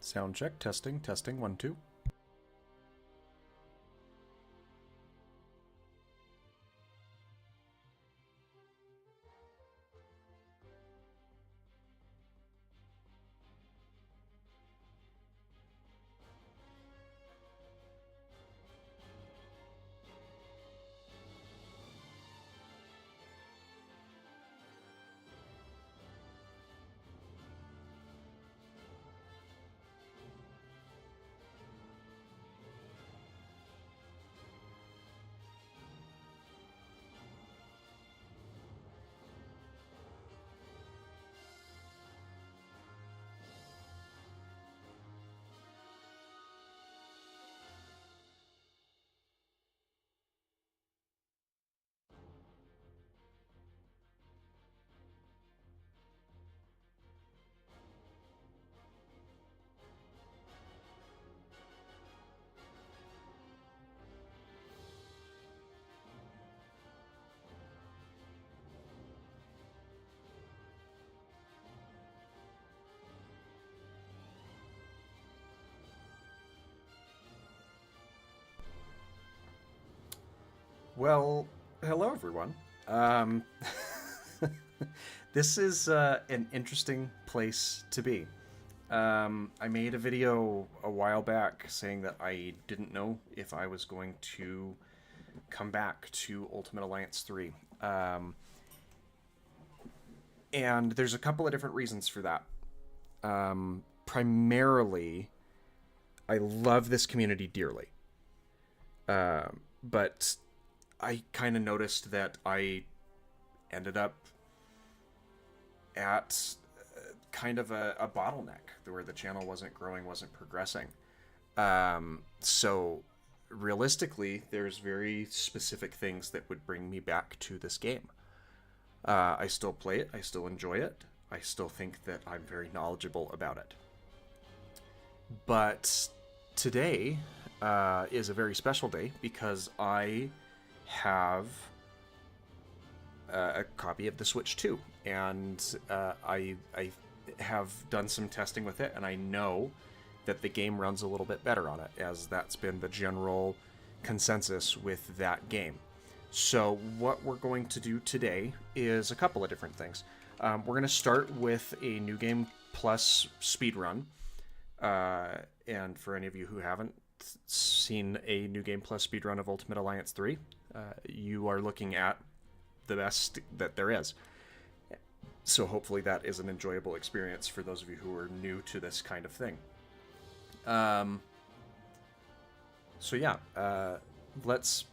Sound check, testing, testing, 1, 2. Well, hello everyone. Um, this is an interesting place to be. I made a video a while back saying that I didn't know if I was going to come back to Ultimate Alliance 3. And there's a couple of different reasons for that. Primarily, I love this community dearly. But I kind of noticed that I ended up at kind of a bottleneck where the channel wasn't growing, wasn't progressing. So realistically, there's very specific things that would bring me back to this game. I still play it. I still enjoy it. I still think that I'm very knowledgeable about it. But today is a very special day because I have a copy of the Switch 2, and I have done some testing with it, and I know that the game runs a little bit better on it, as that's been the general consensus with that game. So what we're going to do today is a couple of different things. We're going to start with a New Game Plus speedrun, and for any of you who haven't seen a New Game Plus speedrun of Ultimate Alliance 3, you are looking at the best that there is. So hopefully that is an enjoyable experience for those of you who are new to this kind of thing. So yeah, let's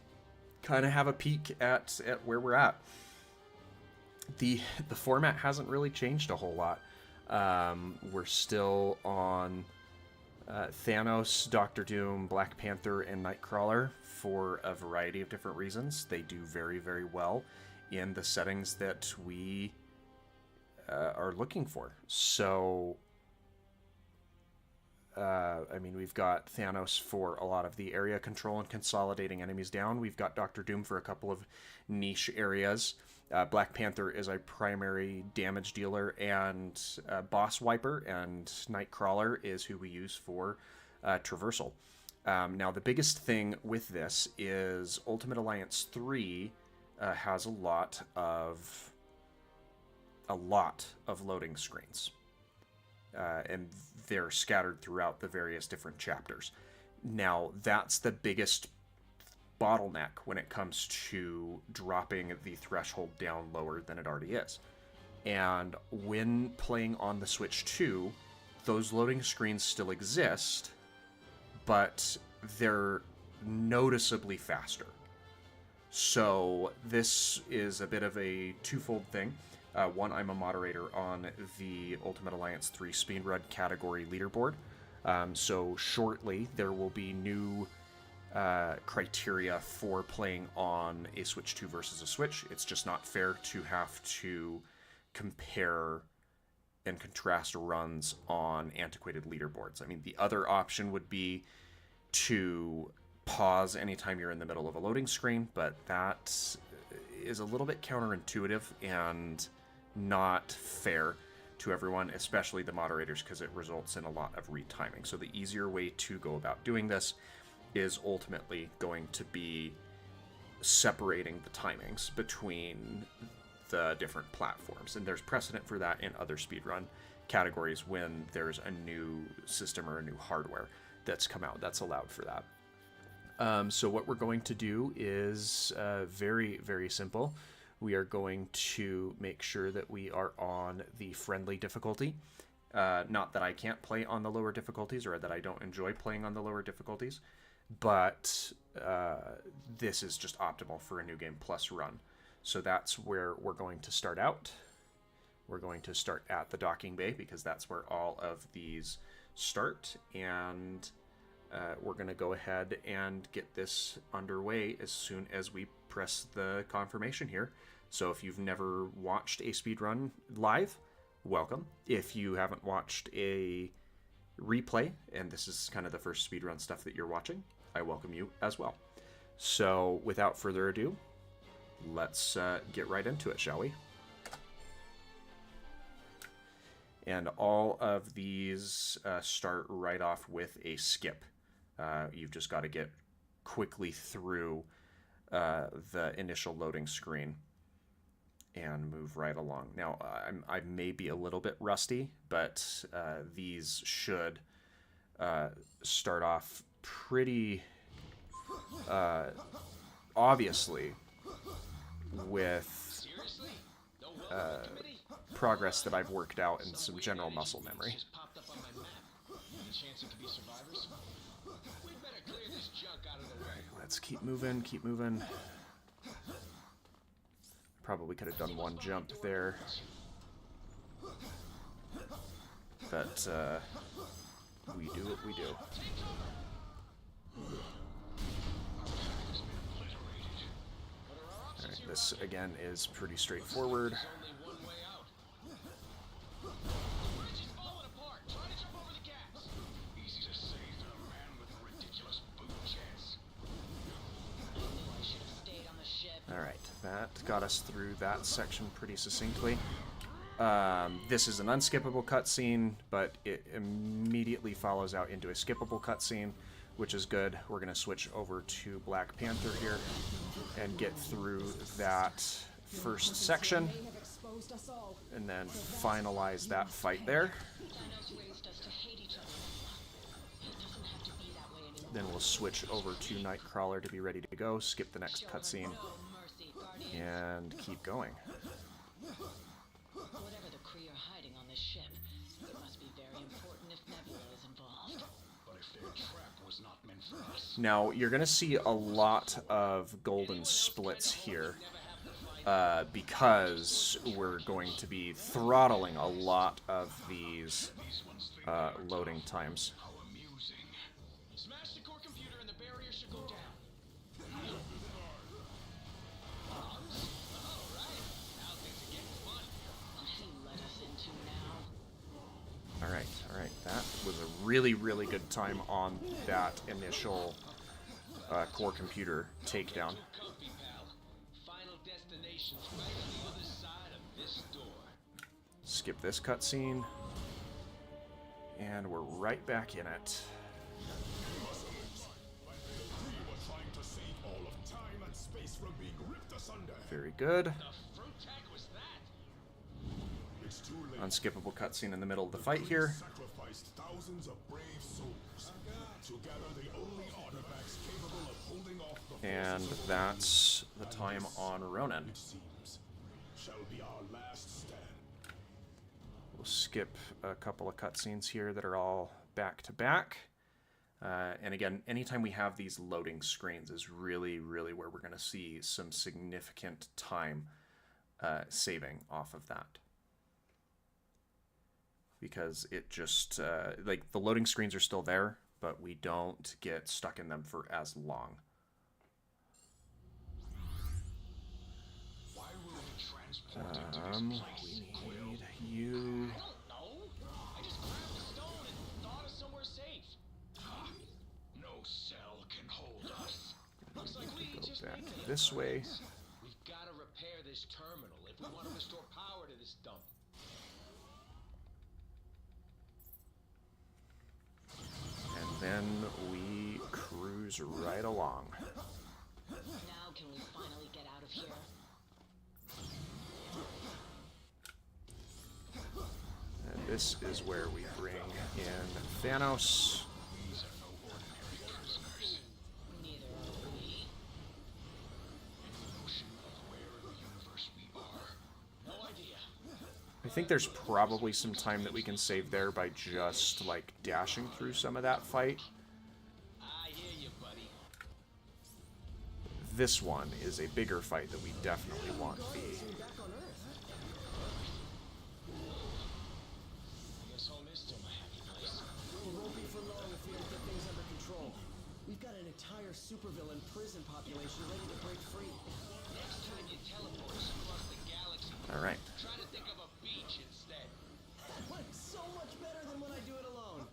kind of have a peek at where we're at. The format hasn't really changed a whole lot. We're still on Thanos, Doctor Doom, Black Panther, and Nightcrawler for a variety of different reasons. They do very, very well in the settings that we are looking for. So, I mean, we've got Thanos for a lot of the area control and consolidating enemies down. We've got Doctor Doom for a couple of niche areas. Black Panther is a primary damage dealer and boss wiper, and Nightcrawler is who we use for Traversal. Now, the biggest thing with this is Ultimate Alliance 3 has a lot of loading screens, and they're scattered throughout the various different chapters. Now, that's the biggest bottleneck when it comes to dropping the threshold down lower than it already is. And when playing on the Switch 2, those loading screens still exist, but they're noticeably faster. So this is a bit of a twofold thing. One, I'm a moderator on the Ultimate Alliance 3 Speedrun category leaderboard. So shortly there will be new criteria for playing on a Switch 2 versus a Switch. It's just not fair to have to compare and contrast runs on antiquated leaderboards. I mean, the other option would be to pause anytime you're in the middle of a loading screen, but that is a little bit counterintuitive and not fair to everyone, especially the moderators, because it results in a lot of retiming. So the easier way to go about doing this is ultimately going to be separating the timings between the different platforms. And there's precedent for that in other speedrun categories when there's a new system or a new hardware that's come out that's allowed for that. So what we're going to do is very, very simple. We are going to make sure that we are on the friendly difficulty. Not that I can't play on the lower difficulties or that I don't enjoy playing on the lower difficulties, but this is just optimal for a New Game Plus run. So that's where we're going to start out. We're going to start at the docking bay because that's where all of these start, and we're going to go ahead and get this underway as soon as we press the confirmation here. So if you've never watched a speedrun live, welcome. If you haven't watched a replay, and this is kind of the first speedrun stuff that you're watching, I welcome you as well. So without further ado, let's get right into it, shall we? And all of these start right off with a skip. You've just got to get quickly through the initial loading screen and move right along. Now, I may be a little bit rusty, but these should start off pretty obviously with progress that I've worked out and some general muscle memory. Let's keep moving, keep moving. Probably could have done one jump there. But we do what we do. Alright, this again is pretty straightforward. Alright, that got us through that section pretty succinctly. This is an unskippable cutscene, but it immediately follows out into a skippable cutscene, which is good. We're going to switch over to Black Panther here and get through that first section, and then finalize that fight there. Then we'll switch over to Nightcrawler to be ready to go, skip the next cutscene, and keep going. Whatever the Kree are hiding on this ship, it must be very important if Nebula is involved. But if their trap was not meant for us. Now, you're going to see a lot of golden splits here, because we're going to be throttling a lot of these loading times. Alright, that was a really, really good time on that initial core computer takedown. Skip this cutscene, and we're right back in it. Very good. Unskippable cutscene in the middle of the fight here. And that's the time on Ronan. We'll skip a couple of cutscenes here that are all back to back. And again, anytime we have these loading screens is really, really where we're going to see some significant time saving off of that. Because it just, like, the loading screens are still there, but we don't get stuck in them for as long. We need you. I just grabbed the stone and thought of somewhere safe. No cell can hold us. Looks like we just Go back this way. We've got to repair this terminal if we want to restore power to this dump. then we cruise right along. Now can we finally get out of here? And this is where we bring in Thanos. Neither are we. I think there's probably some time that we can save there by just, like, dashing through some of that fight. I hear you, buddy. This one is a bigger fight that we definitely want the... Guess home is still my happy place. It won't be for long if we don't get things under control. We've got an entire supervillain prison population ready to break free. Next time you teleport us across the galaxy, Alright. try to think of a beach instead. So much better than when I do it alone.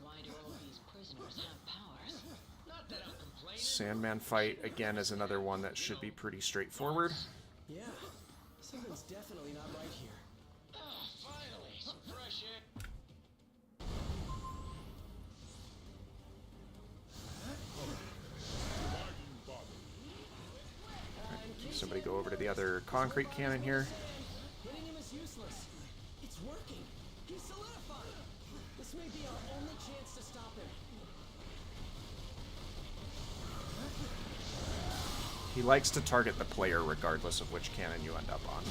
Why do all these prisoners have powers? Not that I'm complaining. Sandman fight, again, is another one that should be pretty straightforward. Yeah, something's definitely not right here. Ah, finally, some fresh air. Somebody go over to the other concrete cannon here. Hitting him is useless. It's working. He's solidifying. This may be our only chance to stop him. He likes to target the player regardless of which cannon you end up on.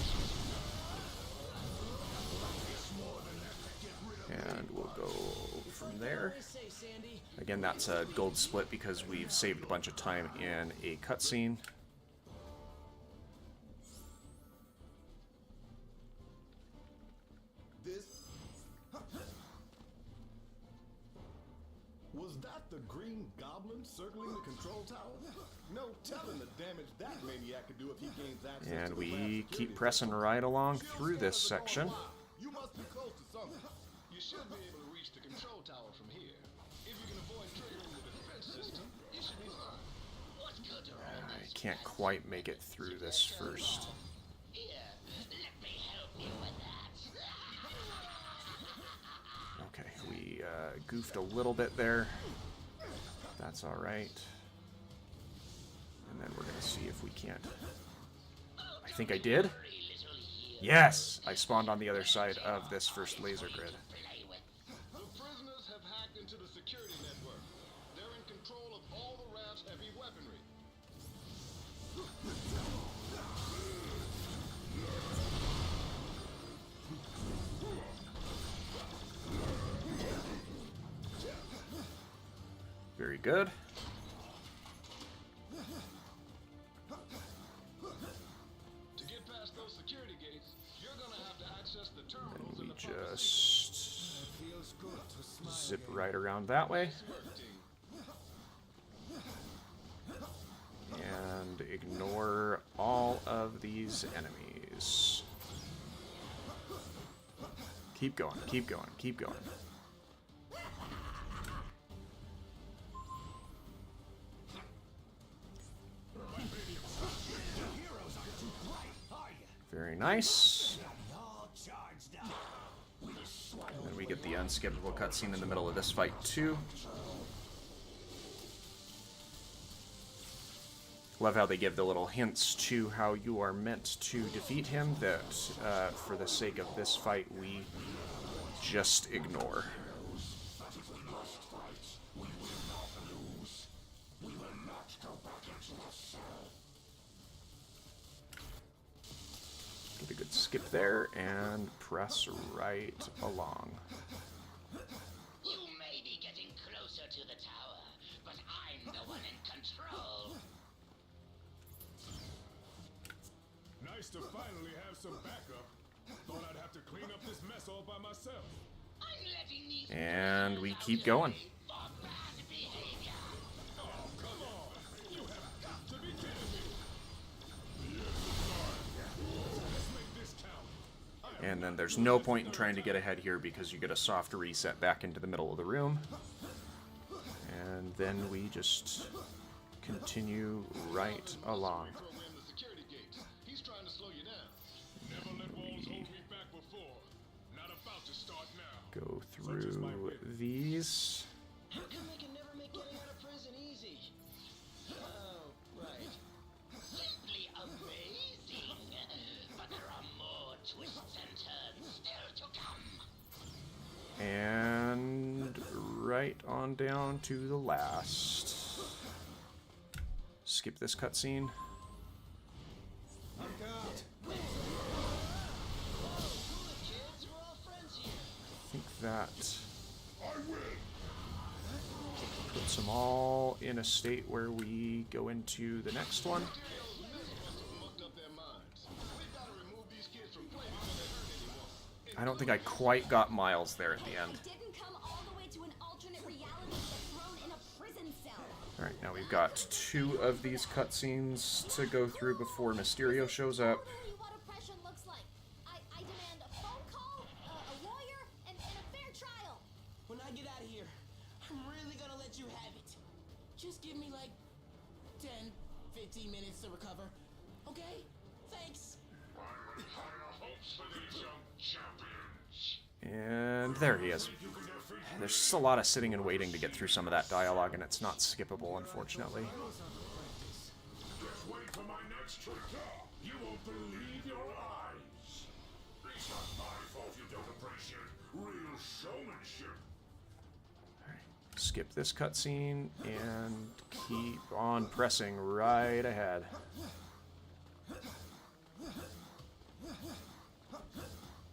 And we'll go from there. Say, Sandy. Again, that's a gold split because we've saved a bunch of time in a cutscene. Was that the Green Goblin circling the control tower? No telling the damage that maniac could do if he gains access And to the we lab keep security pressing right along through this section. You must be close to something. You should be able to reach the control tower from here. If you can avoid triggering the defense system, you should be fine. What's good to all I can't quite make it through this first. Here, let me help you with that. Okay, we goofed a little bit there. That's alright. And then we're going to see if we can't. I think I did. Yes! I spawned on the other side of this first laser grid. The prisoners have hacked into the security network. They're in control of all the raft's heavy weaponry. Very good. To get past those security gates, you're gonna have to access the And terminals we in the front just Feels good to smile. zip right around that way. And ignore all of these enemies. Keep going, keep going, keep going. Very nice. And then we get the unskippable cutscene in the middle of this fight too. Love how they give the little hints to how you are meant to defeat him that, for the sake of this fight, we just ignore. Get a good skip there and press right along. You may be getting closer to the tower, but I'm the one in control. Nice to finally have some backup. Thought I'd have to clean up this mess all by myself. I'm letting these And we keep going. for bad behavior. Oh, come on! You have got to be kidding me! Let's make this count. And then there's no point in trying to get ahead here because you get a soft reset back into the middle of the room. And then we just continue right along. Program the security gates. He's trying to slow you down. Never let walls hold me back before. Not about to start now. Go through these. How come they can never right on down to the last. Skip this cutscene. I'm out. Kids, we're all friends here. I think that puts them all in a state where we go into the next one. Mucked up their minds. We gotta remove these kids from play before they hurt anymore. I don't think I quite got Miles there at the end. I didn't come all the way to an alternate reality to get thrown in a prison cell. Alright, now we've got 2 of these cutscenes to go through before Mysterio shows up. Tell me what oppression looks like. I demand a phone call, a lawyer, and a fair trial. When I get out of here, I'm really gonna let you have it. Just give me like 10, 15 minutes to recover. Okay? Thanks. And there he is. There's just a lot of sitting and waiting to get through some of that dialogue, and it's not skippable, unfortunately. Just wait for my next trick. You won't believe your eyes. It's not my fault you don't appreciate real showmanship. Skip this cutscene and keep on pressing right ahead.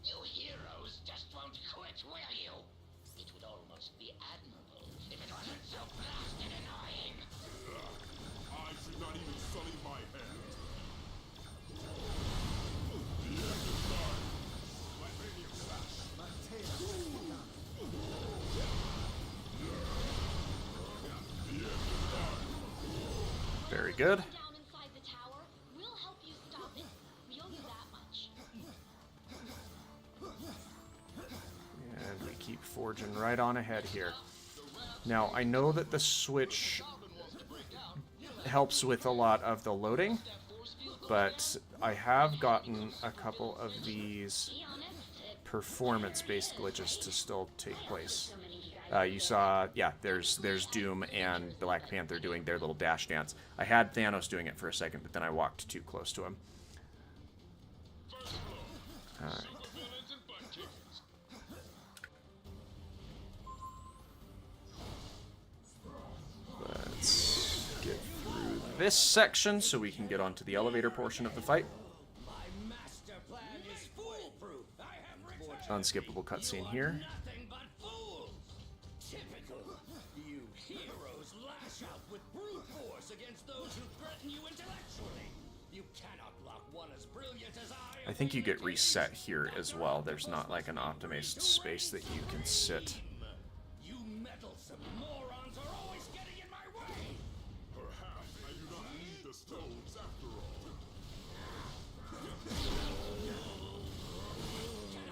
You heroes just won't quit, will you? It would almost be admirable if it wasn't so blasted annoying. I should not even sully my hands. The end is nigh. Vibranium slash. Very good. Down inside the tower. We'll help you stop it. We owe you that much. And we keep forging right on ahead here. Now, I know that the switch helps with a lot of the loading, but I have gotten a couple of these Be honest. performance-based glitches to still take place. You saw, yeah, there's Doom and Black Panther doing their little dash dance. I had Thanos doing it for a second, but then I walked too close to him. Alright. Let's get through this section so we can get onto the elevator portion of the fight. My master plan is foolproof. I have returned Unskippable cutscene here. nothing but fools. Typical. You heroes lash out with brute force against those who threaten you intellectually. You cannot block one as brilliant as I. I think you get reset here as well. There's not like an optimized space that you can sit. You meddlesome morons are always getting in my way. Perhaps I do not need the stones after all.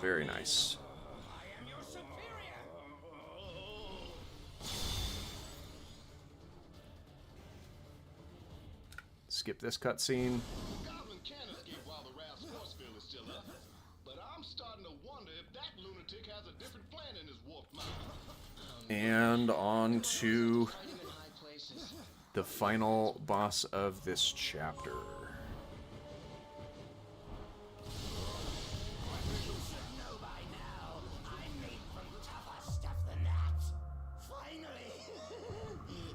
Very nice. I am your superior. Skip this cutscene. Goblin can escape while the Wrath's force field is still up. But I'm starting to wonder if that lunatic has a different plan in his warped mind. And on to Hiding in high places. the final boss of this chapter. You should know by now. I'm made from tougher stuff than that. Finally,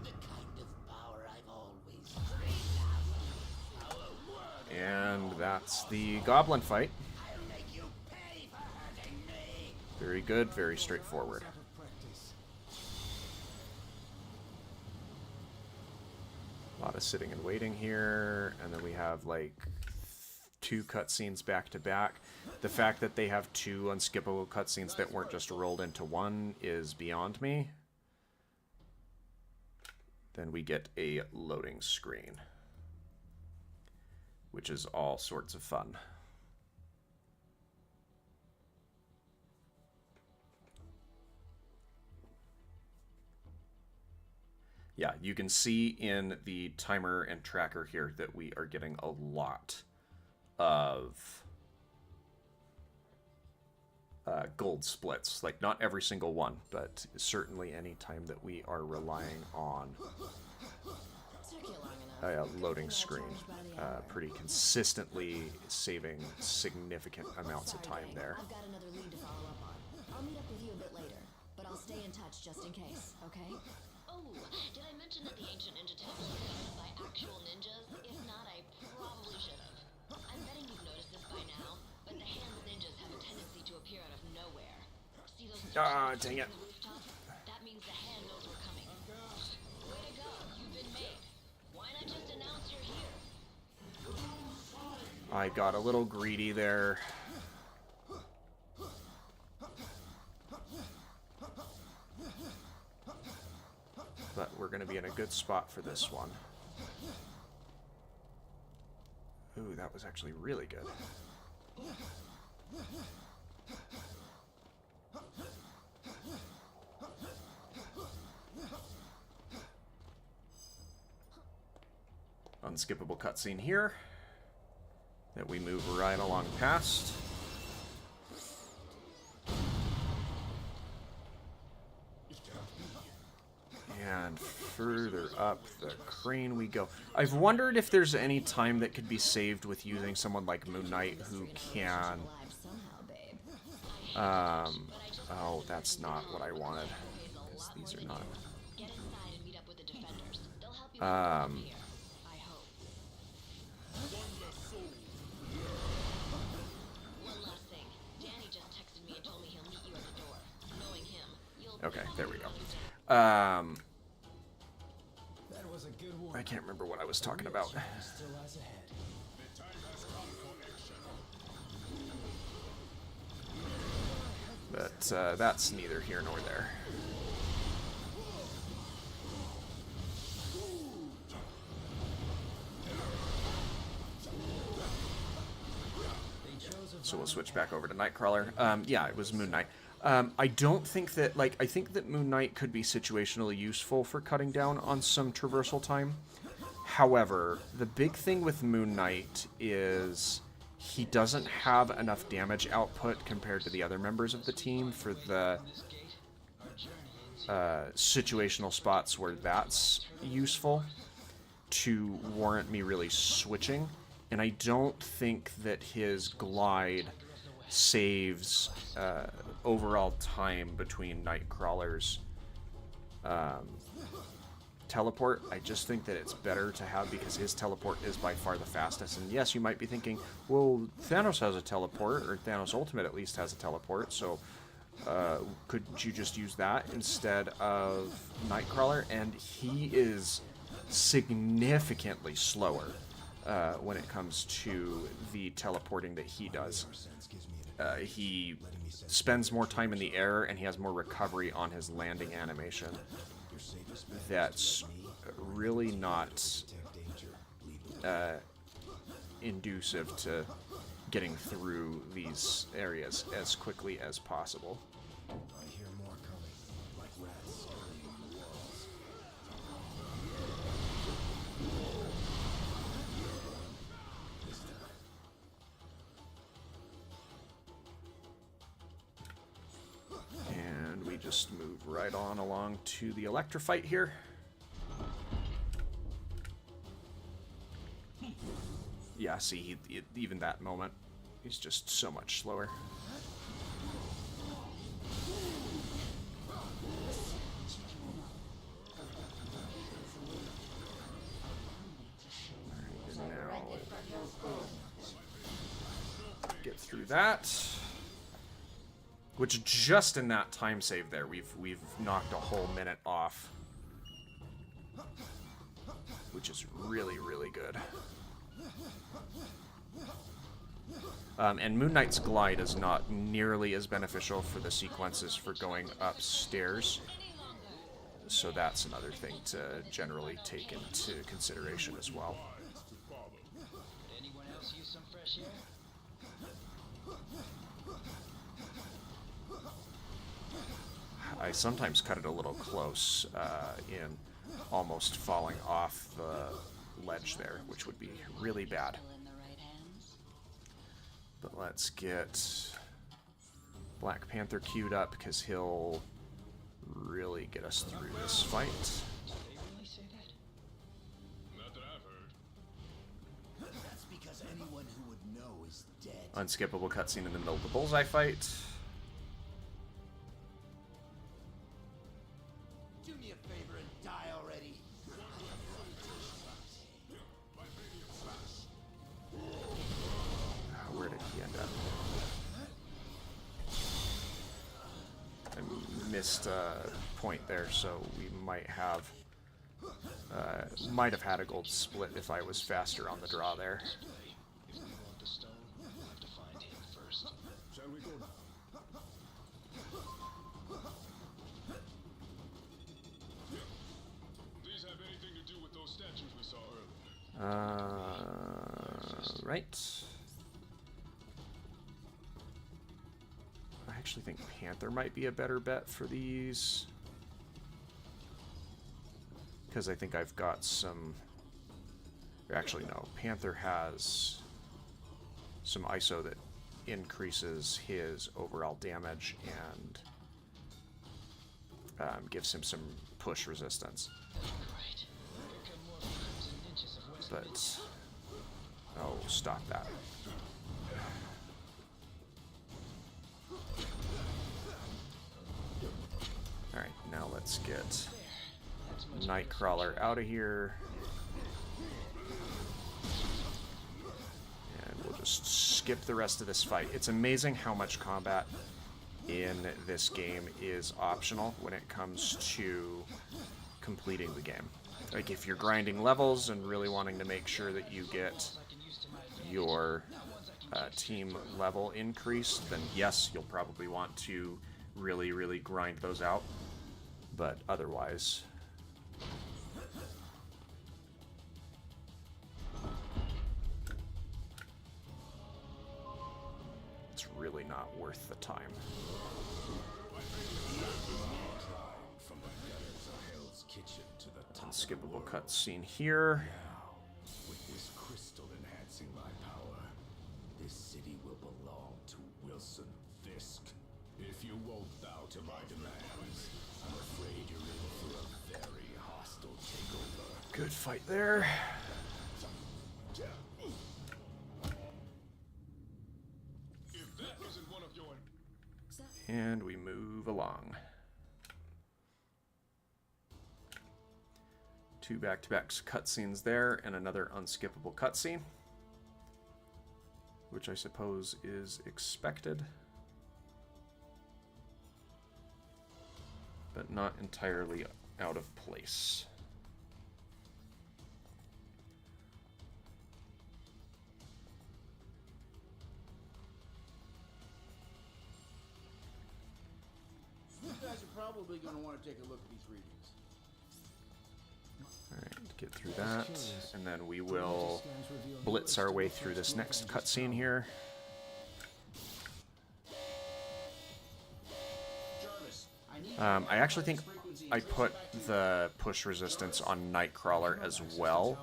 the kind of power I've always dreamed of. Our word. And that's the goblin fight. I'll make you pay for hurting me. Very good, very straightforward. A lot of sitting and waiting here, and then we have like 2 cutscenes back to back. The fact that they have 2 unskippable cutscenes that weren't just rolled into one is beyond me. Then we get a loading screen, which is all sorts of fun. Yeah, you can see in the timer and tracker here that we are getting a lot of gold splits. Like, not every single one, but certainly any time that we are relying on a loading screen pretty consistently, saving significant amounts of time there. I've got another lead to follow up on. I'll meet up with you a bit later, but I'll stay in touch just in case, okay? Oh, did I mention that the ancient ninja temple is guarded by actual ninjas? If not, I probably should have. I'm betting you've noticed this by now, but the hands ninjas have a tendency to appear out of nowhere. See those Dang it. on the rooftop? That means the hand knows we're coming. Way to go, you've been made. Why not just announce you're here? I got a little greedy there. But we're going to be in a good spot for this one. Ooh, that was actually really good. Unskippable cutscene here that we move right along past. And further up the crane we go. I've wondered if there's any time that could be saved with using someone like Moon Knight who can... oh, that's not what I wanted. These are not... Get inside and meet up with the defenders. They'll help you from here. I hope. One last thing. Danny just texted me and told me he'll meet you at the door. Knowing him, you'll Okay, there we go. That was a good one. I can't remember what I was talking about. Still lies ahead. The time has come for action. But that's neither here nor there. So we'll switch back over to Nightcrawler. Yeah, it was Moon Knight. I don't think that, like, I think that Moon Knight could be situationally useful for cutting down on some traversal time. However, the big thing with Moon Knight is he doesn't have enough damage output compared to the other members of the team for the situational spots where that's useful to warrant me really switching. And I don't think that his glide saves overall time between Nightcrawler's teleport. I just think that it's better to have because his teleport is by far the fastest. And yes, you might be thinking, well, Thanos has a teleport, or Thanos Ultimate at least has a teleport, so couldn't you just use that instead of Nightcrawler? And he is significantly slower when it comes to the teleporting that he does. He spends more time in the air, and he has more recovery on his landing animation. That's really not inducive to getting through these areas as quickly as possible. I hear more coming, like rats scurrying the walls. And we just move right on along to the Electrofight here. Yeah, see, even that moment, he's just so much slower. Alright, and now get through that. Which just in that time save there, we've knocked a whole minute off. Which is really, really good. And Moon Knight's glide is not nearly as beneficial for the sequences for going upstairs. So that's another thing to generally take into consideration as well. Anyone else use some fresh air? I sometimes cut it a little close in almost falling off the ledge there, which would be really bad. But let's get Black Panther queued up because he'll really get us through this fight. Did they really say that? Not that I've heard. That's because anyone who would know is dead. Unskippable cutscene in the middle of the bullseye fight. missed point there, so we might have had a gold split if I was faster on the draw there. If we want the stone, we'll have to find him first. Shall we go now? These have anything to do with those statues we saw earlier? Right. I actually think Panther might be a better bet for these. Because I think I've got some... Or actually, no. Panther has some ISO that increases his overall damage and gives him some push resistance. But... Oh, stop that. Alright, now let's get Nightcrawler out of here. And we'll just skip the rest of this fight. It's amazing how much combat in this game is optional when it comes to completing the game. Like, if you're grinding levels and really wanting to make sure that you get your team level increased, then yes, you'll probably want to really, really grind those out. But otherwise... it's really not worth the time. From the gutters of Hell's Kitchen to the top. Unskippable cutscene here. With this crystal enhancing my power, this city will belong to Wilson Fisk. If you won't bow to my demands, I'm afraid you're in for a very hostile takeover. Good fight there. If that isn't one of your... And we move along. 2 back-to-back cutscenes there, and another unskippable cutscene, which I suppose is expected, but not entirely out of place. You guys are probably going to want to take a look at these readings. Alright, get through that, and then we will blitz our way through this next cutscene here. I actually think I put the push resistance on Nightcrawler as well,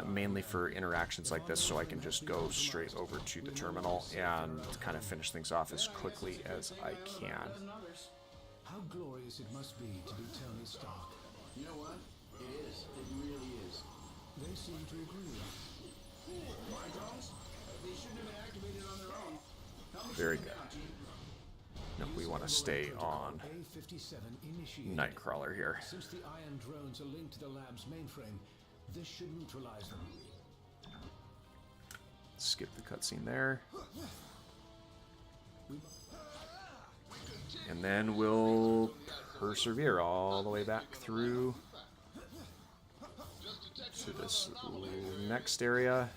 mainly for interactions like this, so I can just go straight over to the terminal and kind of finish things off as quickly as I can. How glorious it must be to be Tony Stark. You know what? It is. It really is. They seem to agree. My drones? They shouldn't have been activated on their own. How much Very is it good. down, Chief? No, we want to stay on A57 initiated. Nightcrawler here. Since the iron drones are linked to the lab's mainframe, this should neutralize them. Skip the cutscene there. And then we'll persevere all the way back through to this next area.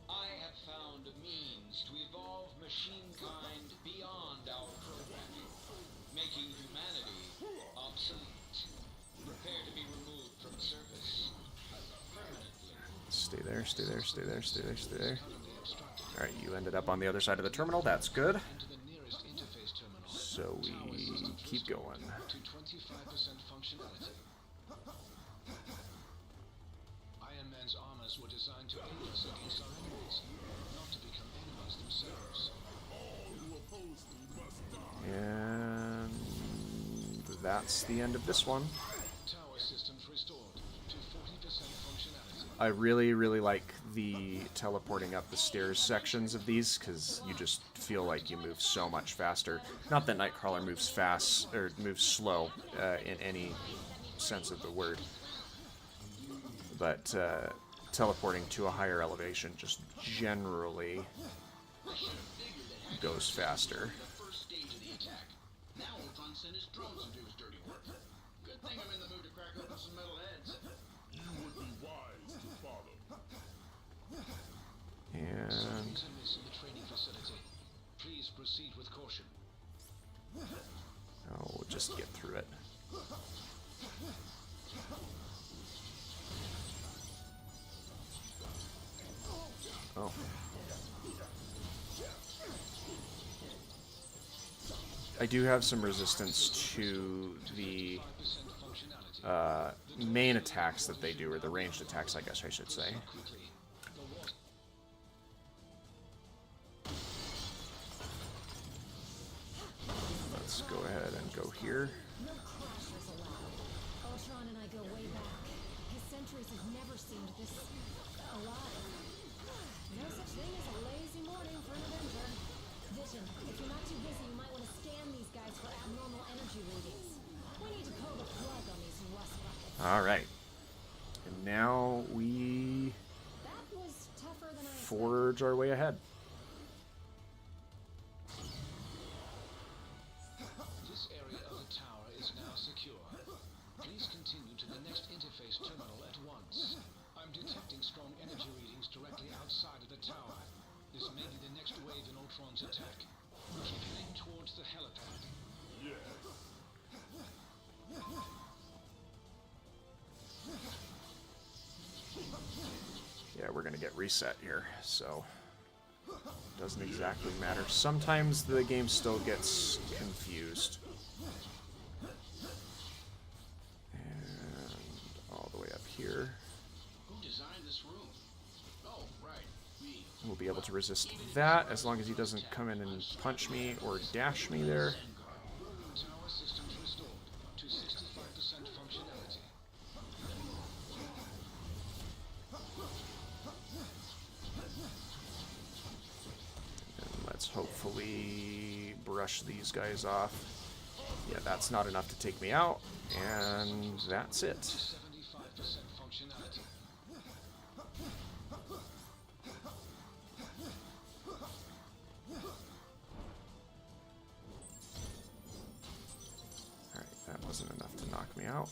I have found a means to evolve machine-kind beyond our programming, making humanity obsolete. Prepare to be removed from service permanently. Stay there, stay there, stay there, stay there, stay there. Alright, you ended up on the other side of the terminal. That's good. To the nearest interface terminal. So we keep going. To 25% functionality. Iron Man's armors were designed to aid us against our enemies, not to become enemies themselves. And that's the end of this one. Tower systems restored to 40% functionality. I really, really like the teleporting up the stairs sections of these, because you just feel like you move so much faster. Not that Nightcrawler moves fast, or moves slow in any sense of the word, but teleporting to a higher elevation just generally goes faster. First stage Drones will do his dirty work. Good thing I'm in the mood to crack open some metal heads. You would be wise to follow. And Something's amiss in the training facility. Please proceed with caution. oh, we'll just get through it. Oh. I do have some resistance to the main attacks that they do, or the ranged attacks, I guess I should say. Let's go ahead and go here. No crashers allowed. Ultron and I go way back. His sentries have never seemed this alive. No such thing as a lazy morning for an Avenger. Vision, if you're not too busy, you might want to scan these guys for abnormal energy readings. We need to pull the plug on these rust buckets. Alright. And now we That was tougher than I expected. forge our way ahead. This area of the tower is now secure. Please continue to the next interface terminal at once. I'm detecting strong energy readings directly outside of the tower. This may be the next wave in Ultron's attack. Keep heading towards the helipad. Yeah, we're gonna get reset here, so doesn't exactly matter. Sometimes the game still gets confused. And all the way up here. Who designed this room? Oh, right. Me. We'll be able to resist that as long as he doesn't come in and punch me or dash me there. Tower systems restored to 65% functionality. And let's hopefully brush these guys off. Yeah, that's not enough to take me out, and that's it. 75% functionality. Alright, that wasn't enough to knock me out.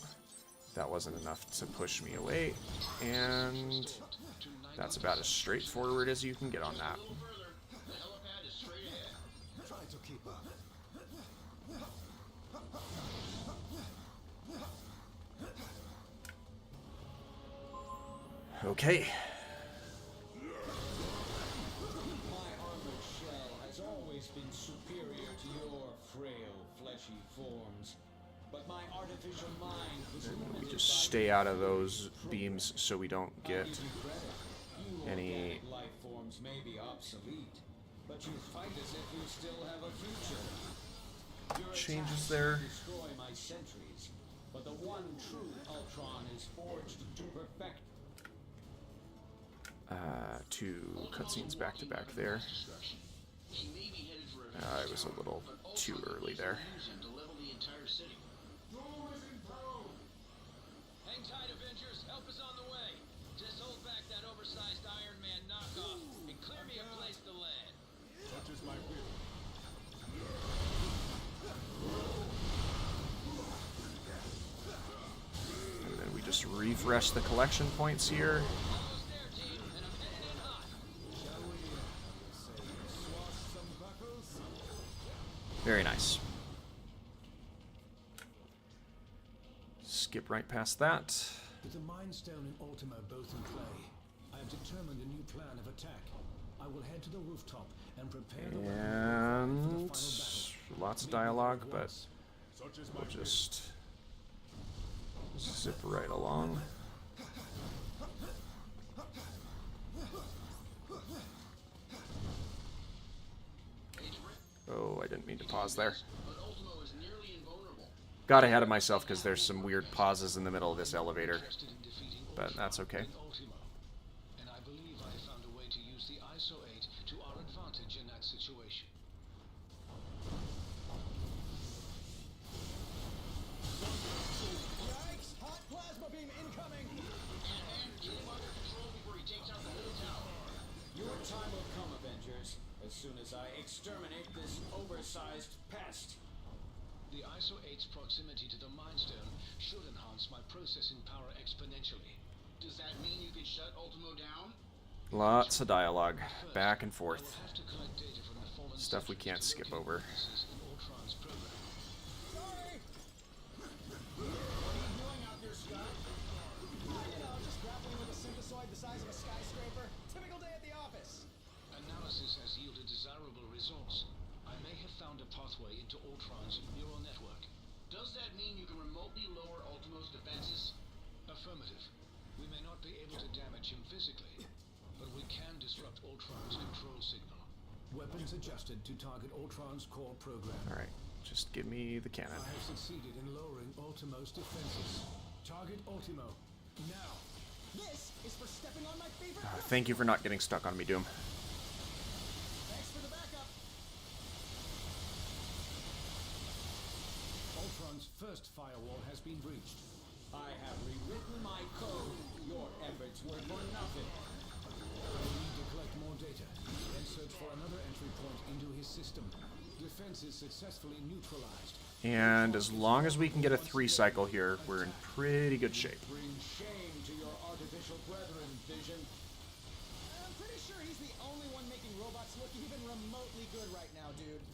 That wasn't enough to push me away, and that's about as straightforward as you can get on that. A little further. The helipad is straight ahead. Try to keep up. Okay. My armored shell has always been superior to your frail, fleshy forms. But my artificial mind was We limited just by stay out of those beams so we don't I'll get give you credit. You any organic life forms may be obsolete, but you fight as if you still have a future. Your changes attacks there. destroy my sentries, but the one true Ultron is forged to perfect. two cutscenes back to back there. He may be headed for a It was a little too early there. use him to level the entire city. Hang tight, Avengers. Help is on the way. Just hold back that oversized Iron Man knockoff and clear me a place to land. Such is my will. And then we just refresh the collection points here. Almost there, team, and I'm headed in hot. Very nice. Skip right past that. With the Mind Stone and Ultima both in play, I have determined a new plan of attack. I will head to the rooftop and prepare the weapon required for the And final battle. lots of dialogue, but Such is my we'll will. just zip right along. Oh, I didn't mean to pause there. But Ultimo is nearly invulnerable. Got ahead of myself because there's some weird pauses in the middle of this elevator, Interested in defeating but that's okay. and Ultima, and I believe I found a way to use the ISO 8 to our advantage in that situation. Yikes! Hot plasma beam incoming! And get him under control before he takes out the whole tower. Your time will come, Avengers, as soon as I exterminate this oversized pest. The ISO 8's proximity to the Mind Stone should enhance my processing power exponentially. Does that mean you can shut Ultimo down? Lots of dialogue, First, back and I forth. will have to collect data from the fallen Stuff we sentries can't to skip locate over. weaknesses in Ultron's program. Sorry! What are you doing out there, Scott? You know, just grappling with a synthesoid the size of a skyscraper. Typical day at the office. Analysis has yielded desirable results. I may have found a pathway into Ultron's neural network. Does that mean you can remotely lower Ultimo's defenses? Affirmative. We may not be able to damage him physically, but we can disrupt Ultron's control signal. Weapons adjusted to target Ultron's core program. Alright, just give me the cannon. I have succeeded in lowering Ultimo's defenses. Target Ultimo. Now. This is for stepping on my favorite. Thank you for not getting stuck on me, Doom. Thanks for the backup. Ultron's first firewall has been breached. I have rewritten my code. Your efforts were for nothing. We need to collect more data, then search for another entry point into his system. Defenses successfully neutralized. And as long as we can get a 3 cycle here, we're in pretty good shape. Bring shame to your artificial brethren, Vision. I'm pretty sure he's the only one making robots look even remotely good right now, dude.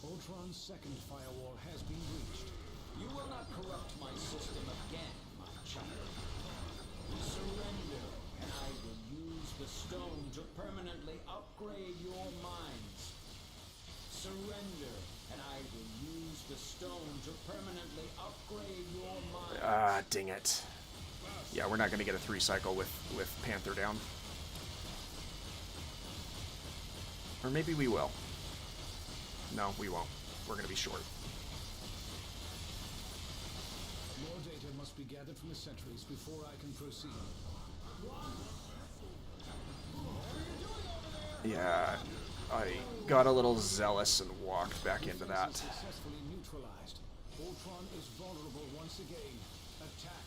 Ultron's second firewall has been breached. You will not corrupt my system again, my child. Surrender, and I will use the stone to permanently upgrade your minds. Surrender, and I will use the stone to permanently upgrade your minds. Ah, dang it. Yeah, we're not going to get a 3 cycle with Panther down. Or maybe we will. No, we won't. We're going to be short. More data must be gathered from the sentries before I can proceed. Yeah, I got a little zealous and walked back into that. Defenses successfully neutralized. Ultron is vulnerable once again. Attack.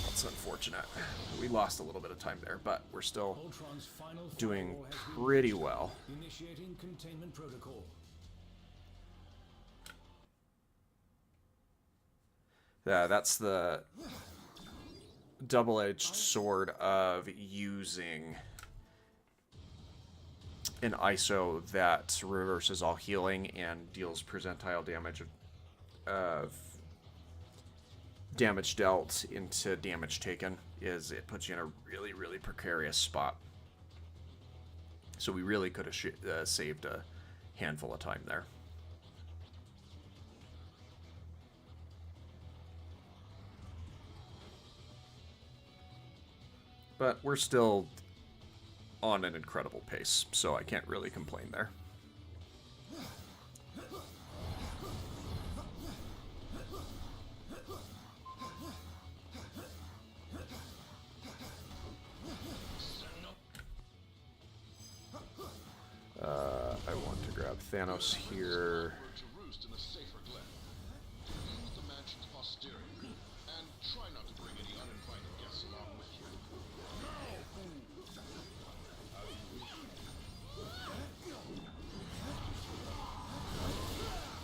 That's unfortunate. We lost a little bit of time there, but we're still Ultron's final doing firewall has been pretty breached. well. Initiating containment protocol. Yeah, that's the double-edged sword of using an ISO that reverses all healing and deals percentile damage of damage dealt into damage taken. Is it puts you in a really, really precarious spot. So we really could have saved a handful of time there. But we're still on an incredible pace, so I can't really complain there. I want to grab Thanos here. To roost in a safer glen. Use the mansion's posterior, and try not to bring any uninvited guests along with you.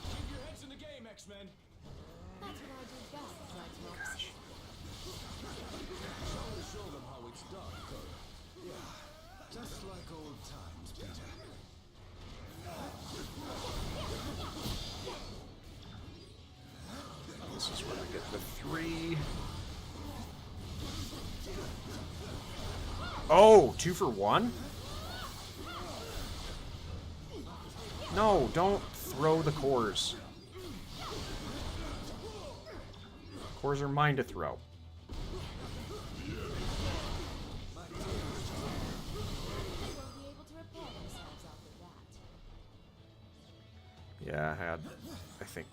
Keep your heads in the game, X-Men. That's what I do best, Cyclops. Show them how it's done, Kurt. Yeah, just like old times, Peter. This is where we get the 3. Oh, 2 for 1? No, don't throw the cores. Cores are mine to throw. They won't be able to repair themselves after that. Yeah, I had, I think,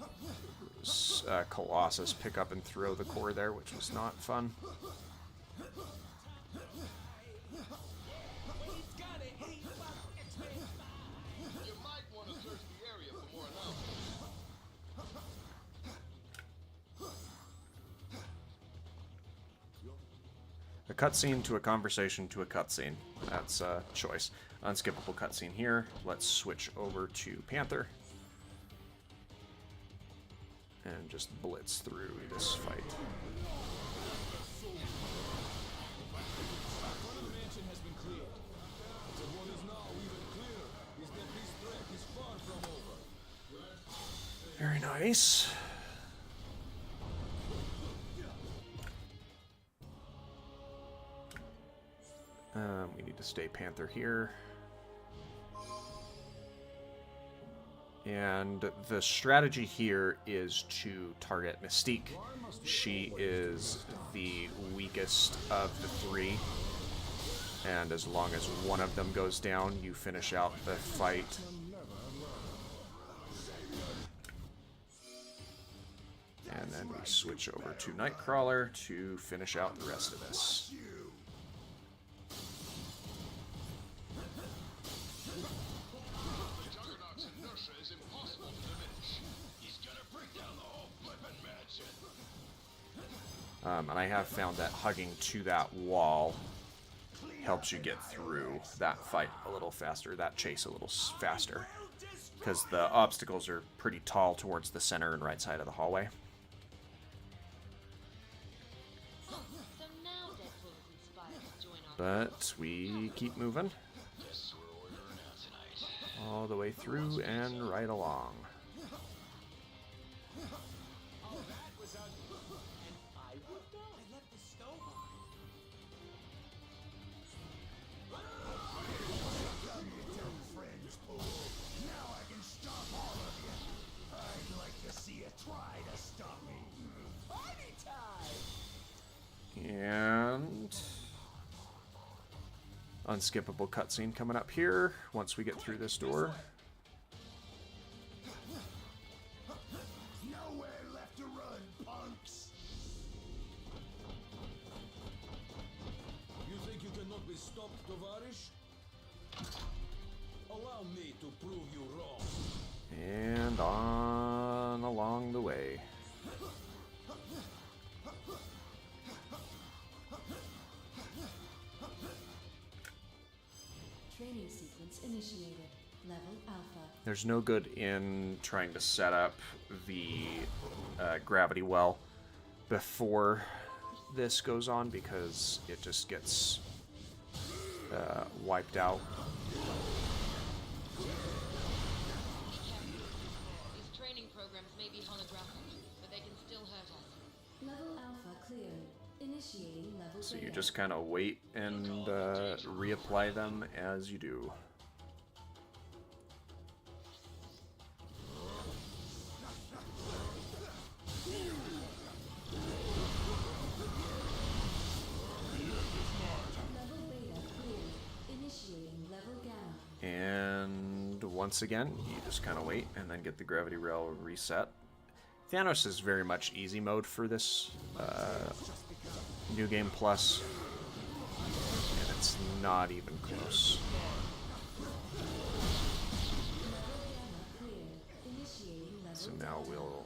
Colossus pick up and throw the core there, which was not fun. You might want to search the area for more announcements. A cutscene to a conversation to a cutscene. That's a choice. Unskippable cutscene here. Let's switch over to Panther. and just blitz through this fight. One of the mansion has been cleared. So what is now even clearer is that this threat is far from over. Very nice. We need to stay Panther here. And the strategy here is to target Mystique. She is the weakest of the three. And as long as one of them goes down, you finish out the fight. And then we switch over to Nightcrawler to finish out the rest of this. And I have found that hugging to that wall helps you get through that fight a little faster, that chase a little faster. Because the obstacles are pretty tall towards the center and right side of the hallway. But we keep moving. All the way through and right along. And unskippable cutscene coming up here once we get through this door. Nowhere left to run, punks. You think you cannot be stopped, Tovarish? Allow me to prove you wrong. And on along the way. Training sequence initiated. Level Alpha. There's no good in trying to set up the gravity well before this goes on because it just gets wiped out. These training programs may be holographic, but they can still hurt us. Level Alpha cleared. Initiating level So you Beta. just kind of wait and reapply them as you do. Level Beta cleared. Initiating level Gamma. And once again, you just kind of wait and then get the gravity rail reset. Thanos is very much easy mode for this New Game Plus, and it's not even close. So now we'll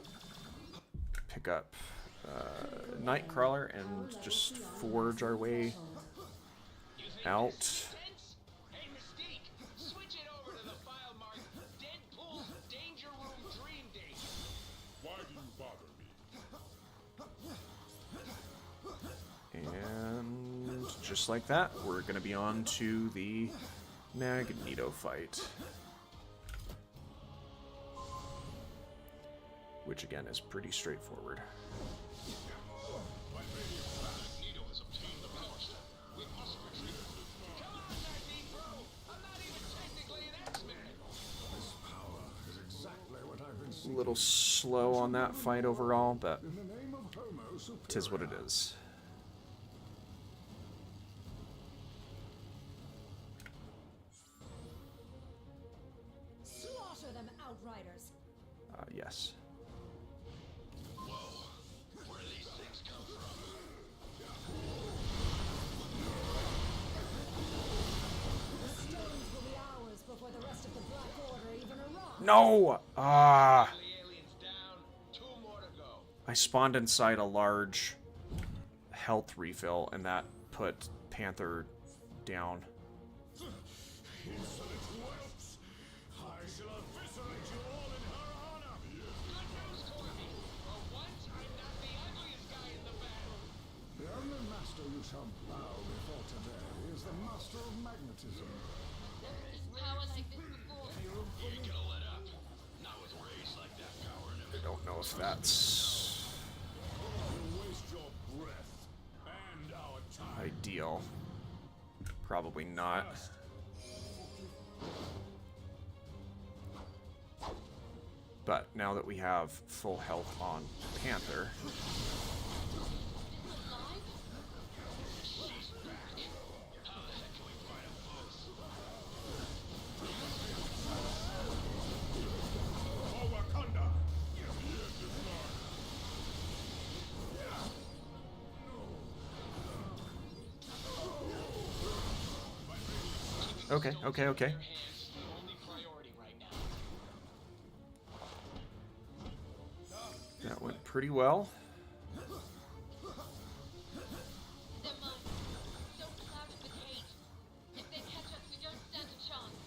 pick up Nightcrawler and just forge our way out. Hey, Mystique, switch it over to the file marked Deadpool's Danger Room Dream Date. Why do you bother me? And just like that, we're going to be on to the Magneto fight. Which again is pretty straightforward. Magneto has obtained the power step. We must retrieve it. Come on, Magneto! I'm not even technically an X-Man. This power is exactly what I've been A seeking. little slow on that fight overall, but In the name of Homo Superior. 'tis what it is. Slaughter them, Outriders. Yes. Where do these things come from? The stones will be ours before the rest of the Black Order even arrive. No! Ah! The aliens down, 2 more to go. I spawned inside a large health refill, and that put Panther down. Insolent whelps! I shall eviscerate you all in her honor! Good news, Corby. A shall bow before today is the master of magnetism. Power like this before. You ain't gonna let up. Not with rays like that power and I don't know if that's You waste your breath and our time. ideal. Probably not. But now that we have full health on Panther, okay. Hands the only priority right now. That went pretty well. They're mine. So clouded with hate. If they catch us, we don't stand a chance.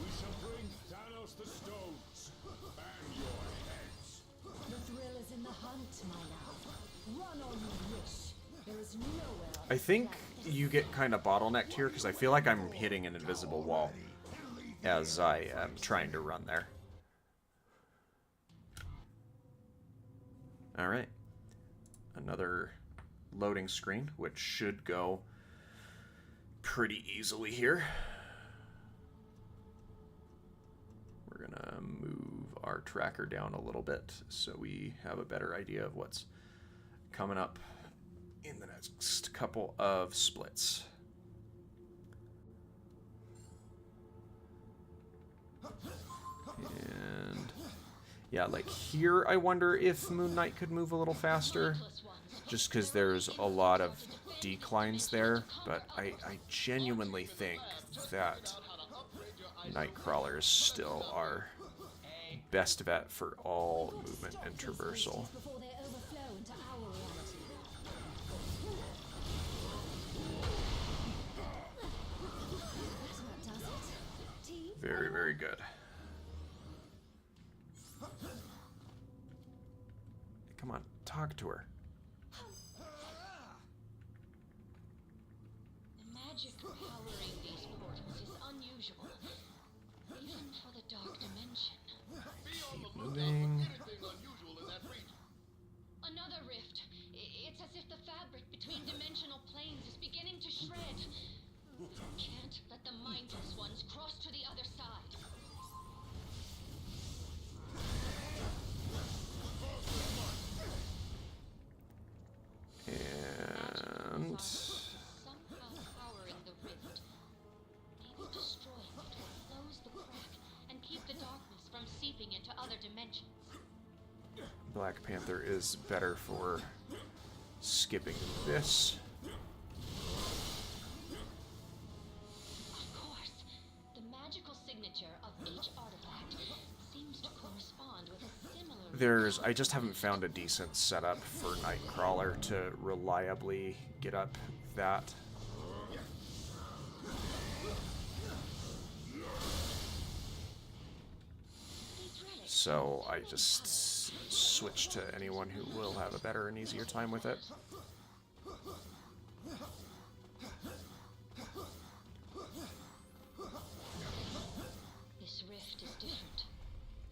We shall bring Thanos the stones and your heads. The thrill is in the hunt, my love. Run all you wish. There is nowhere else I think you get kind of bottlenecked here because I feel like I'm hitting an invisible wall as I am trying to run there. All right. Another loading screen, which should go pretty easily here. We're going to move our tracker down a little bit so we have a better idea of what's coming up in the next couple of splits. And yeah, like here, I wonder if Moon Knight could move a little faster, just because there's a lot of declines there, but I genuinely think that Nightcrawler is still our best bet for all movement and traversal. before they overflow into our reality. That does it. Team, Very, very good. Come on, talk to her. The magic powering these portals is unusual, even for the dark dimension. Keep moving. anything unusual in that region. Another rift. It's as if the fabric between dimensional planes is beginning to shred. Can't let the mindless ones cross to the other side. And Somehow powering the rift. Maybe destroying it will close the crack and keep the darkness from seeping into other dimensions. Black Panther is better for skipping this. Of course, the magical signature of each artifact seems to correspond with a similar... I just haven't found a decent setup for Nightcrawler to reliably get up that. So I just switch to anyone who will have a better and easier time with it. This rift is different.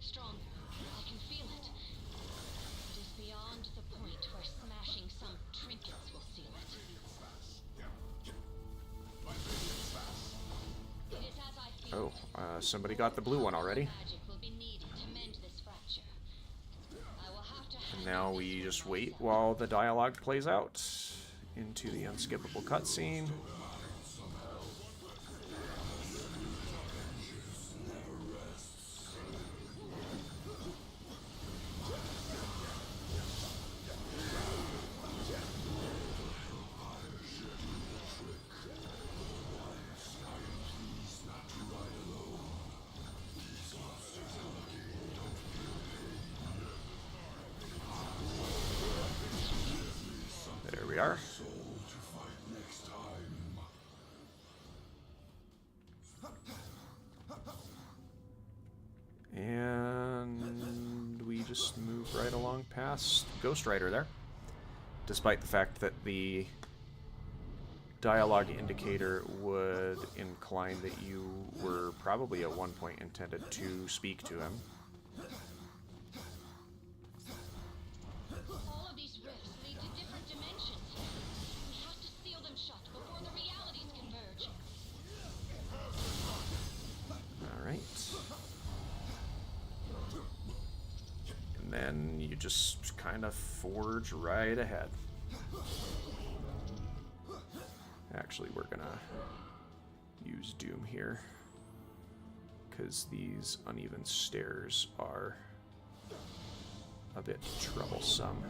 Stronger. I can feel it. It is beyond the point where smashing some trinkets will seal it. It is as I feel. Oh, somebody got the blue one already. Magic will be needed to mend this fracture. I will have to And now we just wait while the dialogue plays out into the unskippable cutscene. There we are. And we just move right along past Ghost Rider there. Despite the fact that the dialogue indicator would incline that you were probably at one point intended to speak to him. All of these rifts lead to different dimensions. We have to seal them shut before the realities converge. Alright. And then you just kind of forge right ahead. Actually, we're gonna use Doom here, because these uneven stairs are a bit troublesome.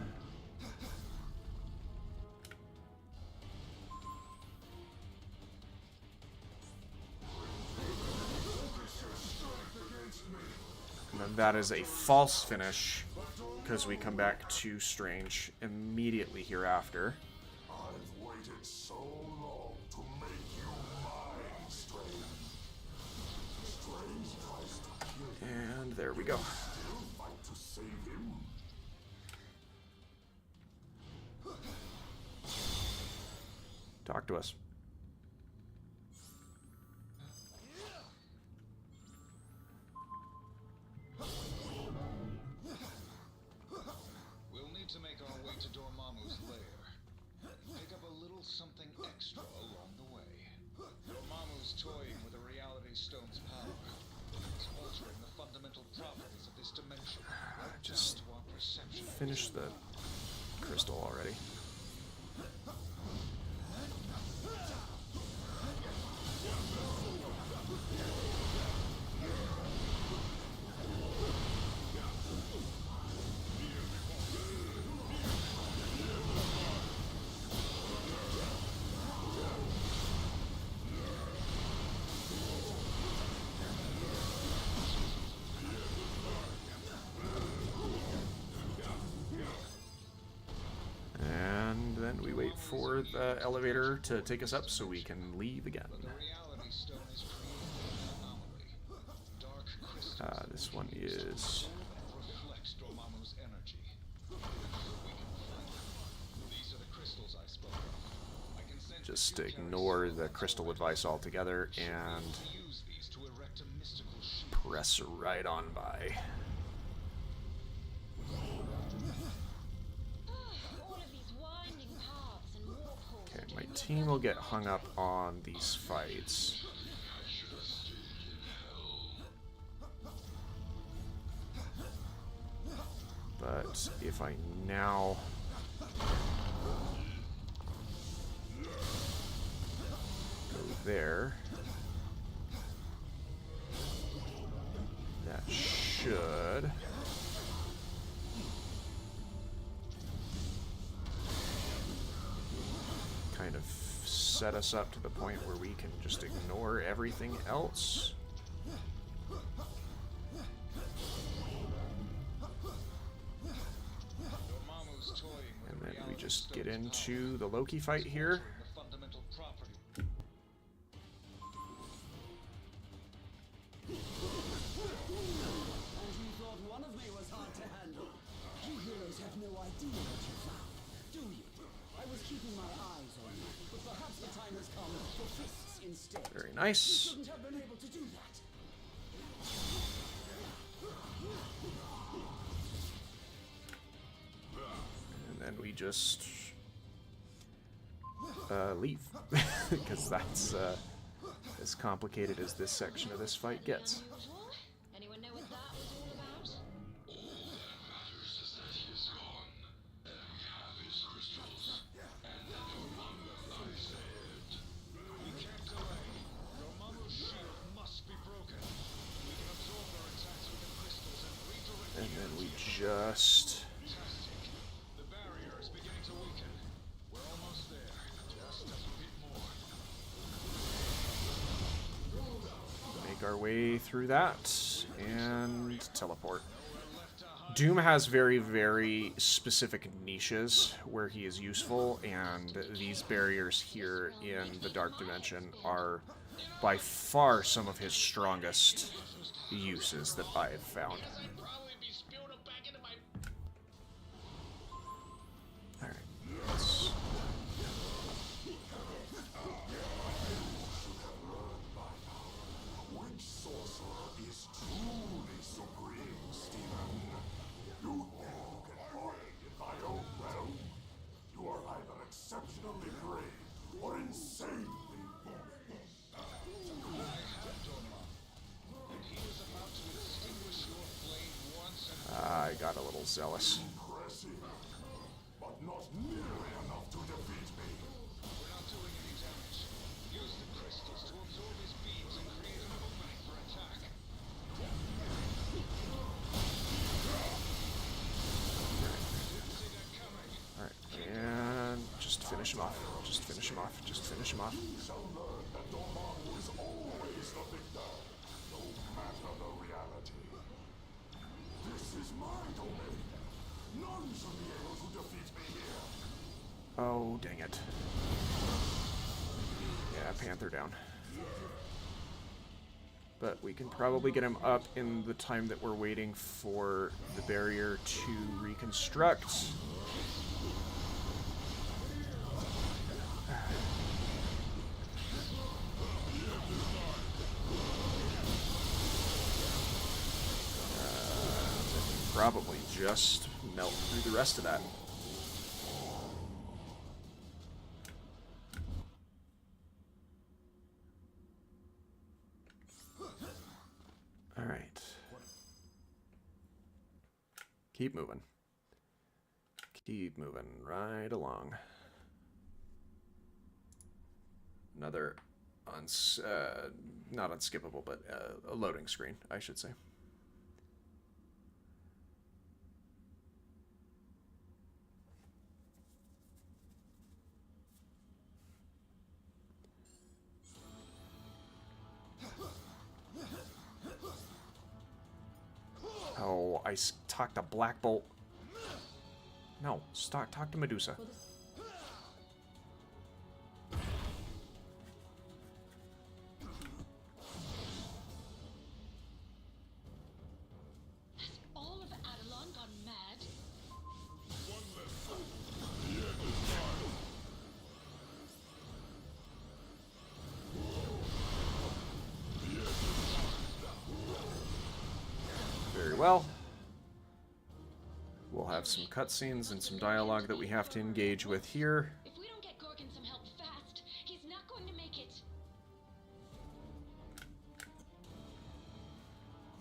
And then that is a false finish, because we come back to Strange immediately hereafter. I've waited so long to make you mine, Strange. Strange tries to kill you. And there we go. Still fight to save him. Talk to us. We'll need to make our way to Dormammu's lair. Pick up a little something extra along the way. Dormammu's toying with a reality stone's power. It's altering the fundamental properties of this dimension. Right Just down to our perception. finish the crystal already. And then we wait for the elevator to take us up so we can leave again. The reality stone is creating an anomaly. Dark crystals This one is... reflects Dormammu's energy. We can find them. These are the crystals I spoke of. I can sense Just that you carry ignore some the of crystal them advice altogether and use these to erect a mystical shield. press right on by. All of these winding paths and warpholes. Okay, my team will get hung up on these fights. But if I now go there, that should kind of set us up to the point where we can just ignore everything else. Dormammu's toying with And a then we reality just get stone's into the Loki fight here. the fundamental property. And you thought one of me was hard to handle? You heroes have no idea what you found, do you? I was keeping my eyes on you, but perhaps the time has come for fists instead. Very nice. Shouldn't have been able to do that. And then we just leave, because that's as complicated as this section of this fight gets. Unusual? Anyone know what that was all about? Matters is that he is gone, and we have his crystals, and Dormammu lies ahead. We can't delay. Dormammu's shield must be broken. We can absorb their attacks with the crystals and redirect And then we just Fantastic. The barrier is beginning to weaken. We're almost there. Just a bit more. make our way through that and teleport. Doom has very, very specific niches where he is useful, and these barriers here in the Dark Dimension are by far some of his strongest uses that I have found. Alright, let's exceptionally brave or insanely I have Dormammu, and he is about to extinguish your flame once and for all. I got a little zealous. impressive, but not nearly enough to defeat me. We're not doing any damage. Use the crystals to absorb his beams and create an opening for attack. Didn't see that coming. Alright, and just finish him off. Just finish him off. Just finish him off. Shall learn that Dormammu is always the victor, no matter the reality. This is my domain. None shall be able to defeat me here. Oh, dang it. Yeah, Panther down. But we can probably get him up in the time that we're waiting for the barrier to reconstruct. Probably just melt through the rest of that. All right. Keep moving. Keep moving right along. Another not unskippable, but a loading screen, I should say. Oh, I talked to Black Bolt. No, talk to Medusa. Has all of Adelon gone mad? Very well. We'll have some cutscenes and some dialogue that we have to engage with here. If we don't get Gorgon some help fast, he's not going to make it.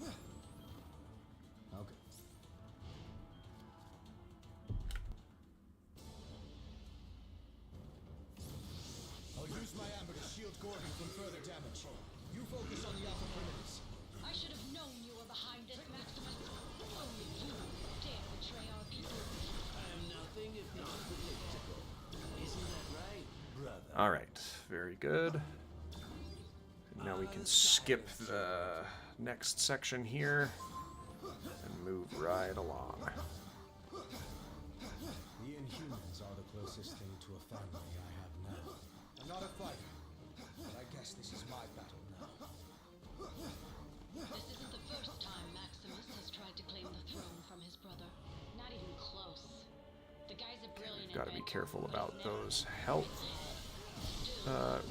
Okay. I'll use my amber to shield Gorgon from further damage. You focus on the alpha perimeters. I should have known you were behind this, Maximus. Only you dare betray our people. I am nothing if not predictable. Isn't that right, brother? All right, very good. And now we can skip the next section here and move right along. The Inhumans are the closest thing to a family I have now. I'm not a fighter, but I guess this is my battle now. This isn't the first time Maximus has tried to claim the throne from his brother. Not even close. The guy's a brilliant Got to be inventor, careful but about he's never those health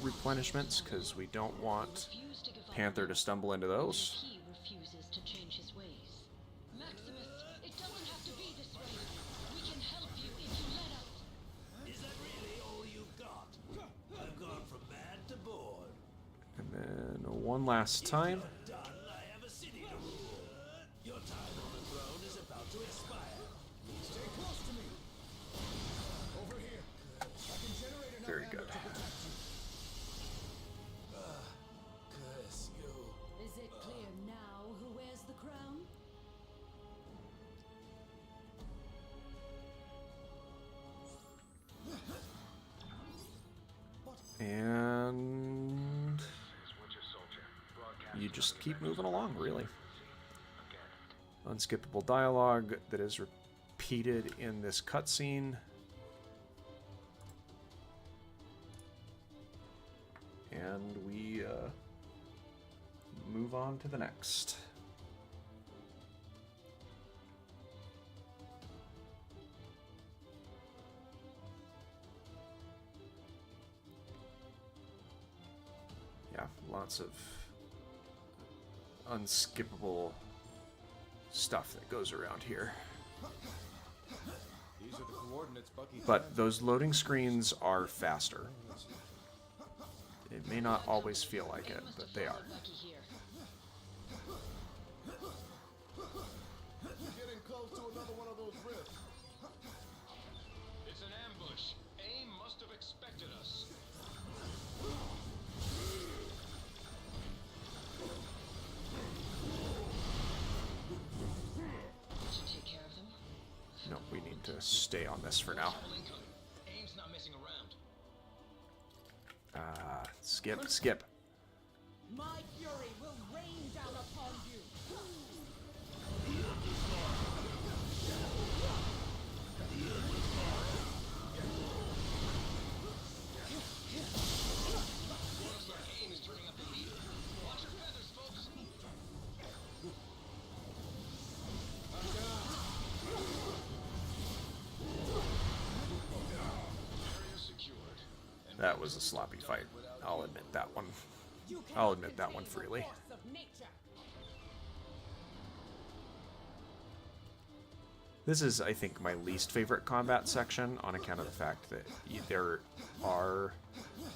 replenishments, because we don't want refused to give up Panther to stumble into those. He refuses to change his ways. Maximus, it doesn't have to be this way. We can help you if you let us. Is that really all you've got? I've gone from bad to bored. And then one last time. Done, I have a city to rule. Your time on the throne is about to expire. Stay close to me. Over here. I can generate enough Very amber good. to protect you. Curse you. Is it clear now who wears the crown? And you just keep moving along, really. Unskippable dialogue that is repeated in this cutscene. And we move on to the next. Yeah, lots of unskippable stuff that goes around here. These These are the coordinates Bucky But those loading screens are faster. It may not always feel like it, but they are. Lucky here. Getting close to another one of those rifts. It's an ambush. AIM must have expected us. Did you take care of them? No, we need to stay on this for now. AIM's not messing around. Skip. My fury will rain down upon you. Looks like AIM is turning up the heat. Watch your feathers, folks. Area secured. That was a sloppy fight. I'll admit that one. You I'll cannot admit that one contain the freely. force of nature. This is, I think, my least favorite combat section on account of the fact that there are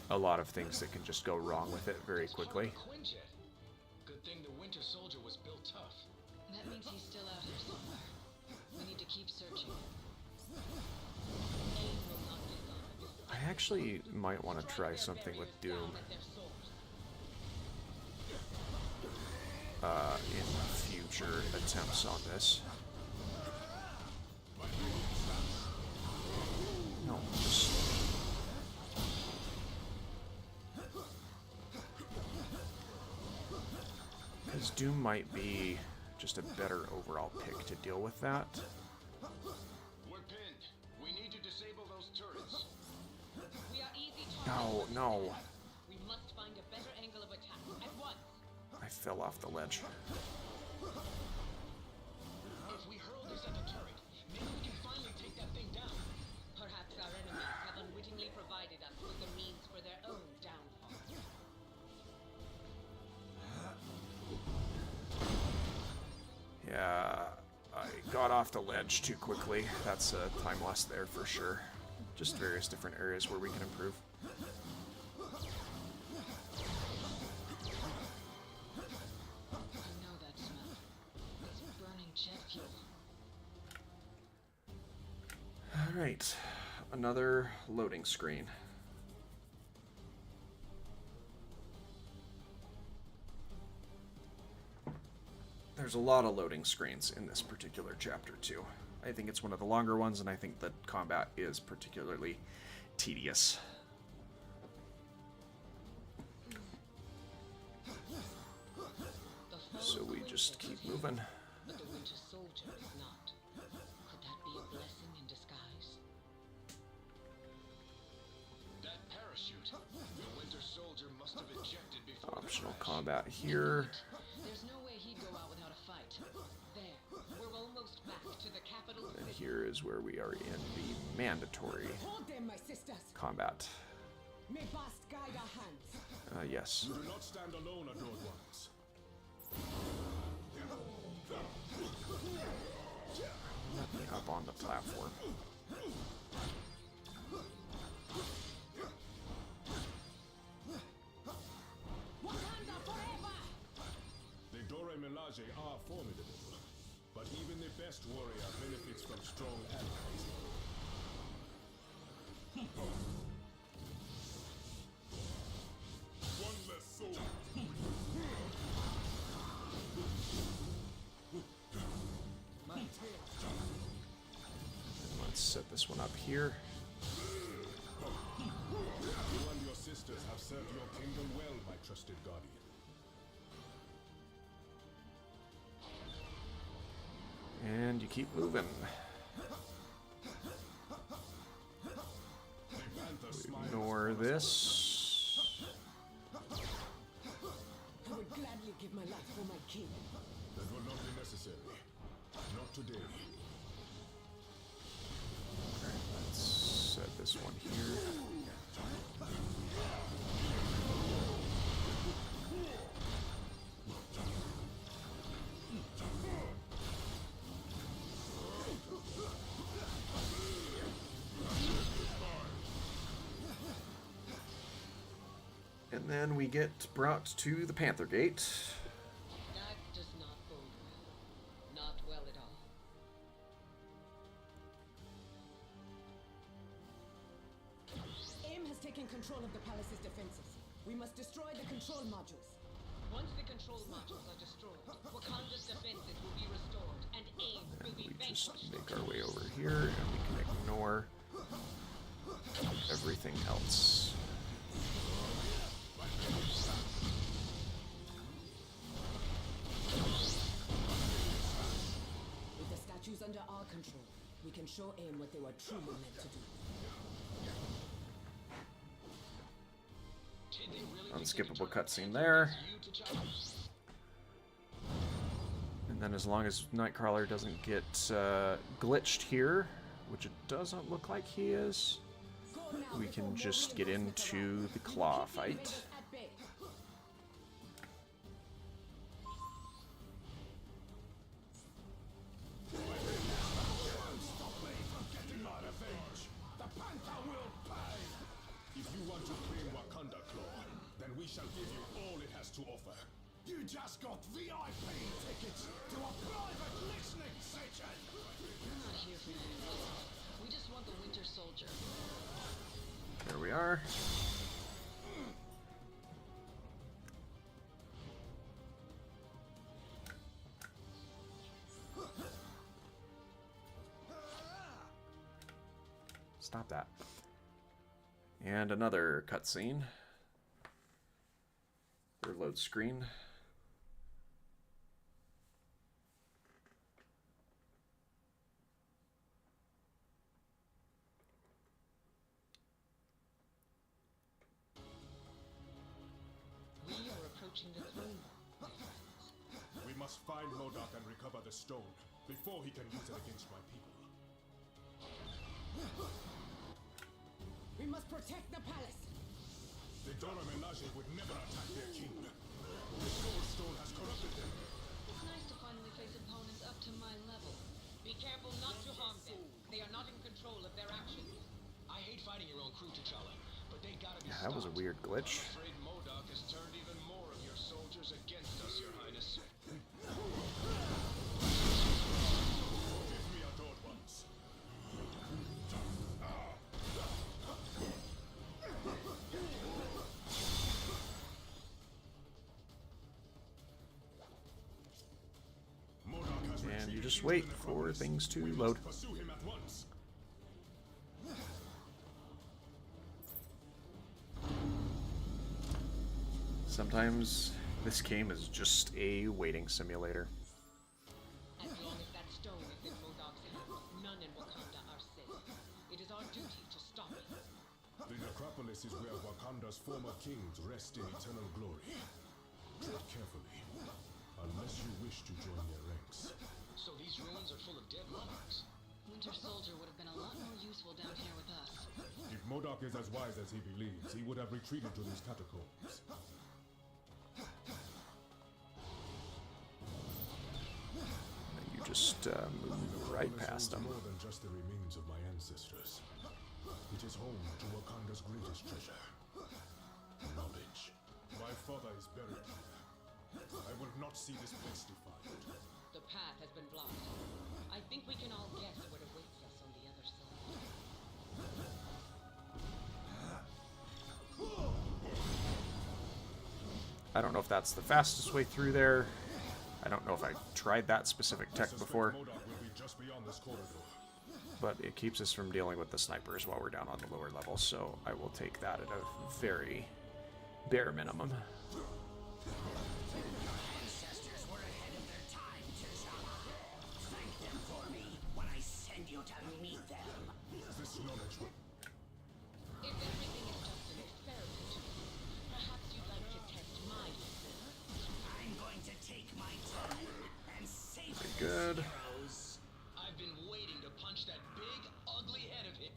a lot of things that can just go wrong with it very quickly. Quinjet. Good thing the Winter Soldier was built tough. That means he's still out here somewhere. We need to keep searching. AIM will not be gone. I actually might want to try something with Doom in future attempts on this. No, just... Because Doom might be just a better overall pick to deal with that. We're pinned. We need to disable those turrets. We are easy No, targets. no. We must find a better angle of attack at once. I fell off the ledge. If we hurl this at the turret, maybe we can finally take that thing down. Perhaps our enemies have unwittingly provided us with the means for their own downfall. Yeah, I got off the ledge too quickly. That's a time loss there for sure. Just various different areas where we can improve. I know that smell. It's burning jet fuel. Alright, another loading screen. There's a lot of loading screens in this particular chapter too. I think it's one of the longer ones, and I think that combat is particularly tedious. So we just keep moving. But the Winter Soldier is not. Could that be a blessing in disguise? That parachute. The Winter Soldier must have ejected before Optional the crash. combat here. There's no way he'd go out without a fight. There. We're almost back to the capital. And here is where we are in the mandatory Hold them, my sisters. combat. May Bast guide our hands. Yes. You do not stand alone, adored ones. Let me up on the platform. Wakanda forever! The Dora Milaje are formidable, but even the best warrior benefits from strong allies. One less soul. And let's set this one up here. You and your sisters have served your kingdom well, my trusted guardian. And you keep moving. The panther smiles. Ignore this. I would gladly give my life for my king. That will not be necessary. Not today. Let's set this one here. And then we get brought to the Panther Gate. That does not bode well. Not well at all. AIM has taken control of the palace's defenses. We must destroy the control modules. Once the control modules are destroyed, Wakanda's defenses will be restored, and AIM will be We just vanquished. make our way over here, and we can ignore everything else. With the statues under our control, we can show AIM what they were truly meant to do. Did they really think they Unskippable could turn cutscene Panther there. against you, T'Challa? And then as long as Nightcrawler doesn't get glitched here, which it doesn't look like he is, we can just get into the claw fight. Stop me from getting my revenge! The Panther will pay! If you want to claim Wakanda Claw, then we shall give you all it has to offer. You just got VIP tickets to a private listening session! We're not here for you. We just want the Winter Soldier. There we are. Stop that. And another cutscene. Or load screen. We are approaching the throne. We must find Modok and recover the stone before he can use it against my people. We must protect the palace. The Dormammu would never attack their king. The Soul Stone has corrupted them. It's nice to finally face opponents up to my level. Be careful not to harm them. They are not in control of their actions. I hate fighting your own crew, T'Challa, but they gotta be Yeah, that was a stopped. weird glitch. I'm afraid Modok has turned even more of your soldiers against us, Your Highness. Give me adored ones. Modok has And you retreated just into wait the for necropolis. things to We must load. pursue him at once. Sometimes this game is just a waiting simulator. As long as that stone is in Modok's hands, none in Wakanda are safe. It is our duty to stop it. The necropolis is where Wakanda's former kings rest in eternal glory. Tread carefully, unless you wish to join their ranks. So these ruins are full of dead monarchs. Winter Soldier would have been a lot more useful down here with us. If Modok is as wise as he believes, he would have retreated to these catacombs. You just move right past them. More than just the remains of my ancestors. It is home to Wakanda's greatest treasure. Knowledge. My father is buried here. I will not see this place defiled. The path has been blocked. I think we can all guess what awaits us on the other side. I don't know if that's the fastest way through there. I don't know if I tried that specific tech before, Modok will be just beyond this corridor. but it keeps us from dealing with the snipers while we're down on the lower level, so I will take that at a very bare minimum. Ancestors were ahead of their time, T'Challa. Thank them for me when I send you to meet them. This knowledge will... If everything is just an experiment, perhaps you'd like to test my system. I'm going to take my turn and save Very good. heroes. I've been waiting to punch that big, ugly head of his.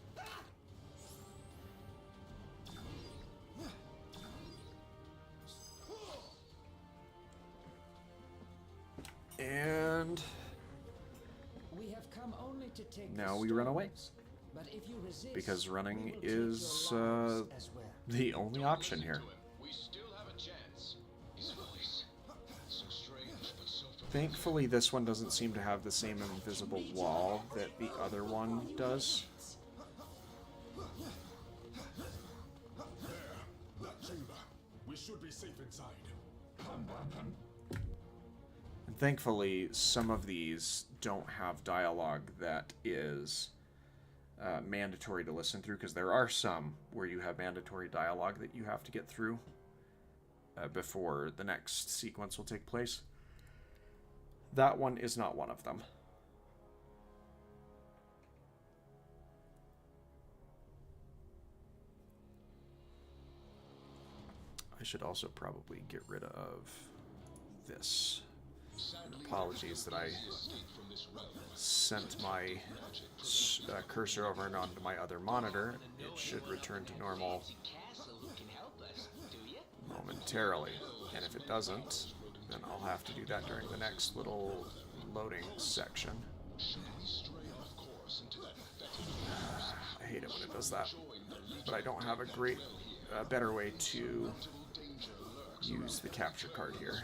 And We have come only to take now the we run away, stones. But if you resist, because running we will take is your lives as well. the only option here. We Thankfully, this one doesn't seem to have the same invisible wall that the other one does. That chamber. We should be safe inside. And thankfully, some of these don't have dialogue that is mandatory to listen through, because there are some where you have mandatory dialogue that you have to get through before the next sequence will take place. That one is not one of them. I should also probably get rid of this. Apologies that I sent my cursor over and onto my other monitor. It should return to normal momentarily. And if it doesn't, then I'll have to do that during the next little loading section. I hate it when it does that. But I don't have a better way to use the capture card here.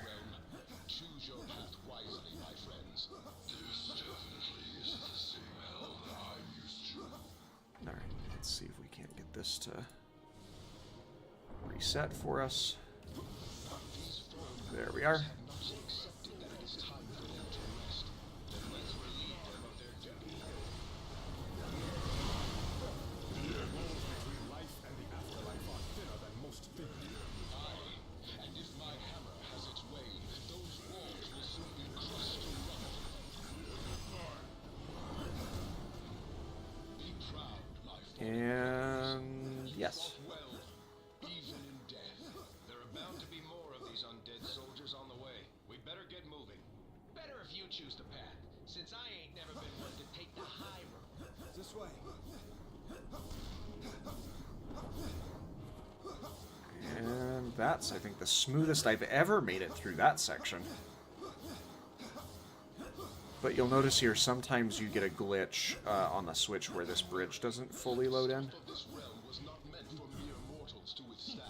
Alright, let's see if we can't get this to reset for us. There we are. And yes. Even in death, there are bound to be more of these undead soldiers on the way. We better get moving. Better if you choose the path, since I ain't never been one to take the high road. This way. And that's, I think, the smoothest I've ever made it through that section. But you'll notice here, sometimes you get a glitch on the Switch where this bridge doesn't fully load in. This realm was not meant for mere mortals to withstand.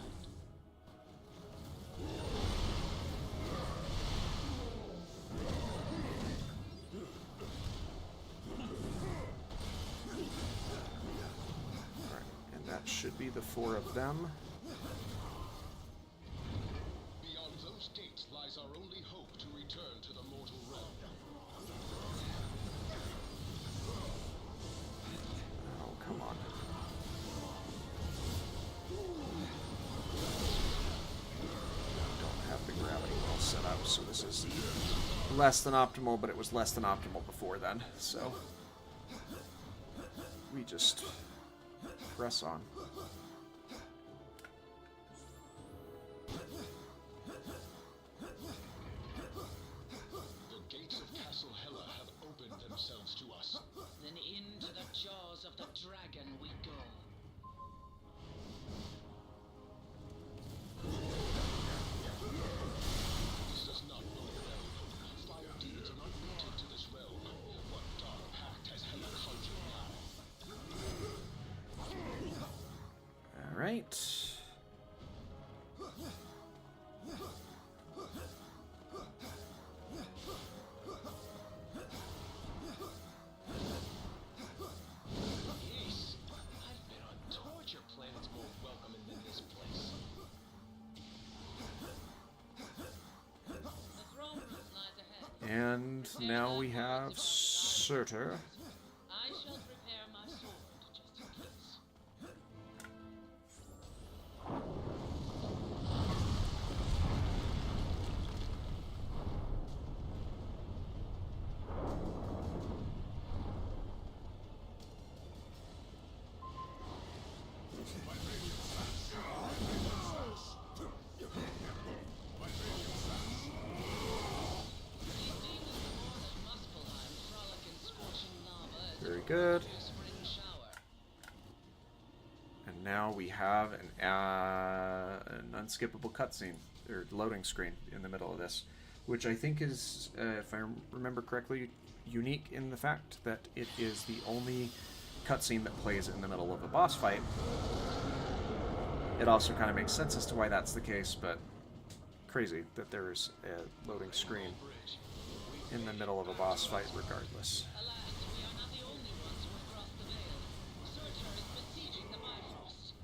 Alright, and that should be the 4 of them. Beyond those gates lies our only hope to return to the mortal realm. Oh, come on. Don't have the gravity well set up, so this is less than optimal, but it was less than optimal before then, so we just press on. The gates of Castle Hela have opened themselves to us. Then into the jaws of the dragon we go. This does not bode well. Fire demons are not rooted to this realm. What dark pact has Hela conjured now? Alright. Yes, I've been on torture planets more welcoming than this place. The throne room lies ahead. And now we have Surtur. I shall prepare my sword just in case. Very good. And now we have an unskippable cutscene, or loading screen in the middle of this, which I think is, if I remember correctly, unique in the fact that it is the only cutscene that plays in the middle of a boss fight. It also kind of makes sense as to why that's the case, but crazy that there's a loading screen in the middle of a boss fight regardless. Alas, we are not the only ones who have crossed the veil. Surtur is besieging the Bifrost.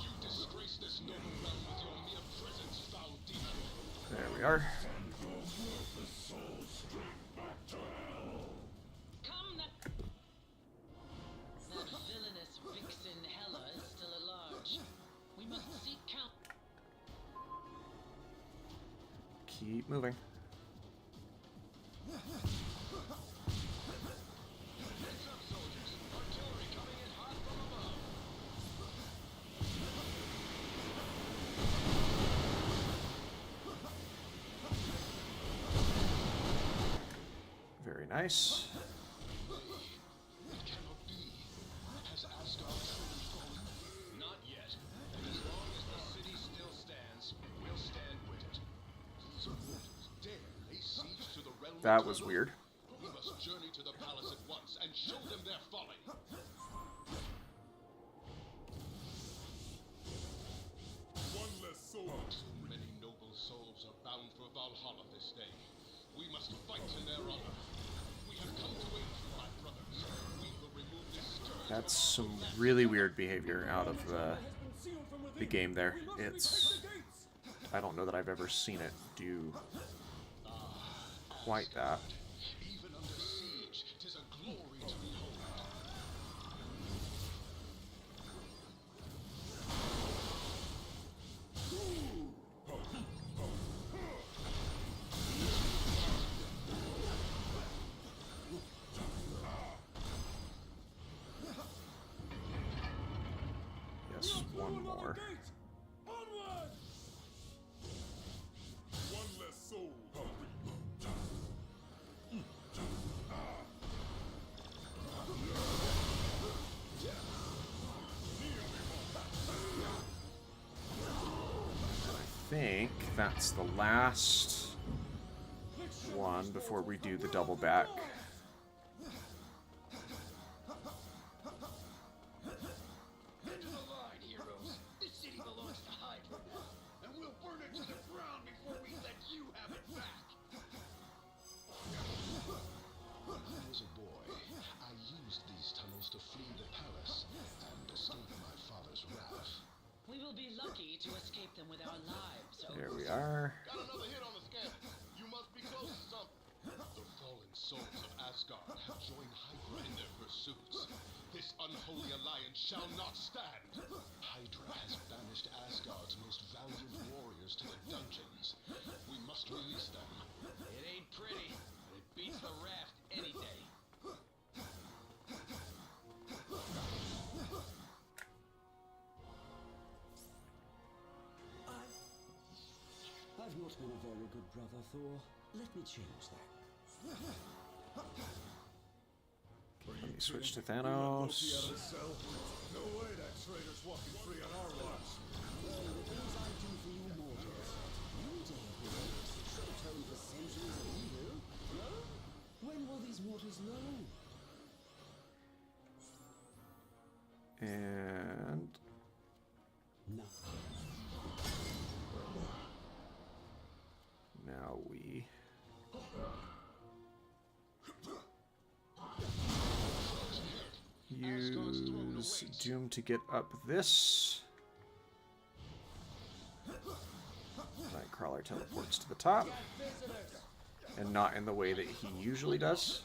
You disgrace this noble realm with your mere presence, foul demon. There we are. Come that villainous vixen Hela is still at large. We must seek count. Keep moving. Heads up, soldiers. Artillery coming in hot from above. Very nice. It cannot be. Has Asgard truly fallen? Not yet. And as long as the city still stands, we'll stand with it. These mortals dare lay siege to the realm That eternal? was weird. We must journey to the palace at once and show them their folly. One less soul. Too many noble souls are bound for Valhalla this day. We must fight in their honor. We have come to aid you, my brothers. We will remove this scourge. That's some really weird behavior out of the game there. It's... I don't know that I've ever seen it do quite that. Even under siege, 'tis a glory to behold. Yes, one more. One less soul hungry. I think that's the last one before we do the double back. Into the line, heroes. This city belongs to Hydra, and we'll burn it to the ground before we let you have it back. When I was a boy, I used these tunnels to flee the palace and escape my father's wrath. We will be lucky to escape them with our lives. There we are. Got another hit on the scamp. You must be close to something. The fallen souls of Asgard have joined Hydra in their pursuits. This unholy alliance shall not stand. Hydra has banished Asgard's most valiant warriors to the dungeons. We must release them. It ain't pretty, but it beats the raft any day. I've not been a very good brother, Thor. Let me change that. Let me switch to Thanos. No way that traitor's walking free on our watch. Well, the things I do for you mortals. You dare heroes should atone for centuries of evil. No? When will these mortals learn? And No. now we use Doom to get up this. Nightcrawler teleports to the top. And not in the way that he usually does.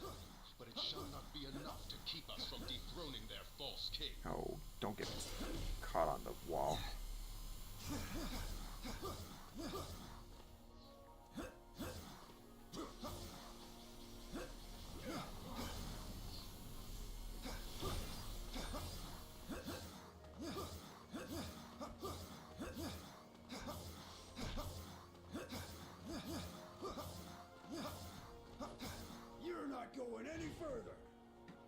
But it shall not be enough to keep us from dethroning their false king. Oh, don't get caught on the wall. You're not going any further.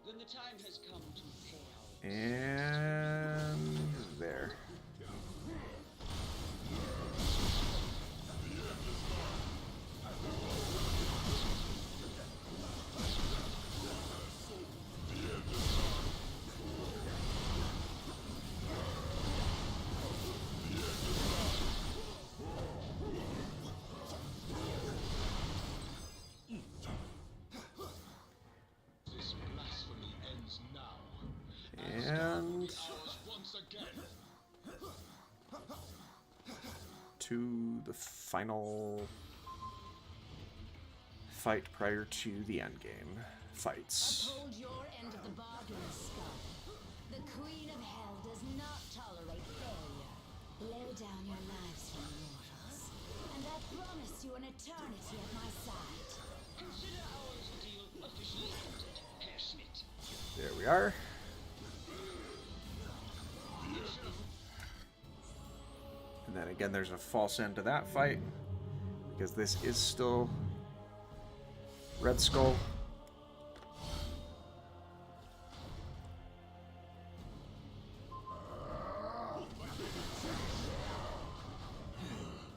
Then the time has come to pay our And there. And Once again. to the final fight prior to the endgame fights. Uphold your end of the bargain, Scum. The Queen of Hell does not tolerate failure. Lay down your lives for mortals, and I promise you an eternity at my side. Consider our deal officially ended, Herr Schmidt. There we are. And then again, there's a false end to that fight, because this is still Red Skull.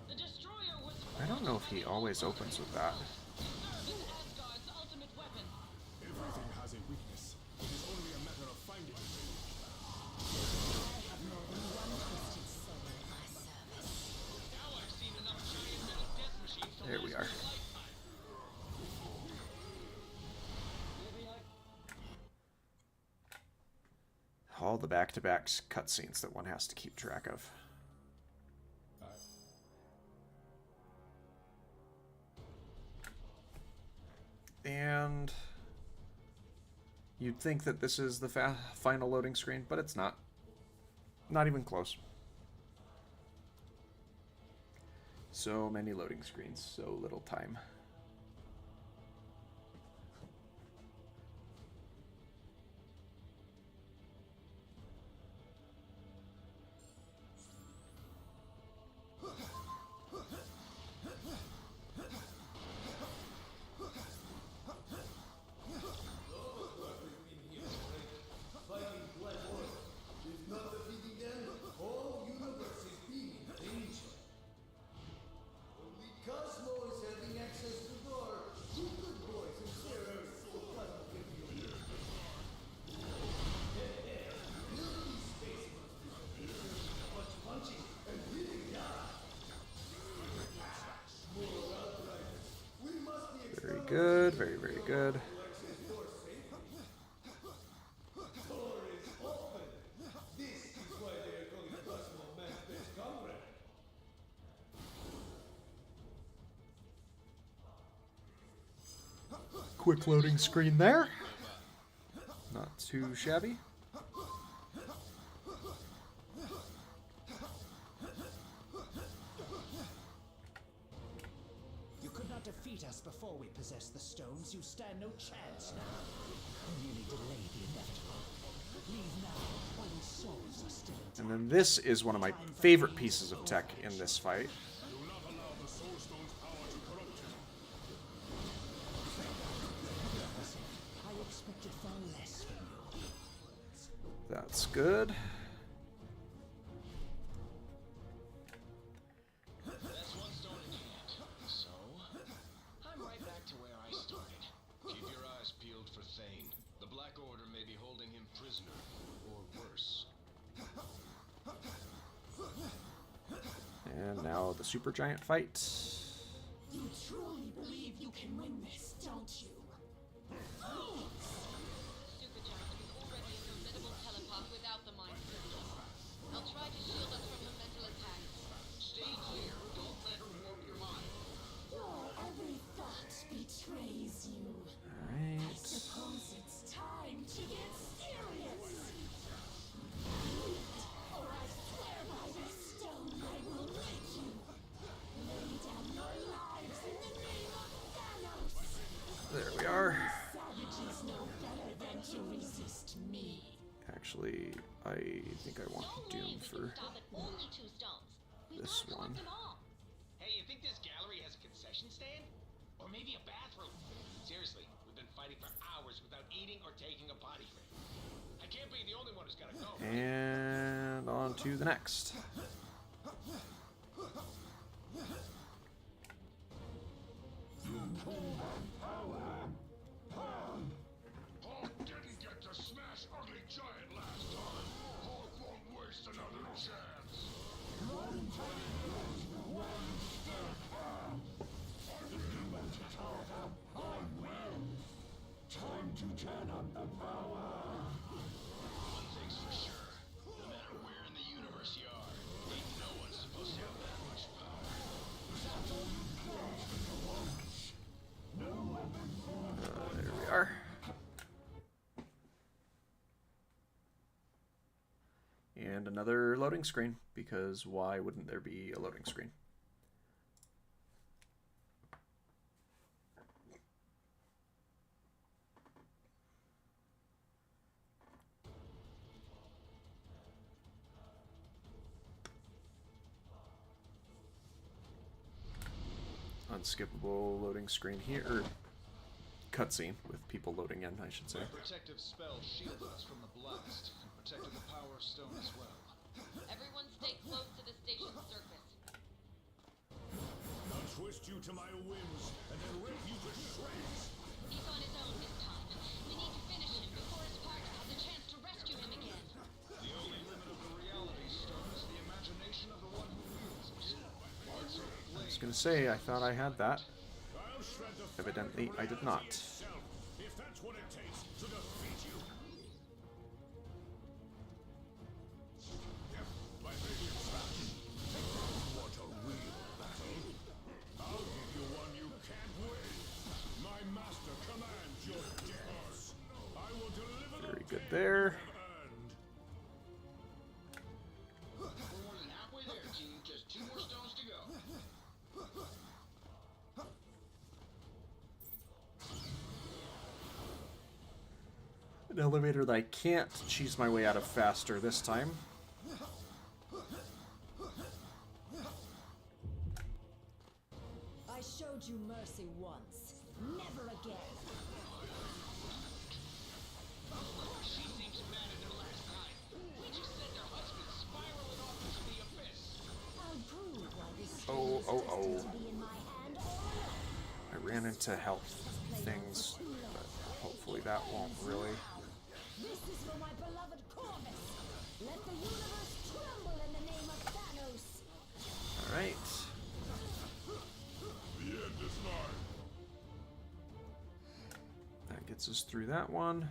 The destroyer was I don't know if he always opens with that. served as Asgard's ultimate weapon. Everything has a weakness. It is only a matter of finding it. I have more than one twisted soul at my service. Now I've seen enough giant metal death machines to There we last are. me a lifetime. All the back-to-back cutscenes that one has to keep track of. And you'd think that this is the final loading screen, but it's not. Not even close. So many loading screens, so little time. Very good, very, very good. Quick loading screen there. Not too shabby. You could not defeat us before we possessed the stones. You stand no chance now. You merely delay the inevitable. Leave now while your souls are still intact. And then this is one of my favorite pieces of tech in this fight. Do not allow the Soul Stone's power to corrupt you. I expected far less from you. That's good. That's one stone in hand. So, I'm right back to where I started. Keep your eyes peeled for Thane. The Black Order may be holding him prisoner, or worse. And now the supergiant fight. You truly believe you can win this, don't you? Supergiant is already a formidable telepath without the mind system. I'll try to shield us from her mental attacks. Stay clear. Don't let her warp your mind. Your every thought betrays you. Alright. Suppose it's time to get serious. Or I swear by the stone I will let you. Lay down your lives in the name of Thanos. There we are. Savages know better than to resist me. Actually, I think I want No way Doom we for can stop at only 2 stones. We've this got to one. collect them all. Hey, you think this gallery has a concession stand? Or maybe a bathroom? Seriously, we've been fighting for hours without eating or taking a body break. I can't be the only one who's gotta go. And on to the next. Hulk didn't get to smash Ugly Giant last time. Hulk won't waste another chance. Time to turn up the power. One thing's for sure. And another loading screen, because why wouldn't there be a loading screen? Unskippable loading screen here, or cutscene with people loading in, I should say. My protective spell shielded us from the blast and protected the power stone as well. Everyone stay close to the station's surface. I'll twist you to my whims and then rip you to shreds. He's on his own this time. We need to finish him before his partner has a chance to rescue him again. The only limit of the reality stone is the imagination of the one who wields it. Parts are I was gonna say, I thought I had that. I'll shred the Evidently, I did not. itself, if that's what it takes to defeat you. My favorite trap. Want a real battle? I'll give you one you can't win. My master commands your death. I will deliver Very the good pain there. you have earned. We're more than halfway there, team. Just 2 more stones to go. An elevator that I can't cheese my way out of faster this time. I showed you mercy once. Never again. She seems mad at her last night. We just sent her husband spiraling off into the abyss. I'll prove why this Oh, oh, oh. to be in my hand all along. I ran into health things, but hopefully that won't really. This is for my beloved Corvus. Let the universe tremble in the name of Thanos. Alright. The end is nigh. That gets us through that one.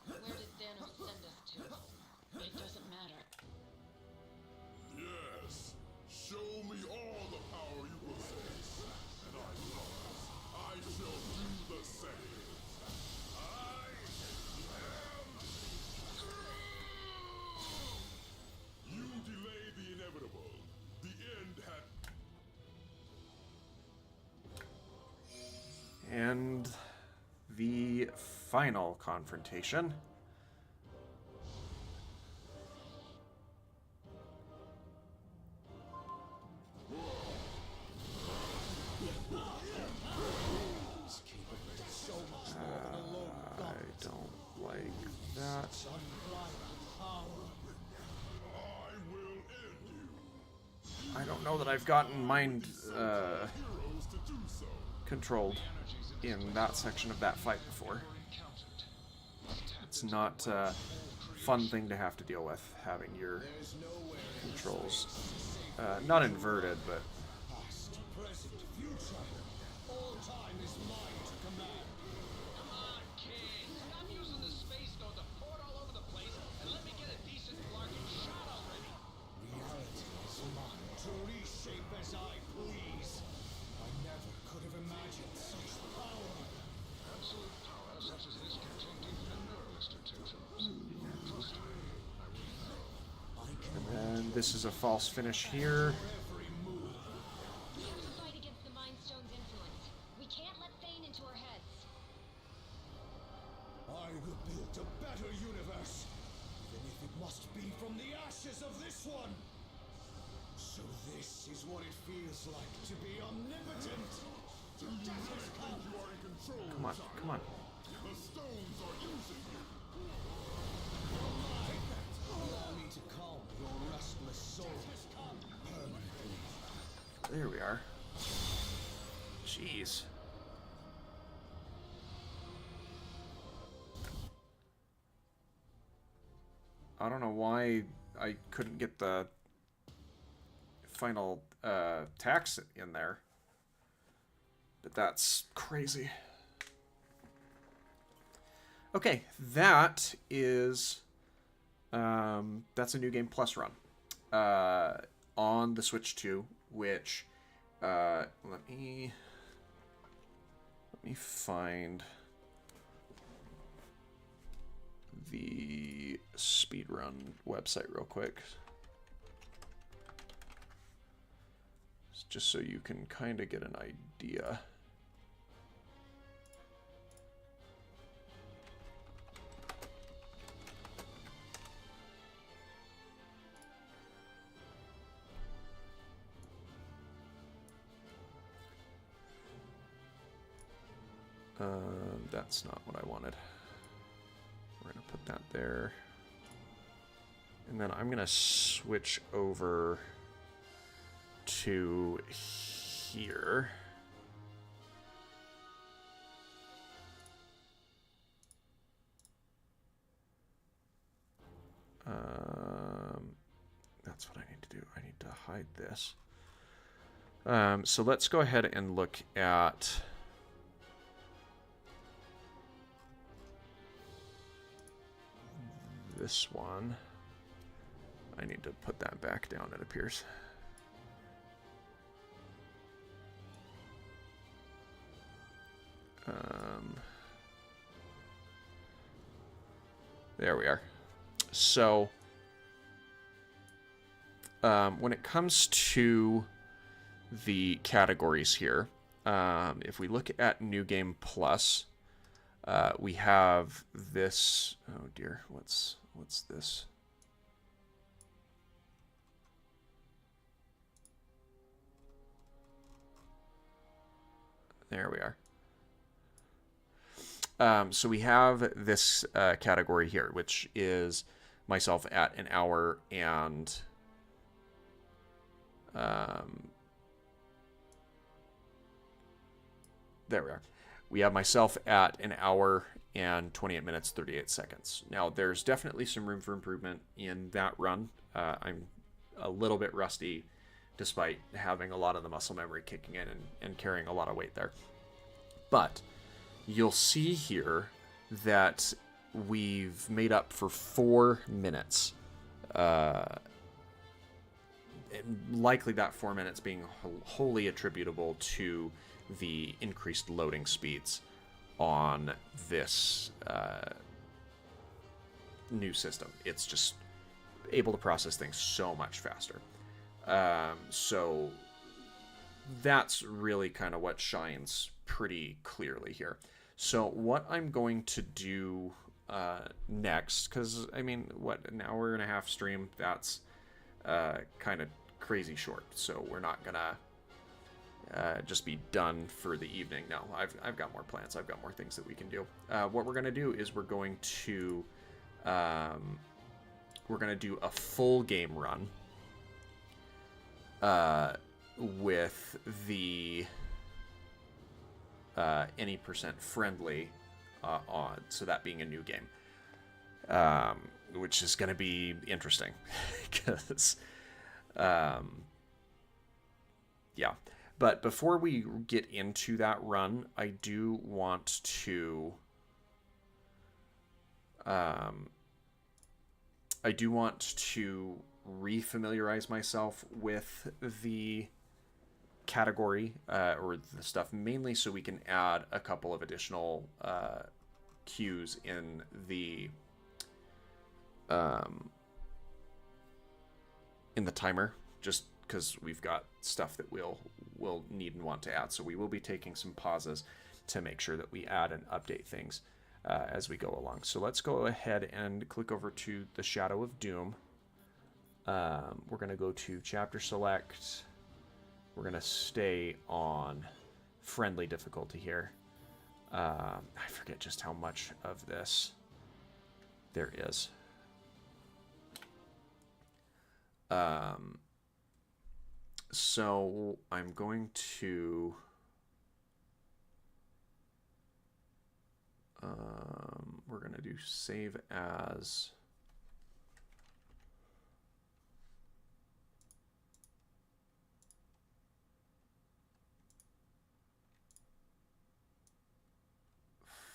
Where did Thanos send us to? It doesn't matter. Yes. Show me all the power you possess, and I shall do the same. I am. You delay the inevitable. The end had. And the final confrontation. I don't like that. I will end you. I don't know that I've gotten mind Heroes to do so. controlled in that section of that fight before. It's not a fun thing to have to deal with, having your controls not inverted, but Past, present, future. All time is mine to command. Come on, kid. Stop using the space stone to pour it all over the place and let me get a decent blarking shot already. Reality is mine to reshape as I please. I never could have imagined such power. Absolute power such as this can take deep and narrow, Mr. Tatum. Trust me, I will know. I can and this is a false finish here. every move. We have to fight against the Mind Stone's influence. We can't let Thane into our heads. I will build a better universe, even if it must be from the ashes of this one. So this is what it feels like to be omnipotent. Death has come. You are in control. Come on, come on. The stones are using you. Allow me to calm your restless soul permanently. There we are. Jeez. I don't know why I couldn't get the final tax in there, but that's crazy. Okay, that is that's a New Game Plus run on the Switch 2, which let me find the Speedrun website real quick. Just so you can kind of get an idea. That's not what I wanted. We're going to put that there. And then I'm going to switch over to here. That's what I need to do. I need to hide this. So let's go ahead and look at this one. I need to put that back down, it appears. There we are. So, when it comes to the categories here, if we look at New Game Plus, we have this. Oh dear, what's this? There we are. So we have this category here, which is myself at an hour and there we are. We have myself at an hour and 28 minutes, 38 seconds. Now, there's definitely some room for improvement in that run. I'm a little bit rusty, despite having a lot of the muscle memory kicking in and carrying a lot of weight there. But you'll see here that we've made up for 4 minutes. Likely that 4 minutes being wholly attributable to the increased loading speeds on this new system. It's just able to process things so much faster. So that's really kind of what shines pretty clearly here. So what I'm going to do next, because, I mean, what, an hour and a half stream, that's kind of crazy short. So we're not going to just be done for the evening. No, I've got more plans. I've got more things that we can do. What we're going to do is we're going to do a full game run with the any percent friendly on, so that being a new game, which is going to be interesting because yeah. But before we get into that run, I do want to refamiliarize myself with the category or the stuff, mainly so we can add a couple of additional cues in the timer, just because we've got stuff that we'll need and want to add. So we will be taking some pauses to make sure that we add and update things as we go along. So let's go ahead and click over to the Shadow of Doom. We're going to go to chapter select. We're going to stay on friendly difficulty here. I forget just how much of this there is. So I'm going to we're going to do save as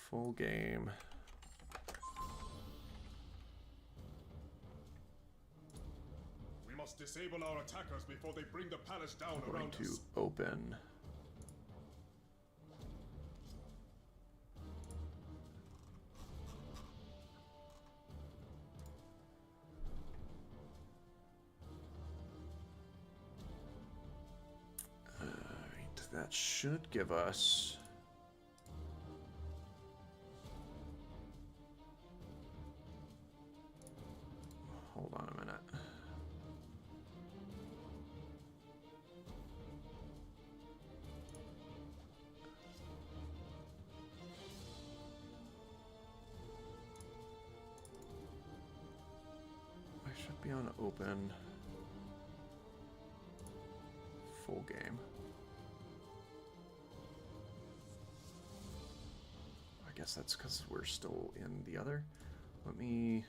full game. We must disable our attackers before they bring the palace down I'm going around to us. open that should give us... Hold on a minute. I should be on open. Full game. I guess that's because we're still in the other. Let me...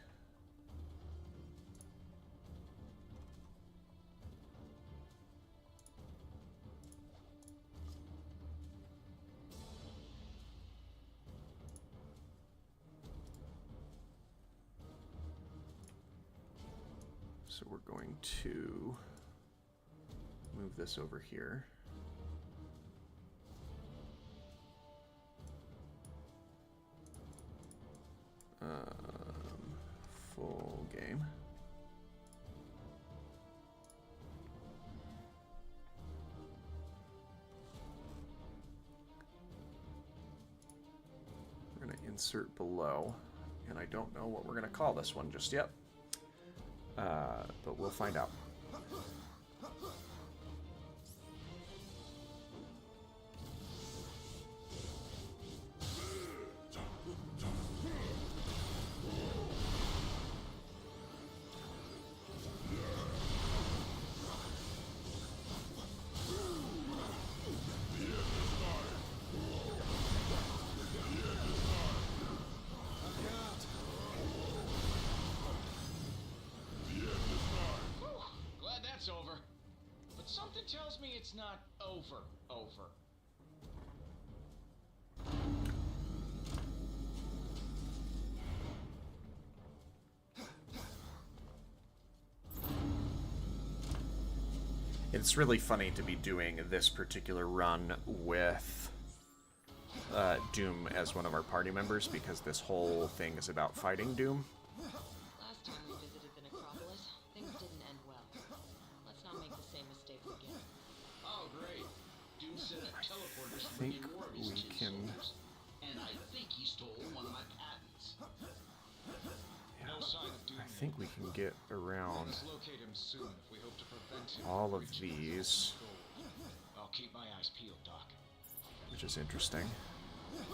So we're going to move this over here. Full game. We're going to insert below, and I don't know what we're going to call this one just yet. But we'll find out. Over. But something tells me it's not over. It's really funny to be doing this particular run with Doom as one of our party members, because this whole thing is about fighting Doom. Last time we visited the necropolis, things didn't end well. Let's not make the same mistakes again. Oh, great. Doom set up teleporters I for think bringing war we to can... And I think he stole one of my patents. Yeah, No sign of Doom. I think we can get around Let's locate him soon if we hope to prevent him all from of reaching these, I'll keep my eyes peeled, Doc. which is interesting. Doom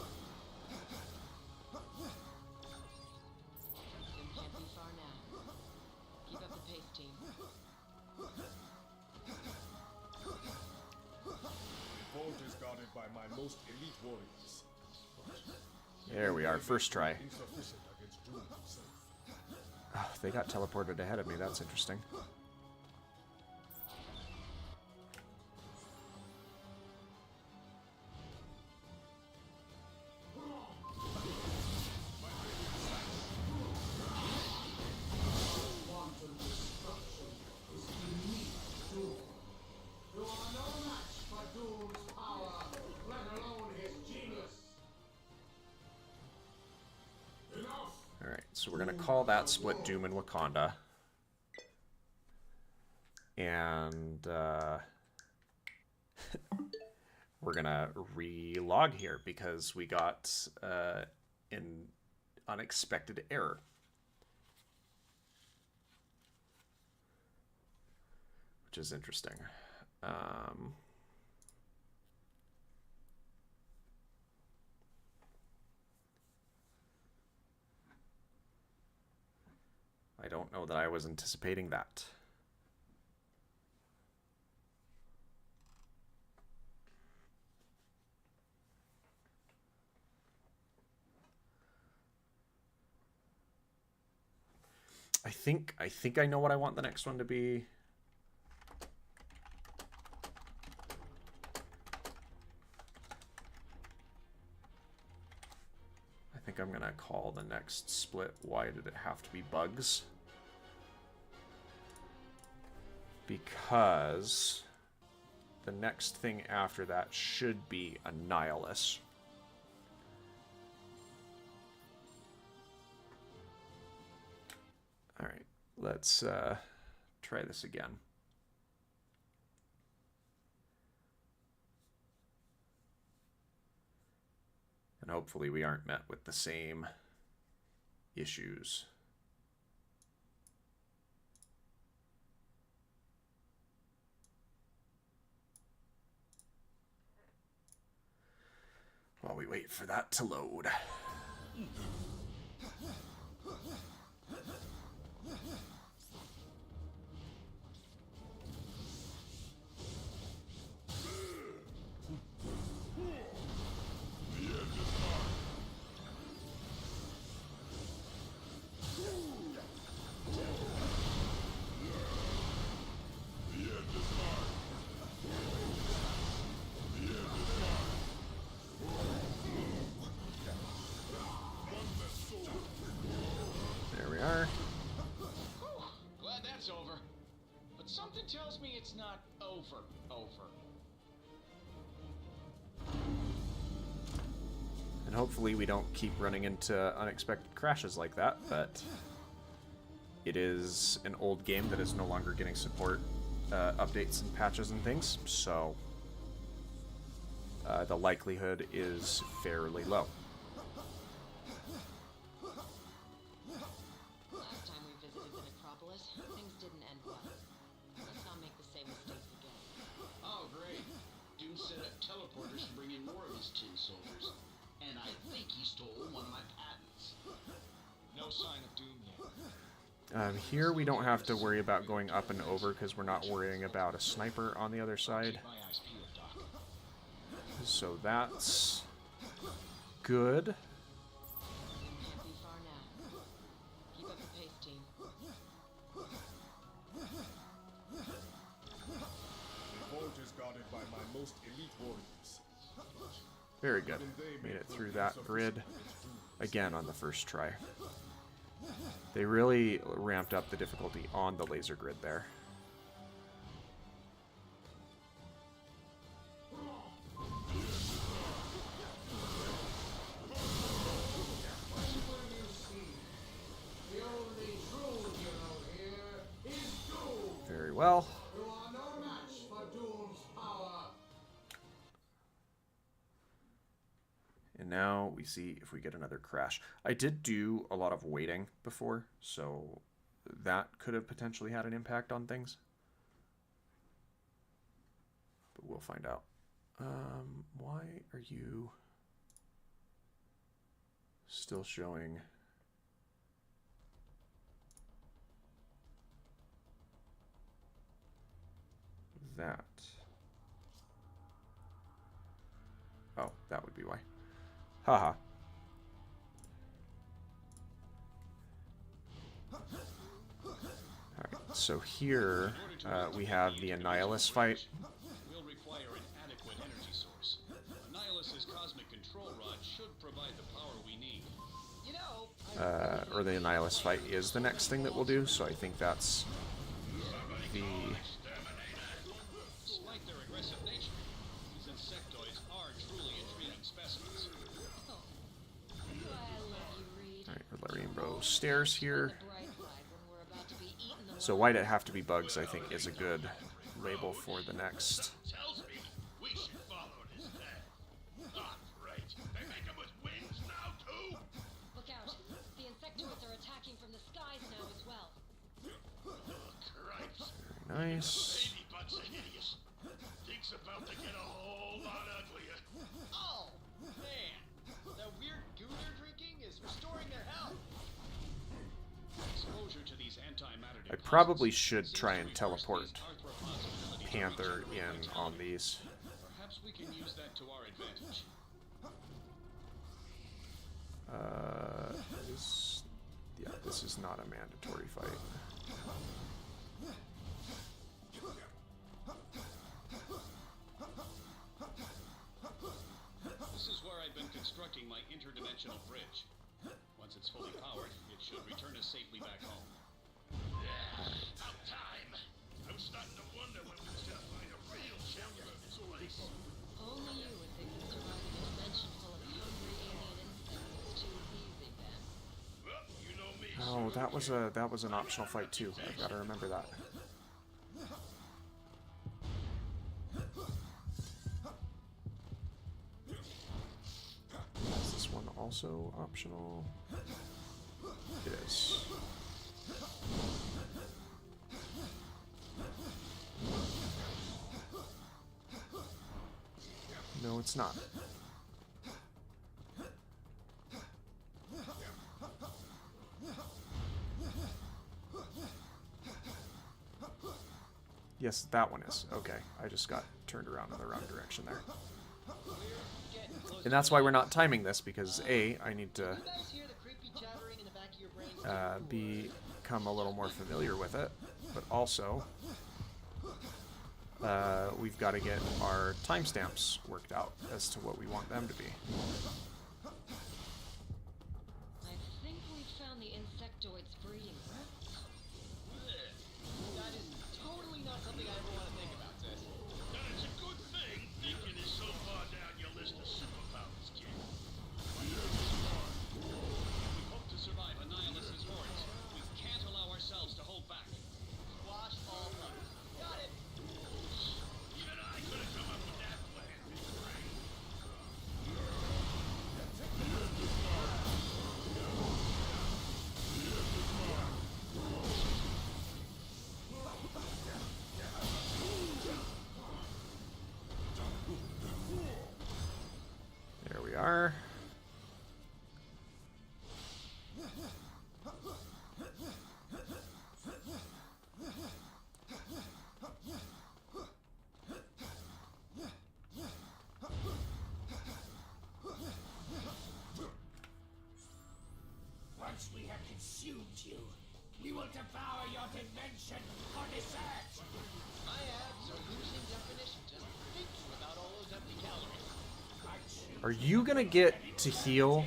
can't be far now. Keep up the pace, team. The vault is guarded by my most elite warriors. There we are, first try. Insufficient against Doom himself. Oh, they got teleported ahead of me, that's interesting. So we're going to call that split Doom and Wakanda. And we're going to re-log here because we got an unexpected error. Which is interesting. I don't know that I was anticipating that. I think I know what I want the next one to be. I think I'm gonna call the next split, why did it have to be bugs? Because the next thing after that should be Annihilus. Alright, let's try this again. hopefully we aren't met with the same issues. While we wait for that to load. Glad that's over. But something tells me it's not over. And hopefully we don't keep running into unexpected crashes like that, but it is an old game that is no longer getting support updates and patches and things, so the likelihood is fairly low. Last time we visited the necropolis, things didn't end well. Let's not make the same mistakes again. Oh, great. Doom set up teleporters to bring in more of his tin soldiers. And I think he stole one of my patents. No sign of Doom yet. Here we don't have to worry about going up and over because we're not worrying about a sniper on the other side. Keep my eyes peeled, Doc. So that's good. Can't be far now. Keep up the pace, team. The vault is guarded by my most elite warriors. Very good. Made it through that grid again on the first try. They really ramped up the difficulty on the laser grid there. Very well. And now we see if we get another crash. I did do a lot of waiting before, so that could have potentially had an impact on things. But we'll find out. Why are you still showing that? Oh, that would be why. Haha. Alright, so here we have the Annihilus fight. We'll require an adequate energy source. Annihilus's cosmic control rod should provide the power we need. You know, Or the Annihilus fight is the next thing that we'll do, so I think that's the... Despite their aggressive nature, these insectoids are truly intriguing specimens. I love you, Reed. Alright, rainbow stairs here. The bright side when we're about to be eaten alive. So why'd it have to be bugs, I think, is a good label for the next. Tells me we should follow his path. Ah, great. They make them with wings now, too? Look out. The insectoids are attacking from the skies now as well. Cripes. Very nice. Baby butts are hideous. Things about to get a whole lot uglier. Oh, man. That weird goo they're drinking is restoring their health. Exposure to these antimatter I probably should try and teleport Panther in on these. Perhaps we can use that to our advantage. This is not a mandatory fight. This is where I've been constructing my interdimensional bridge. Once it's fully powered, it should return us safely back home. About time. I'm starting to wonder when we're gonna find a real shelter of this place. Only you would think that surviving a dimension full of hungry alien insects is too easy, Ben. Well, you know me. Oh, that was an optional fight too. I've got to remember that. Is this also optional? It is. No, it's not. Yes, that one is. Okay, I just got turned around in the wrong direction there. And that's why we're not timing this, because A, I need to become a little more familiar with it, but also we've got to get our timestamps worked out as to what we want them to be. I think we found the insectoid's breeding grounds. That is totally not something I ever want to think about, sis. And it's a good thing thinking is so far down your list of superpowers, kid. If we hope to survive Annihilus's hordes, we can't allow ourselves to hold back. Squash all bugs. Got it. Even I could have come up with that plan. There we are. Once we have consumed you, we will devour your dimension on this earth. My abs are losing definition just thinking about all those empty calories. Are you gonna get to heal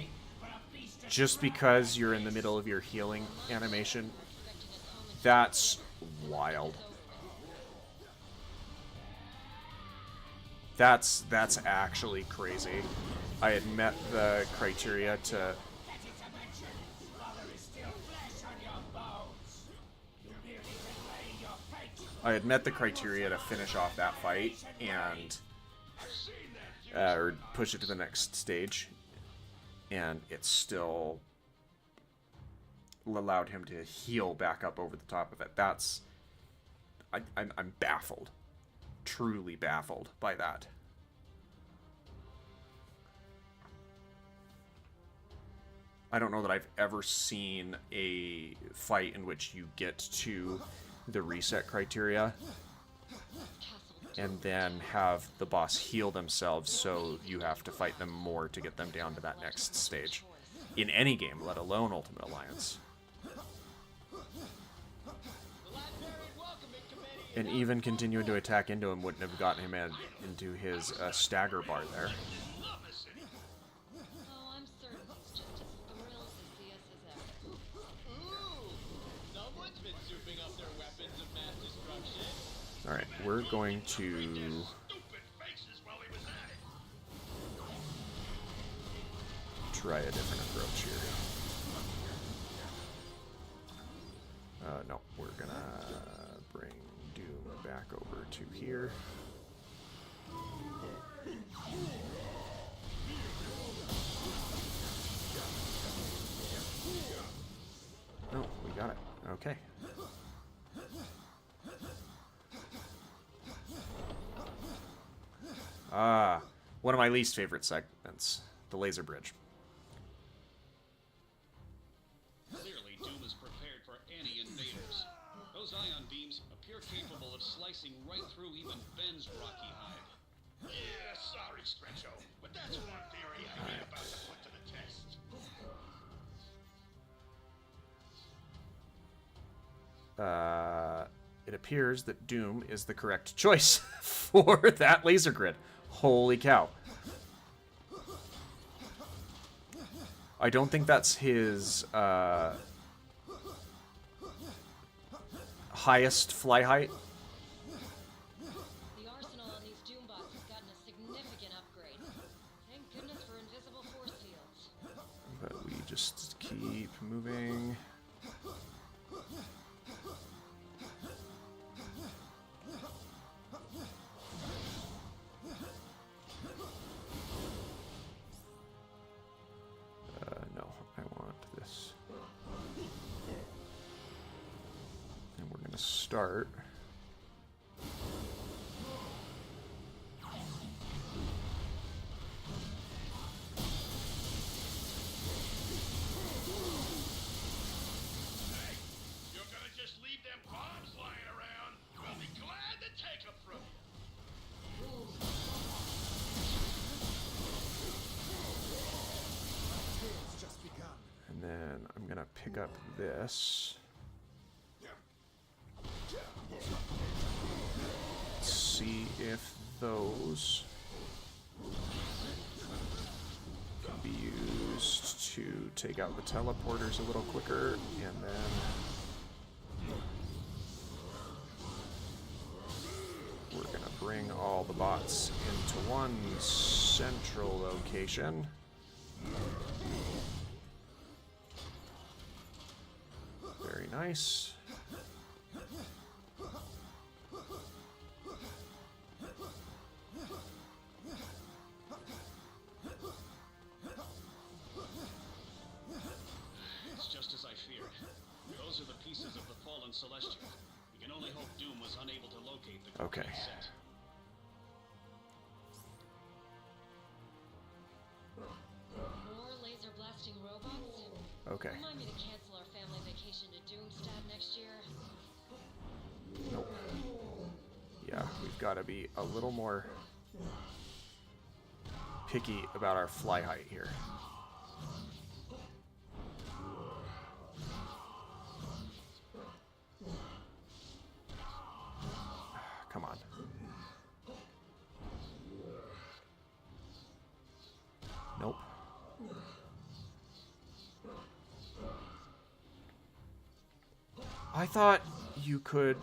just because you're in the middle of your healing animation? That's wild. That's actually crazy. I had met the criteria to finish off that fight and or push it to the next stage, and it still allowed him to heal back up over the top of it. That's I'm baffled, truly baffled by that. I don't know that I've ever seen a fight in which you get to the reset criteria and then have the boss heal themselves, so you have to fight them more to get them down to that next stage. In any game, let alone Ultimate Alliance. And even continuing to attack into him wouldn't have gotten him into his stagger bar there. Oh, I'm certain it's just as thrilled to see us as ever. Ooh! Someone's been souping up their weapons of mass destruction. Alright, we're going to Stupid faces while he was at it. try a different approach here. No, we're gonna bring Doom back over to here. Oh, we got it. Okay. One of my least favorite segments, the laser bridge. Clearly, Doom is prepared for any invaders. Those ion beams appear capable of slicing right through even Ben's rocky hide. Yeah, sorry, Stretcho, but that's one theory I ain't about to put to the test. It appears that Doom is the correct choice for that laser grid. Holy cow. I don't think that's his highest fly height. The arsenal on these Doombots has gotten a significant upgrade. Thank goodness for invisible force fields. But we just keep moving. want this. And we're going to start. You're gonna just leave them bombs lying around? We'll be glad to take them from you. It's just begun. And then I'm going to pick up this. See if those can be used to take out the teleporters a little quicker, and then we're gonna bring all the bots into one central location. Very nice. It's just as I feared. Those are the pieces of the fallen Celestial. We can only hope Doom was unable to locate the complete Okay. set. More laser blasting robots? Okay. Remind me to cancel our family vacation to Doomstad next year. Nope. Yeah, we've got to be a little more picky about our fly height here. Come on. Nope. I thought you could...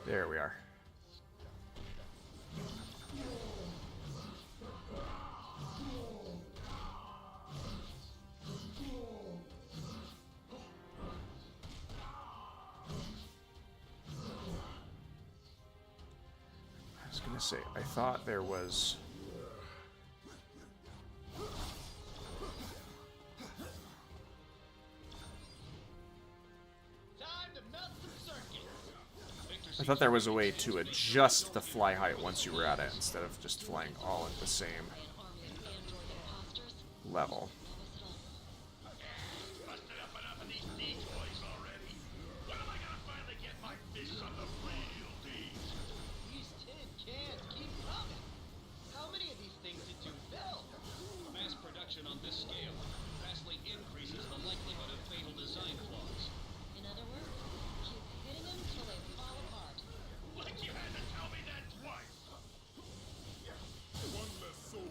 There we are. I was gonna say, I thought there was... I thought there was a way to adjust the fly height once you were at it, instead of just flying all at the same An army of android imposters? level. Busted up enough of these decoys already. When am I gonna finally get my fish on the real deal? These tin cans keep coming. How many of these things did you build? Mass production on this scale vastly increases the likelihood of fatal design flaws. In other words, keep hitting them till they fall apart. Like you had to tell me that twice. One less soul.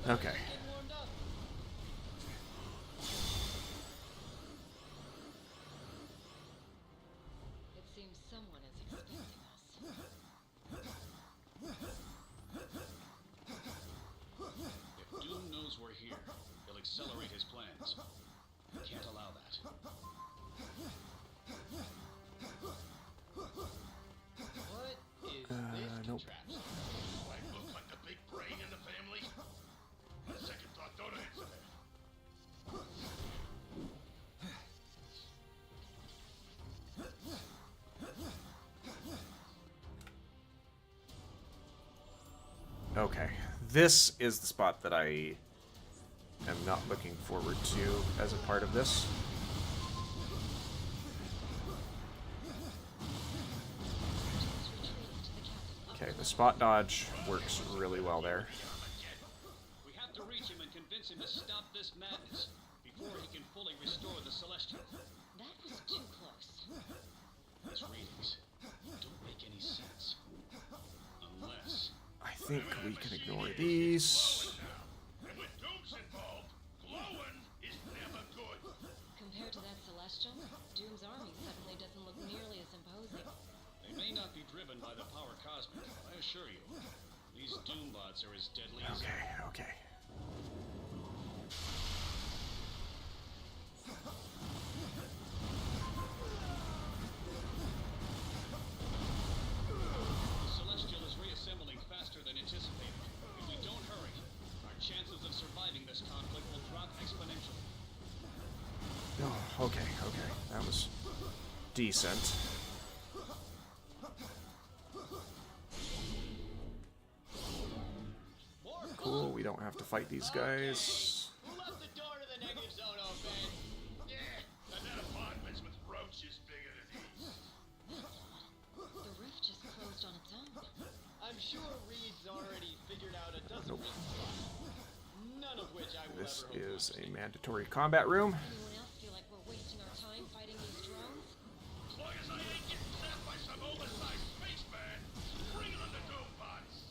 Okay. Getting warmed up. It seems someone is expecting us. If Doom knows we're here, he'll accelerate his plans. We can't allow that. What is this nope. contraption? Do I look like the big brain in the family? On second thought, don't answer that. Okay. This is the spot that I am not looking forward to as a part of this. Okay, the spot dodge works really well there. We have to reach him and convince him to stop this madness before he can fully restore the Celestial. That was too close. His readings don't make any sense. Unless... I think we can ignore these. And when Doom's involved, glowing is never good. Compared to that Celestial, Doom's army suddenly doesn't look nearly as imposing. They may not be driven by the power cosmic, but I assure you, these Doombots are as deadly as... Okay, okay. okay, okay. That was decent. Cool, we don't have to fight these guys. Who left the door to the negative zone open? Yeah, and that apartment's with roaches bigger than these. The roof just closed on its own. I'm sure Reed's already figured out a dozen weak spots. None of which I will This ever hope is to a mandatory combat room. Anyone else feel like we're wasting our time fighting these drones? As long as I ain't getting zapped by some oversized spaceman, bring on the doom bots.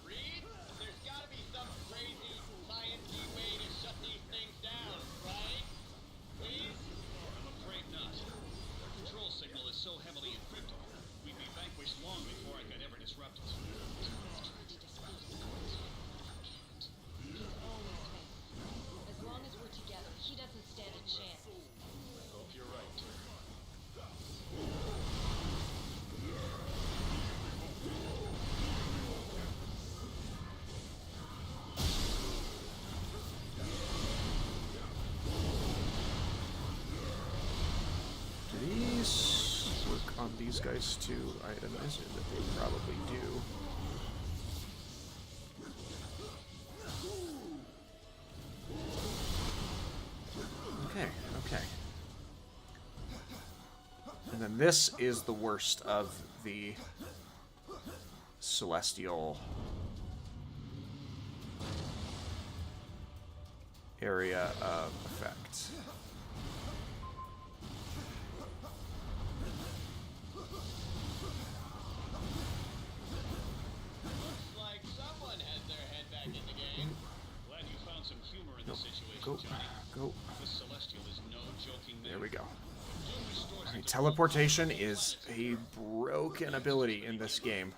Reed, there's gotta be some crazy, science-y way to shut these things down, right? Please? I'm afraid not. Their control signal is so heavily encrypted, we'd be vanquished long before I could ever disrupt it. He's always faithful. As long as we're together, he doesn't stand a chance. I hope you're right. Do these work on these guys too? I'd imagine that they probably do. Okay, okay. And then this is the worst of the celestial area of effect. Looks like someone has their head back in the game. Glad you found some humor in the situation, Go, Johnny. go. This Celestial is no joking matter. There we go. Doom restores Alright, it to teleportation is a broken ability in this game.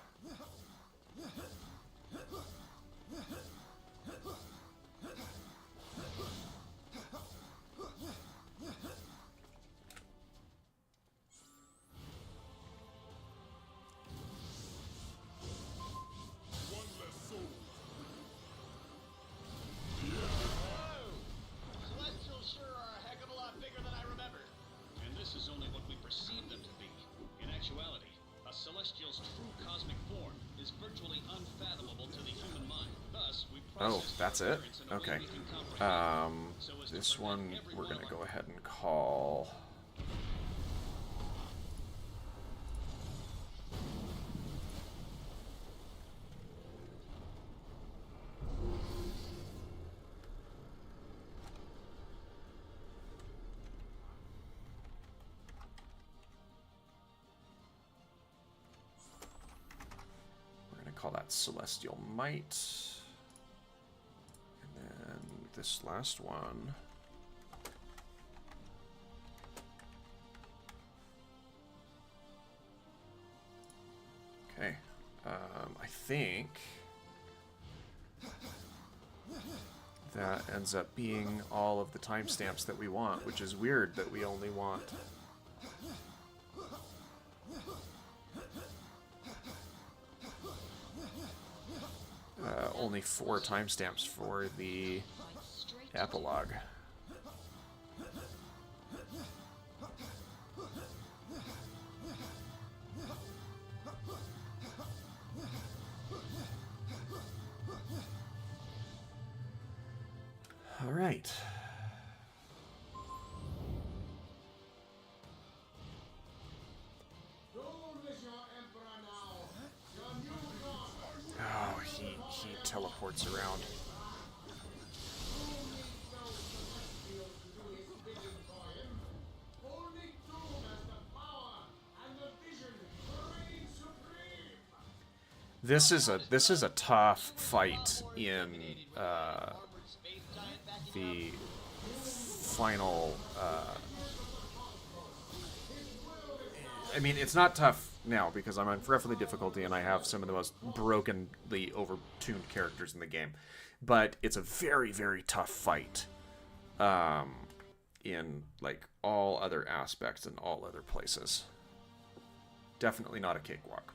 One less soul. Celestials sure are a heck of a lot bigger than I remembered. And this is only what we perceive them to be. In actuality, a Celestial's true cosmic form is virtually unfathomable to the human mind. Thus, we Oh, process that's their it? appearance in a way Okay. we can comprehend. So as to This prevent one we're everyone gonna go like- ahead and call... We're gonna call that Celestial Might. And then this last one. Okay. I think that ends up being all of the timestamps that we want, which is weird that we only want only 4 timestamps for the epilogue. All right. Oh, he teleports around. This is a tough fight in the final. I mean, it's not tough now because I'm on foreverly difficulty and I have some of the most brokenly overtuned characters in the game, but it's a very, very tough fight. In like all other aspects and all other places. Definitely not a cakewalk.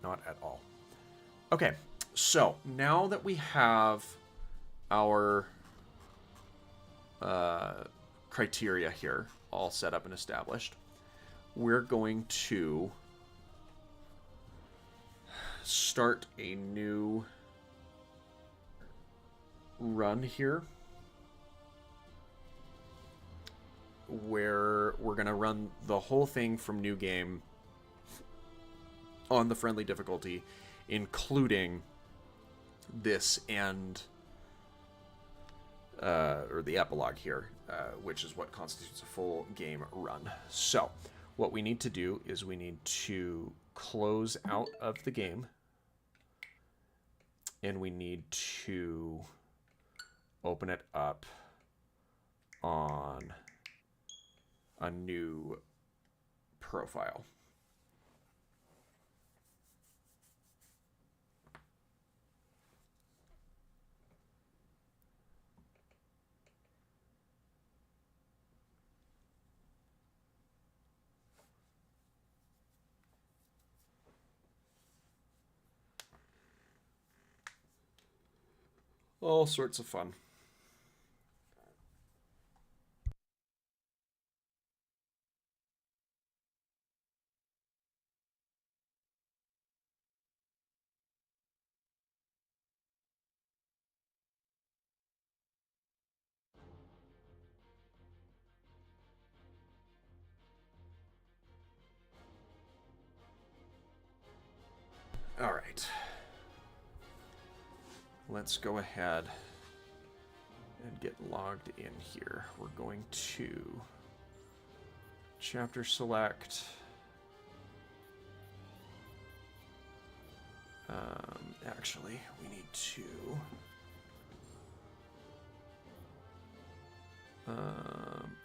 Not at all. Okay, so now that we have our criteria here all set up and established, we're going to start a new run here where we're going to run the whole thing from new game on the friendly difficulty, including this end, or the epilogue here, which is what constitutes a full game run. So what we need to do is we need to close out of the game, and we need to open it up on a new profile. All sorts of fun. All right. Let's go ahead and get logged in here. We're going to chapter select. Actually, we need to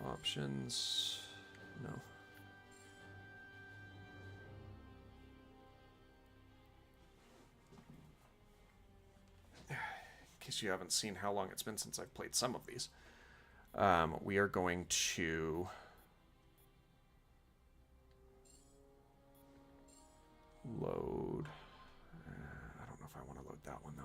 options. No. In case you haven't seen how long it's been since I've played some of these, we are going to load. I don't know if I want to load that one though.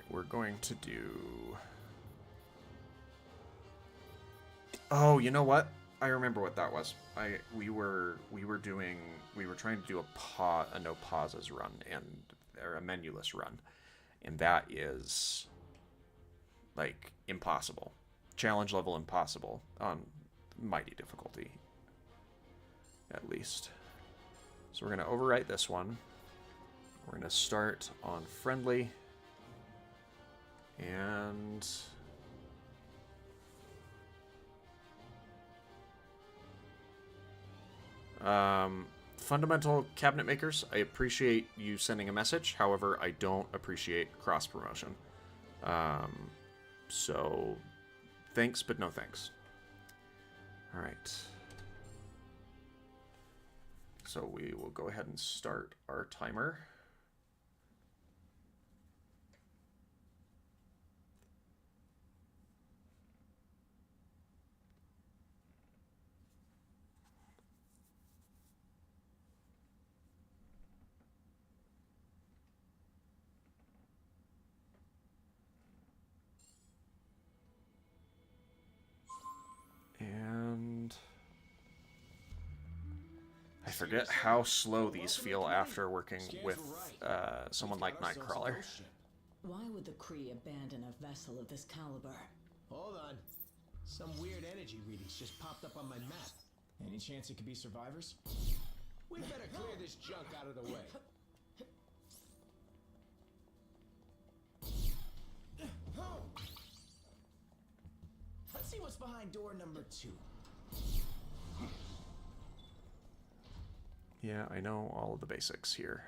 We're going to do... Oh, you know what? I remember what that was. We were trying to do a no pauses run or a menuless run, and that is like impossible. Challenge level impossible on mighty difficulty, at least. So we're going to overwrite this one. We're going to start on friendly. And fundamental cabinet makers, I appreciate you sending a message. However, I don't appreciate cross promotion. So thanks, but no thanks. All right. So we will go ahead and start our timer. And I forget how slow these feel after working with someone like Nightcrawler. Why would the Kree abandon a vessel of this caliber? Hold on. Some weird energy readings just popped up on my map. Any chance it could be survivors? We better clear this junk out of the way. Let's see what's behind door number 2. Yeah, I know all of the basics here.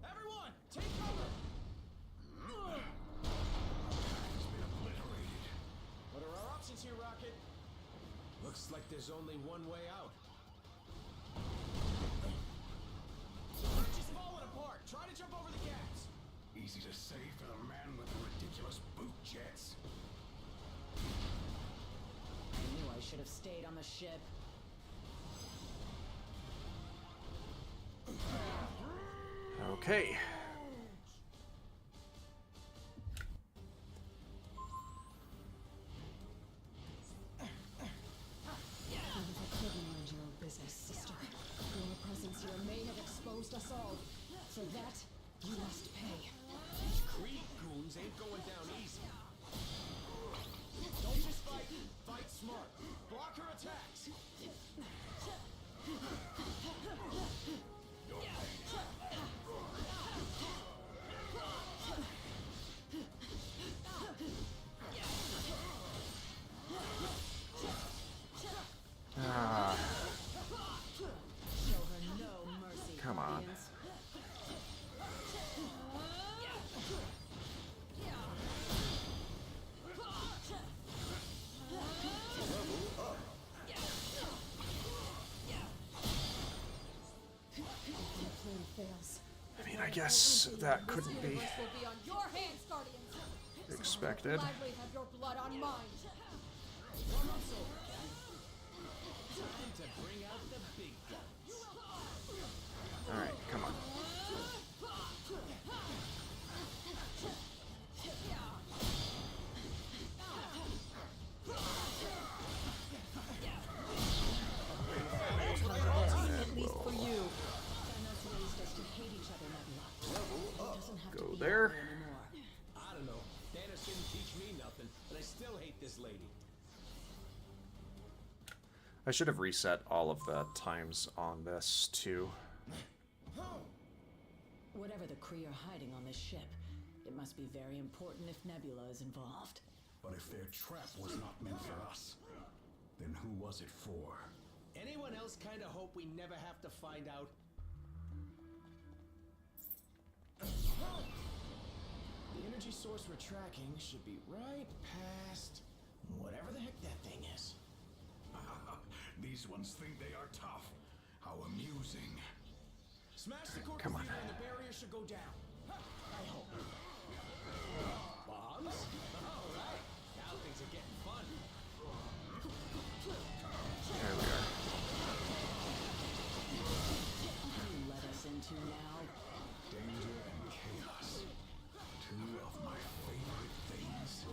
Everyone, take cover! Has been obliterated. What are our options here, Rocket? Looks like there's only one way out. The bridge is falling apart. Try to jump over the gaps. Easy to say for the man with the ridiculous boot jets. I knew I should have stayed on the ship. Okay. How have I couldn't mind your own business, sister? Your presence here may have exposed us all. For that, you must pay. These Kree goons ain't going down easy. Don't just fight. Fight smart. Block her attacks. Ah, Show her no mercy. come on. Guardians. If your plan fails, I mean, I guess that couldn't be this will be on your hands, Guardians. expected. Gladly have your blood on mine. Time to bring out the big guns. Alright, come on. At least for you. Thanos raised us to hate each other, Nebula. It doesn't have Go to be there. that way anymore. I don't know. Thanos didn't teach me nothing, but I still hate this lady. I should have reset all of the times on this too. Whatever the Kree are hiding on this ship, it must be very important if Nebula is involved. But if their trap was not meant for us, then who was it for? Anyone else kind of hope we never have to find out? The energy source we're tracking should be right past whatever the heck that thing is. These ones think they are tough. How amusing. Smash the core Come on. computer and the barrier should go down. I hope. Bombs? All right. Now things are getting fun. There we are. You let us into now. Danger and chaos. Two of my favorite things.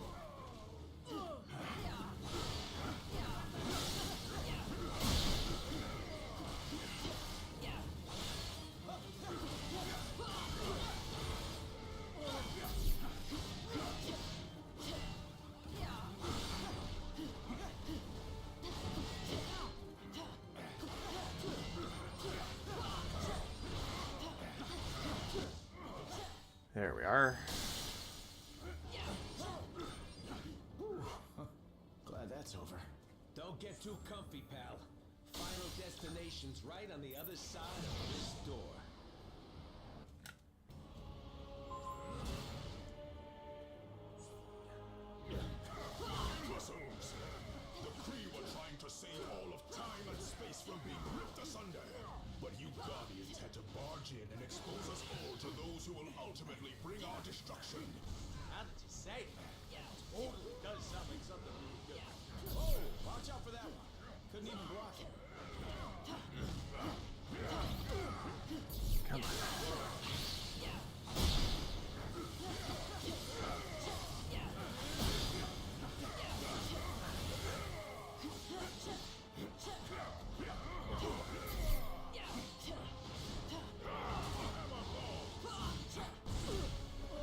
There we are. Glad that's over. Don't get too comfy, pal. Final destination's right on the other side of this door. Muscles! The Kree were trying to save all of time and space from being ripped asunder. But you Guardians had to barge in and expose us all to those who will ultimately bring our destruction. How did you say? Yeah, totally does sound like something really good. Oh, watch out for that one. Couldn't even block it. Come on.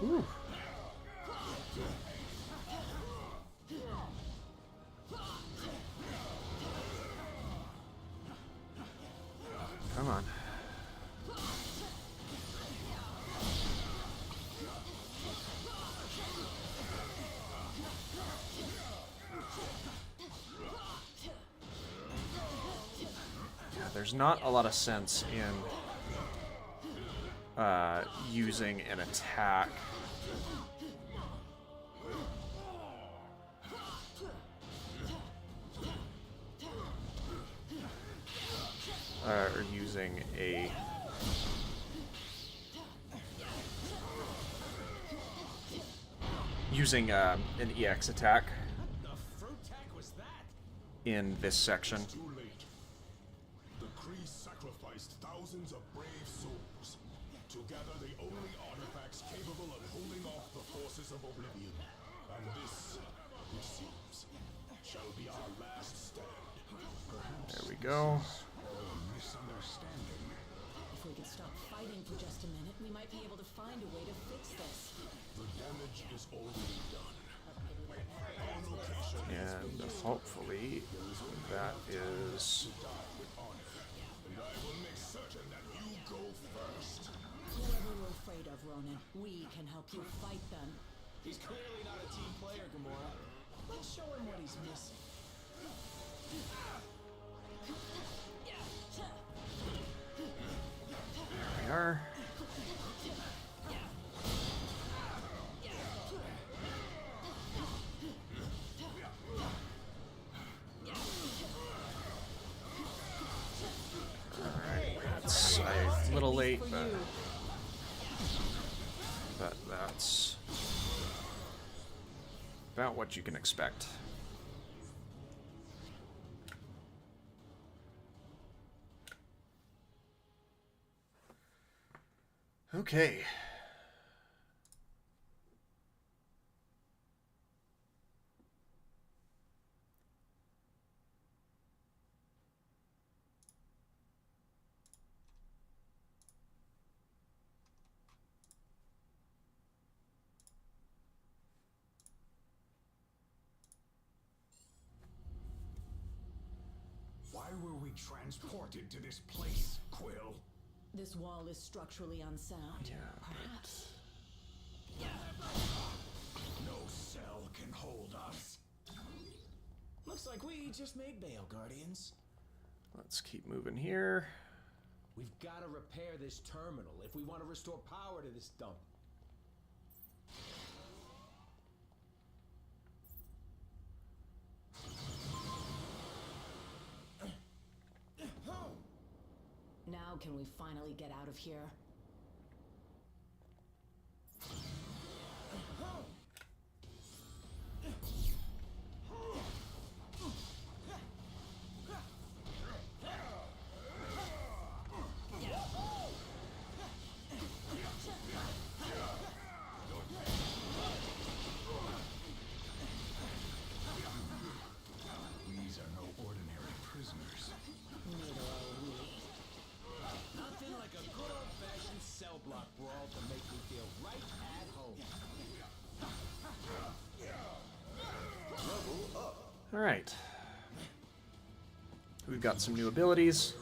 Ooh. Come on. there's not a lot of sense in using an attack or using an EX attack in this section. Too late. The Kree sacrificed thousands of brave souls to gather the only artifacts capable of holding off the forces of oblivion. And this, it seems, shall be our last stand. There we go. Misunderstanding. If we could stop fighting for just a minute, we might be able to find a way to fix this. The damage is already done. Our location And hopefully that is... and I will make certain that you go first. Whoever you're afraid of, Ronan, we can help you fight them. He's clearly not a team player, Gamora. Let's show him what he's missing. There we are. That's a little late, but that's about what you can expect. Okay. Why were we transported to this place, Quill? This wall is structurally unsound. Yeah. Perhaps. No cell can hold us. Looks like we just made bail, Guardians. Let's keep moving here. We've got to repair this terminal if we want to restore power to this dump. Now can we finally get out of here? These are no ordinary prisoners. Neither are we. Nothing like a good old-fashioned cell block brawl to make me feel right at home. All right. We've got some new abilities,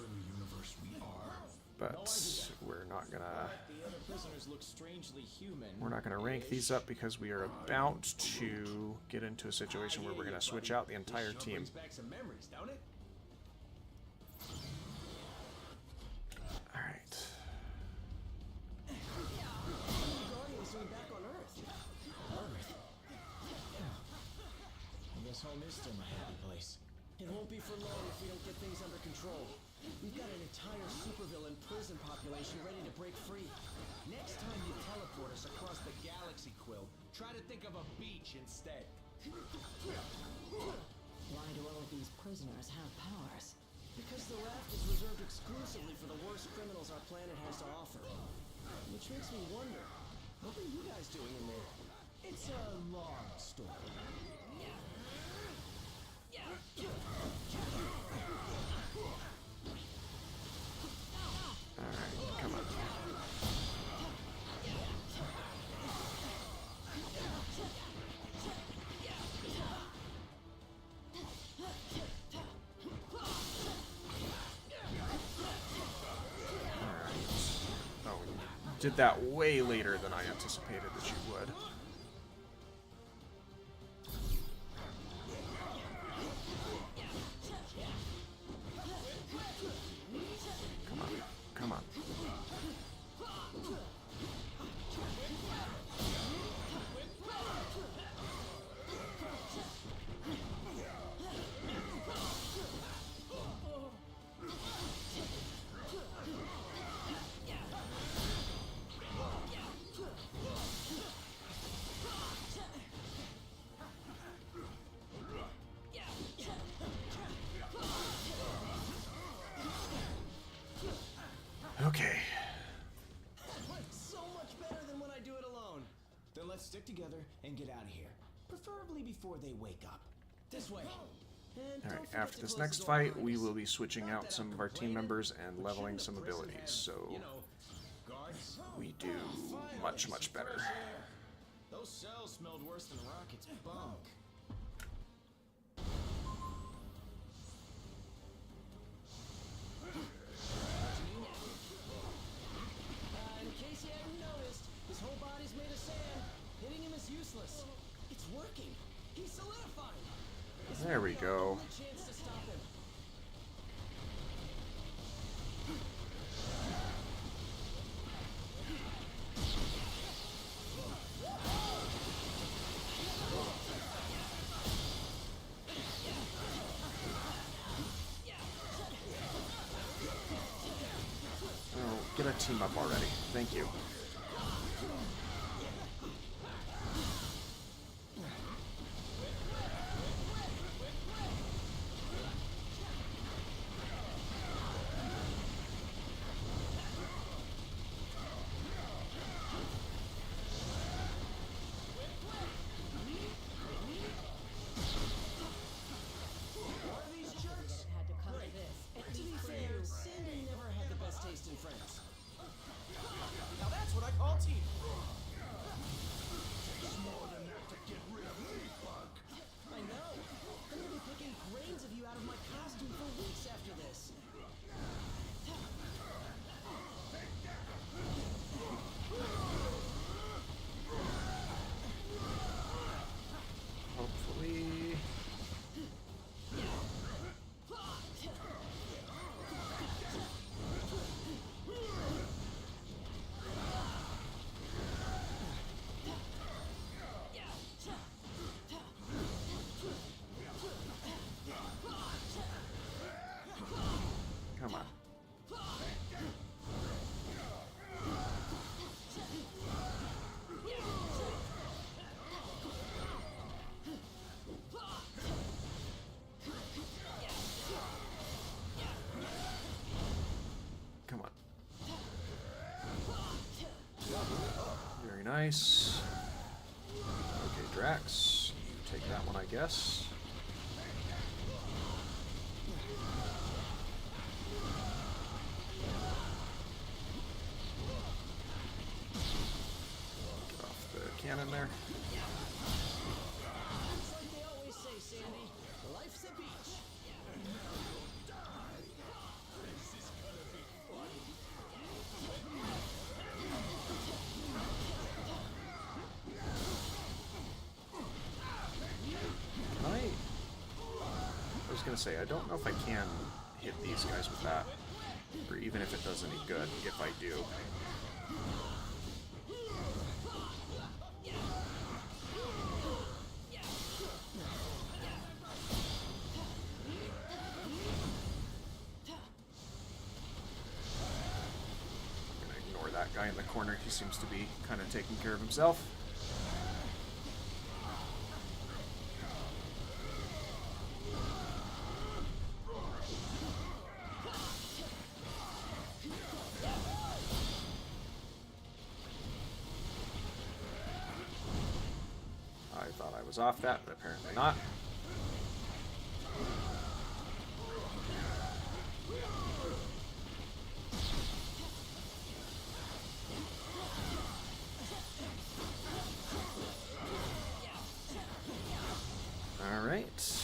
but we're not gonna The other prisoners look strangely human. rank these up because we are about to get into a situation where we're gonna switch out the entire team. Brings back some memories, don't it? All right. Guardians are back on Earth. I guess home is still my happy place. It won't be for long if we don't get things under control. We've got an entire supervillain prison population ready to break free. Next time you teleport us across the galaxy, Quill, try to think of a beach instead. Why do all of these prisoners have powers? Because the raft is reserved exclusively for the worst criminals our planet has to offer. Which makes me wonder, what are you guys doing in there? It's a long story. All right. Come on. Oh, you did that way later than I anticipated that you would. on. Okay. So much better than when I do it alone. Then let's stick together and get out of here. Preferably before they wake up. This way. Alright, after this next fight, we will be switching out some of our team members and leveling some abilities, so we do much, much better. Those cells smelled worse than Rocket's bunk. In case you hadn't noticed, his whole body's made of sand. Hitting him is useless. It's working. He's solidifying. There we go. Chance to stop him. Oh, get a team up already. Thank you. Now that's what I call team. I know. I'm gonna be picking grains of you out of my costume for weeks after this. Hopefully. Come on. Come on. Very nice. Okay, Drax, you take that one, I guess. Get off the cannon there. It's like they always say, Sandy. Life's a beach. I was gonna say, I don't know if I can hit these guys with that, or even if it does any good, if I do. I'm gonna ignore that guy in the corner. He seems to be kind of taking care of himself. I thought I was off that, but apparently not. All right.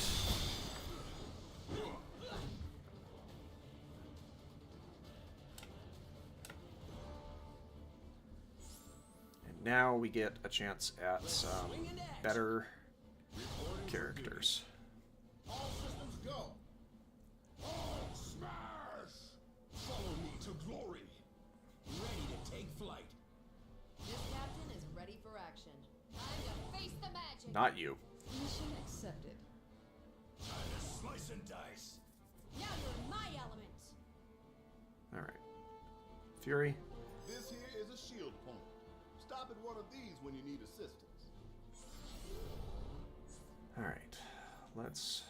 And now we get a chance at some better characters. All systems go. All smash. Follow me to glory. Not you. Mission accepted. Slice and dice. Now you're in my element. Alright. Fury. This here is a shield point. Stop at one of these when you need assistance. Alright. Let's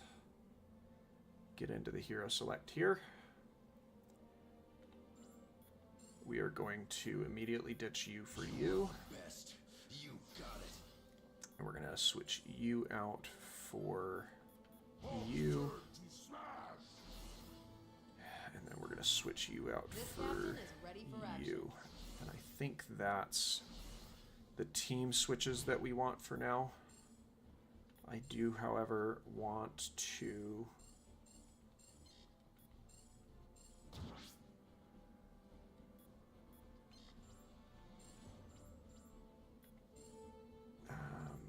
get into the hero select here. We are going to immediately ditch you for you. Best. You got it. And we're going to switch you out for you. And then we're going to switch you out for you. And I think that's the team switches that we want for now. I do, however, want to...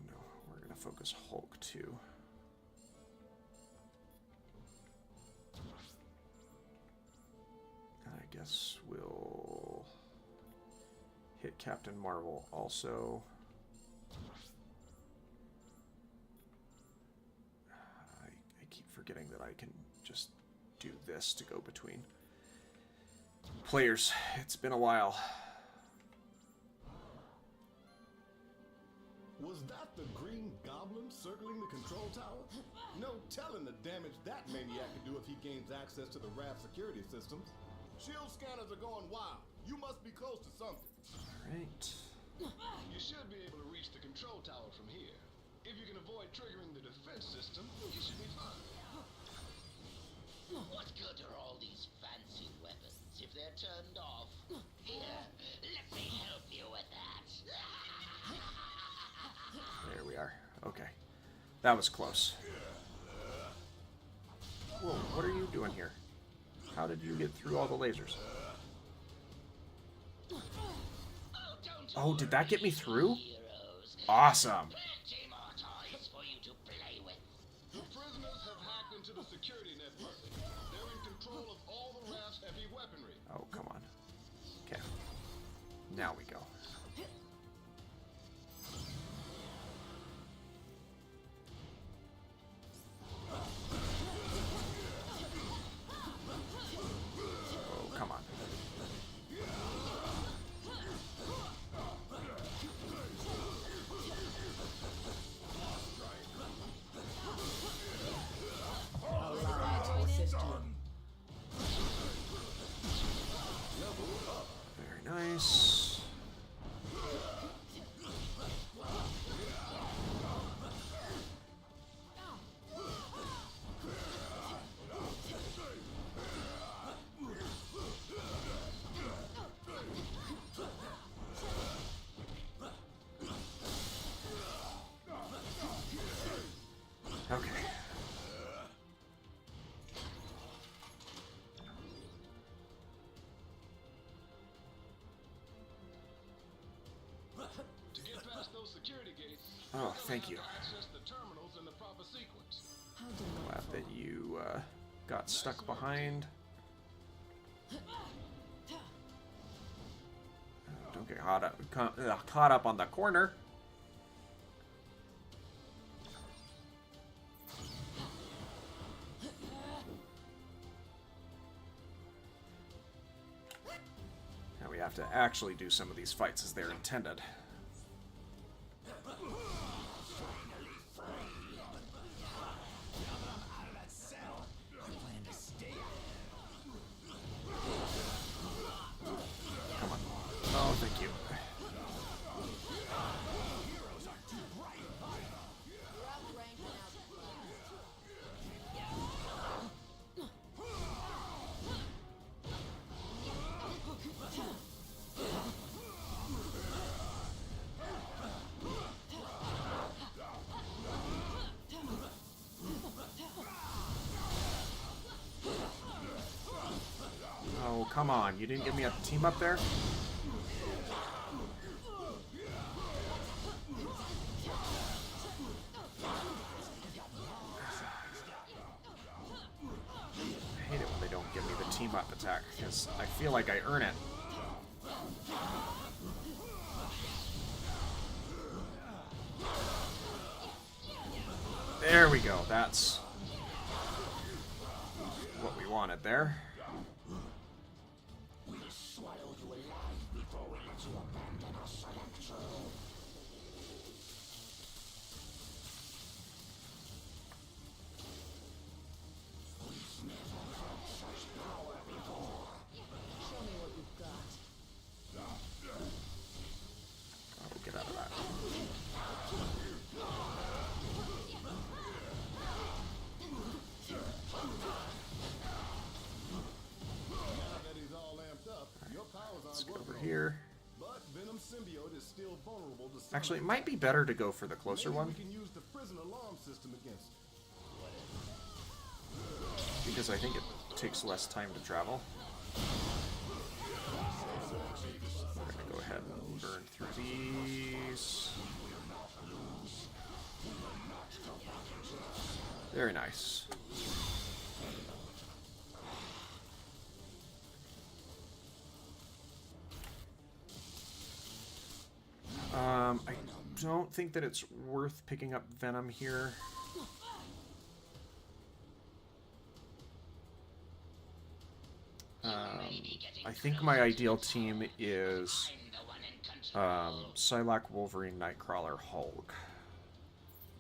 no, we're going to focus Hulk too. I guess we'll hit Captain Marvel also. I keep forgetting that I can just do this to go between players. It's been a while. Was that the Green Goblin circling the control tower? No telling the damage that maniac could do if he gains access to the raft security systems. Shield scanners are going wild. You must be close to something. Right. You should be able to reach the control tower from here. If you can avoid triggering the defense system, you should be fine. What good are all these fancy weapons if they're turned off? Here, let me help you with that. There we are. Okay. That was close. Whoa, what are you doing here? How did you get through all the lasers? Oh, did that get me through? Awesome. Plenty more toys for you to play with. The prisoners have hacked into the security network. They're in control of all the raft's heavy weaponry. Oh, come on. Okay. Now we go. Oh, come on. Very nice. Okay. To get past those security gates, Oh, thank you. access the terminals in the proper sequence. How delightful. Glad that you got stuck behind. Don't get caught up on the corner. Now we have to actually do some of these fights as they're intended. Come on. Oh, thank you. Oh, come on. You didn't give me a team up there? I hate it when they don't give me the team up attack, because I feel like I earn it. There we go. That's what we wanted there. Get out of that. Let's go over here. Actually, it might be better to go for the closer one, because I think it takes less time to travel. We're gonna go ahead and burn through these. Very nice. I don't think that it's worth picking up Venom here. I think my ideal team is Psylocke, Wolverine, Nightcrawler, Hulk.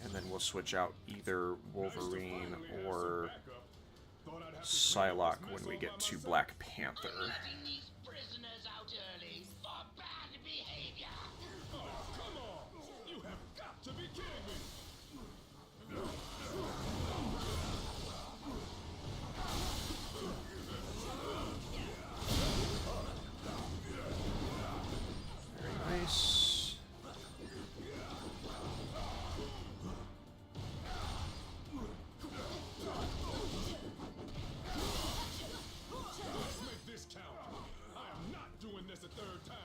And then we'll switch out either Wolverine or Psylocke when we get to Black Panther. Nice. Let's make this count. I am not doing this a third time.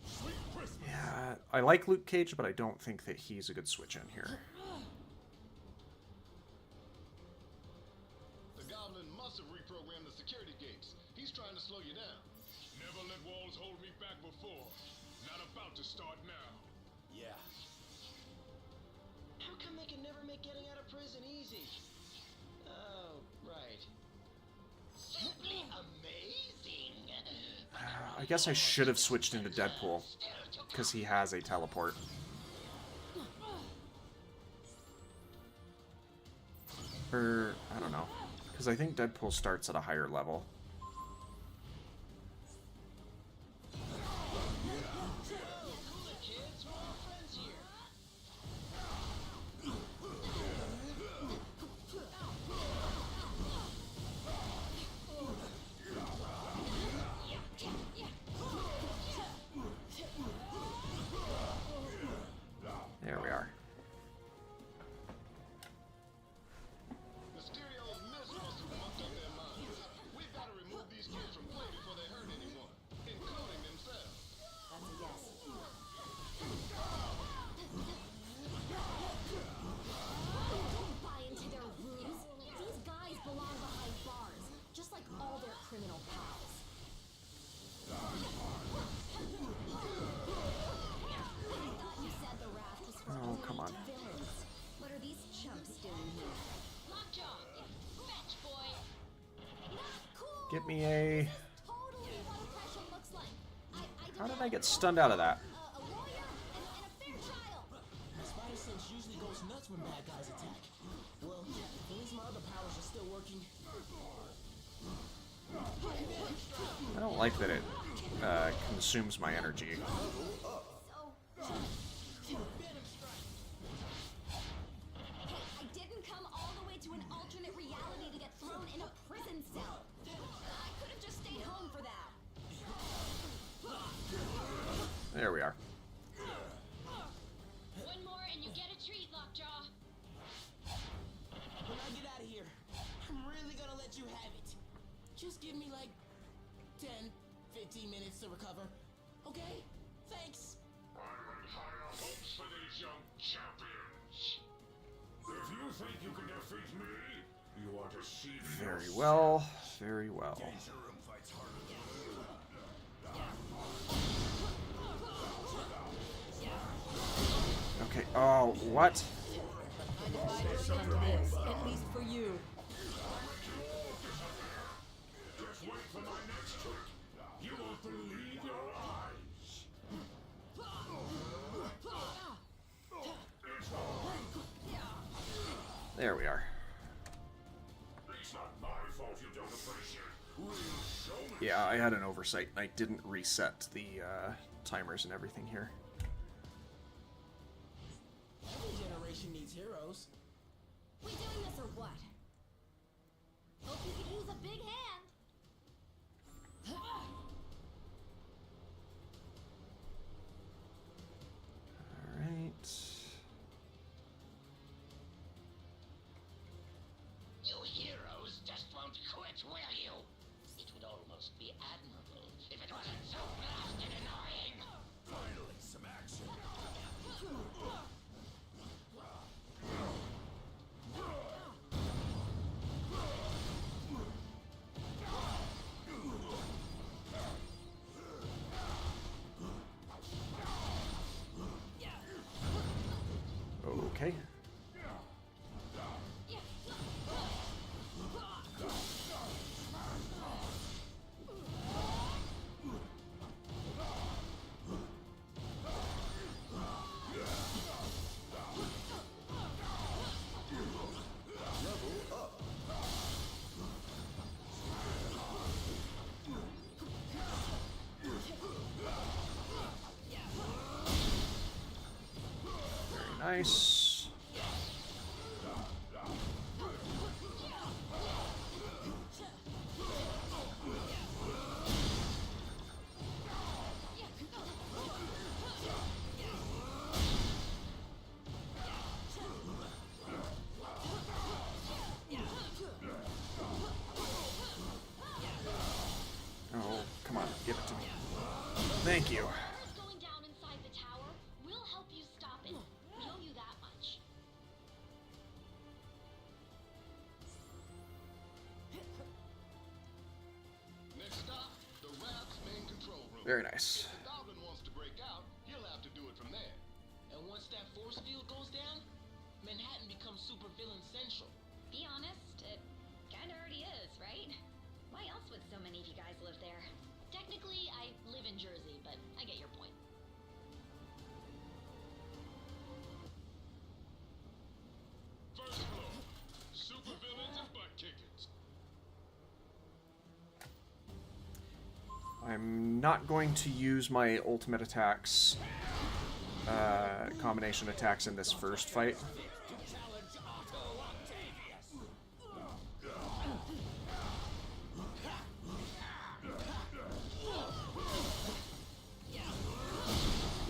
Sweet Christmas. Yeah, I like Luke Cage, but I don't think that he's a good switch in here. The Goblin must have reprogrammed the security gates. He's trying to slow you down. Never let walls hold me back before. Not about to start now. Yeah. How come they can never make getting out of prison easy? Oh, right. Simply amazing. I guess I should have switched into Deadpool, because he has a teleport. Or, I don't know. Because I think Deadpool starts at a higher level. There we are. Mysterio's miss must have mucked up their minds. We've got to remove these kids from play before they hurt anyone, including themselves. That's a yes. Don't buy into their ruse. These guys belong behind bars, just like all their criminal pals. I thought you said the raft was for Oh, come on. villains. What are these chumps doing here? Lockjaw! Fetch, boy! Not cool! Get me a... Totally what oppression looks like. How did I get stunned out of that? A lawyer and a fair trial. Spider sense usually goes nuts when bad guys attack. Well, at least my other powers are still working. I don't like that it consumes my energy. I didn't come all the way to an alternate reality to get thrown in a prison cell. I could have just stayed home for that. There we are. One more and you get a treat, Lockjaw! When I get out of here, I'm really gonna let you have it. Just give me like 10, 15 minutes to recover. Okay? Thanks. Hopes for these young champions. If you think you can defeat me, you are deceiving Very yourself. well. Very well. Okay. Oh, what? At least for you. Just wait for my next trick. You won't believe your eyes. There we are. It's not my fault you don't appreciate. Yeah, I had an oversight. I didn't reset the timers and everything here. Every generation needs heroes. We doing this or what? Hope you could use a big hand. Alright. You heroes just won't quit, will you? It would almost be admirable if it wasn't so blasted annoying. Finally, some action. Okay. Very nice. Oh, come on, give it to me. Thank you. Whatever's going down inside the tower, we'll help you stop it. We owe you that much. Next stop, the Rap's main control room. Very nice. If the Goblin wants to break out, he'll have to do it from there. And once that force field goes down, Manhattan becomes supervillain central. Be honest, it kinda already is, right? Why else would so many of you guys live there? Technically, I live in Jersey, but I get your point. First floor, supervillains and butt kickers. I'm not going to use my ultimate attacks, combination attacks in this first fight.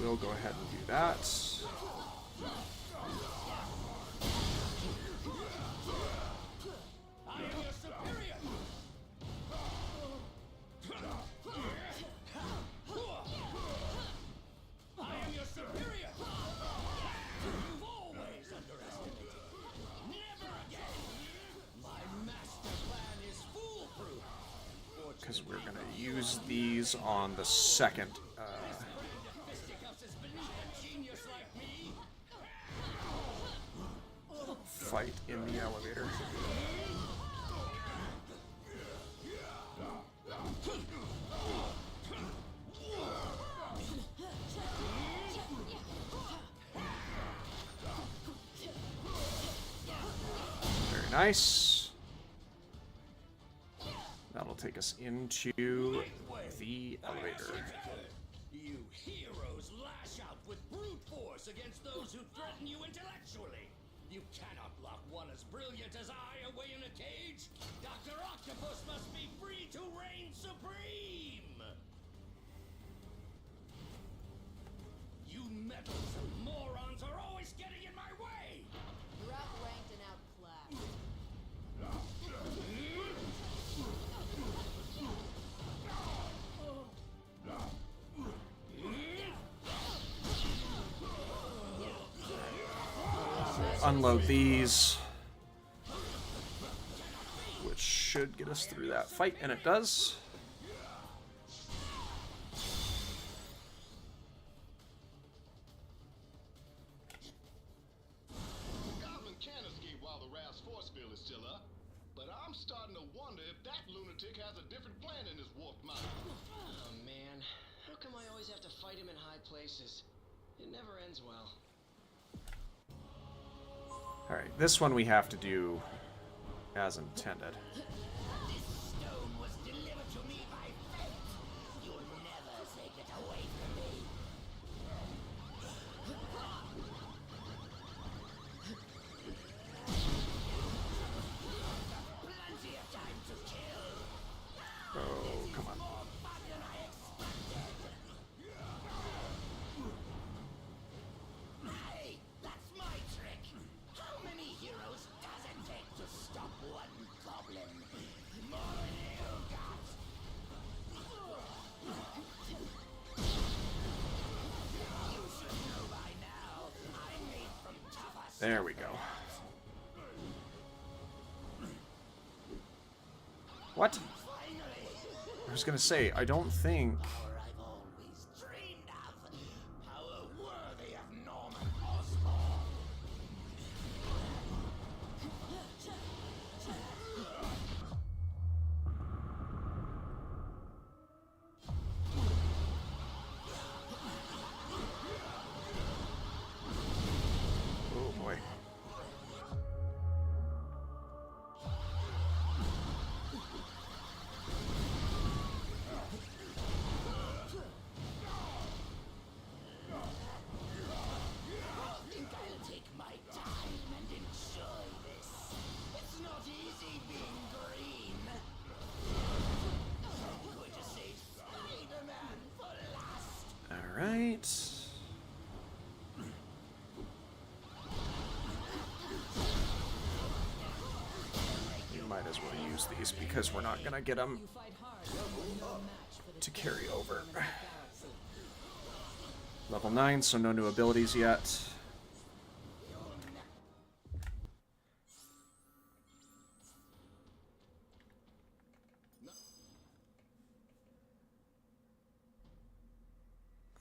We'll go ahead and do that. Because we're going to use these on the second fight in the elevator. Very nice. That'll take us into the elevator. You heroes lash out with brute force against those who threaten you intellectually. You cannot lock one as brilliant as I away in a cage. Dr. Octopus must be free to reign supreme. You meddlesome morons are always getting in my way. You're outranked and outclassed. Unload these, which should get us through that fight, and it does. starting to wonder if that lunatic has a different plan in his warped mind. Oh man, how come I always have to fight him in high places? It never ends well. Alright, this one we have to do as intended. This stone was delivered to me by fate. You'll never take it away from me. Plenty of time to kill. Oh, come on. More fun than I expected. Hey, that's my trick. How many heroes does it take to stop one goblin? More than you got. You should know by now. I'm made from tougher stuff. There we go. What? I was gonna say, I don't think... Power I've always dreamed of. Power worthy of Norman Osborn. Oh boy. Think I'll take my time and enjoy this. It's not easy being green. I'm going to save Spider-Man for last. Alright. We might as well use these because we're not gonna get them You fight hard, but you're no match for the to carry over. of the galaxy. Level 9, so no new abilities yet.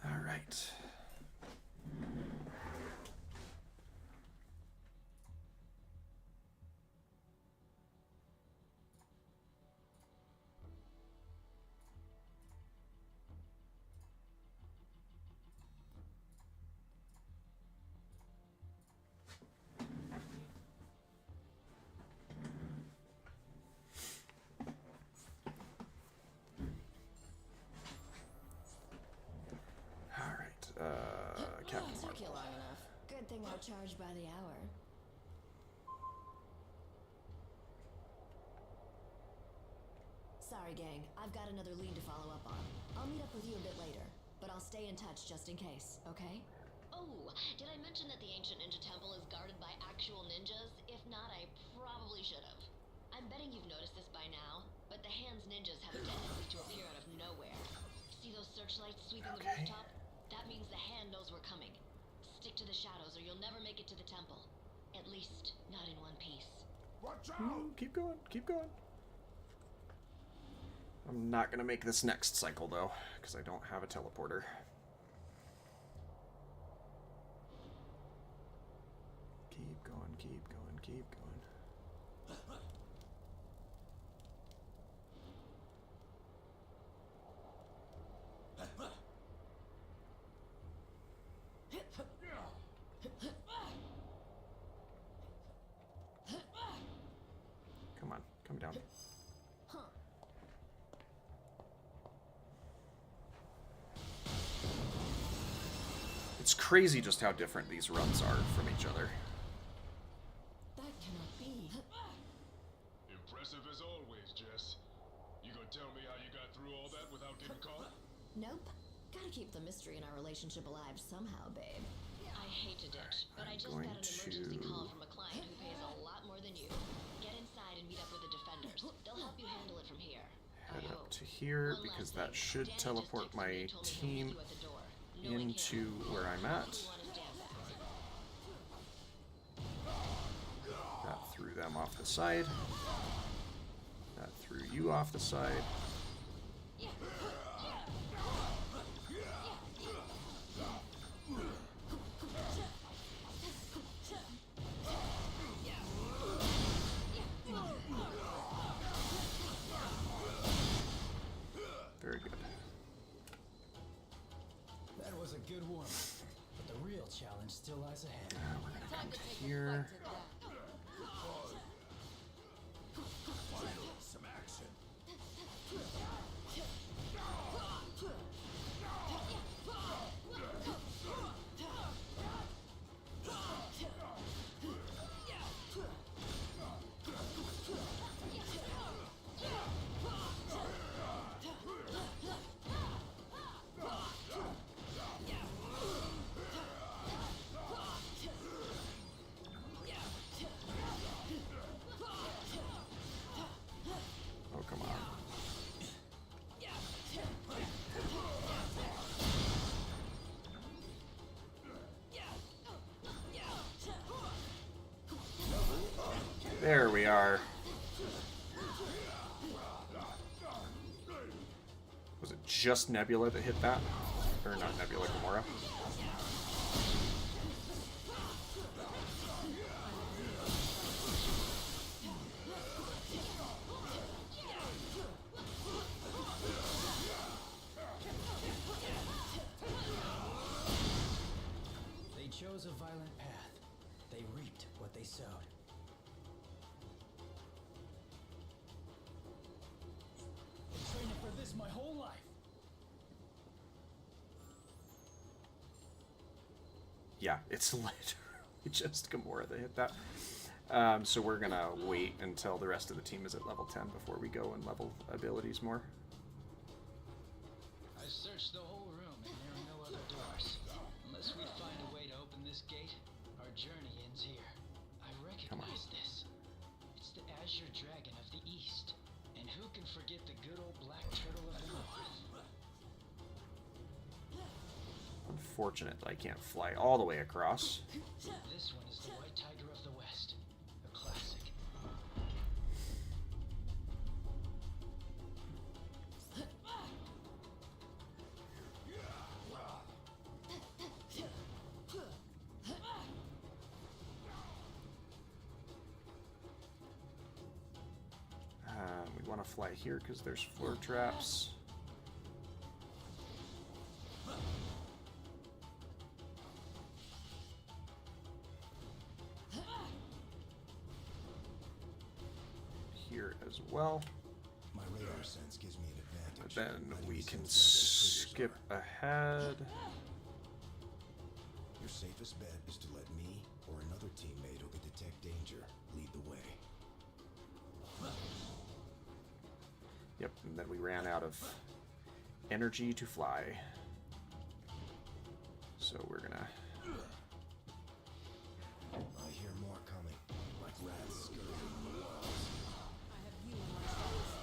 Alright. Alright, Captain Took you Marvel. long enough. Good thing I charge by the hour. Sorry, gang. I've got another lead to follow up on. I'll meet up with you a bit later, but I'll stay in touch just in case, okay? Oh, did I mention that the ancient ninja temple is guarded by actual ninjas? If not, I probably should have. I'm betting you've noticed this by now, but the Hands ninjas have a tendency to appear out of nowhere. See those searchlights sweeping the rooftop? That means the Hand knows we're coming. Stick to the shadows or you'll never make it to the temple. At least, not in one piece. Keep going, keep going. I'm not gonna make this next cycle though, because I don't have a teleporter. Keep going, keep going, keep going. Come on, come down. It's crazy just how different these runs are from each other. That cannot be. Impressive as always, Jess. You gonna tell me how you got through all that without getting caught? Nope. Gotta keep the mystery in our relationship alive somehow, babe. I hate to ditch, but I just got going an emergency to- call from a client who pays a lot more than you. Get inside and meet up with the defenders. They'll help you handle it from here. Head I up hope. to here One because last that thing. should Danny just teleport texted me my and told me he'll meet team you at the door. Knowing him, into where I'm at. you wanna stand back. That threw them off the side. That threw you off the side. good warm-up, but the real challenge still lies ahead. We're gonna come to here. Finally, some action. Oh, come on. There we are. Was it just Nebula that hit that? Or not Nebula, Gamora? They chose a violent path. They reaped what they sowed. Been training for this my whole life. Yeah, it's literally just Gamora that hit that. So we're gonna wait until the rest of the team is at level 10 before we go and level abilities more. I searched the whole room and there are no other doors. Unless we find a way to open this gate, our journey ends here. I recognize this. It's the Azure Dragon of the East. And who can forget the good old black turtle of the North? Unfortunate that I can't fly all the way across. This one is the White Tiger of the West. A classic. We want to fly here because there's floor traps. Here as well. My radar sense gives me an advantage. Then Letting we me can sense where their skip triggers ahead. are. Your safest bet is to let me or another teammate who can detect danger lead the way. Yep, and then we ran out of energy to fly. So we're gonna... I hear more coming, like rats scurrying in the walls. I have you in my sights.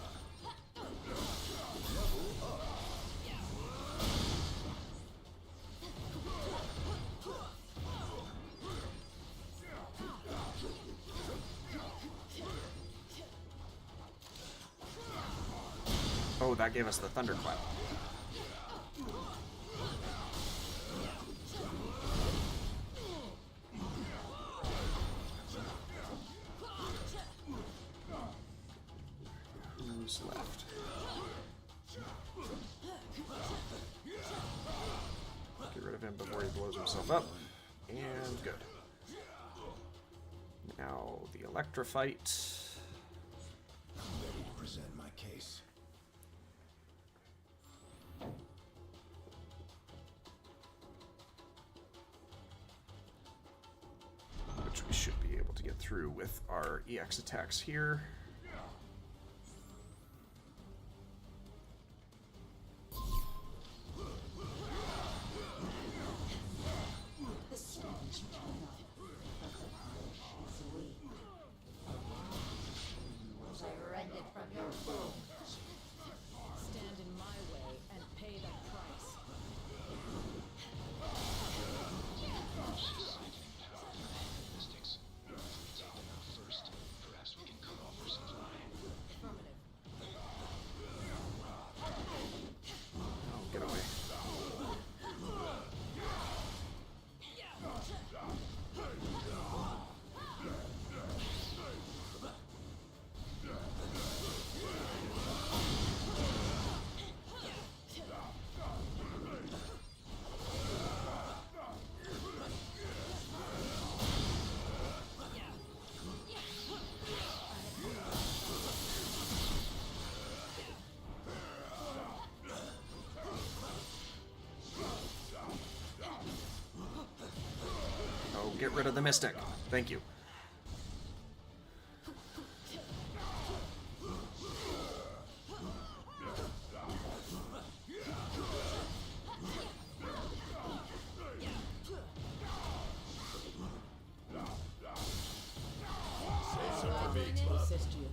Oh, that gave us the thunderclap. Who's left? Get rid of him before he blows himself up. And good. Now the electrofight. I'm ready to present my case. Which we should be able to get through with our EX attacks here. Surrendered from your foe. Stand in my way and pay the price. Mystics. If we take them out first, perhaps we can cut off her Get rid of the Mystic. Thank you. Assist you.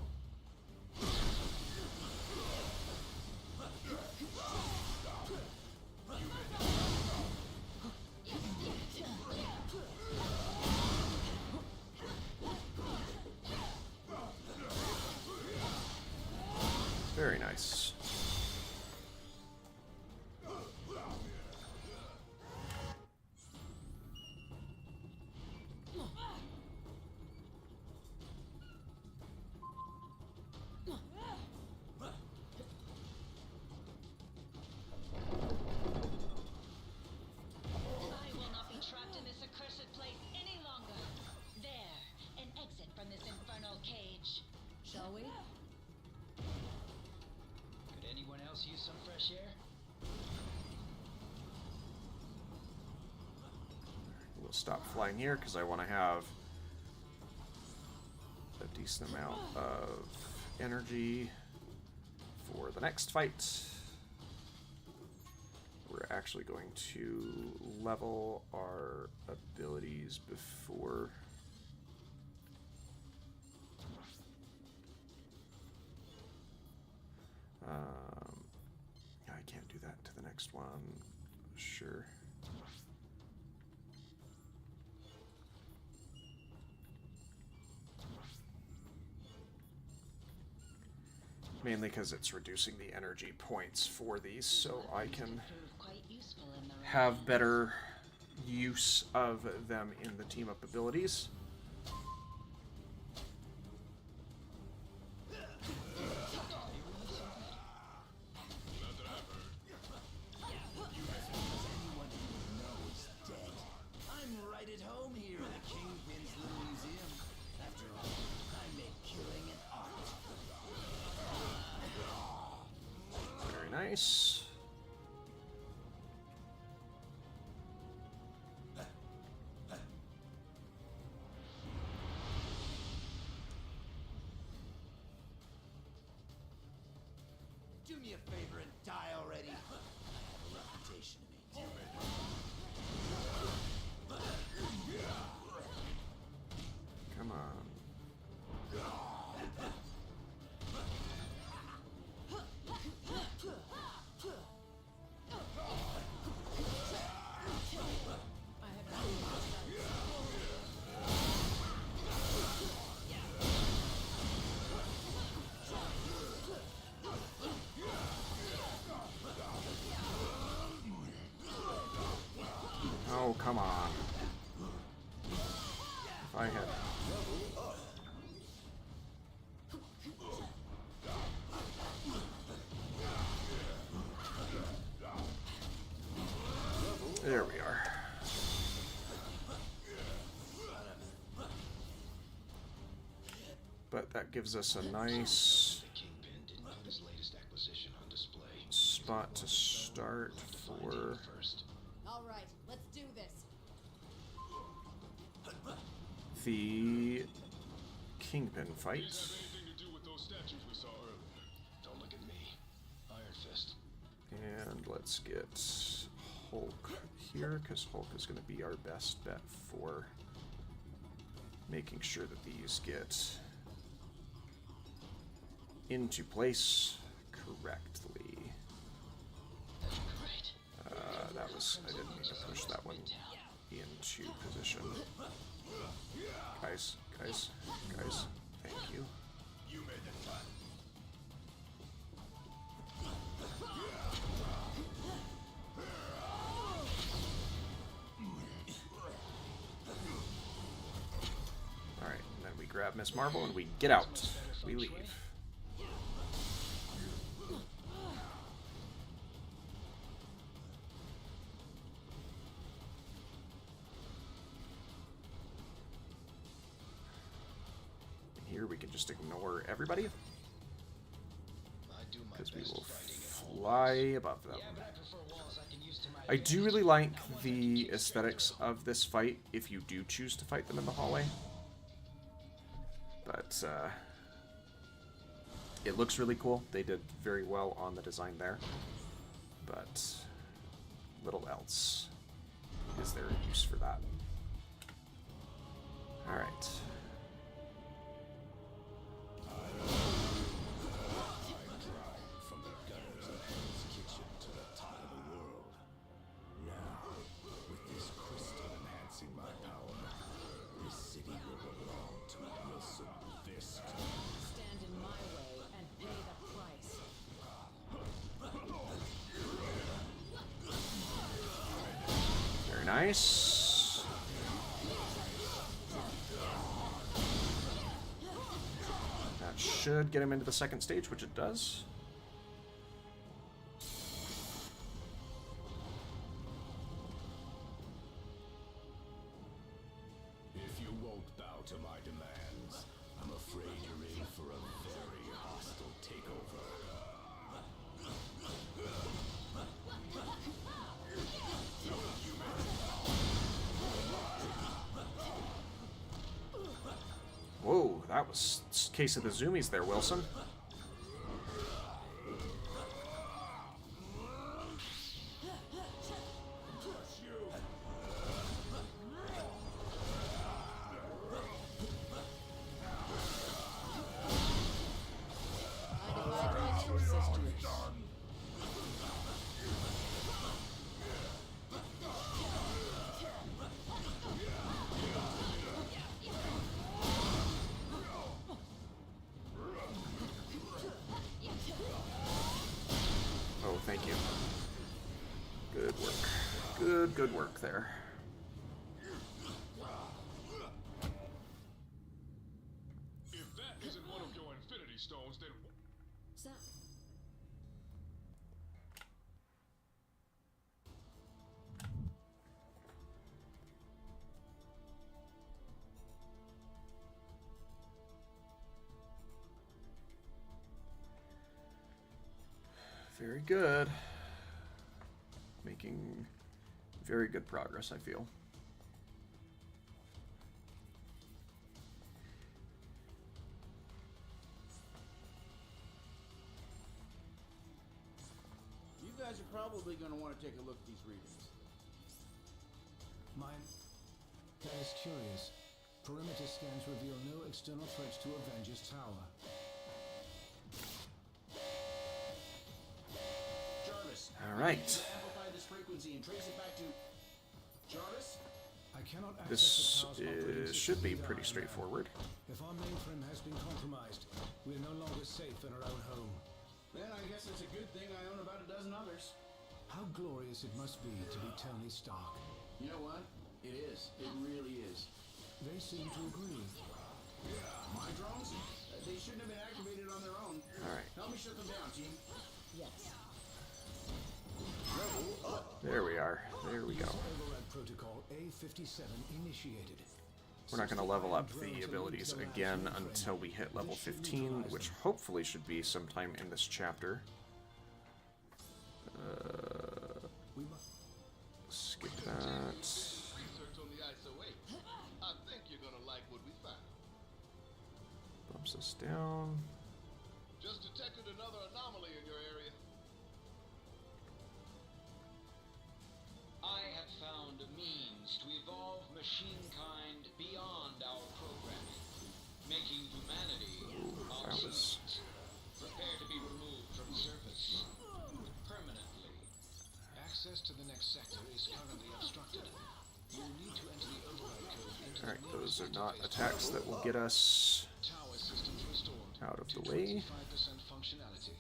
Very nice. I will not be trapped in this accursed place any longer. There, an exit from this infernal cage. Shall we? Could anyone else use some fresh air? We'll stop flying here because I want to have a decent amount of energy for the next fight. We're actually going to level our abilities before. I can't do that to the next one. Sure. Mainly because it's reducing the energy points for these, so I can have better use of them in the team-up abilities. I'm right at home here in the Kingpin's little museum. After all, I make killing an art. Very nice. Do me a favor and die already. I have a reputation to maintain. Come on. Oh, come on. If I had... There we are. But that gives us a nice spot to start for All right, let's do this. the Kingpin fight. Anything to do with those statues we saw earlier? Don't look at me. Iron Fist. And let's get Hulk here, because Hulk is going to be our best bet for making sure that these get into place correctly. That was, I didn't mean to push that one into position. Guys, thank you. You made it fun. Alright, and then we grab Miss Marvel and we get out. We leave. Here we can just ignore everybody, I do my because we best will fighting at fly above them. I do really like the aesthetics of this fight if you do choose to fight them in the hallway. But it looks really cool. They did very well on the design there. But little else is there a use for that. Alright. From the gunners of Hell's Kitchen to the top of the world. Now, with this crystal enhancing my power, this city will belong to Wilson Fisk. Stand in my way and pay the price. Very nice. That should get him into the second stage, which it does. If you won't bow to my demands, I'm afraid you're in for a very hostile takeover. Whoa, that was case of the zoomies there, Wilson. Oh, thank you. Good work. Good work there. If that isn't one of your Infinity Stones, then So, Very good. Making very good progress, I feel. You guys are probably going to want to take a look at these readings. Mine. That is curious. Perimeter scans reveal no external threats to Avengers Tower. Jarvis. All right. Amplify this frequency and trace it back to Jarvis. I cannot access This the tower's operating system should be either pretty I am. straightforward. If our mainframe has been compromised, we are no longer safe in our own home. Then I guess it's a good thing I own about a dozen others. How glorious it must be to be Tony Stark. You know what? It is. It really is. They seem to agree. My drones? They shouldn't have been activated on their own. All right. Help me shut them down, team. Yes. There we are. There we go. Override protocol A57 initiated. We're not going to level up the abilities again until we hit level 15, which hopefully should be sometime in this chapter. Skip that. research on the ISO-8. I think you're going to like what we found. Bumps us down. Just detected another anomaly in your area. I have found a means to evolve machine kind beyond our programming, making humanity that was- obsolete. Prepare to be removed from service permanently. Access to the next sector is currently obstructed. You will need to enter the override code into Alright, the those nearest are not interface attacks that will get us Tower systems restored out of to the way. 25% functionality.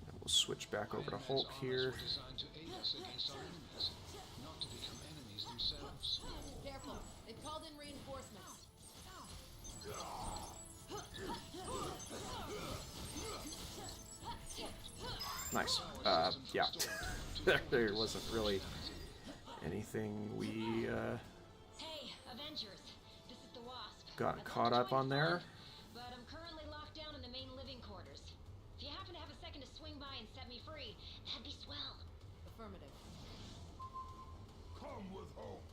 And we'll switch back over to Hulk here. Designed to aid us against our enemies, not to become enemies themselves. careful. They've called in reinforcements. Nice. Yeah. There wasn't really anything we, Hey, Avengers, this is the Wasp. Got caught up on there. But I'm currently locked down in the main living quarters. If you happen to have a second to swing by and set me free, that'd be swell. Affirmative. Come with hope.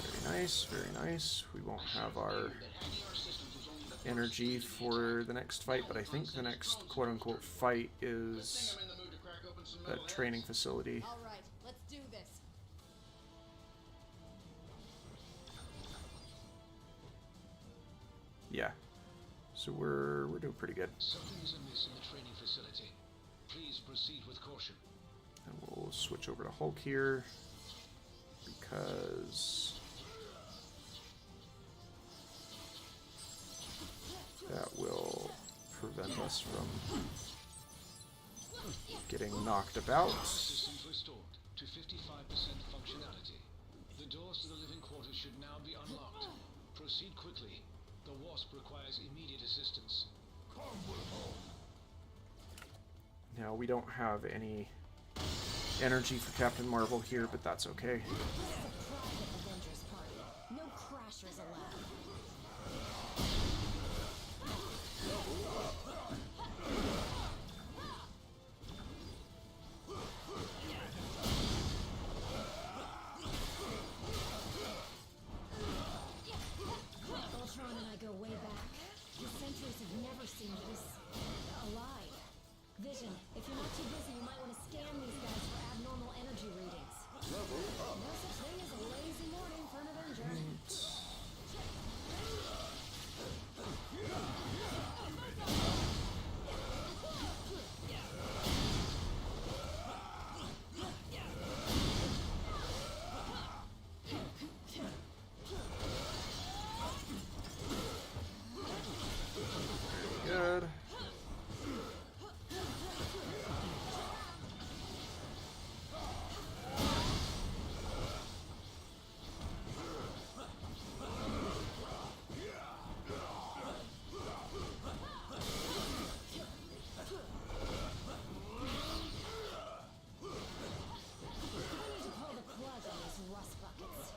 Very nice, very nice. We won't have our energy for the next fight, but I think the next quote-unquote fight is a training facility. All right, let's do this. Yeah. So we're doing pretty good. Something is amiss in the training facility. Please proceed with caution. And we'll switch over to Hulk here because that will prevent us from getting knocked about. Systems restored to 55% functionality. The doors to the living quarters should now be unlocked. Proceed quickly. The Wasp requires immediate assistance. Now we don't have any energy for Captain Marvel here, but that's okay. This is a private Avengers party. No crashers allowed. Ultron and I go way back. The Sentries have never seemed this alive. Vision, if you're not too busy, you might want to scan these guys for abnormal energy readings. No such thing as a lazy morning for an Avenger. Good. I need to pull the plug on these rust buckets.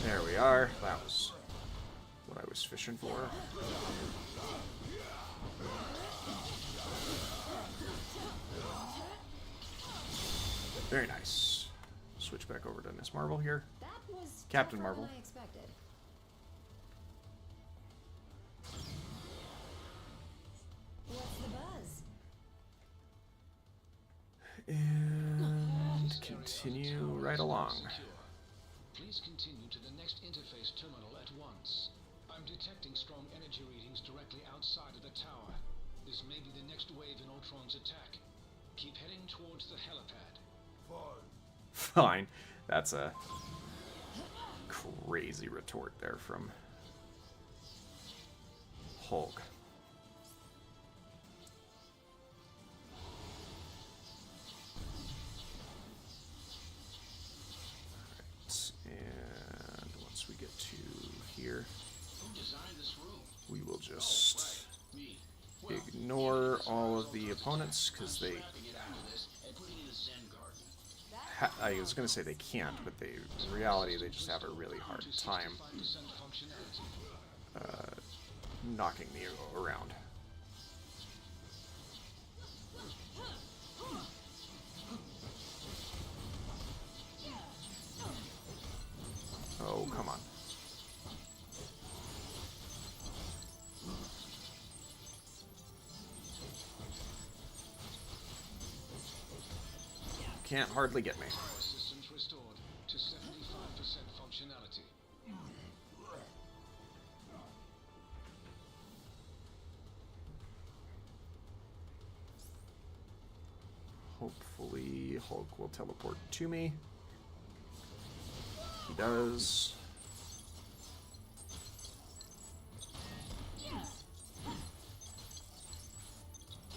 There we are. That was what I was fishing for. Very nice. Switch back over to Miss Marvel here. That was Captain tougher Marvel. than I expected. What's the buzz? And continue right along. Please continue to the next interface terminal at once. I'm detecting strong energy readings directly outside of the tower. This may be the next wave in Ultron's attack. Keep heading towards the helipad. Fine. That's a crazy retort there from Hulk. Alright, and once we get to here, Who designed this room? we will just Me. ignore all of the opponents because they Wrapping it after this and putting it in a Zen garden. I was going to say they can't, but they, in reality, they just have a really hard time 5% functionality. knocking me around. Oh, come on. Can't hardly get me. Power systems restored to 75% functionality. Hopefully Hulk will teleport to me. He does.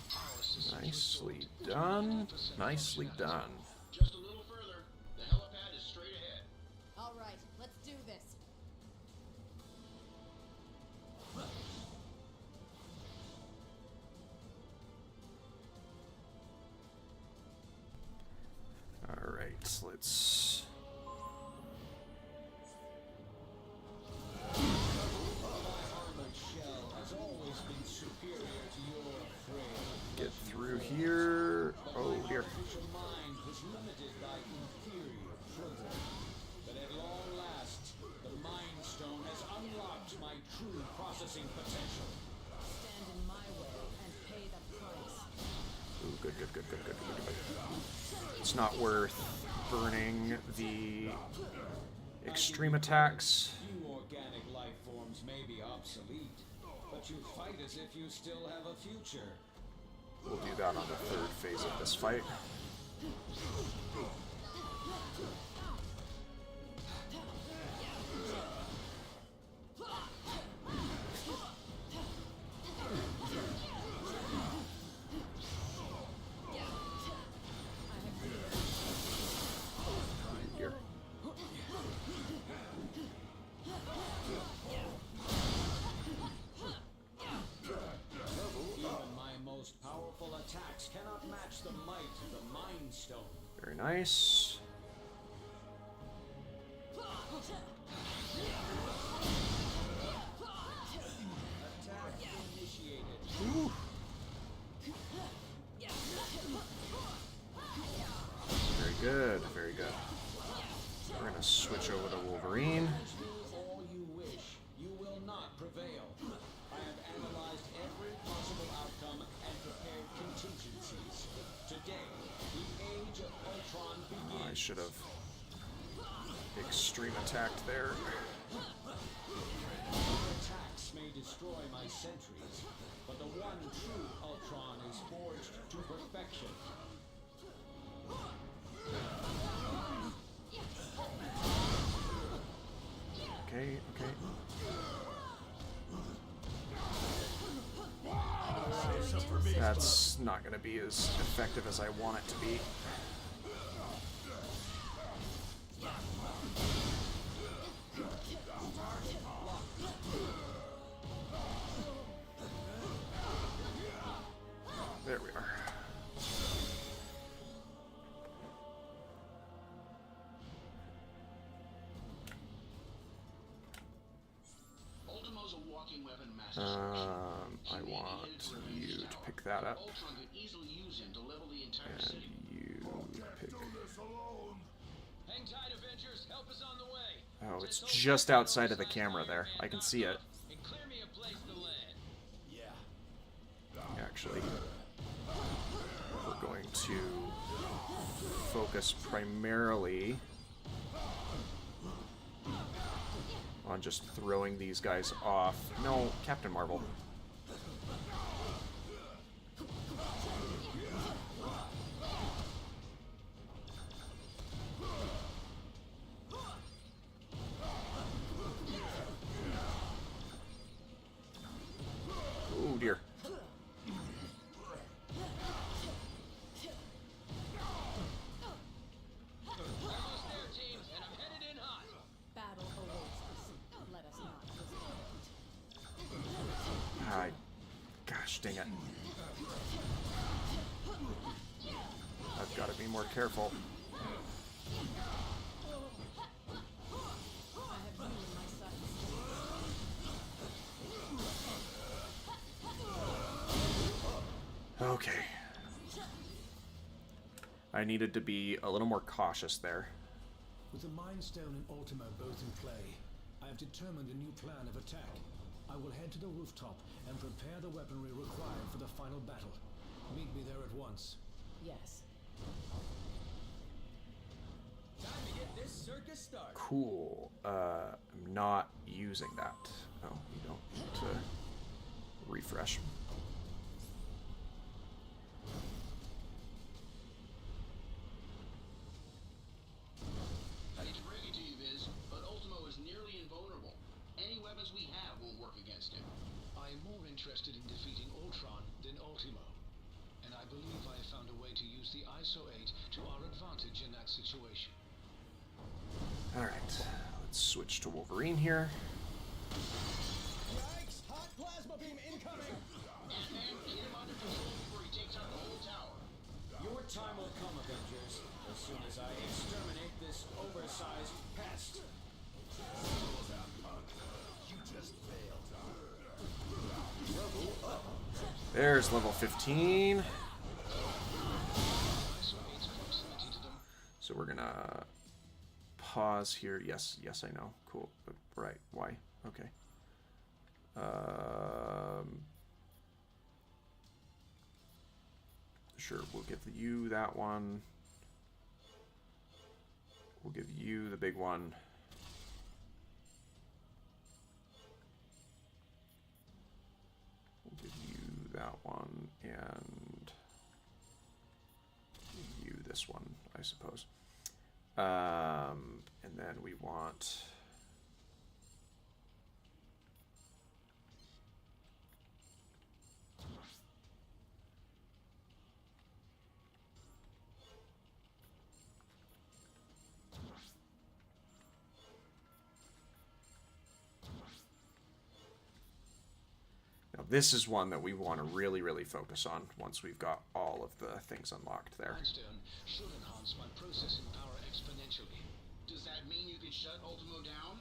Power systems Nicely done. Nicely done. Just a little further. The helipad is straight ahead. All right, let's do this. here. Oh dear. Artificial mind was limited by inferior program. But at long last, the Mind Stone has unlocked my true processing potential. Stand in my way and pay the price. Ooh, good. It's not worth burning the extreme attacks. Few organic life forms may be obsolete, but you fight as if you still have a future. We'll do that on the third phase of this fight. Here. Even my most powerful attacks cannot match the might of the Mind Stone. Very nice. Attack initiated. Ooh. Very good. We're gonna switch over to Wolverine. Do all you wish. You will not prevail. I have analyzed every possible outcome and prepared contingencies. Today, the age of Ultron begins. I should have extreme attacked there. Your attacks may destroy my sentries, but the one true Ultron is forged to perfection. Okay. That's not going to be as effective as I want it to be. There we are. Ultimo's a walking weapon master. I want you to pick that up, Ultron could easily use him to level the entire and city. you pick. Hang tight, Avengers. Help is on the way. Oh, it's just outside of the camera there. I can see it. And clear me a place to land. Actually, we're going to focus primarily on just throwing these guys off. No, Captain Marvel. Oh dear. Almost there, teams, and I'm headed in hot. Battle awaits us. Let us not disappoint. Gosh dang it. I've got to be more careful. I have you in my sights. Okay. I needed to be a little more cautious there. With the Mind Stone and Ultimo both in play, I have determined a new plan of attack. I will head to the rooftop and prepare the weaponry required for the final battle. Meet me there at once. Yes. Time to get this circus started. Cool. I'm not using that. Oh, you don't need to refresh. I hate to break it to you, Viz, but Ultimo is nearly invulnerable. Any weapons we have won't work against him. I am more interested in defeating Ultron than Ultimo. And I believe I have found a way to use the ISO 8 to our advantage in that situation. Alright, let's switch to Wolverine here. Yikes! Hot plasma beam incoming! Ant-Man, get him under control before he takes out the whole tower. Your time will come, Avengers, as soon as I exterminate this oversized pest. You just failed. There's level 15. So we're gonna pause here. Yes, I know. Cool. Right. Why? Okay. Sure, we'll give you that one. We'll give you the big one. We'll give you that one, and you this one, I suppose. And then we want... Now, this is one that we want to really, really focus on once we've got all of the things unlocked there. Mindstone should enhance my processing power exponentially. Does that mean you can shut Ultimo down?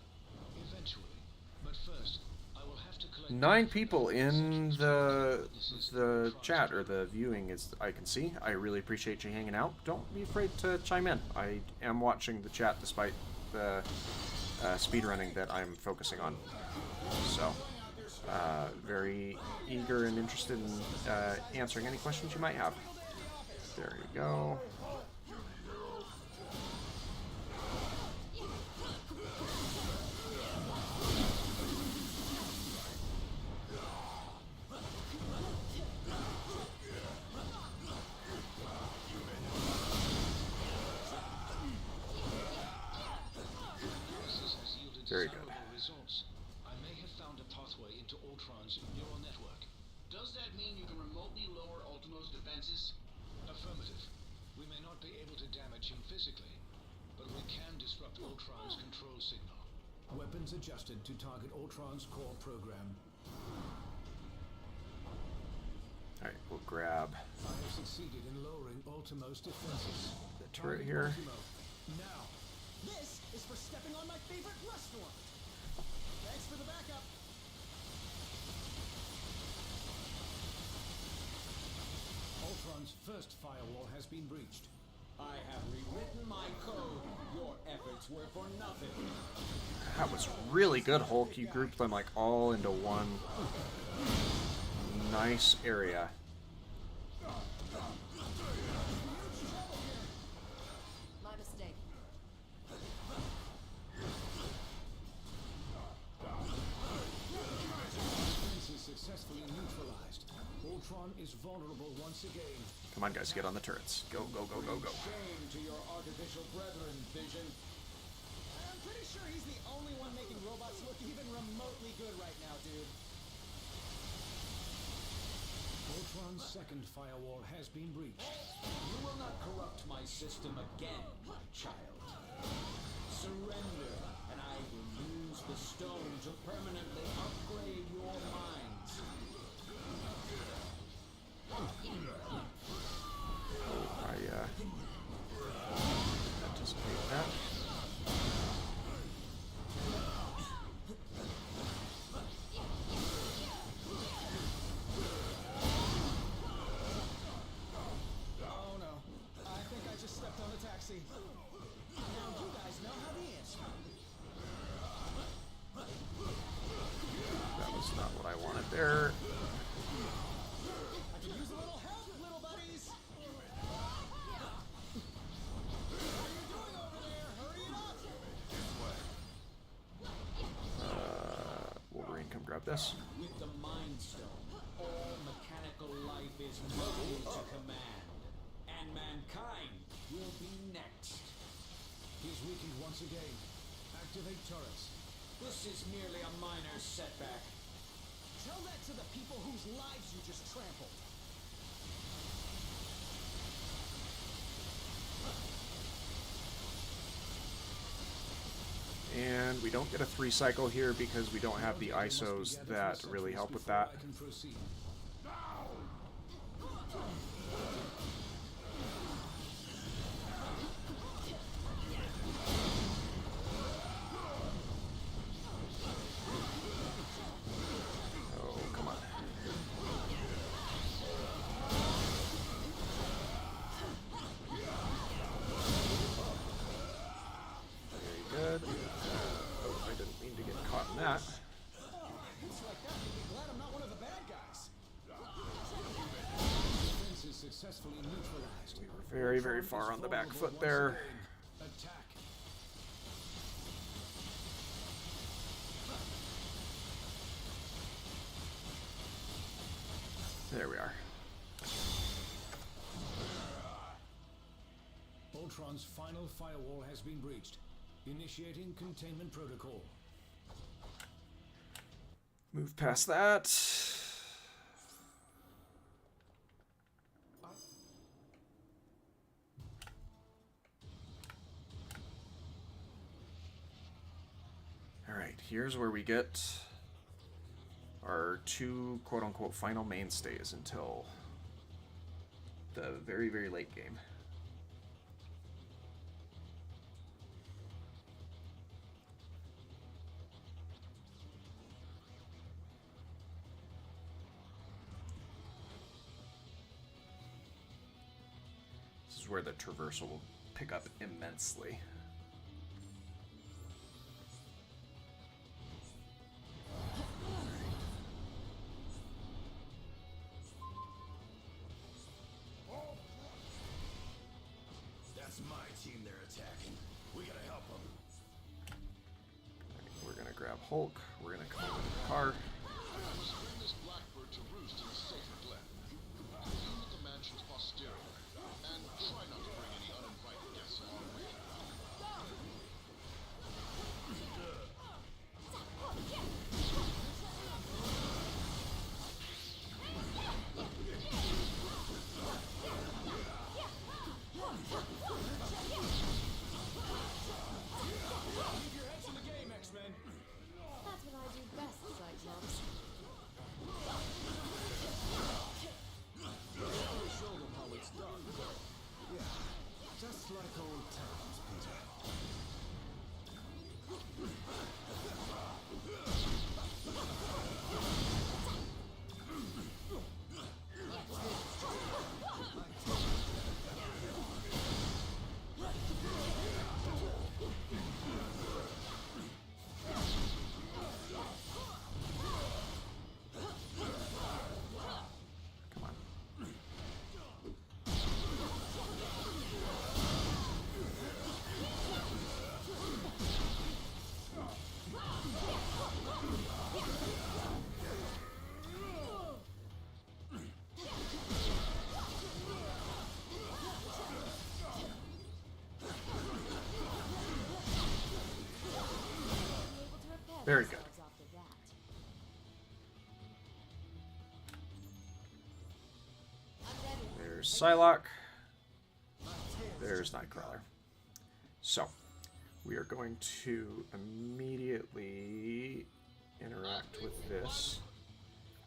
Eventually. But first, I will have to collect 9 people in the chat, or the viewing, as I can see. I really appreciate you hanging out. Don't be afraid to chime in. I am watching the chat despite the speedrunning that I'm focusing on. So, very eager and interested in answering any questions you might have. There you go. Very good. Results. I may have found a pathway into Ultron's neural network. Does that mean you can remotely lower Ultimo's defenses? Affirmative. We may not be able to damage him physically, but we can disrupt Ultron's control signal. Weapons adjusted to target Ultron's core program. Alright, we'll grab I have succeeded in lowering Ultimo's defenses. the turret here. Ultimo. Now. This is for stepping on my favorite restaurant. Thanks for the backup. Ultron's first firewall has been breached. I have rewritten my code. Your efforts were for nothing. That was really good, Hulk. You grouped them like all into one nice area. My mistake. Defense is successfully neutralized. Ultron is vulnerable once again. Come on, guys, get on the turrets. Go, go, go, go, go. Shame to your artificial brethren, Vision. I'm pretty sure he's the only one making robots look even remotely good right now, dude. Ultron's second firewall has been breached. You will not corrupt my system again, my child. Surrender, and I will use the stone to permanently upgrade your minds. I anticipate that. Oh no. I think I just stepped on a taxi. Now you guys know how the answer. That was not what I wanted there. I could use a little help, little buddies. What are you doing over there? Hurry it up. Wolverine, come grab this. With the Mind Stone, all mechanical life is mobile to command, and mankind will be next. He's weakened once again. Activate turrets. This is merely a minor setback. Tell that to the people whose lives you just trampled. And we don't get a 3 cycle here because we don't have the ISOs that really help with that. I can proceed. Oh, come on. successfully neutralized. Very, very far on the back foot there. Attack. There we are. Ultron's final firewall has been breached. Initiating containment protocol. Move past that. Alright, here's where we get our two quote-unquote final mainstays until the very, very late game. This is where the traversal will pick up immensely. That's my team they're attacking. We gotta help them. We're gonna grab Hulk. We're gonna come over to the car. Bring this blackbird to roost in a safer glen. Use the mansion's posterior, and try not to bring any uninvited guests along with you. Keep your heads in the game, X-Men. That's what I do best, Cyclops. Show them how it's done. Yeah, just like old times, Peter. Come on. Very good. There's Psylocke. There's Nightcrawler. So, we are going to immediately interact with this.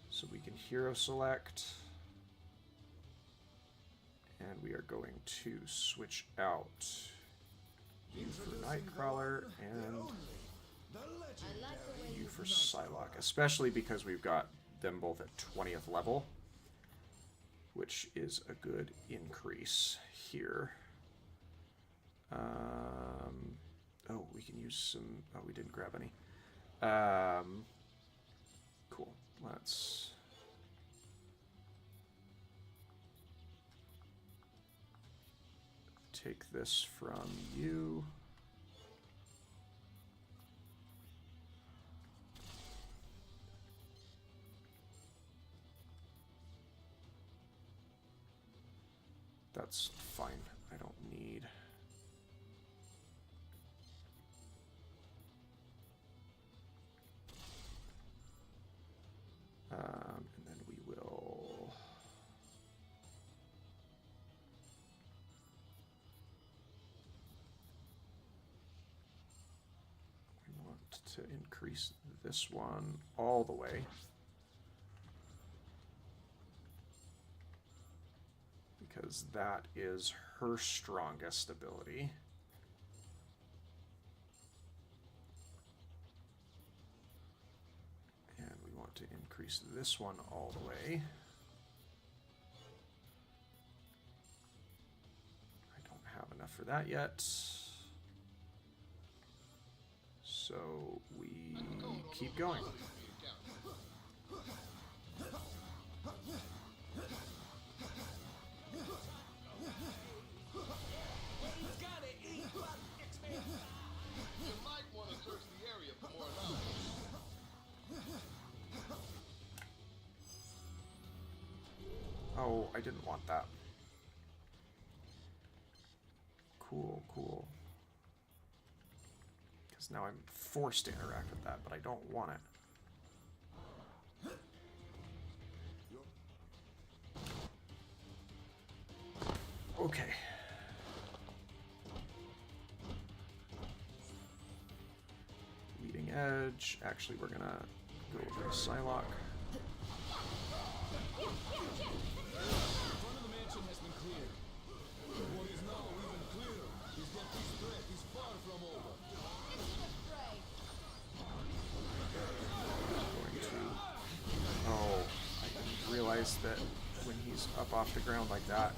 So we can hero select. And we are going to switch out you for Nightcrawler and you for Psylocke. Especially because we've got them both at 20th level, which is a good increase here. Oh, we can use some... Oh, we didn't grab any. Cool. Let's... take this from you. That's fine. I don't need... and then we will... We want to increase this one all the way. Because that is her strongest ability. And we want to increase this one all the way. I don't have enough for that yet. So we keep going. Oh, I didn't want that. Cool, cool. Because now I'm forced to interact with that, but I don't want it. Okay. Leading edge. Actually, we're gonna go over to Psylocke. Front of the mansion has been cleared. What is now even clearer is that this threat is far from over. Going to... Oh, I didn't realize that when he's up off the ground like that.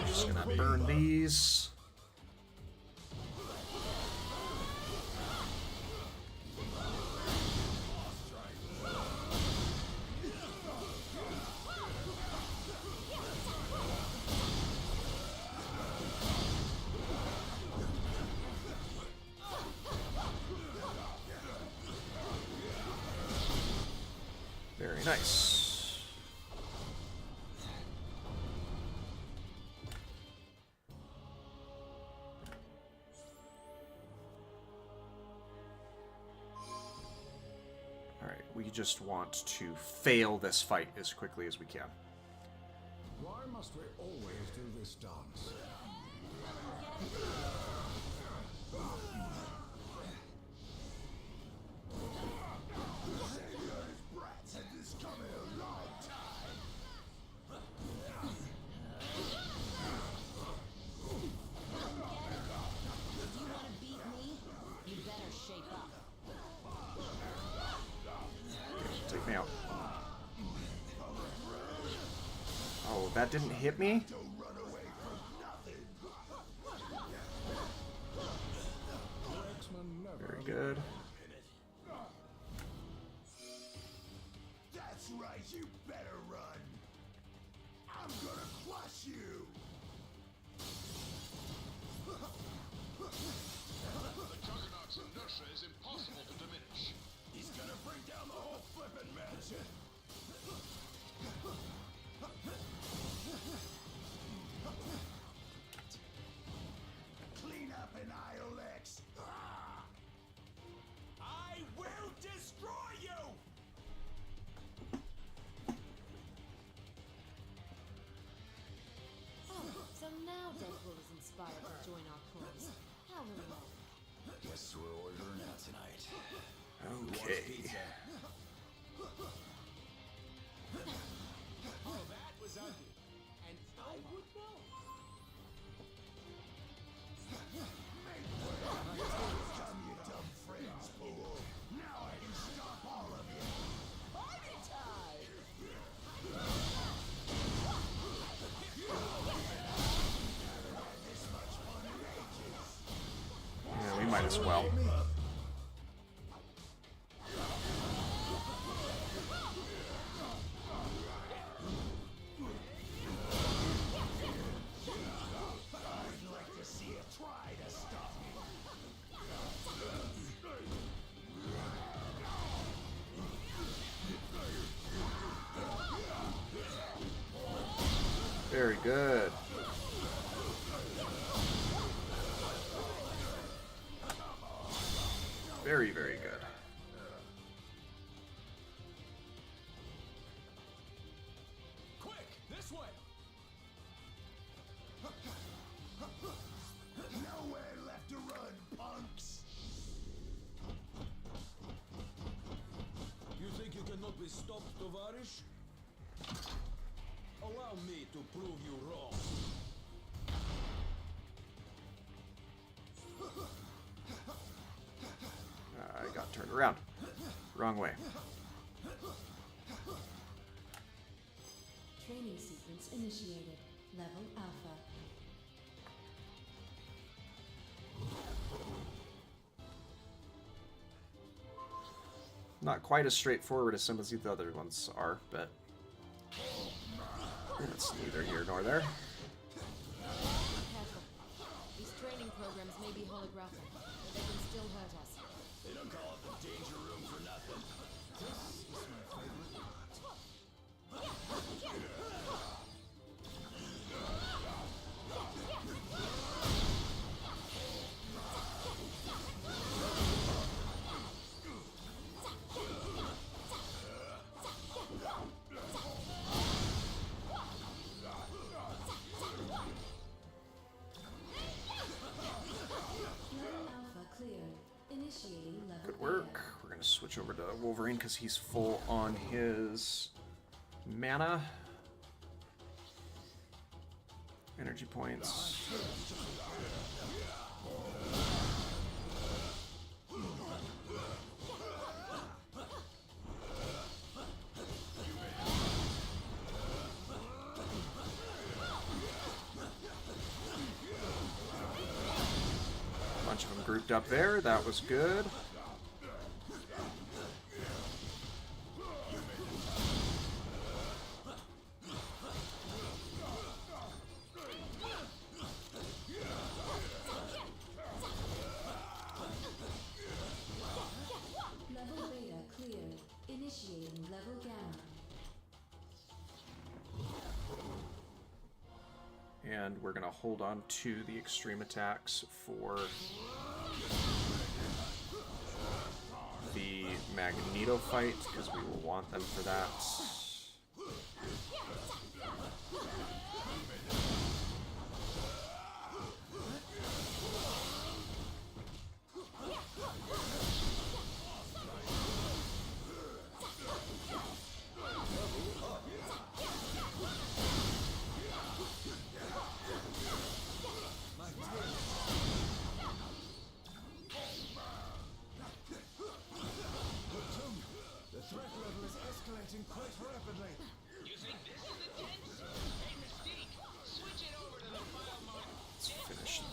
Just gonna burn these. Very nice. We just want to fail this fight as quickly as we can. Why must we always do this dance? Brats had this coming a long time. If you want to beat me, you better shape up. Take me out. Oh, that didn't hit me? Very good. That's right, you better run. I'm gonna crush you. The Juggernaut's inertia is impossible to diminish. He's gonna bring down the whole flippin' mansion. Clean up an ILX. I will destroy you. Oh, so now Deadpool is inspired to join our cause. How romantic. Guess we're ordering out tonight. Okay. Oh, that was ugly. And I would know. Come, you dumb friends, fool. Now I can stop all of you. Party time! This much fun in ages. Yeah, we might as well. I'd like to see it try to stop me. Very good. Very, very good. Quick, this way. Nowhere left to run, punks. You think you cannot be stopped, Tovarish? Allow me to prove you wrong. I got turned around. Wrong way. Training sequence initiated. Level Alpha. Not quite as straightforward as some of the other ones are, but... That's neither here nor there. Careful. These training programs may be holographic, but they can still hurt us. They don't call it the danger room for nothing. Good work. We're going to switch over to Wolverine because he's full on his mana. Energy points. Bunch of them grouped up there. That was good. Level beta cleared. Initiating level gamma. And we're going to hold on to the extreme attacks for the Magneto fight, because we will want them for that.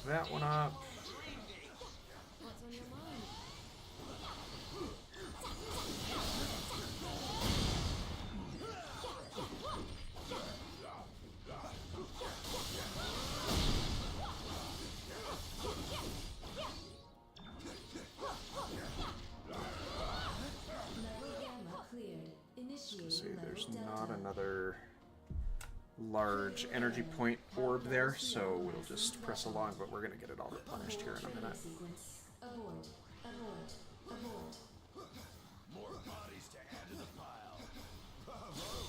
That one up. What's on your mind? Level gamma cleared. Initiating See, there's level not delta. another large energy point orb there, so we'll just press along, but we're going to get it all replenished here in a minute. Sequence. Abort. Abort. Abort. More bodies to add to the pile. Bravo!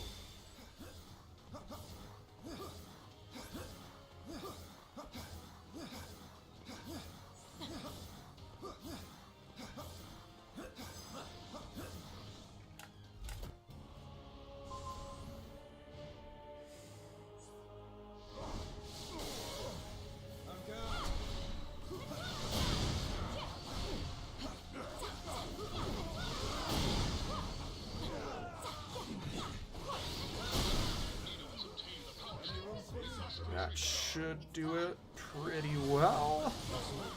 That should do it pretty well.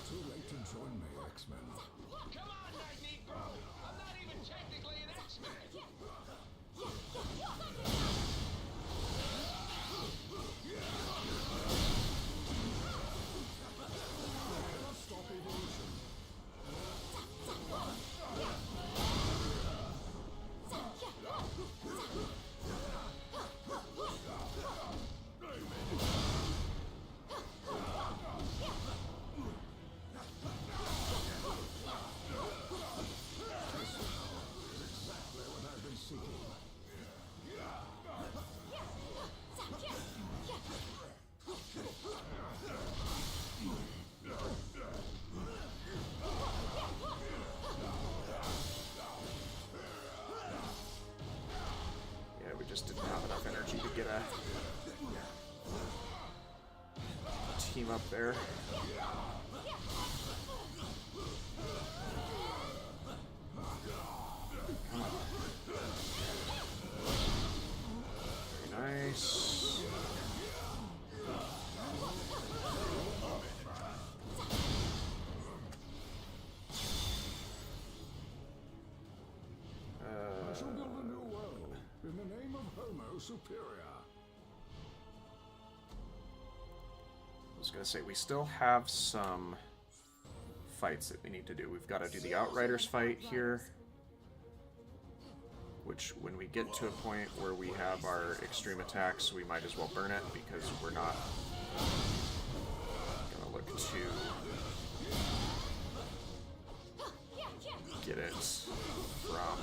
Too late to join me, X-Men. Come on, Magneto! I'm not even technically an X-Man! Stop evolution. Yeah, we just didn't have enough energy to get a team up there. Very nice. I shall build a new world in the name of Homo Superior. I was gonna say, we still have some fights that we need to do. We've got to do the Outriders fight here, which when we get to a point where we have our extreme attacks, we might as well burn it because we're not gonna look to get it from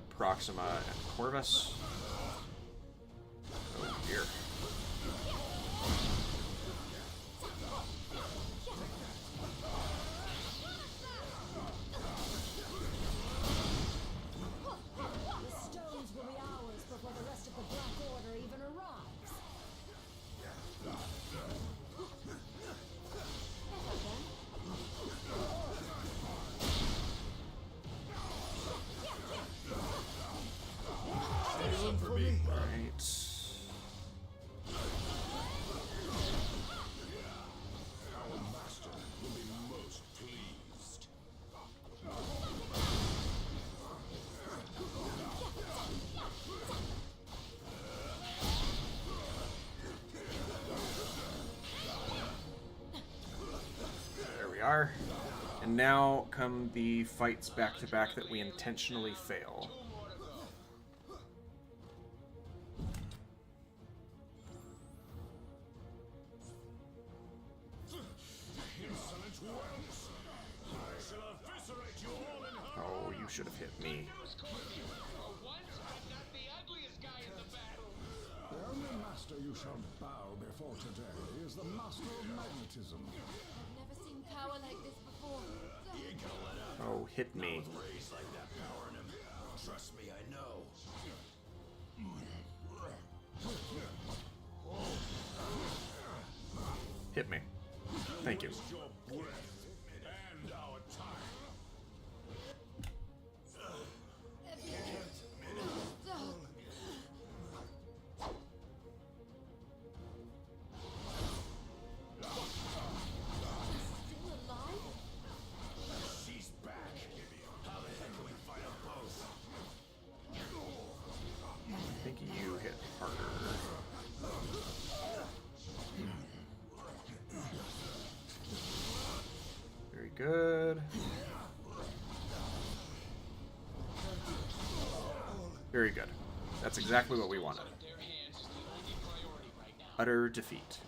Proxima and Corvus. Oh dear. The stones will be ours before the rest of the Black Order even arrives. Right. Our master will be most pleased. There we are. And now come the fights back to back that we intentionally fail. Oh, you should have hit me. The only master you shall bow before today is the master of magnetism. I've never seen power like this before. Oh, hit me. Raised like that power in him. Trust me, I know. Hit me. Thank you. Your breath and our time. Still alive? She's back. How the heck can we fight them both? I think you hit harder. Very good. Very good. That's exactly what we wanted. Utter defeat.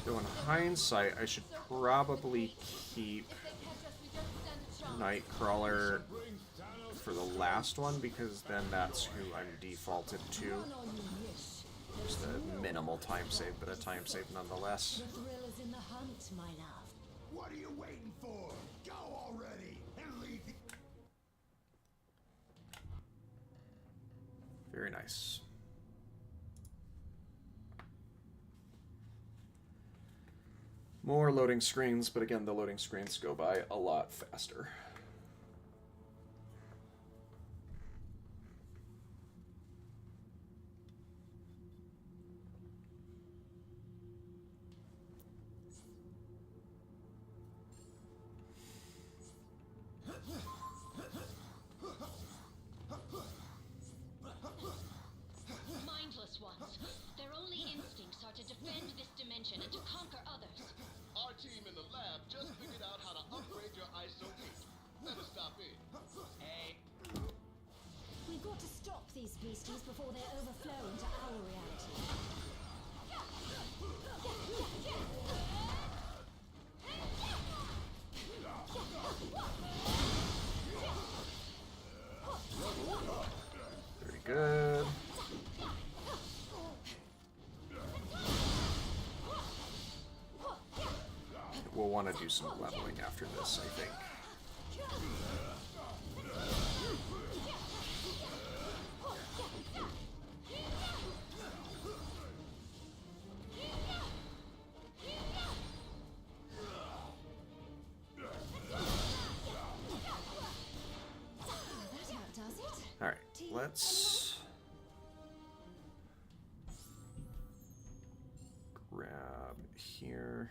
Though in hindsight, I should probably keep Nightcrawler for the last one, because then that's who I'm defaulted to. Just a minimal time save, but a time save nonetheless. The thrill is in the hunt, my love. What are you waiting for? Go already and leave the... Very nice. More loading screens, but again, the loading screens go by a lot faster. Mindless ones. Their only instincts are to defend this dimension and to conquer others. Our team in the lab just figured out how to upgrade your ISO 8. Better stop in. Hey. We've got to stop these beasties before they overflow into our reality. Very good. We'll want to do some leveling after this, I think. That outdoes it. Alright, let's grab here.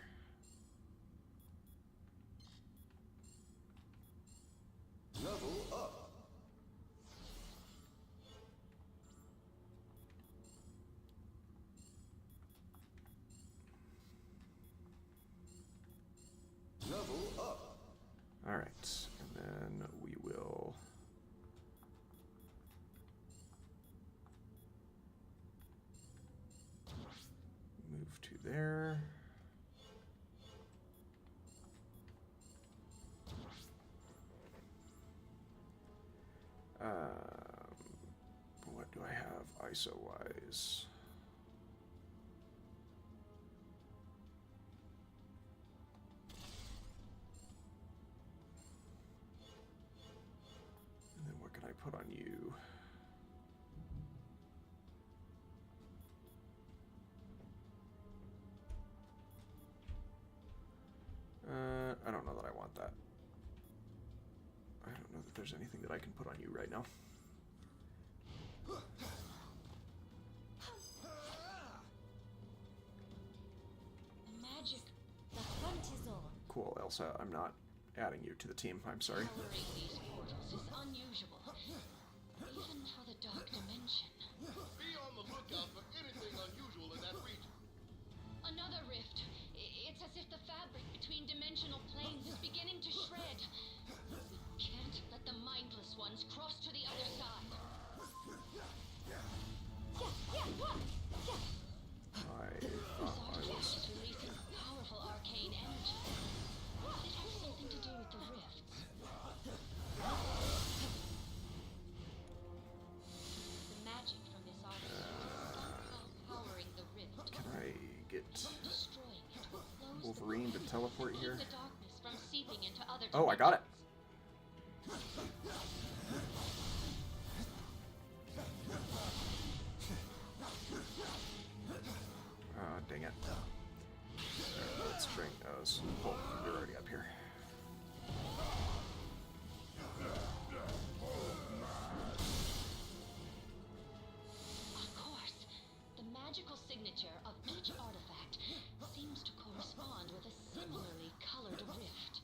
ISO-wise. And then what can I put on you? I don't know that I want that. I don't know that there's anything that I can put on you right now. Magic. The hunt is on. Cool, Elsa. I'm not adding you to the team. I'm sorry. Powering these portals is unusual, even for the dark dimension. Be on the lookout for anything unusual in that region. Another rift. It's as if the fabric between dimensional planes is beginning to shred. We can't let the mindless ones cross to the other side. I thought I was... Is releasing powerful arcane energy. Does it have something to do with the rifts? The magic from this artifact is somehow powering the rift. Can I get Destroying it will close Wolverine to teleport keep here? the darkness from seeping into other Oh, I got it. Dang it. Let's drink those. Oh, they're already up here. Of course, the magical signature of each artifact seems to correspond with a similarly colored rift.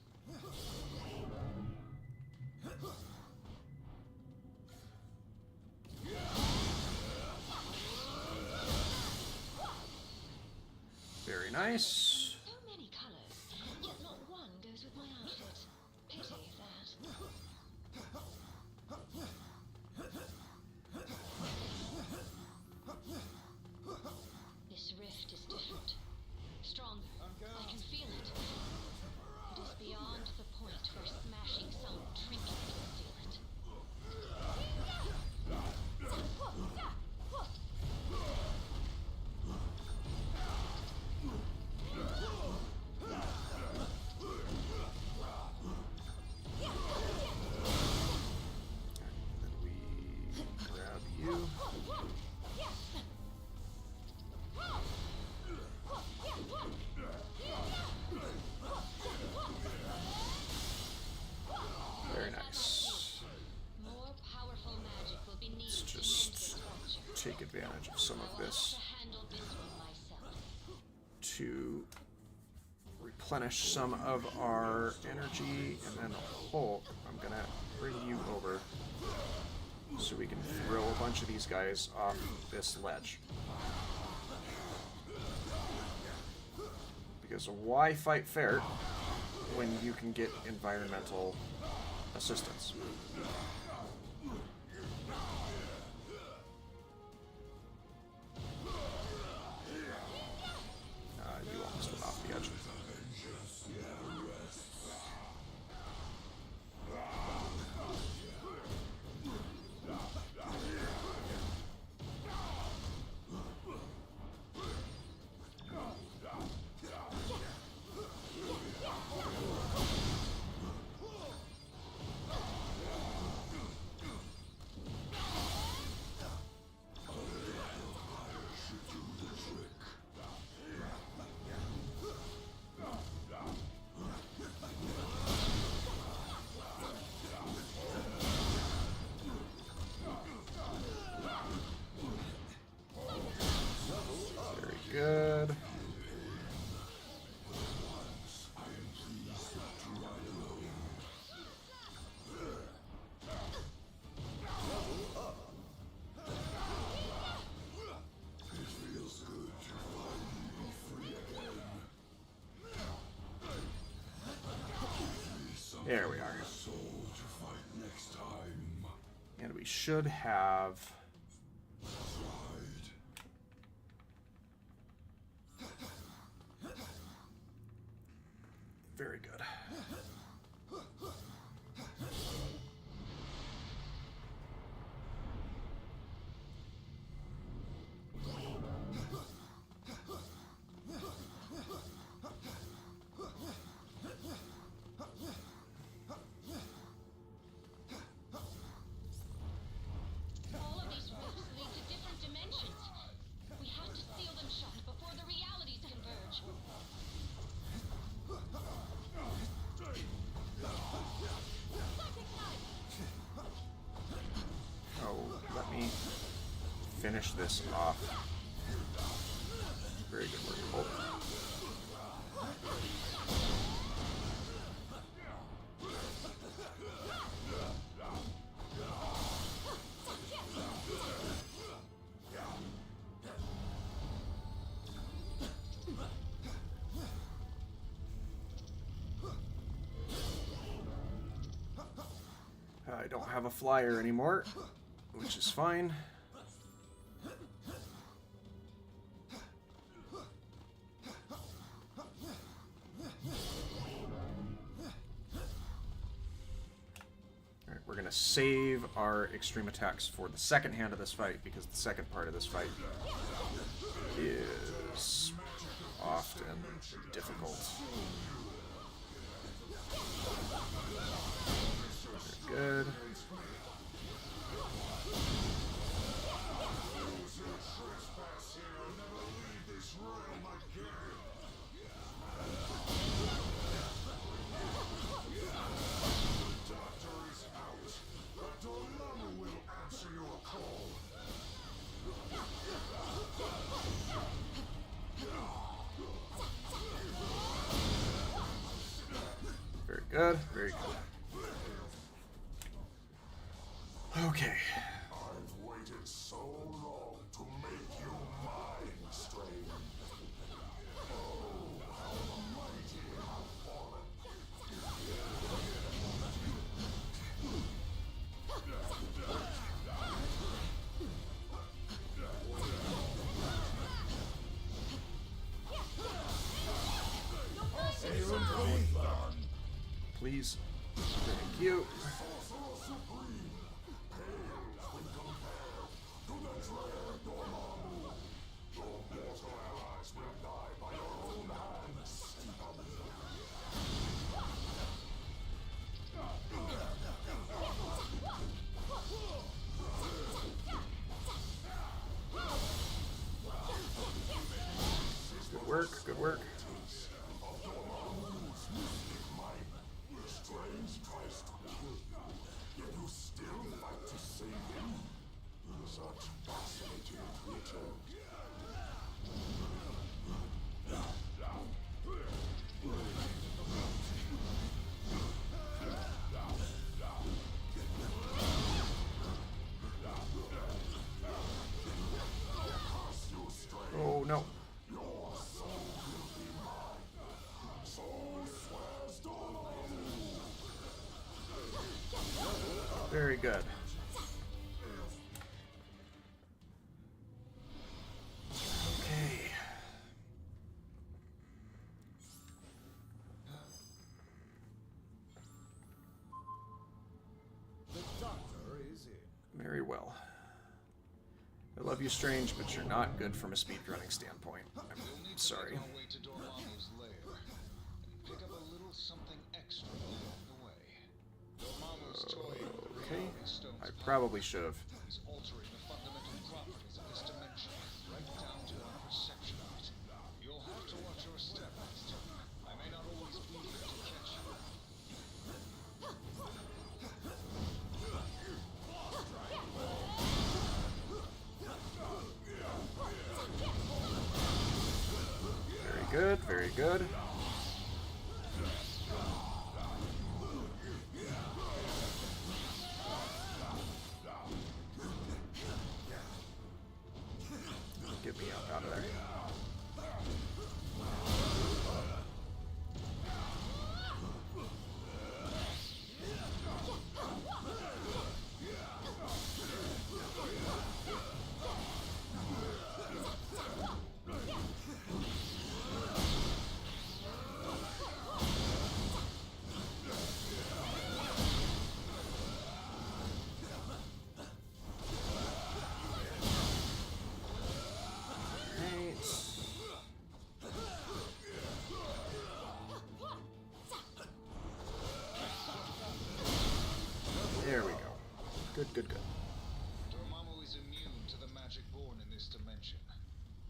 Very nice. So many colors, yet not one goes with my outfit. Pity that. This rift is different. Stronger. I can feel it. It is beyond the point where smashing some trinket can seal it. Then we grab you. Very nice. More powerful magic will be needed Let's to mend just the structure. take advantage of some of this To handle this one myself. to replenish some of our energy, and then Hulk, I'm gonna bring you over so we can throw a bunch of these guys off this ledge. Because why fight fair when you can get environmental assistance? You almost went off the edge. Good. There we are. And we should have... Very good. finish this off. Very good work, Bolt. I don't have a flyer anymore, which is fine. Alright, we're going to save our extreme attacks for the second hand of this fight, because the second part of this fight is often difficult. Good. Very good, very good. Okay. I've waited so long to make you mine, stranger. Oh, how the mighty have fallen. Please. Thank you. Good work, good work. Strange tries to kill you, yet you still fight to save him. Such fascinating creatures. Oh no. Very good. Okay. The doctor is in. Very well. I love you, Strange, but you're not good from a speedrunning standpoint. I'm sorry. Make our way to Dormammu's lair and pick up a little something extra along the way. Dormammu's toying with the Okay. reality stone's I power. probably should have. He's altering the fundamental properties of this dimension, right down to our perception of it. You'll have to watch your step next time. I may not always be here to catch you. Very good, very good. Get me out of there. There we go. Good, good, good. Dormammu is immune to the magic born in this dimension,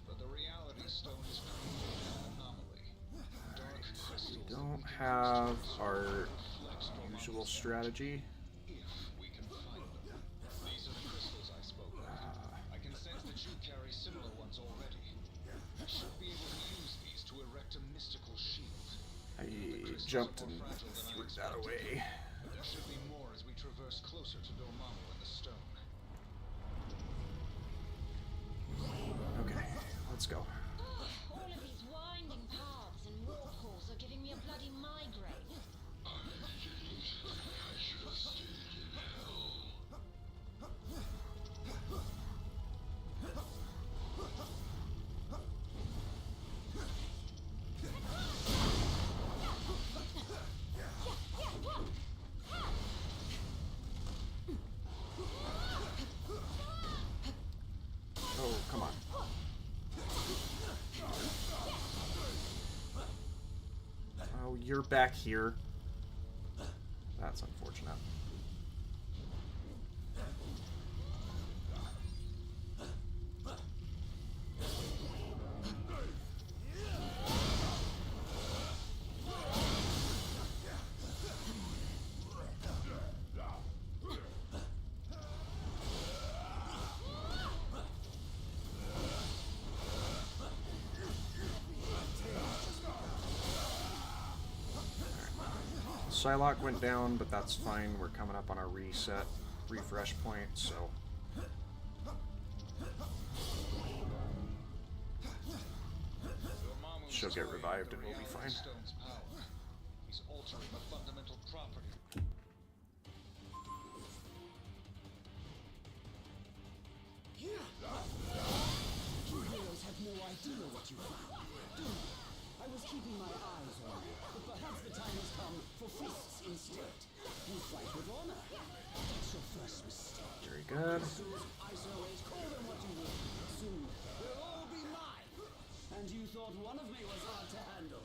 but the reality stone is creating an anomaly. Dark crystals We don't have our usual strategy. if we can find them. These are the crystals I spoke of. I can sense that jumped and threw that away. There should be more as we traverse closer to Dormammu and the stone. Okay, let's go. All of these winding paths and waterfalls are giving me a bloody migraine. I should have stayed in hell. Oh, come on. Oh, you're back here. That's unfortunate. Psylocke went down, but that's fine. We're coming up on our refresh point, so. She'll get revived and we'll be fine. He's altering a fundamental property. You heroes have no idea what you found, do you? I was keeping my eyes on you, but perhaps the time has come for fists instead. You fight with honor. That's your first mistake. Very good. Call them what you will. Soon they'll all be mine. And you thought one of me was hard to handle.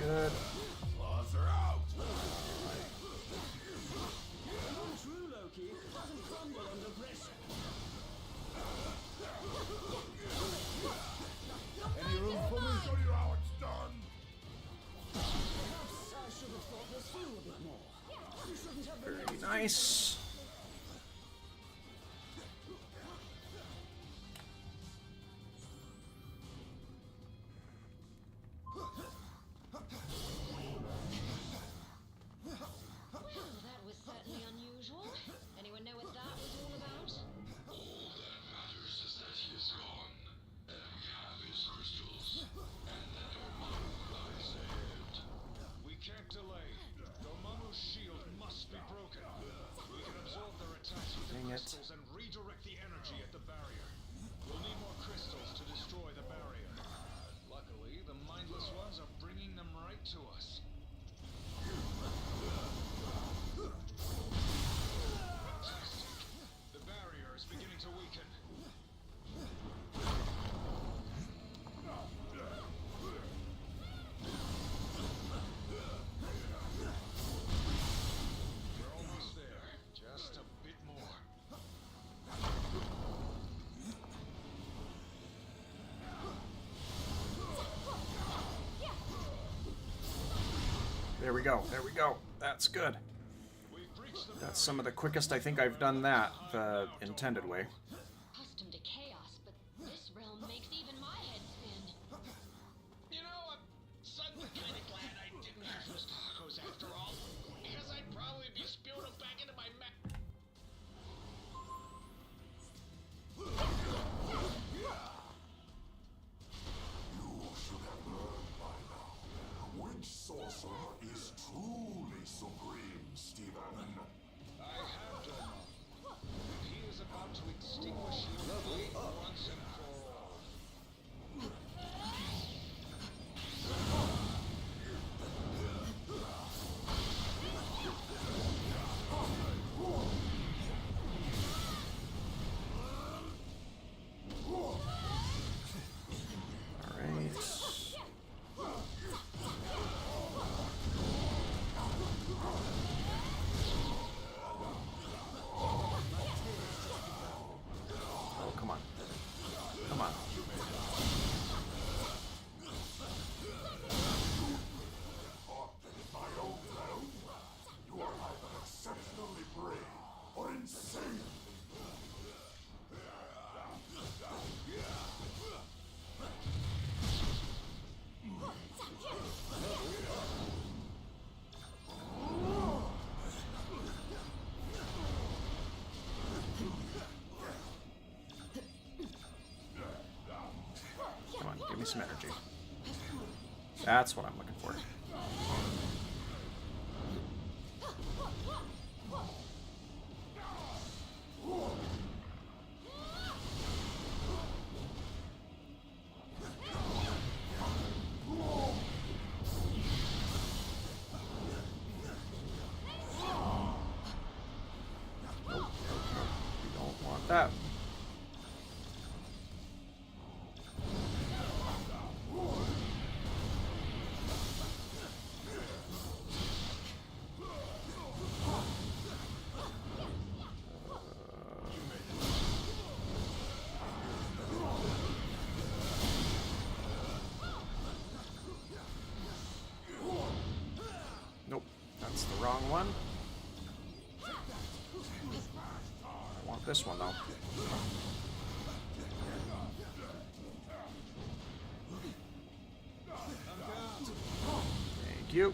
Good. Claws are out! True Loki doesn't crumble under pressure. Any room for me? Show you how it's done! Perhaps I should have thought this through a bit more. You shouldn't have been Very nice. Well, that was certainly unusual. Anyone know what that was all about? All that matters is that he is gone, and we have his crystals, and that Dormammu lies ahead. We can't delay. Dormammu's shield must be broken. We can absorb their attacks with the Dang it. crystals and redirect the energy at the barrier. We'll need more crystals to destroy the barrier. Luckily, the mindless ones are bringing them right to us. Fantastic. The barrier is beginning to weaken. We're almost there. Just a bit more. There we go. There we go. That's good. That's some of the quickest I think I've done that the intended way. Accustomed to chaos, but this realm makes even my head spin. You know, I'm suddenly kind of glad I didn't have those tacos after all, because I'd probably be spewing them back into my mouth. You should have learned by now. Which sorcerer is truly supreme, Stephen? I have Dormammu. He is about to extinguish your some energy. That's what I'm looking for. That. Nope, that's the wrong one. I want this one though. Thank you.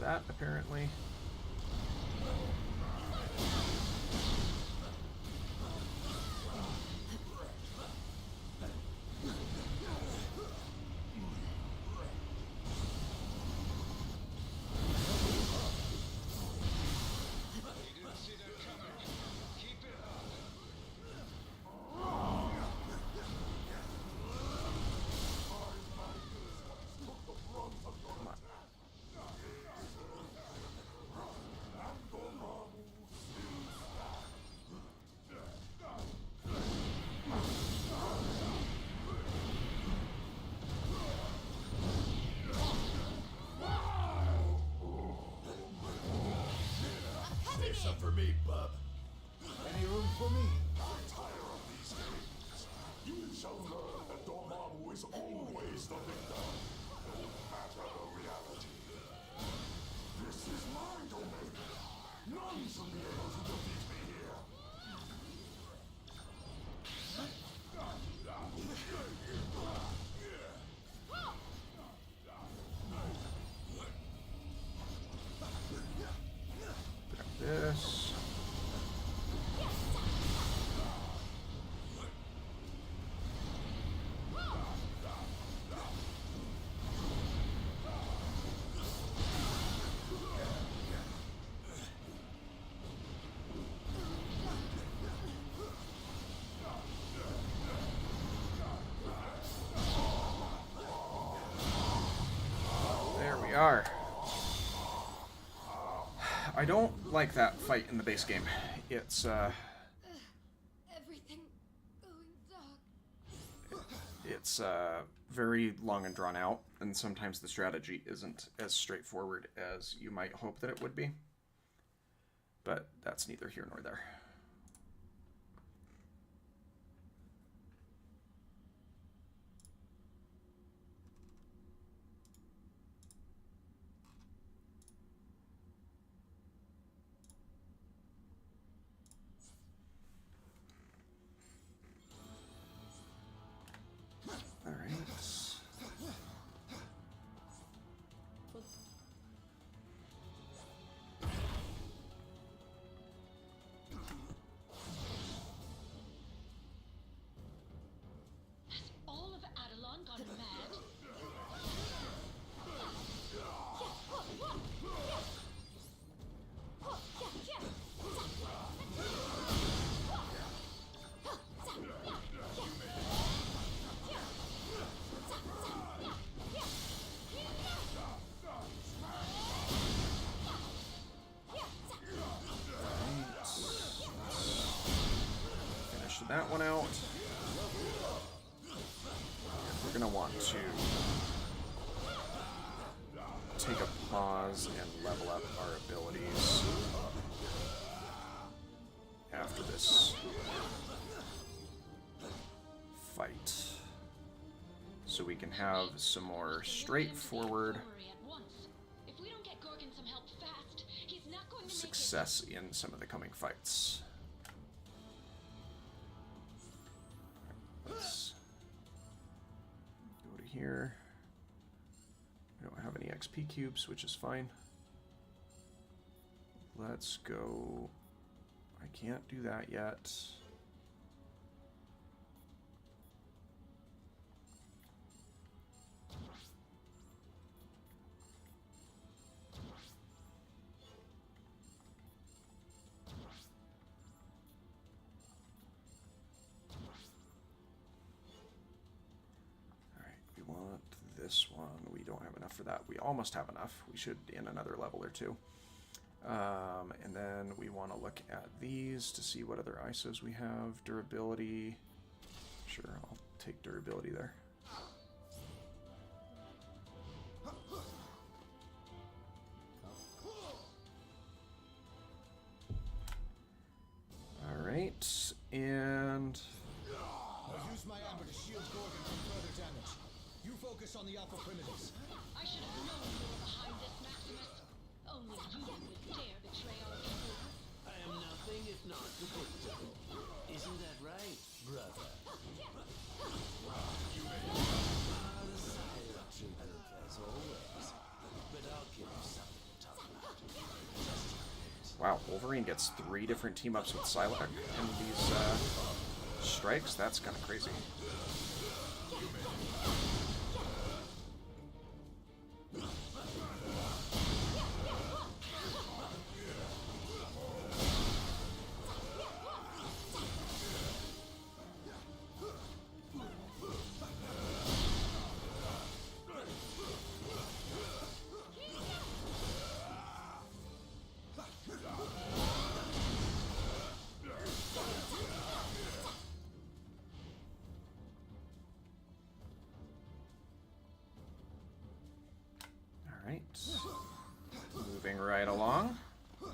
That apparently. Some for me, bub. Any room for me? I'm tired of these games. You shall learn that Dormammu is always the victor, no matter the reality. This is my domain. None shall be able to defeat me here. This. There we are. I don't like that fight in the base game. It's Everything going dark. it's very long and drawn out, and sometimes the strategy isn't as straightforward as you might hope that it would be. But that's neither here nor there. That one out. We're going to want to take a pause and level up our abilities. after this fight. So we can have some more straightforward success in some of the coming fights. Let's go to here. We don't have any XP cubes, which is fine. Let's go. I can't do that yet. This one, we don't have enough for that. We almost have enough. We should in another level or two. And then we want to look at these to see what other ISOs we have. Durability. Sure, I'll take durability there. Alright, and... I'll use my amber to shield Gorgon from further damage. You focus on the alpha primitives. I should have known you were behind this, Maximus. Only you would dare betray our people. I am nothing if not predictable. Isn't that right, brother? The silent treatment as always. But I'll give you something to talk about. Wow, Wolverine gets 3 different team-ups with Psylocke in these strikes? That's kind of crazy. Moving right along. The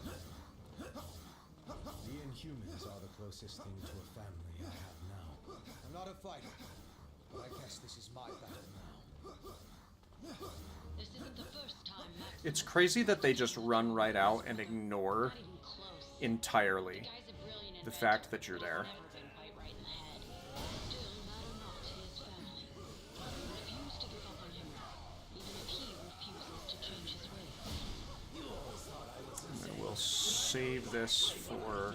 Inhumans are the closest thing to a family I have now. I'm not a fighter, but I guess this is my battle now. This isn't the first time, Maximus. It's crazy that they just run right out and ignore entirely the fact that you're there. Save this for...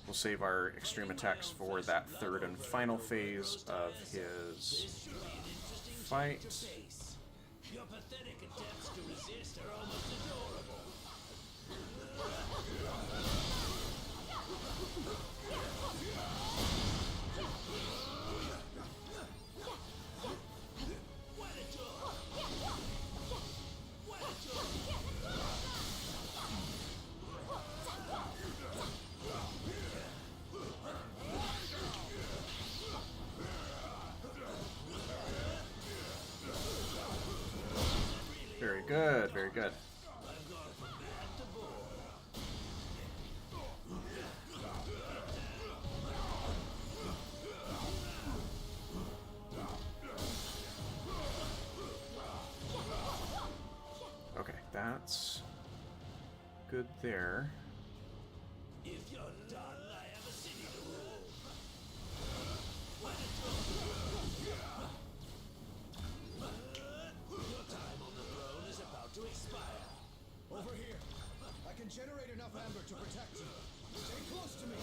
We'll save our extreme attacks for that third and final phase of his fight. Your pathetic attempts to resist are almost adorable. Very good, very good. Okay, that's good there. If you're done, I have a city to rule. Your time on the throne is about to expire. Over here. I can generate enough amber to protect you. Stay close to me.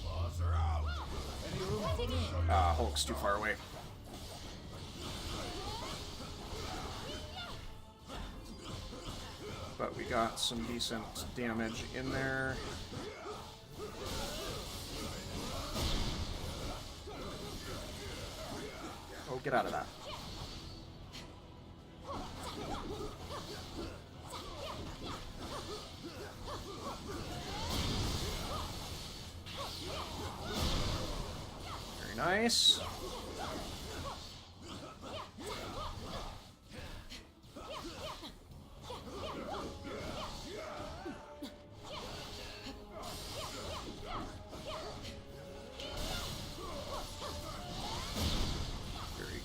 Boss are out. Any room for me? Hulk's too far away. But we got some decent damage in there. Oh, get out of that. Very nice.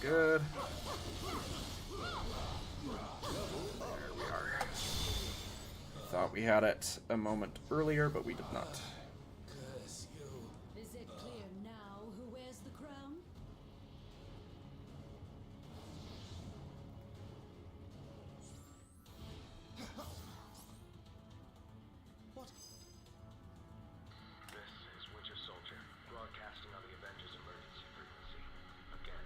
good. There we are. Thought we had it a moment earlier, but we did not. Is it clear now who wears the crown? What? This is Winter Soldier, broadcasting on the Avengers emergency frequency. Again.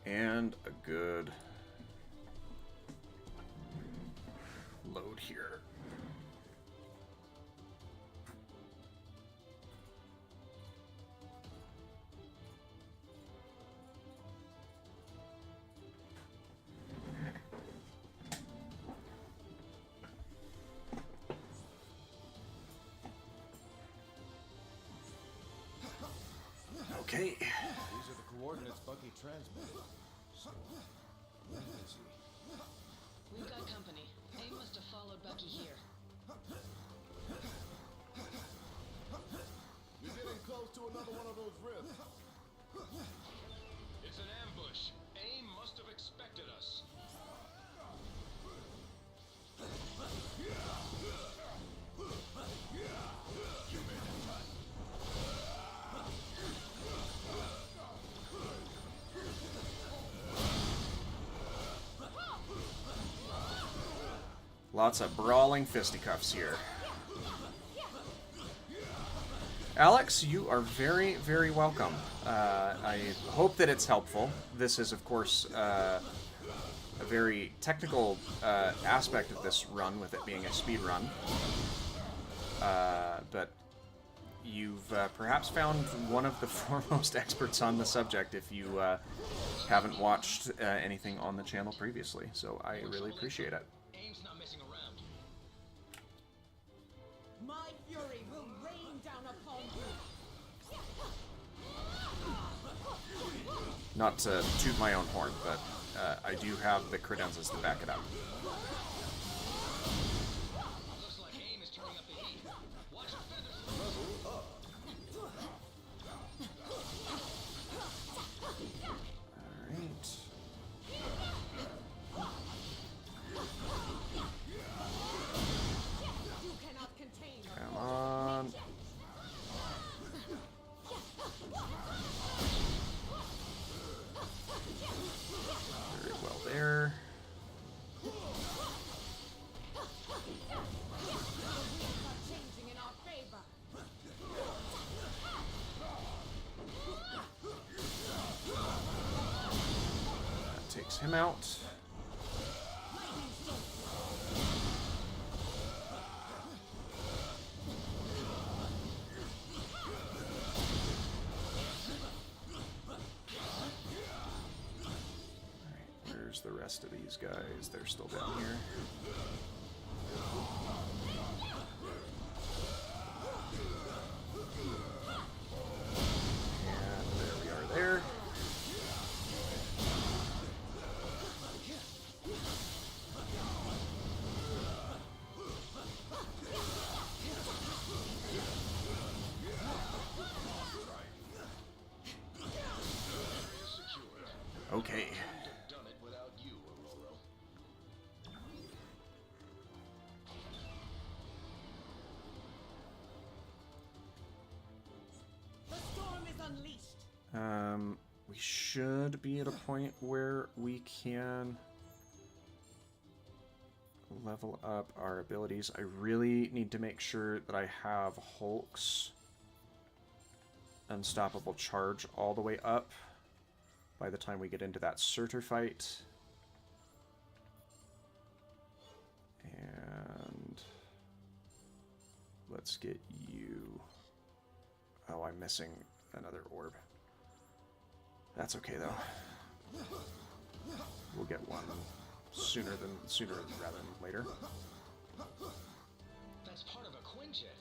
And a good load here. Okay. These are the coordinates Bucky transmitted. So, where is he? We've got company. AIM must have followed Bucky here. You're getting close to another one of those rifts. It's an ambush. AIM must have expected us. Lots of brawling fisticuffs here. Alex, you are very, very welcome. I hope that it's helpful. This is, of course, a very technical aspect of this run, with it being a speed run. But you've perhaps found one of the foremost experts on the subject if you haven't watched anything on the channel previously. So I really appreciate it. AIM's not messing around. My fury will rain down upon you. Not to toot my own horn, but I do have the credenzas to back it up. Looks like AIM is turning up the heat. Watch your feathers. Alright. You cannot contain Come on. Very well there. changing in our favor. That takes him out. Where's the rest of these guys? They're still down here. And there we are there. Okay. Done it without you, Aurora. The storm is unleashed. We should be at a point where we can level up our abilities. I really need to make sure that I have Hulk's unstoppable charge all the way up by the time we get into that Surtur fight. And let's get you... Oh, I'm missing another orb. That's okay though. We'll get one sooner rather than later. That's part of a Quinjet.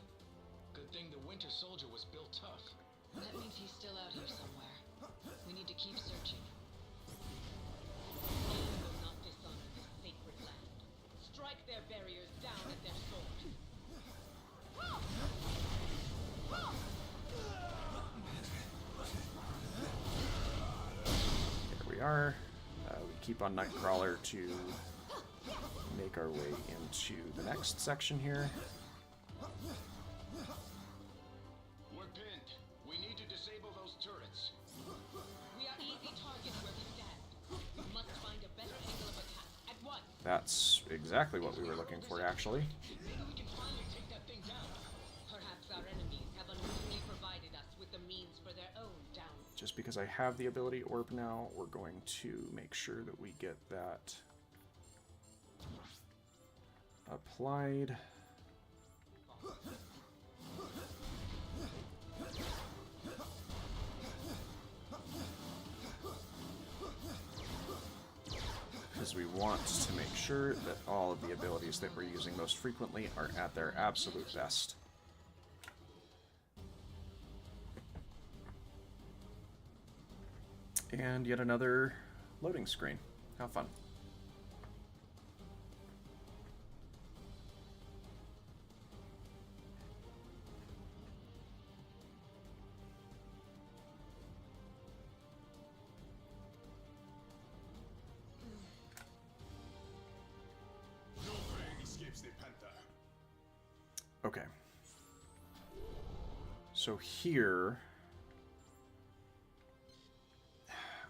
Good thing the Winter Soldier was built tough. That means he's still out here somewhere. We need to keep searching. AIM will not dishonor this sacred land. Strike their barriers down at their sword. are. We keep on Nightcrawler to make our way into the next section here. We're pinned. We need to disable those turrets. We are easy targets where we stand. We must find a better angle of attack at once. That's exactly what we were looking for, actually. Maybe we can finally take that thing down. Perhaps our enemies have unwittingly provided us with the means for their own downfall. Just because I have the ability orb now, we're going to make sure that we get that applied. Because we want to make sure that all of the abilities that we're using most frequently are at their absolute best. And yet another loading screen. How fun. No prey escapes the panther. Okay. So here...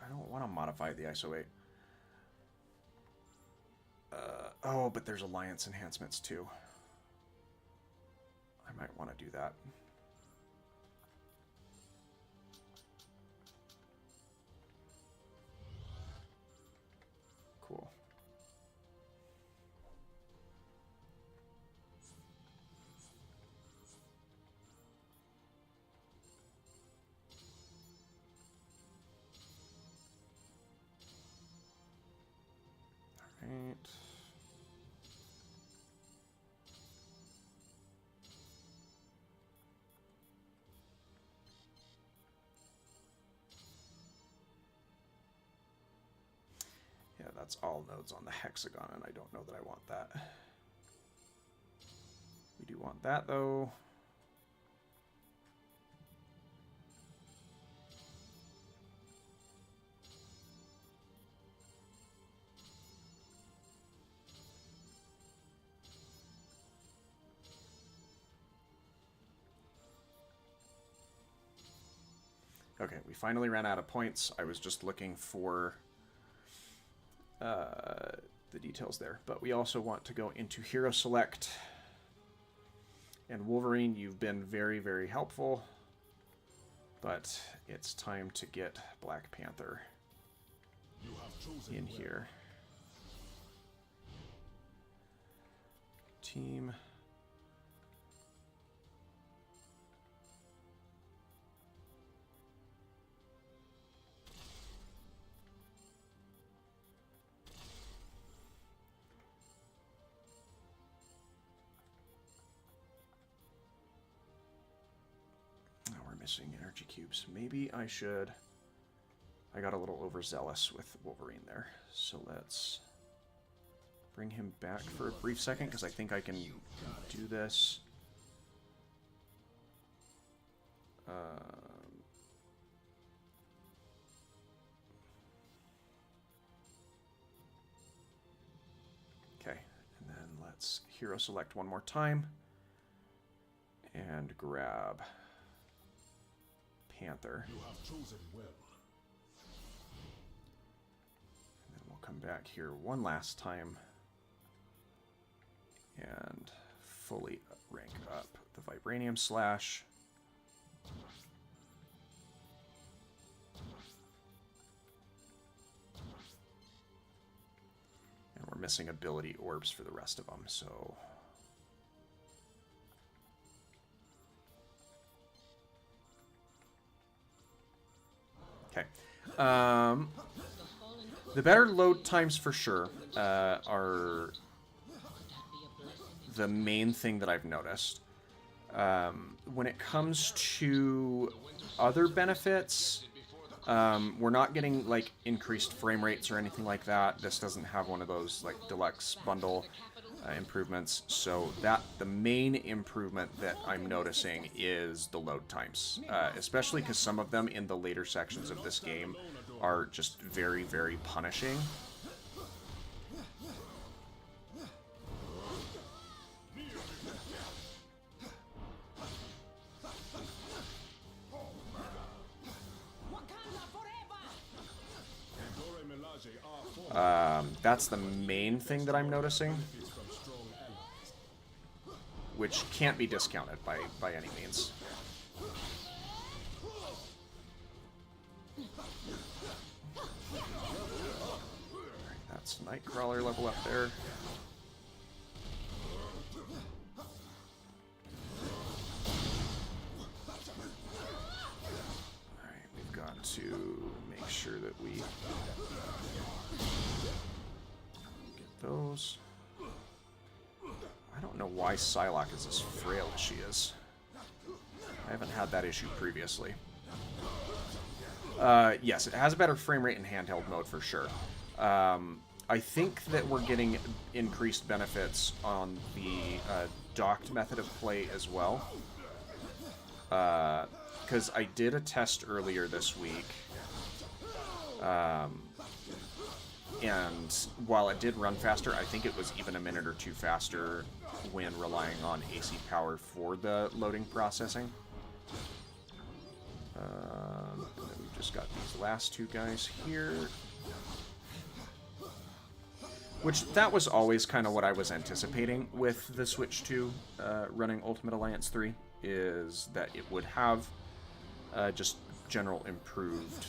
I don't want to modify the ISO 8. Oh, but there's alliance enhancements too. I might want to do that. Cool. Right. Yeah, that's all nodes on the hexagon, and I don't know that I want that. We do want that, though. Okay, we finally ran out of points. I was just looking for the details there. But we also want to go into Hero Select. And Wolverine, you've been very, very helpful. But it's time to get Black Panther in here. Team... missing energy cubes. Maybe I should... I got a little overzealous with Wolverine there. So let's bring him back for a brief second, because I think I can do this. Okay, and then let's hero select one more time. And grab... Panther. You have chosen well. And then we'll come back here one last time and fully rank up the Vibranium Slash. And we're missing ability orbs for the rest of them, so... Okay. The better load times for sure are the main thing that I've noticed. When it comes to other benefits, we're not getting like increased frame rates or anything like that. This doesn't have one of those like deluxe bundle improvements. So the main improvement that I'm noticing is the load times, especially because some of them in the later sections of this game are just very, very punishing. That's the main thing that I'm noticing, which can't be discounted by any means. That's Nightcrawler level up there. Alright, we've got to make sure that we get those. I don't know why Psylocke is as frail as she is. I haven't had that issue previously. Yes, it has a better frame rate in handheld mode for sure. I think that we're getting increased benefits on the docked method of play as well. Because I did a test earlier this week. And while it did run faster, I think it was even a minute or two faster when relying on AC power for the loading processing. And then we've just got these last two guys here. Which, that was always kind of what I was anticipating with the Switch 2 running Ultimate Alliance 3, is that it would have just general improved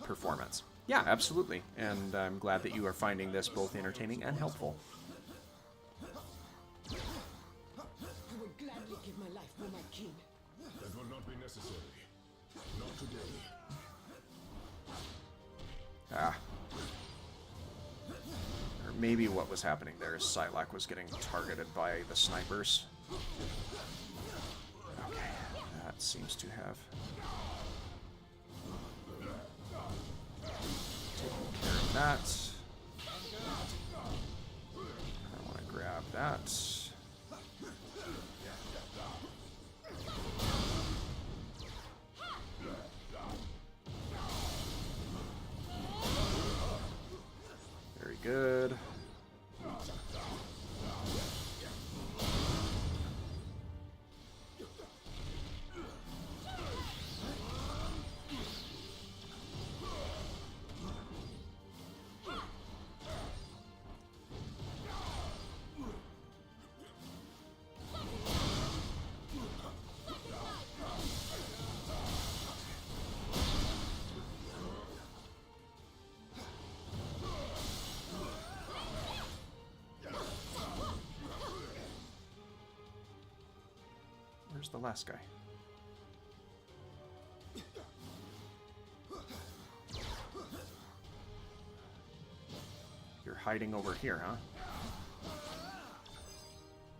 performance. Yeah, absolutely, and I'm glad that you are finding this both entertaining and helpful. I would gladly give my life for my king. That will not be necessary. Not today. Ah. Or maybe what was happening there is Psylocke was getting targeted by the snipers. Okay, that seems to have taken care of that. I want to grab that. Very good. Where's the last guy? You're hiding over here, huh?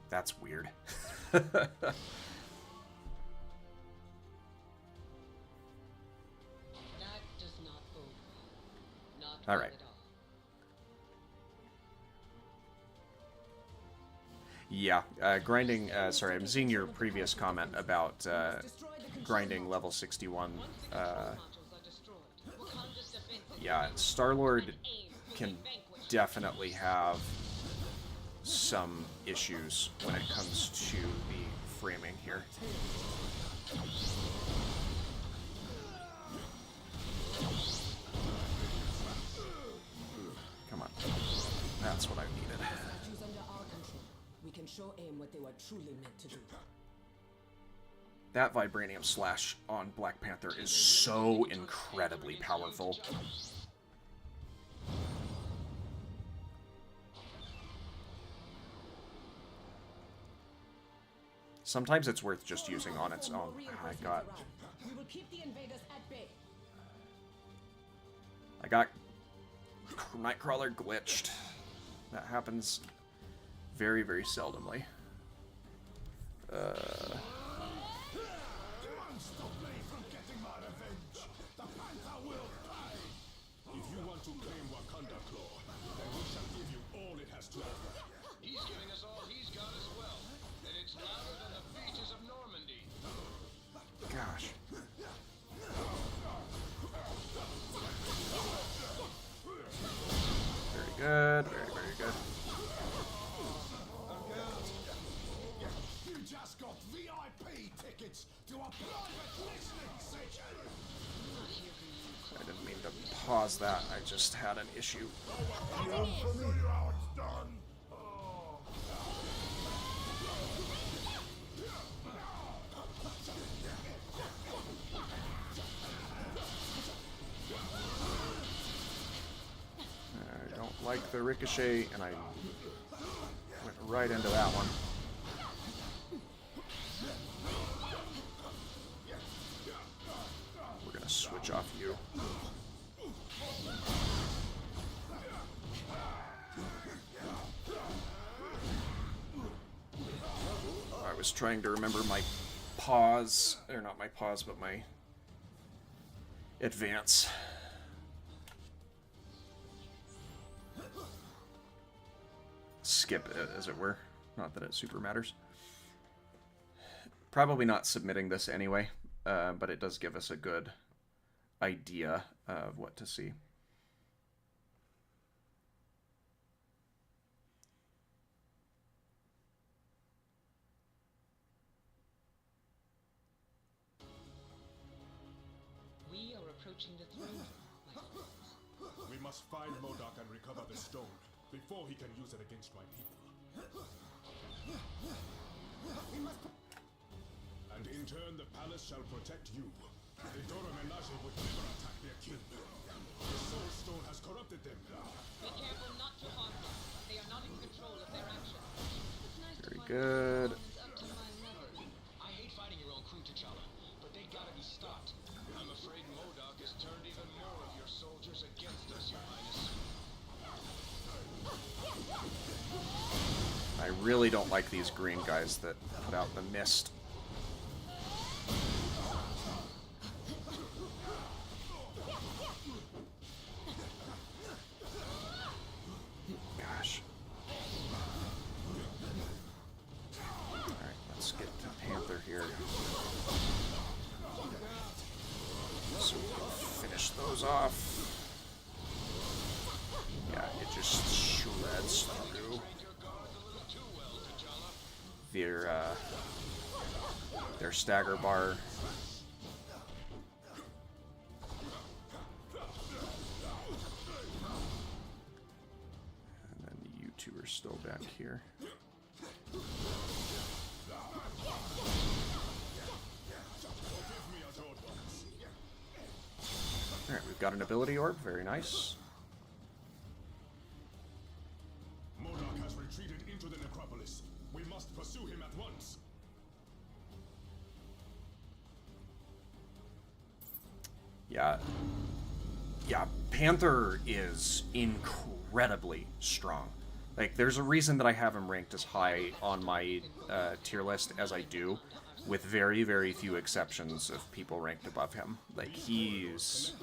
That's weird. That does not bode well. Not All well right. at all. Yeah, grinding, sorry, I'm seeing your previous comment about grinding level 61. Yeah, Star-Lord can definitely have some issues when it comes to the framing here. Come on. That's what I needed. We can show AIM what they were truly meant to do. That Vibranium Slash on Black Panther is so incredibly powerful. Sometimes it's worth just using on its own. I got Nightcrawler glitched. That happens very, very seldomly. If you want to claim Wakanda Claw, then we shall give you all it has to offer. He's giving us all he's got as well, and it's louder than the beaches of Normandy. Gosh. Very good. You just got VIP tickets to a private listening session. I didn't mean to pause that. I just had an issue. I'll show you how it's done. I don't like the ricochet, and I went right into that one. We're gonna switch off you. I was trying to remember my pause, or not my pause, but my advance. Skip it, as it were. Not that it super matters. Probably not submitting this anyway, but it does give us a good idea of what to see. We are approaching the throne. We must find MODOK and recover the stone before he can use it against my people. And in turn, the palace shall protect you. The Dormammu would never attack their king. The Soul Stone has corrupted them. Be careful not to harm them. They are not in control of their actions. It's nice Very to find good. someone up to my level. I hate fighting your own crew, T'Challa, but they gotta be stopped. I'm afraid MODOK has turned even more of your soldiers against us, Your Highness. I really don't like these green guys that put out the mist. Gosh. Alright, let's get to Panther here. So we can finish those off. Yeah, it just shreds through their stagger bar. And then you two are still back here. Alright, we've got an ability orb, very nice. MODOK has retreated into the necropolis. We must pursue him at once. Yeah, Panther is incredibly strong. Like, there's a reason that I have him ranked as high on my tier list as I do, with very, very few exceptions of people ranked above him. Like, he's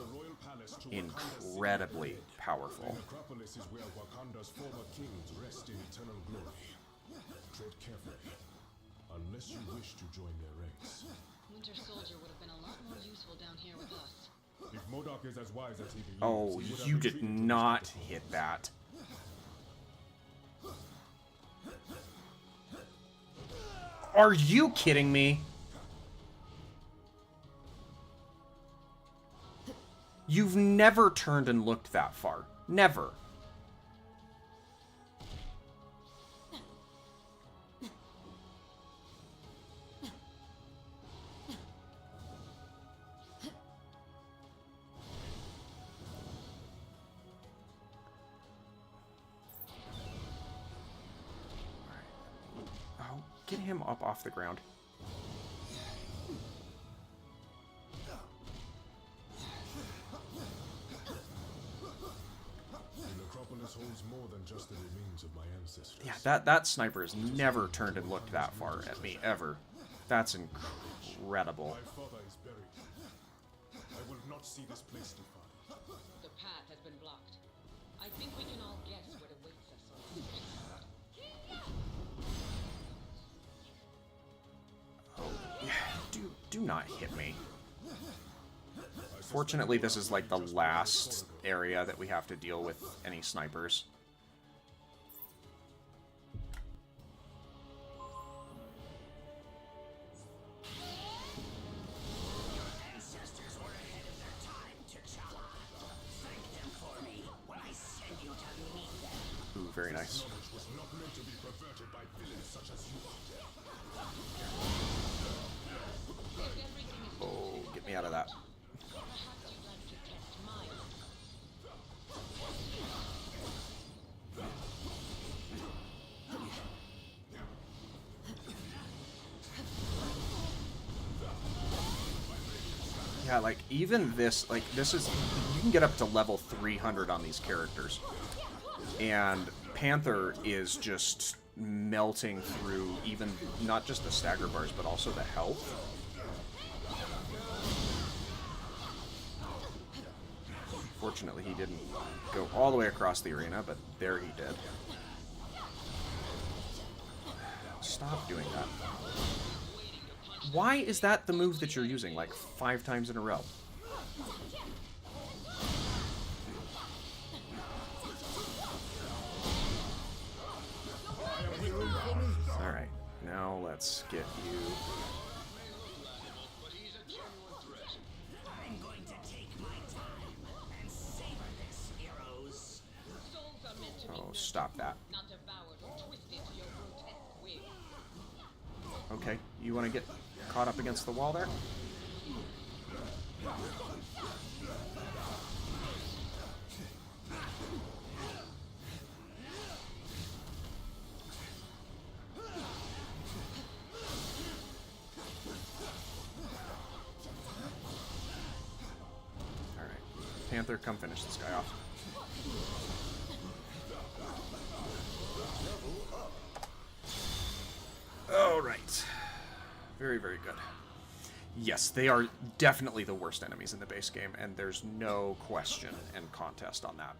incredibly powerful. The necropolis is where Wakanda's former kings rest in eternal glory. Tread carefully, unless you wish to join their ranks. Winter Soldier would have been a lot more useful down here with us. If MODOK is as wise as he believes, Oh, he would have you did retreated to not his hit that. Are you kidding me? You've never turned and looked that far. Never. Oh, get him up off the ground. Holds more than just the remains of my ancestors. Yeah, that sniper has never turned and looked that far at me, ever. That's incredible. My father is buried. I will not see this place defiled. The path has been blocked. I think we can all guess what awaits us on this side. Oh, yeah, do not hit me. Fortunately, this is like the last area that we have to deal with any snipers. Nice. Was not meant to be perverted by villains such as you. Oh, get me out of that. Yeah, like, even this, like, this is, you can get up to level 300 on these characters. And Panther is just melting through even, not just the stagger bars, but also the health. Fortunately, he didn't go all the way across the arena, but there he did. Stop doing that. Why is that the move that you're using, like, 5 times in a row? Alright, now let's get you... I'm going to take my time and savor this, heroes. Oh, stop that. Okay, you want to get caught up against the wall there? Alright, Panther, come finish this guy off. Alright. Very, very good. Yes, they are definitely the worst enemies in the base game, and there's no question and contest on that.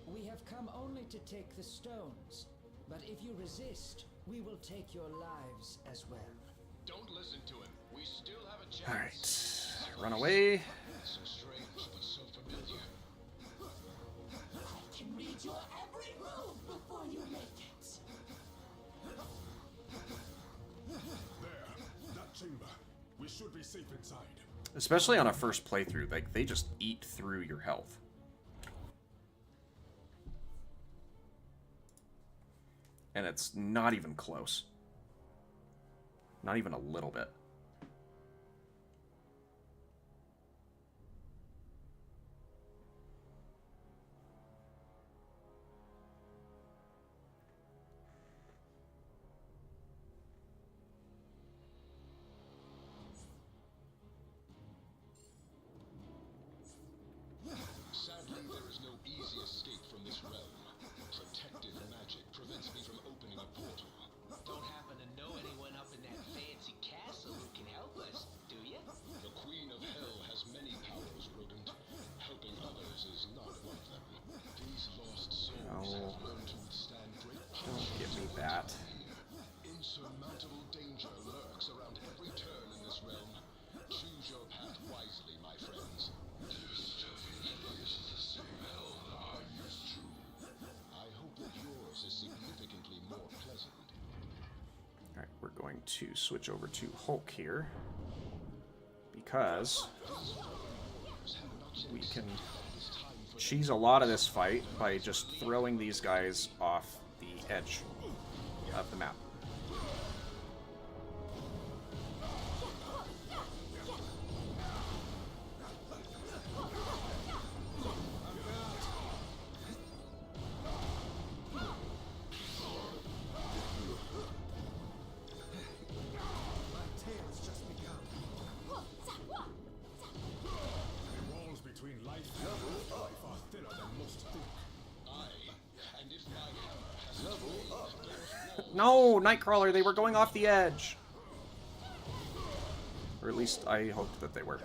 We have come only to take the stones, but if you resist, we will take your lives as well. Don't listen to him. We still have a chance. Alright. Run away. So strange, but so familiar. I can read your every move before you make it. There, that chamber. We should be safe inside. Especially on a first playthrough, like, they just eat through your health. And it's not even close. Not even a little bit. Sadly, there is no easy escape from this realm. Protective magic prevents me from opening a portal. Don't happen to know anyone up in that fancy castle who can help us, do you? The Queen of Hell has many powers, Rodent. Helping others is not one of them. These lost souls have learned to withstand great Don't give me that. Insurmountable danger lurks around every turn in this realm. Choose your path wisely, my friends. I hope that yours is significantly more pleasant. Alright, we're going to switch over to Hulk here. Because we can cheese a lot of this fight by just throwing these guys off the edge of the map. No, Nightcrawler, they were going off the edge. Or at least I hoped that they were.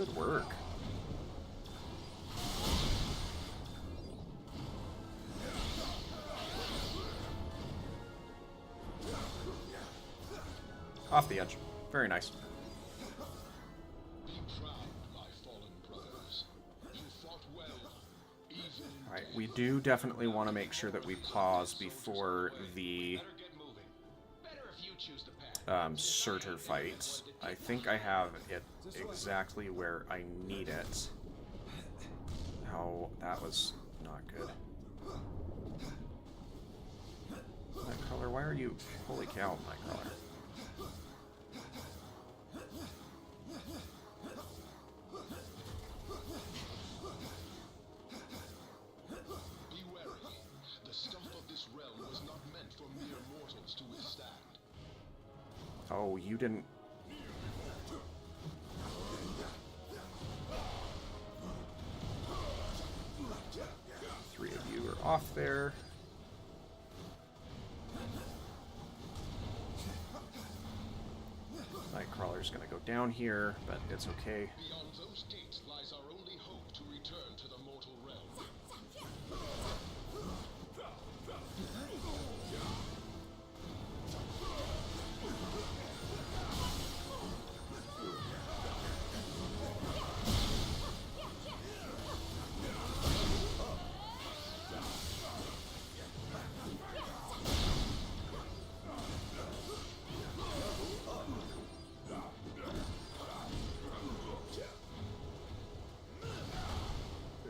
Good work. Off the edge. Very nice. Be proud, my fallen brothers. You fought well, even in Alright, we do definitely want to make sure that we pause before the Surtur fight. I think I have it exactly where I need it. Oh, that was not good. Nightcrawler, why are you... Holy cow, Nightcrawler. Be wary. The stuff of this realm was not meant for mere mortals to withstand. Oh, you didn't... Three of you are off there. Nightcrawler's gonna go down here, but it's okay. Beyond those gates lies our only hope to return to the mortal realm.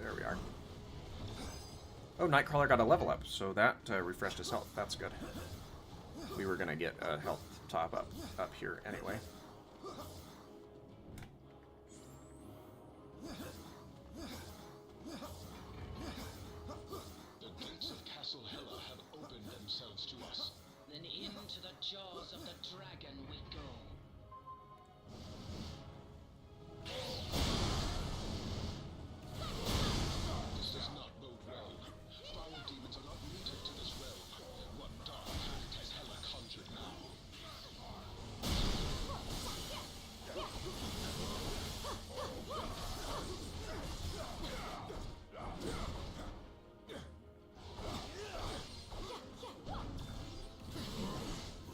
There we are. Oh, Nightcrawler got a level up, so that refreshed his health. That's good. We were gonna get a health top up here anyway. The gates of Castle Hela have opened themselves to us. Then into the jaws of the dragon we go. This does not bode well. Foul demons are not native to this realm. What dark act has Hela conjured now?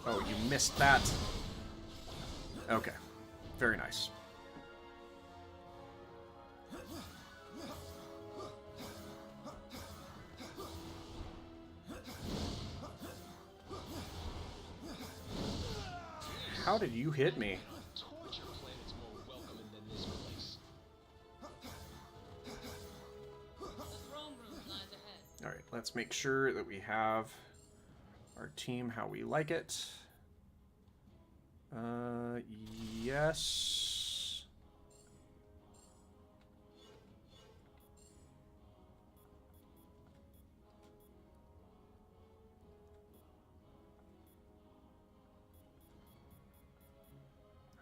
Oh, you missed that. Okay. Very nice. How did you hit me? Torture planet's more welcoming than this place. The throne room lies ahead. Alright, let's make sure that we have our team how we like it. Yes.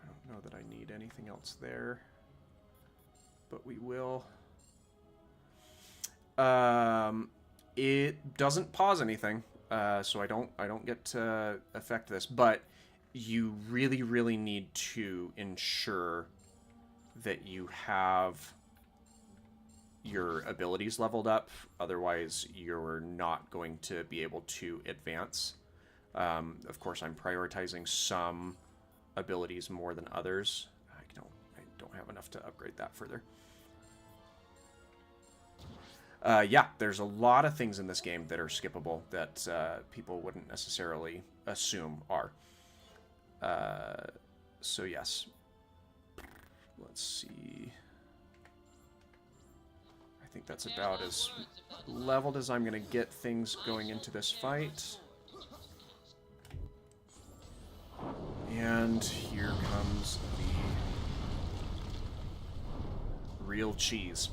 I don't know that I need anything else there, but we will. It doesn't pause anything, so I don't get to affect this, but you really need to ensure that you have your abilities leveled up, otherwise you're not going to be able to advance. Of course, I'm prioritizing some abilities more than others. I don't have enough to upgrade that further. Yeah, there's a lot of things in this game that are skippable that people wouldn't necessarily assume are. So yes. Let's see. I think that's about as leveled as I'm going to get things going into this fight. And here comes the real cheese.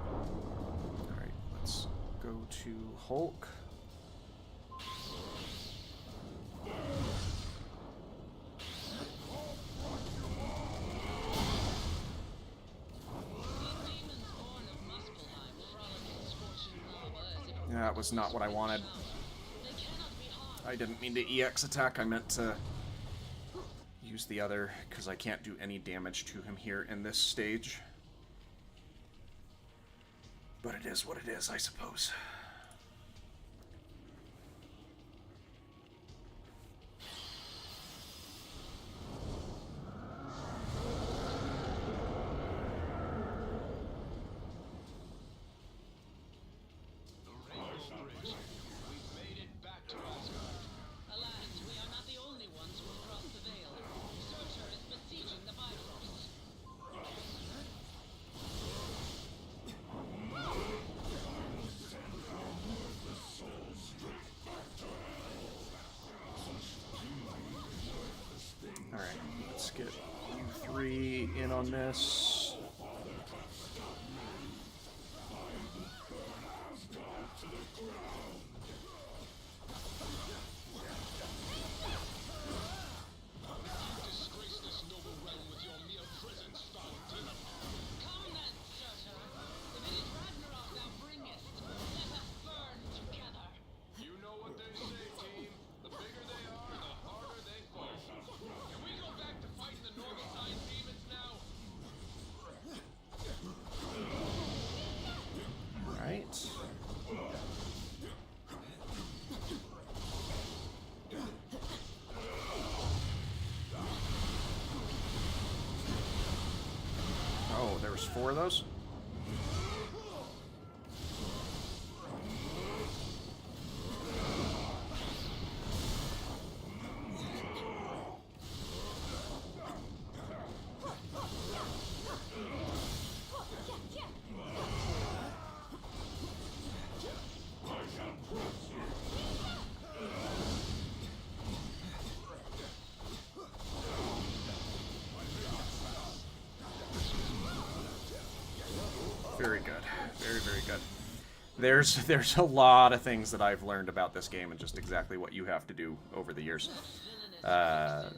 Alright, let's go to Hulk. That was not what I wanted. I didn't mean to EX attack, I meant to use the other, because I can't do any damage to him here in this stage. But it is what it is, I suppose. The Rainbow Bridge. We've made it back to Asgard. Alas, we are not the only ones who have crossed the veil. Surtur is besieging the Bifrost. Alright, let's get you three in on this. You disgrace this noble realm with your mere presence, foul demon. Come then, Surtur. The minute Ragnarok thou bringest, let us burn together. You know what they say, team. The bigger they are, the harder they fall. Can we go back to fighting the normal sized demons now? Alright. Oh, there was 4 of those? Very good. Very, very good. There's a lot of things that I've learned about this game and just exactly what you have to do over the years. I've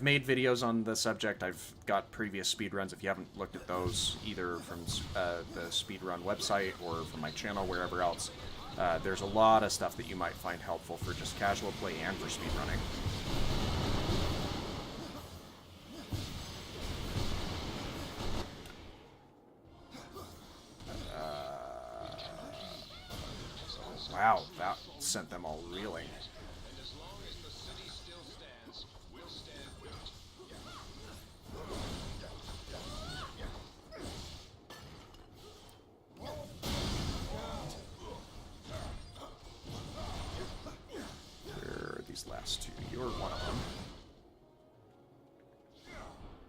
made videos on the subject. I've got previous speedruns. If you haven't looked at those, either from the Speedrun website or from my channel, wherever else, there's a lot of stuff that you might find helpful for just casual play and for speedrunning. Wow, that sent them all reeling. And as long as the city still stands, we'll stand with it. Where are these last two? You're one of them.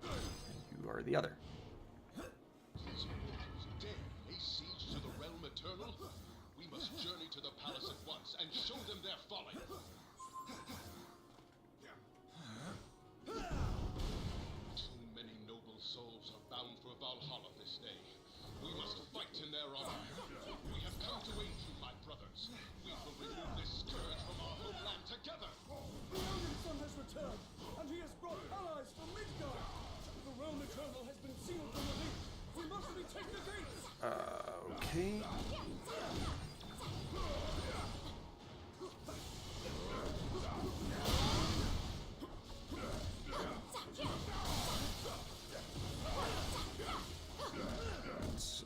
And you are the other. These mortals dare lay siege to the realm eternal? We must journey to the palace at once and show them their folly. Too many noble souls are bound for Valhalla this day. We must fight in their honor. We have come to aid you, my brothers. We will remove this scourge from our homeland together. The Elven Sun has returned, and he has brought allies from Midgard. The realm eternal has been sealed from the deep. We must retake the gates. Okay.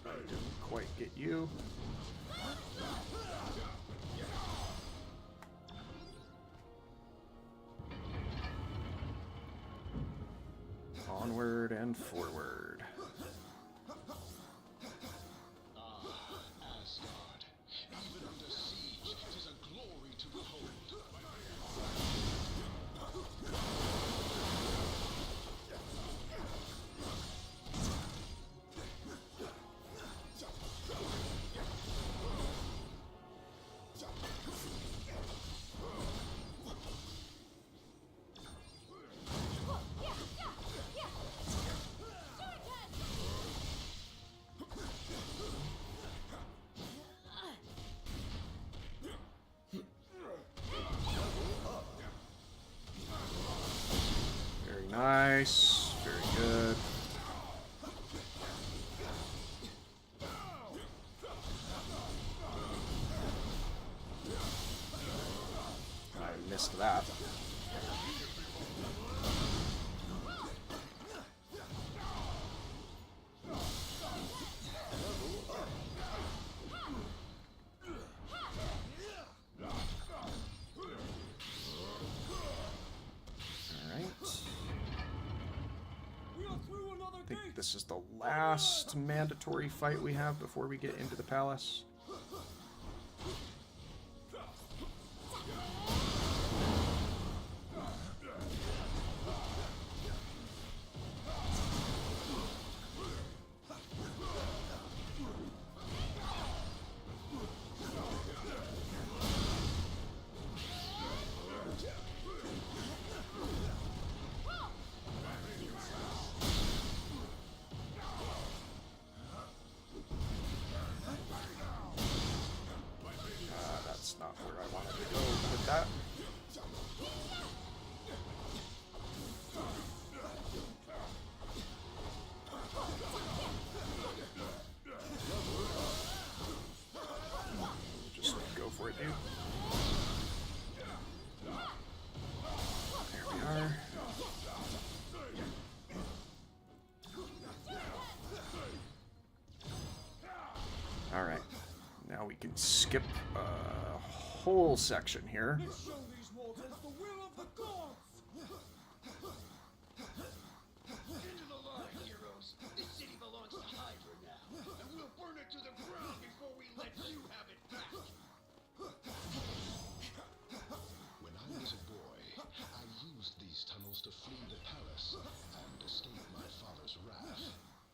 I didn't quite get you. Onward and forward. Asgard. Even under siege, 'tis a glory to behold. Very nice. Very good. think this is the last mandatory fight we have before we get into the palace. Not where I wanted to go with that. Just go for it, dude. There we are. All right. Now we can skip whole section here. Let's show these mortals the will of the gods! Into the line, heroes. This city belongs to Hydra now, and we'll burn it to the ground before we let you have it back. When I was a boy, I used these tunnels to flee the palace and escape my father's wrath.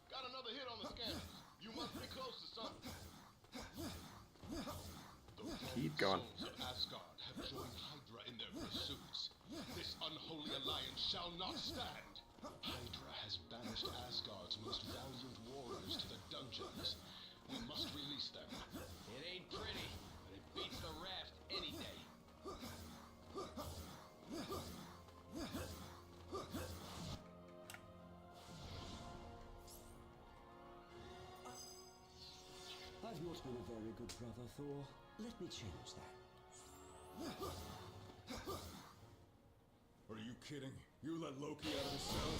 Got another hit on the scan. You must be close to something. Keep going. Souls of Asgard have joined Hydra in their pursuits. This unholy alliance shall not stand. Hydra has banished Asgard's most valiant warriors to the dungeons. We must release them. It ain't pretty, but it beats the raft any day. I've not been a very good brother, Thor. Let me change that. Are you kidding? You let Loki out of his cell?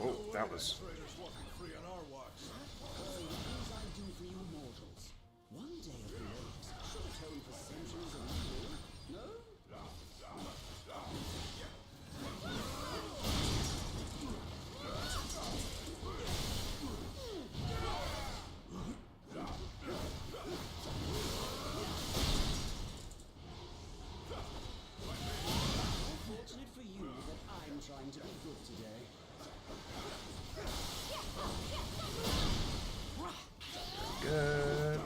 Oh, that was... Traitors walking free on our watch. Oh, the things I do for you mortals. One day of the waves should atone for centuries of evil. No? Fortunate for you that I'm trying to be good today. Good.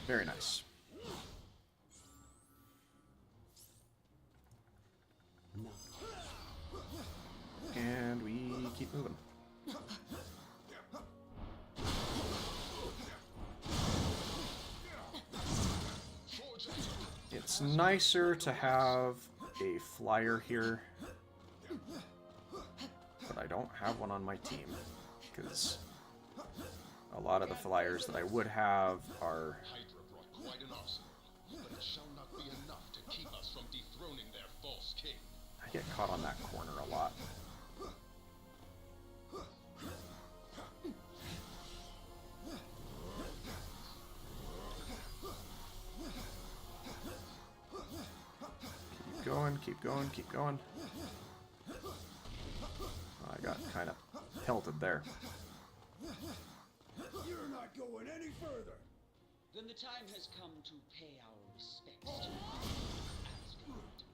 Very nice. And we keep moving. It's nicer to have a flyer here, but I don't have one on my team, because a lot of the flyers that I would have are... Hydra brought quite an arsenal, but it shall not be enough to keep us from dethroning their false king. I get caught on that corner a lot. Keep going, keep going, keep going. I got kind of pelted there. You're not going any further! Then the time has come to pay our respects to Asgard.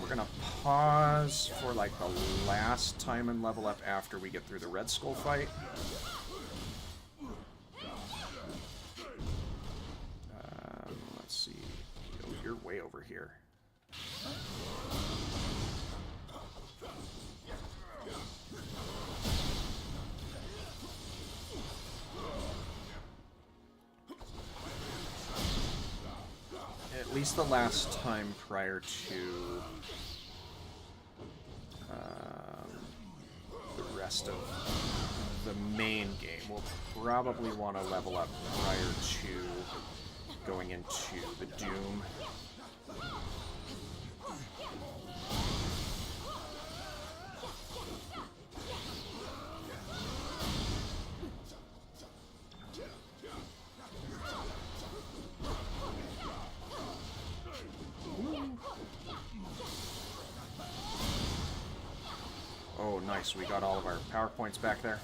We're gonna pause for like the last time and level up after we get through the Red Skull fight. Let's see. Oh, you're way over here. At least the last time prior to the rest of the main game. We'll probably want to level up prior to going into the Doom. Oh, nice. We got all of our power points back there.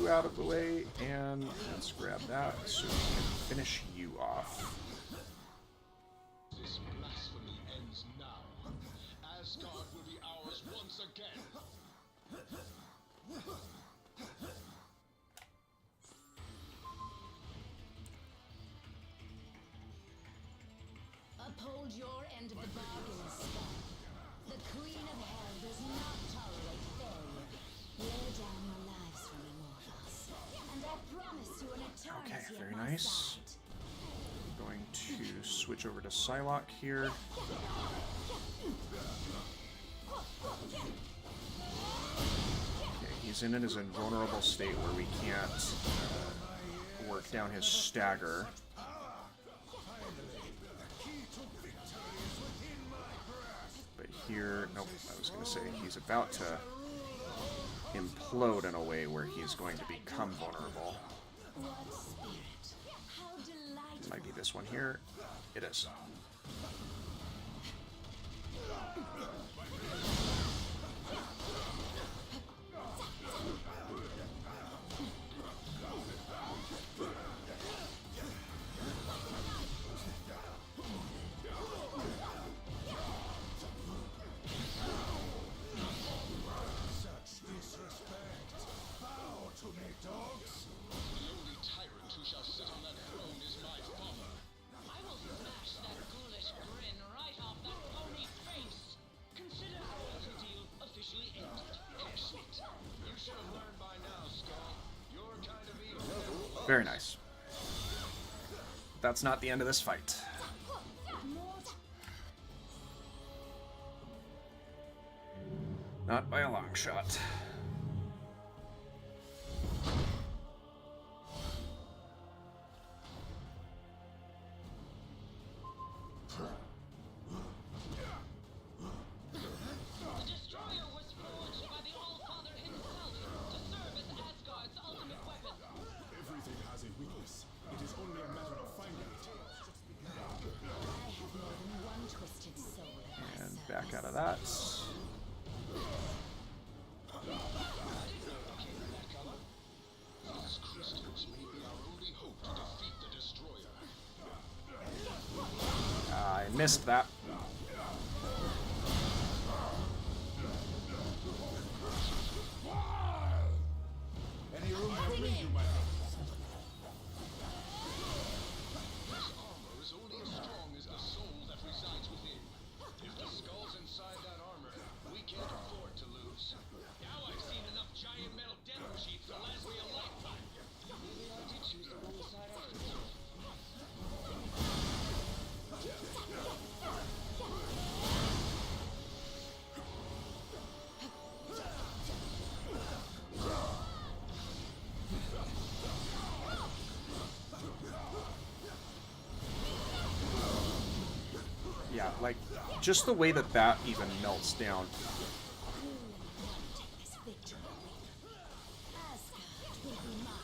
Out of the way, and let's grab that so we can finish you off. This blasphemy ends now. Asgard will be ours once again. Uphold your end of the bargain, Scum. The Queen of Hell does not tolerate failure. Lay down your lives for me, mortals, and I promise you an eternity. Okay, very at my nice. side. I'm going to switch over to Psylocke here. Okay, he's in his invulnerable state where we can't work down his stagger. But here, nope, I was going to say he's about to implode in a way where he's going to become vulnerable. Might be this one here. It is. Very nice. That's not the end of this fight. Not by a long shot. The destroyer was forged by the All-Father himself to serve as Asgard's ultimate weapon. Everything has a weakness. It is only a matter of finding it. I have more than one twisted soul at my And service. back out of that. These crystals may be our only hope to defeat the destroyer. I missed that. Any room for me, you might This armor is only as strong as the soul that resides within. If the skull's inside that armor, we can't afford to lose. Now I've seen enough giant metal death machines to last me a lifetime. Maybe I did choose the wrong side after all. Yeah, like, just the way that that even melts down. Take this victory. Asgard will be mine.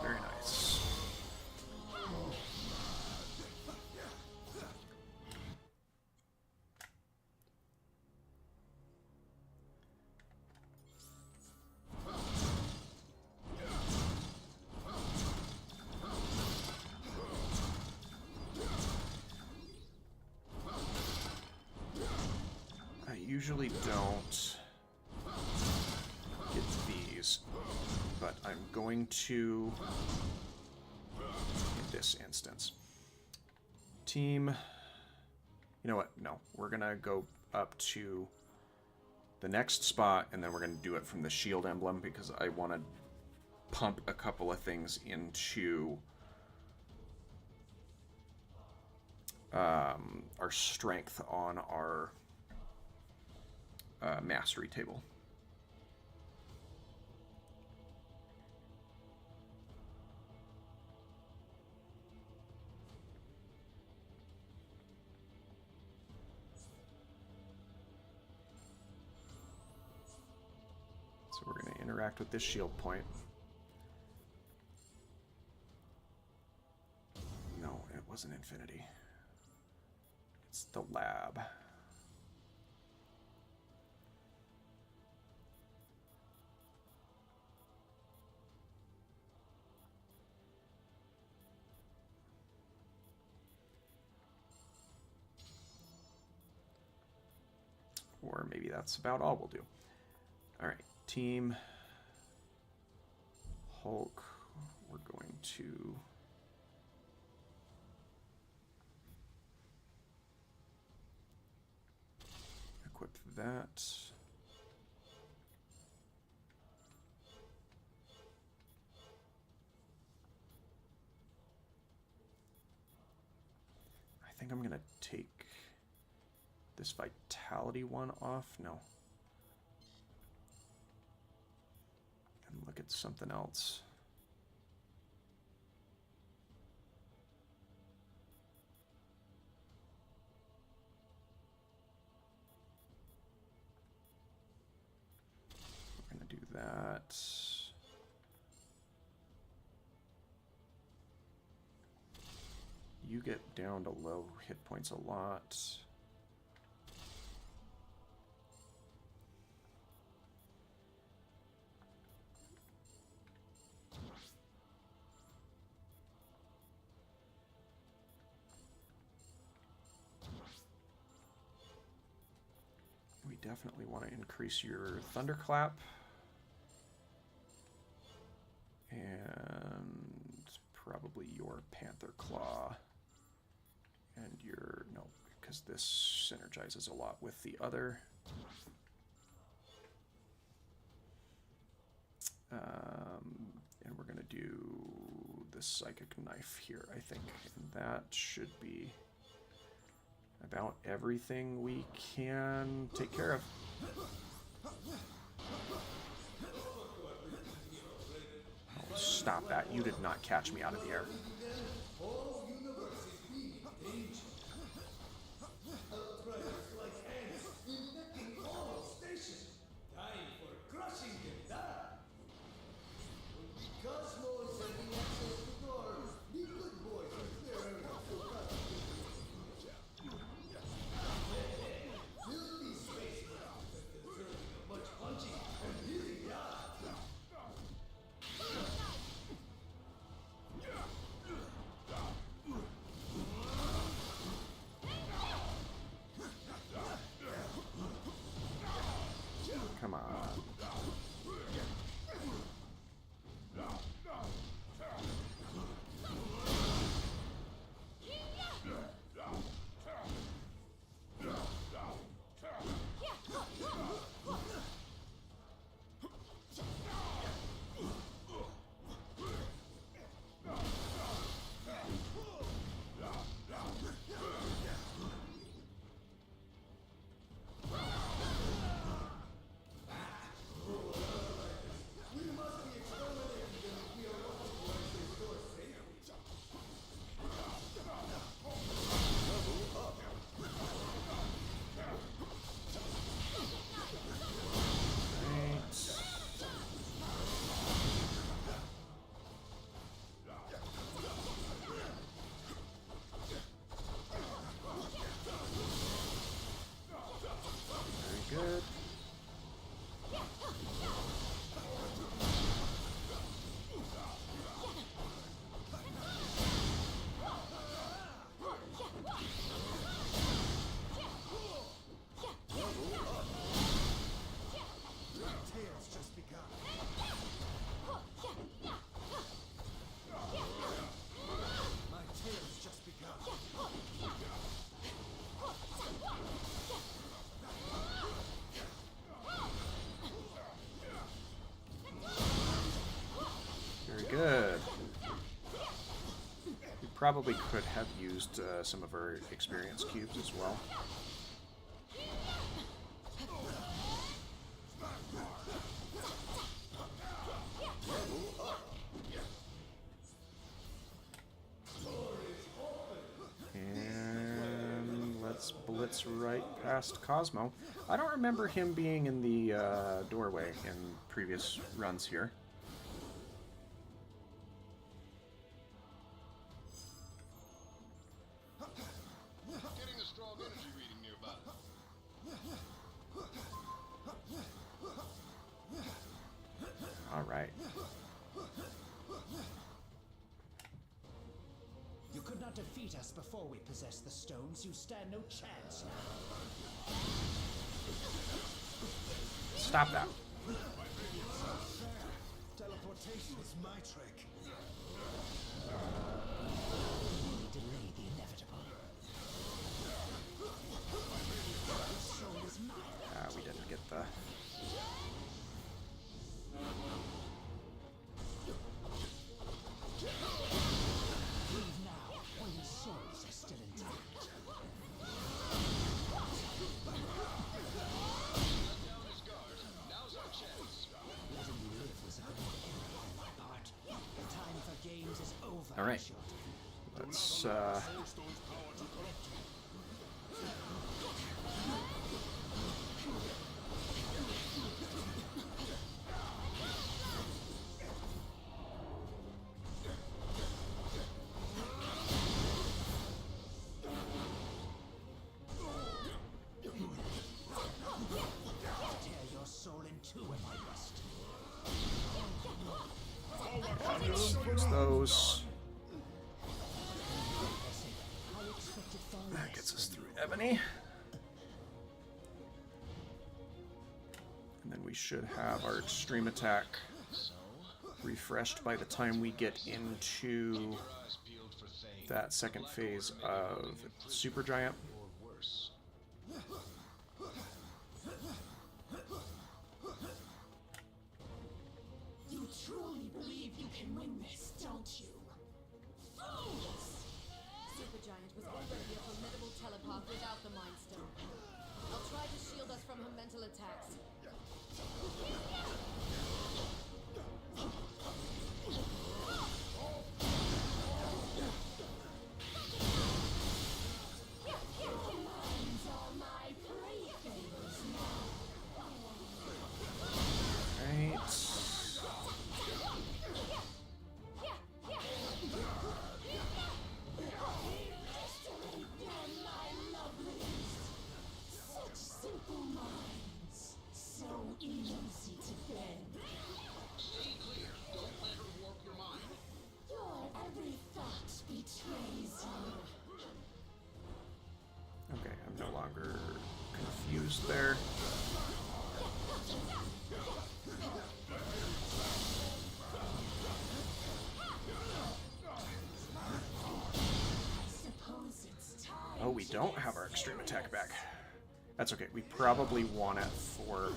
Very nice. usually don't get these, but I'm going to in this instance. Team, you know what? No, we're gonna go up to the next spot, and then we're gonna do it from the shield emblem because I want to pump a couple of things into our strength on our mastery table. So we're going to interact with this shield point. No, it wasn't infinity. It's the lab. Or maybe that's about all we'll do. All right, Team Hulk, we're going to equip that. I think I'm going to take this vitality one off. No. And look at something else. We're going to do that. You get down to low hit points a lot. We definitely want to increase your thunderclap. And probably your panther claw. And your, no, because this synergizes a lot with the other. And we're going to do the psychic knife here, I think. And that should be about everything we can take care of. Oh, stop that. You did not catch me out of the air. probably could have used some of our experience cubes as well. And let's blitz right past Cosmo. I don't remember him being in the doorway in previous runs here. Getting a strong energy reading nearby. All right. You could not defeat us before we possessed the stones. You stand no chance now. Stop that. Teleportation is my trick. We delay the inevitable. This soul is mine. We didn't get the... Leave now, while your souls are still intact. Down his guard. Now's our chance. Letting you live was a great error on my part. The time for games is over. All right. Showdown. Let's, Soulstone's power to corrupt you. Tear your soul in two if I must. use those. I expected far That less gets us from through you. Ebony. And then we should have our extreme attack refreshed by the time we get into Eyes peeled for Thane. that second phase of Supergiant. Or worse. You truly believe you can win this, don't you? Fools! Supergiant was already a formidable telepath without the Mind Stone. I'll try to shield us from her mental attacks. Right. Such simple minds, so easy to bend. Stay clear. Don't let her warp your mind. Your every thought betrays you. Okay, I'm no longer confused there. Suppose it's time. Oh, we don't have our extreme attack back. That's okay. We probably want it for...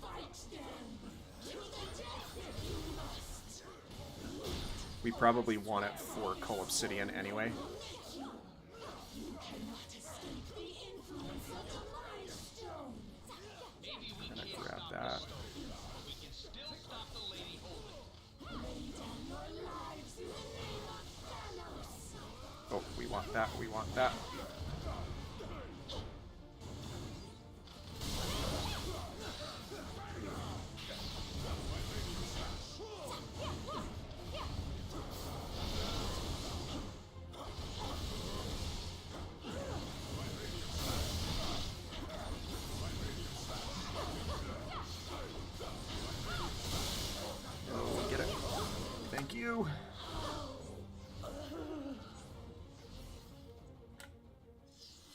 Fight them to the death if you must. We probably want it for Cull Obsidian anyway. You cannot escape the influence of the Mind Stone. Maybe we I'm gonna can't grab stop that. the stone, but we can still stop the Lady Holding. Lay down your lives in the name of Thanos. Oh, we want that. We want that. Oh, get it. Thank you.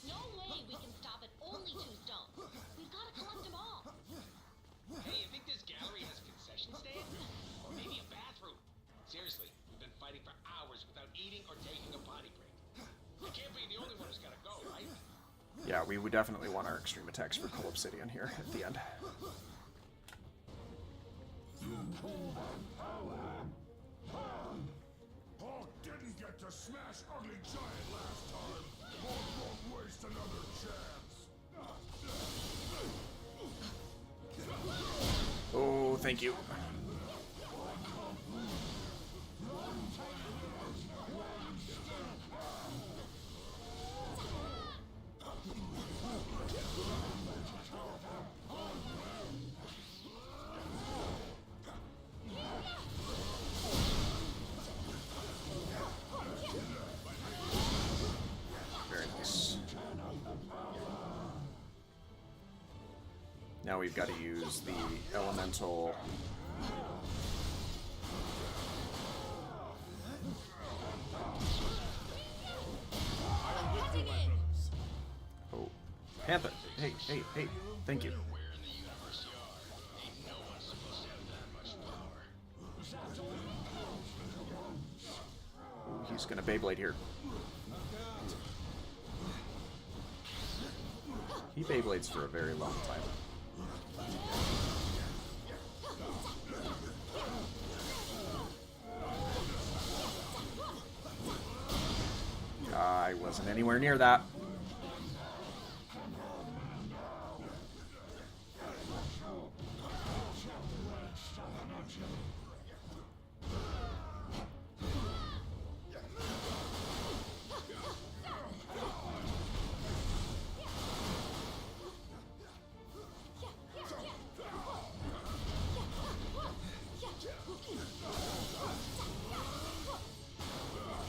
No way we can stop at only 2 stones. We've got to collect them all. Hey, you think this gallery has a concession stand? Or maybe a bathroom? Seriously, we've been fighting for hours without eating or taking a potty break. I can't be the only one who's gotta go, right? Yeah, we would definitely want our extreme attacks for Cull Obsidian here at the end. Paul didn't get smash ugly giant last time. Won't waste another chance. Oh, thank you. Very nice. Now we've got to use the elemental. Oh, Panther! Hey, hey, hey! Thank you. Ooh, he's gonna Beyblade here. He Beyblades for a very long time. I wasn't anywhere near that.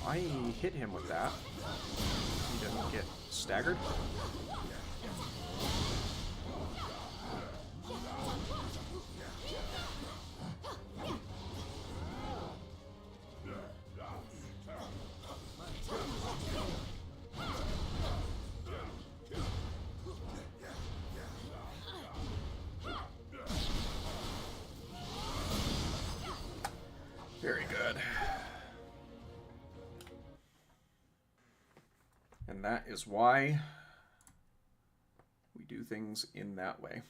I hit him with that. He didn't get staggered. Very good. And that is why we do things in that way.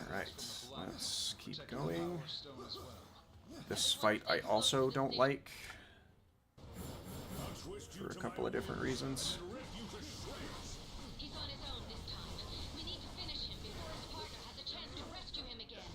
Alright, let's keep going. This fight I also don't like for a couple of different reasons. He's on his own this time. We need to finish him before his partner has a chance to rescue him again.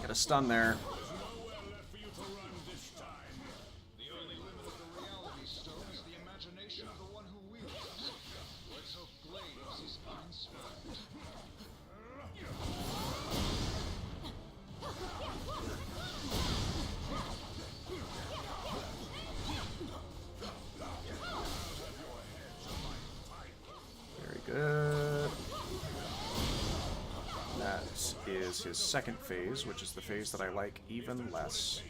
Get a stun there. The only limit of the reality stone is the imagination of the one who wields it. Let's hope Glaives is uninspired. Very good. That is his second phase, which is the phase that I like even less.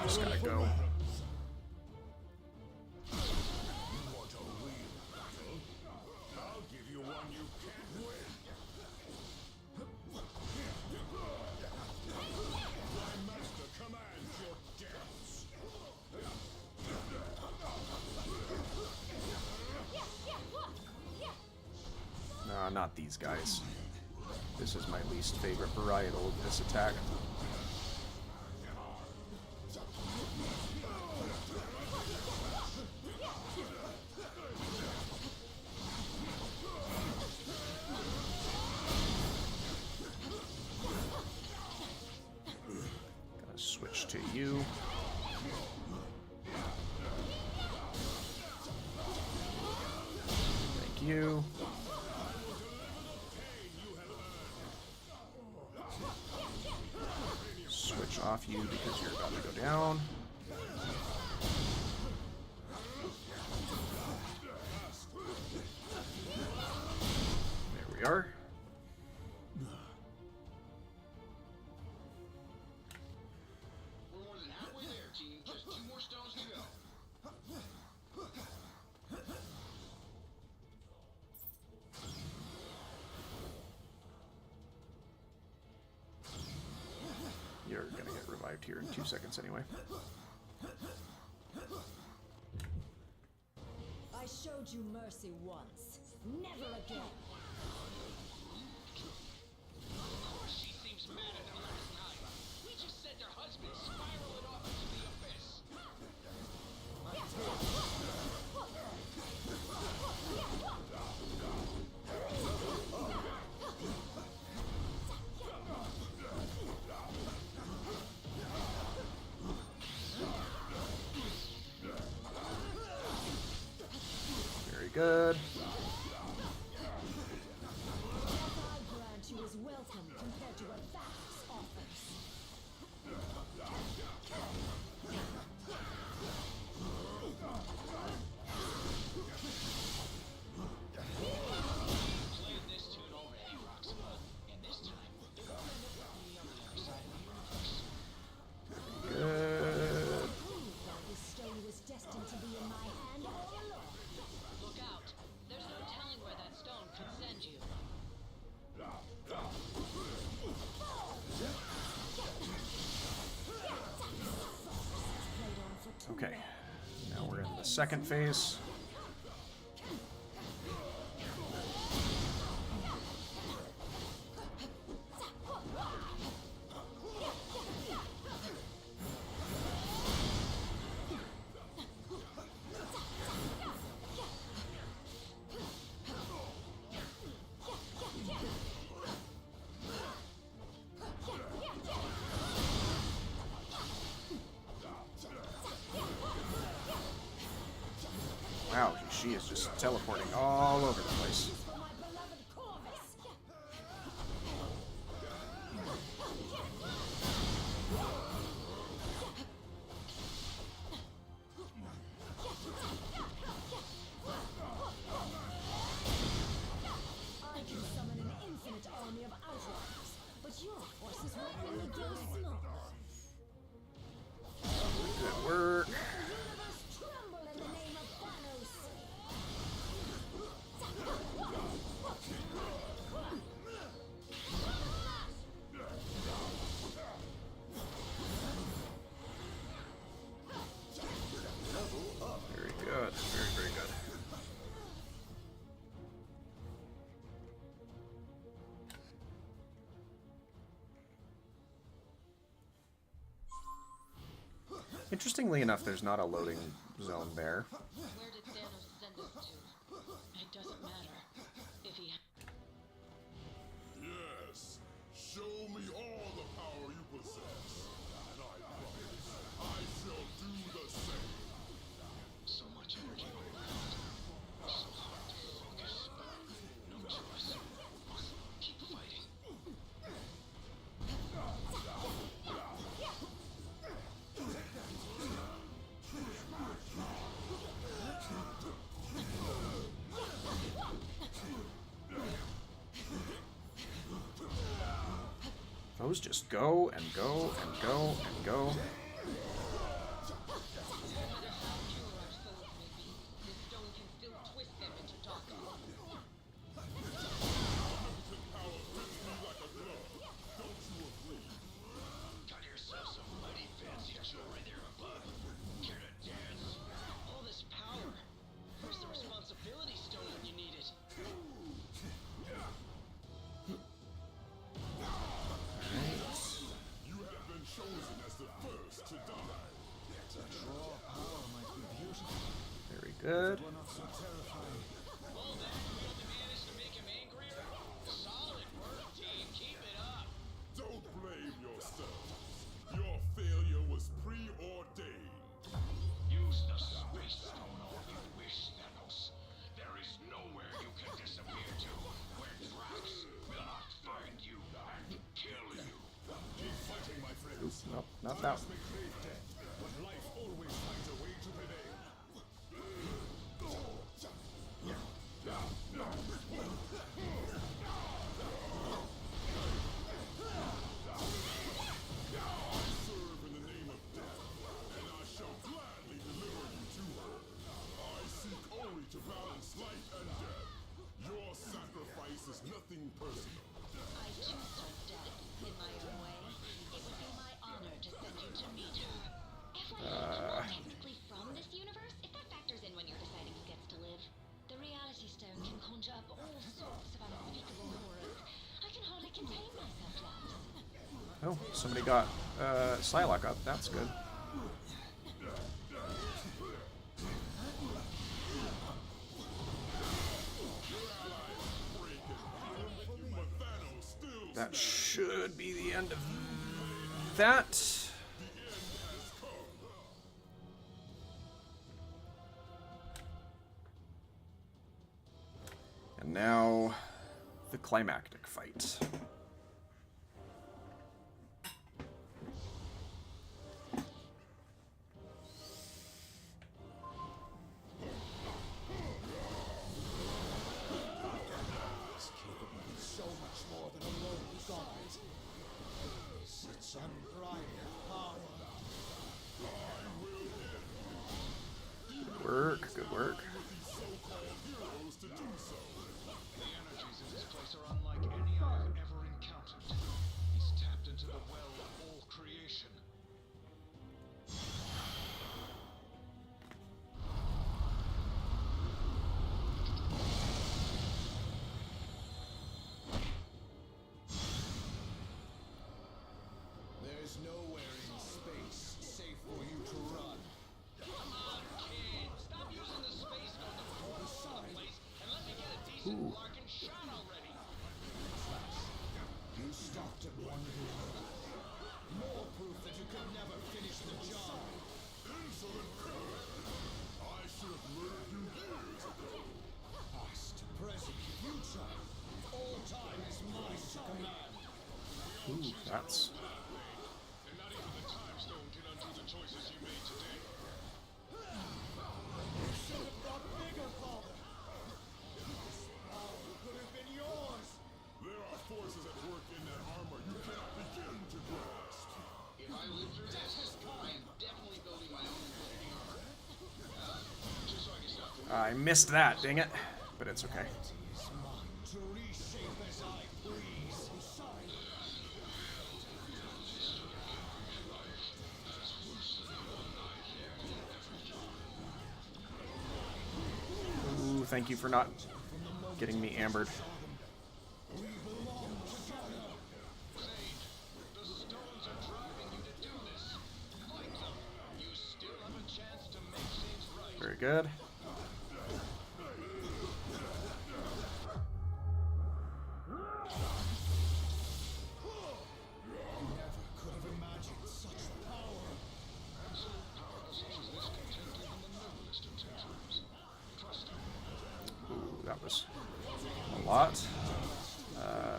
Just gotta go. I'll give you one you can't win. My master commands your dance. No, not these guys. This is my least favorite varietal of this attack. Switch to you. Thank you. Switch off you because you're about to go down. There we are. We're more than halfway there, team. Just 2 more stones to go. You're gonna get revived here in 2 seconds anyway. I showed you mercy once. Never again. Of course she seems mad at them last night. We just said their husbands spiraling off into the abyss. Very good. I grant you is welcome compared to what Vax offers. Played this tune already, Roxima. And this time, it will end up with me on the other side of the universe. Good. This stone was destined to be in my hand all along. Look out. There's no telling where that stone could send you. Okay. Now we're in the second phase. Wow, she is just teleporting all over the place. I can summon an infinite army of outriders, but your forces will only grow small. Good work. The universe tremble in the name of Thanos. Very good. Very, very good. Interestingly enough, there's not a loading zone there. Where did Thanos send us to? It doesn't matter. If he Yes, show me all the power you possess, and I promise I shall do the same. So much energy going around. So hard to focus. No choice. Must keep fighting. Those just go and go and go and go. this stone can still twist them into darkness. Got yourself some mighty fancy jewelry there above. Care to dance? All this power. Where's the responsibility stone when you need it? You have been chosen as the first to die. Raw power might be beautiful. Very good. But not so terrifying. All that you only managed to make him angrier? Solid work, team. Keep it up. Don't blame yourself. Your failure out. Nothing personal. I too serve death in my own way. It would be my honor to send you to meet her. FYI, I'm not technically from this universe, if that factors in when you're deciding who gets to live. The reality stone can conjure up all sorts of unspeakable horrors. I can hardly contain myself, Labs. Oh, somebody got Psylocke up. That's good. That should be the end of that. And now, the climactic fight. Good work. The energies in this place are unlike any I've ever encountered. He's tapped into the well of all creation. There's nowhere in space safe for you to run. Come on, kid. Stop using the space gun to pour all over the place and let me get a decent larkin shot already. You stopped at one door. More proof that you could never finish the job. Insolent cur! I should have learned you years ago. Past, present, future. All time is mine to command. Ooh, that's... And not even the time stone can undo the choices you made today. You should have thought bigger, Father. This power could have been yours. There are forces at work in that armor you cannot begin to grasp. If I live through this, I am definitely building my own infinity armor. Just so I can stop the I missed that, dang it. But it's okay. Is mine to reshape as I please. Ooh, thank you for not getting me ambered. The stones are driving you to do this. Fight them. You still have a chance to make things right. Very good. Never could have imagined such power. Absolute power such as this can tempt even the noblest intentions. Trust him. Ooh, that was a lot.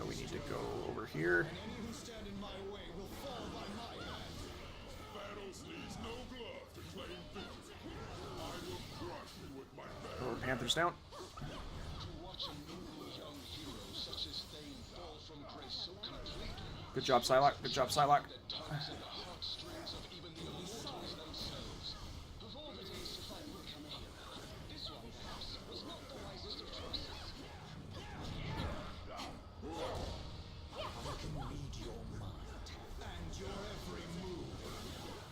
We need to go over here. Any who stand in my way will fall by my hand. Thanos needs no glove to claim victory. I will crush you with my bare Oh, Panther's down. To watch a noble young hero such as Thane fall from grace so completely Good job, Psylocke. Good job, Psylocke. that tugs at the heartstrings of even the immortals themselves. Of all the days to fight and become a hero, this one perhaps was not the wisest of choices. I can read your mind and your every move.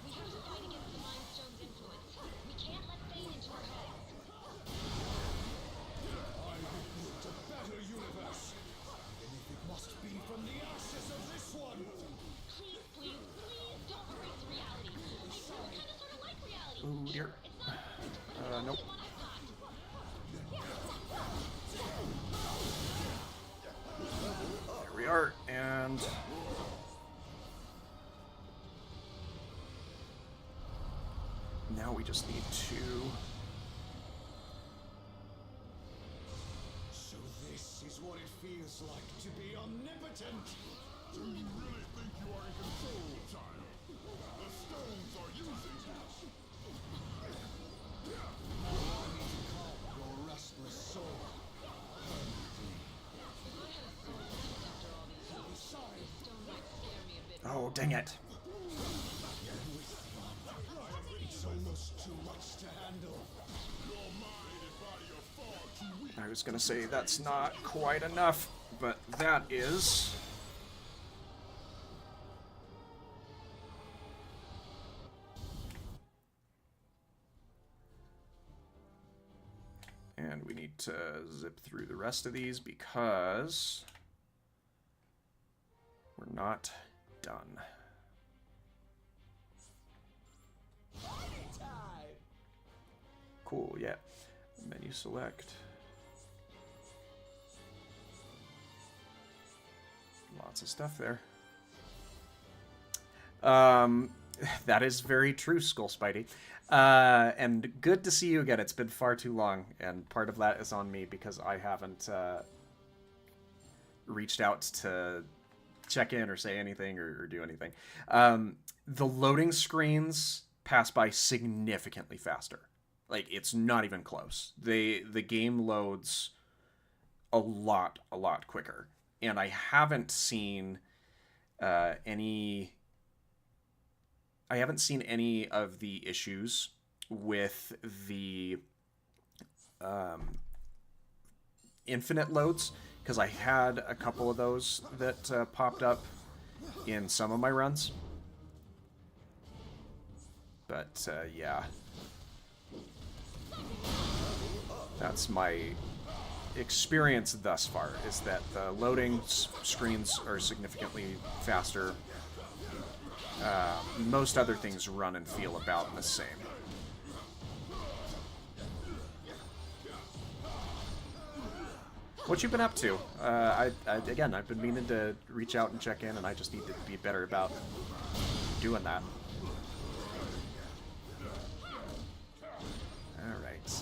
We have to fight against the Mind Stone's influence. We can't let Thane into our heads. I will build a better universe, even if it must be from the ashes of this one. Please, please, please don't erase reality. I still kind of sort of like reality. Ooh, dear. It's not perfect, but it's Nope. the one I've got. There we are, and... now we just need to... So this is what it feels like to be omnipotent. Do you really think you are in control, child? The stones are using us. Your restless soul. Oh, dang it. It's almost too much to handle. Your mind and body are far too weak. I was gonna say that's not quite enough, but that is. And we need to zip through the rest of these because we're not done. Cool, yeah. Menu select. Lots of stuff there. That is very true, Skull Spidey. And good to see you again. It's been far too long, and part of that is on me because I haven't reached out to check in or say anything or do anything. The loading screens pass by significantly faster. Like, it's not even close. The game loads a lot quicker. And I haven't seen any of the issues with the infinite loads, because I had a couple of those that popped up in some of my runs. But yeah, that's my experience thus far, is that the loading screens are significantly faster. Most other things run and feel about the same. What you been up to? Again, I've been meaning to reach out and check in, and I just need to be better about doing that. Alright.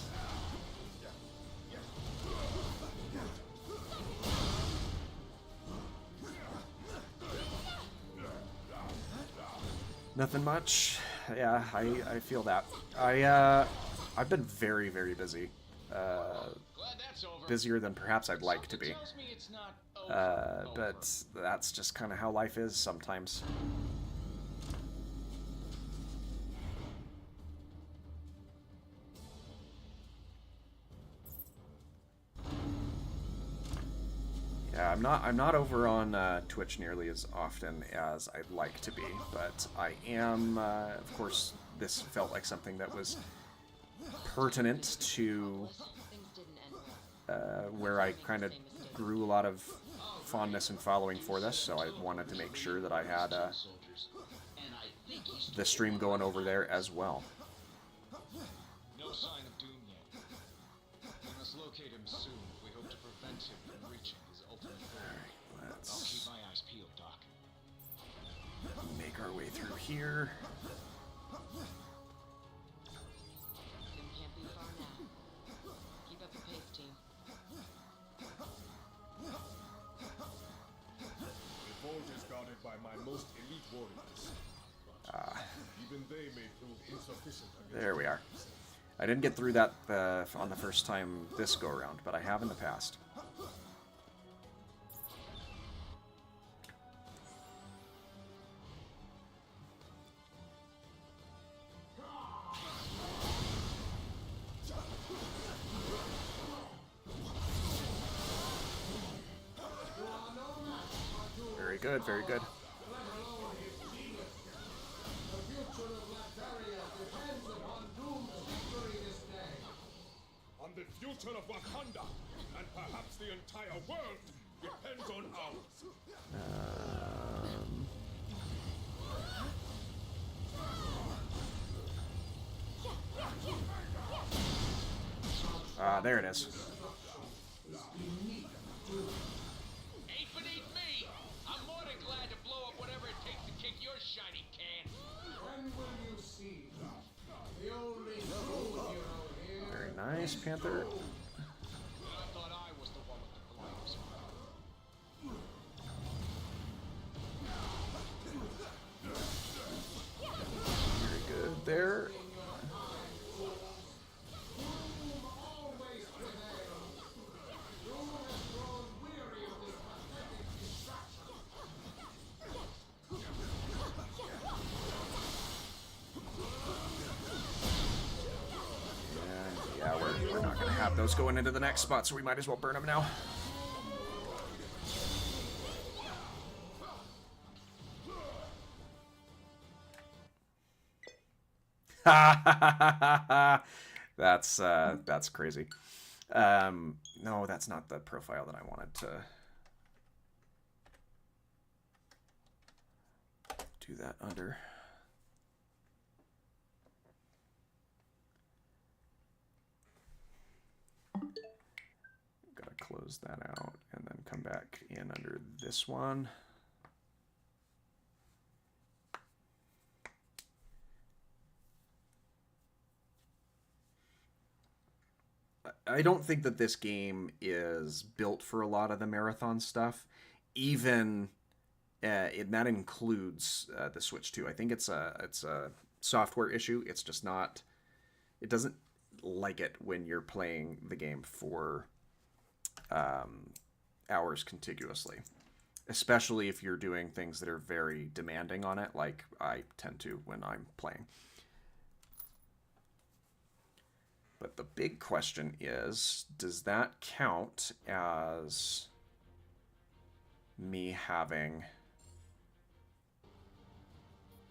Nothing much. Yeah, I feel that. I've been very, very busy. Busier than perhaps I'd like to be. But that's just kind of how life is sometimes. Yeah, I'm not over on Twitch nearly as often as I'd like to be, but I am. Of course, this felt like something that was pertinent to where I kind of grew a lot of fondness and following for this, so I wanted to make sure that I had the stream going over there as well. No sign of Doom yet. We must locate him soon if we hope to prevent him from reaching his ultimate goal. I'll keep my eyes peeled, Doc. Make our way through here. Can't be far now. Keep up the pace, team. The vault is guarded by my most elite warriors. Even they may prove insufficient against There we are. I didn't get through that on the first time this go around, but I have in the past. Very good, very good. On the future of Wakanda, and perhaps the entire world, depends on ours. There it is. Ain't beneath me. I'm more than glad to blow up whatever it takes to kick your shiny can. When will you see? The only true hero here. Very nice, Panther. I thought I was the one with the flames. got those going into the next spot, so we might as well burn them now. That's crazy. No, that's not the profile that I wanted to do that under. Gotta close that out and then come back in under this one. I don't think that this game is built for a lot of the marathon stuff, even that includes the Switch 2. I think it's a software issue. It's just not. It doesn't like it when you're playing the game for hours contiguously, especially if you're doing things that are very demanding on it, like I tend to when I'm playing. But the big question is, does that count as me having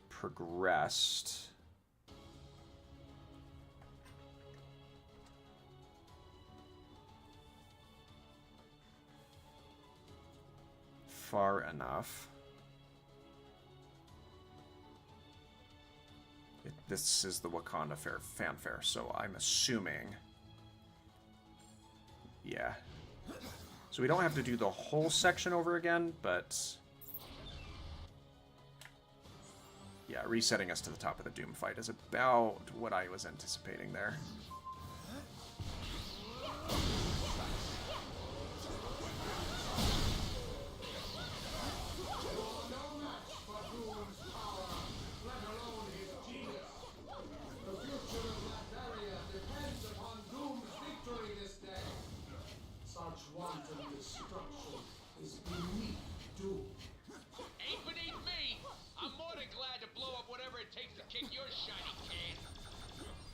progressed far enough? This is the Wakanda fanfare, so I'm assuming... Yeah. So we don't have to do the whole section over again, but... Yeah, resetting us to the top of the Doom fight is about what I was anticipating there.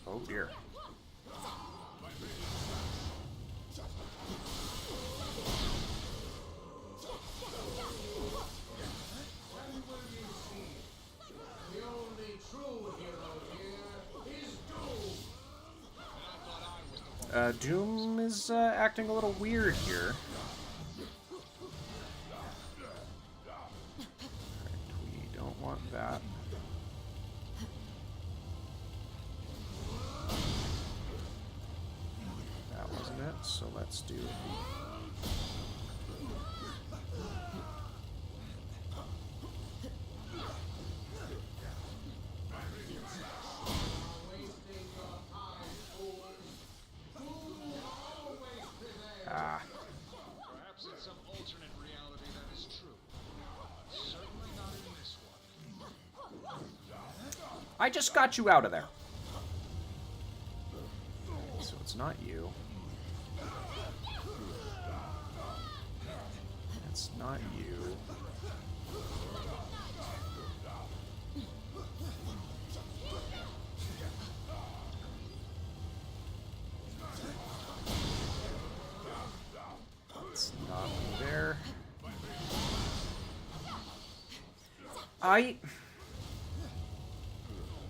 Oh dear. Doom is acting a little weird here. Right, we don't want that. That wasn't it, so let's do it. Perhaps in some alternate reality that is true. Certainly not in this one. I just got you out of there. So it's not you. It's not you. It's not there.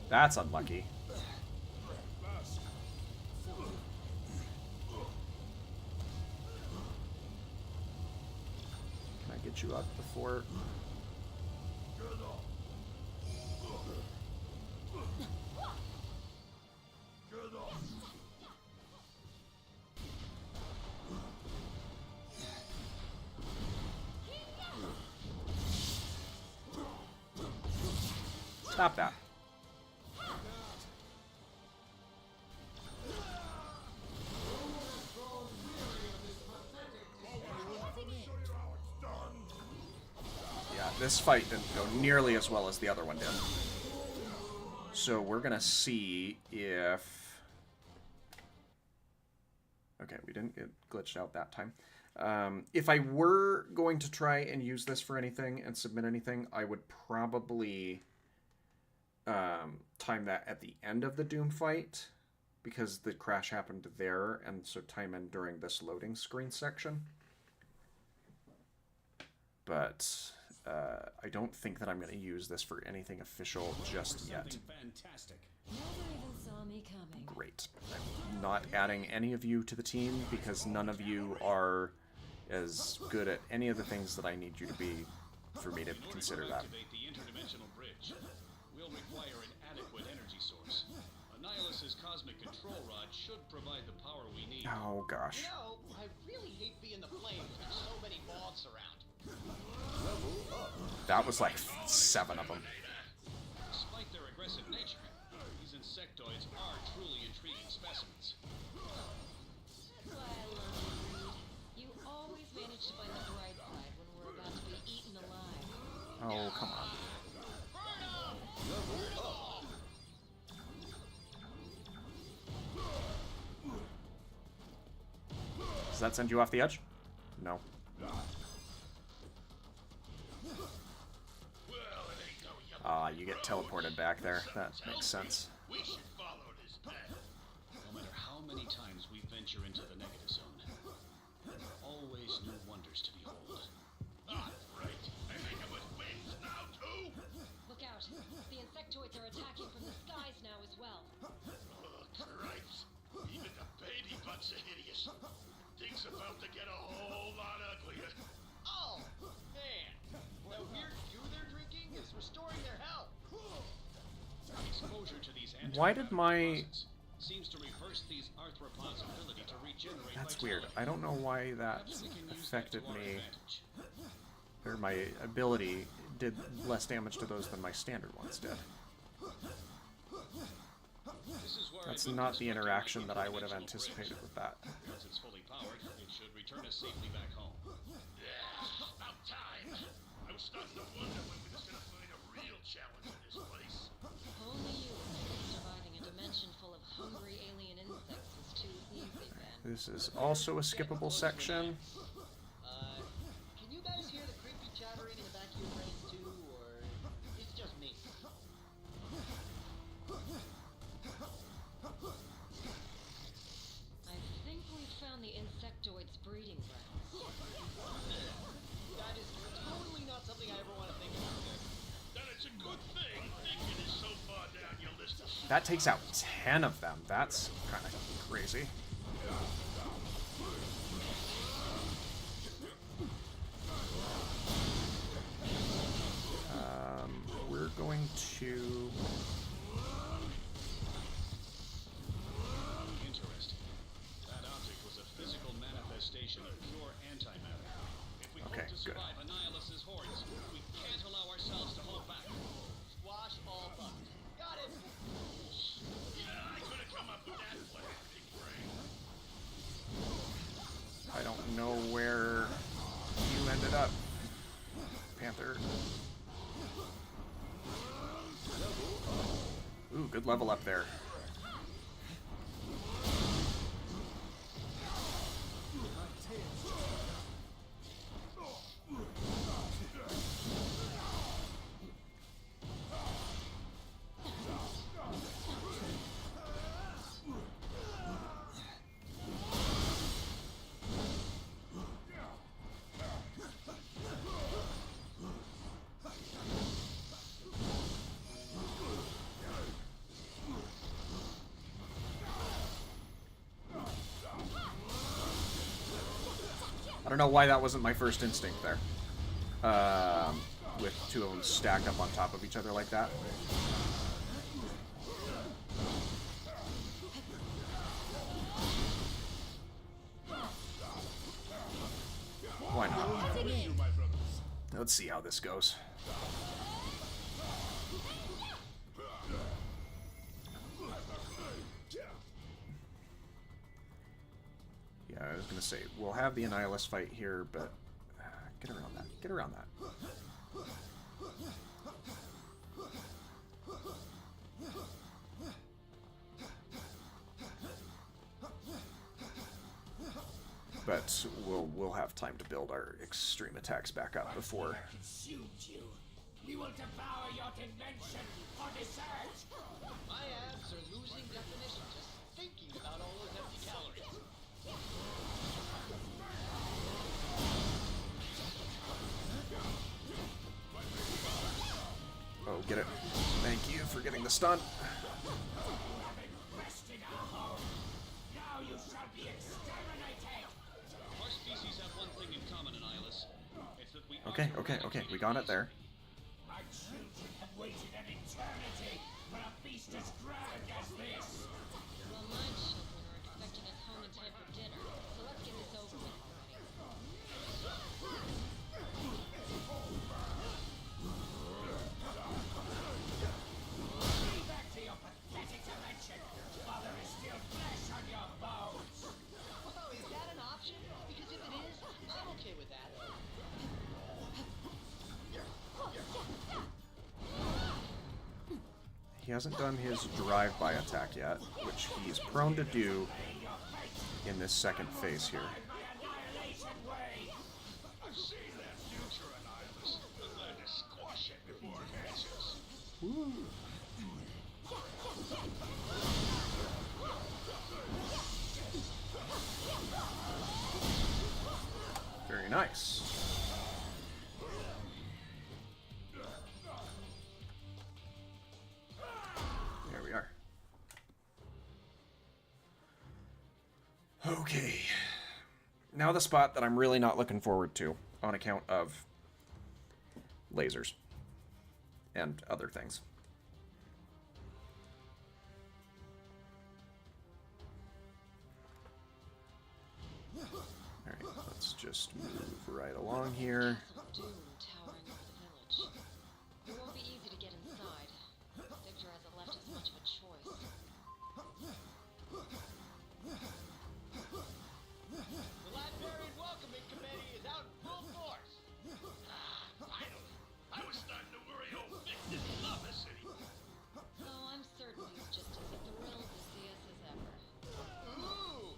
That's unlucky. Can I get you up before? Stop that. Yeah, this fight didn't go nearly as well as the other one did. So we're gonna see if... Okay, we didn't get glitched out that time. If I were going to try and use this for anything and submit anything, I would probably time that at the end of the Doom fight, because the crash happened there, and so time in during this loading screen section. But I don't think that I'm going to use this for anything official just yet. Fantastic. Never even saw me coming. Great. I'm not adding any of you to the team because none of you are as good at any of the things that I need you to be for me to consider that. Activate the interdimensional bridge. We'll require an adequate energy source. Annihilus's cosmic control rod should provide the power we need. Oh gosh. You know, I really hate being the flame when there's so many mobs around. That was like 7 of them. Despite their aggressive nature, these insectoids are truly intriguing specimens. That's why I love you, Reed. You always manage to find the bright side when we're about to be eaten alive. Oh, come on. Does that send you off the edge? No. You get teleported back there. That makes sense. We should follow this path. No matter how many times we venture into the negative zone, there are always new wonders to behold. Ah, right. I think it with wings now, too. Look out. The insectoids are attacking from the skies now as well. Oh, cripes. Even the baby butts are hideous. Things about to get a whole lot uglier. Oh, man. That weird goo they're drinking is restoring their health. Exposure to these Why did my... seems to reverse these arthropods' ability to regenerate. That's weird. I don't know why that affected me. Or my ability did less damage to those than my standard ones did. That's not the interaction that I would have anticipated with that. Once it's fully powered, it should return us safely back home. Yeah, about time. I was starting to wonder when we were going to find a real challenge in this place. Only you think surviving a dimension full of hungry alien insects is too easy, Ben. This is also a skippable section. Can you guys hear the creepy chattering in the back of your brains too, or it's just me? I think we've found the insectoids' breeding grounds. That is totally not something I ever want to think about. Then it's a good thing thinking is so far down your list of... That takes out 10 of them. That's kind of crazy. We're going to... Interesting. That object was a physical manifestation of pure antimatter. If we Okay, hope to good. survive Annihilus's hordes, we can't allow ourselves to hold back. Squash all bugs. Got it. Yeah, I could have come up with that plan, big brain. I don't know where you ended up, Panther. Ooh, good level up there. I don't know why that wasn't my first instinct there. With 2 of them stacked up on top of each other like that. Why not? Let's see how this goes. Yeah, I was gonna say, we'll have the Annihilus fight here, but get around that. Get around that. But we'll have time to build our extreme attacks back up before. Shoot you. We will devour your dimension for dessert. My abs are losing definition just thinking Get it. Thank you for getting the stun. Okay, okay, okay. We got it there. My children have waited an eternity for a feast as grand as this. Well, my children are expecting us home in time for dinner, so let's get this over with already. Be back to your pathetic dimension while there is still flesh on your bones. Whoa, is that an option? Because if it is, I'm okay with that. He hasn't done his drive-by attack yet, which he's prone to do in this second phase here. I've seen that future, Annihilus. I'm glad to squash it before it catches. Woo. Very nice. There we are. Okay. Now the spot that I'm really not looking forward to on account of lasers and other things. Alright, let's just move right along here. Doom towering over the village. It won't be easy to get inside. Victor hasn't left us much of a choice. The Librarian Welcoming Committee is out in full force. Finally! I was starting to worry old Vic didn't love the city. Oh, I'm certain he's just as thrilled to see us as ever. Ooh!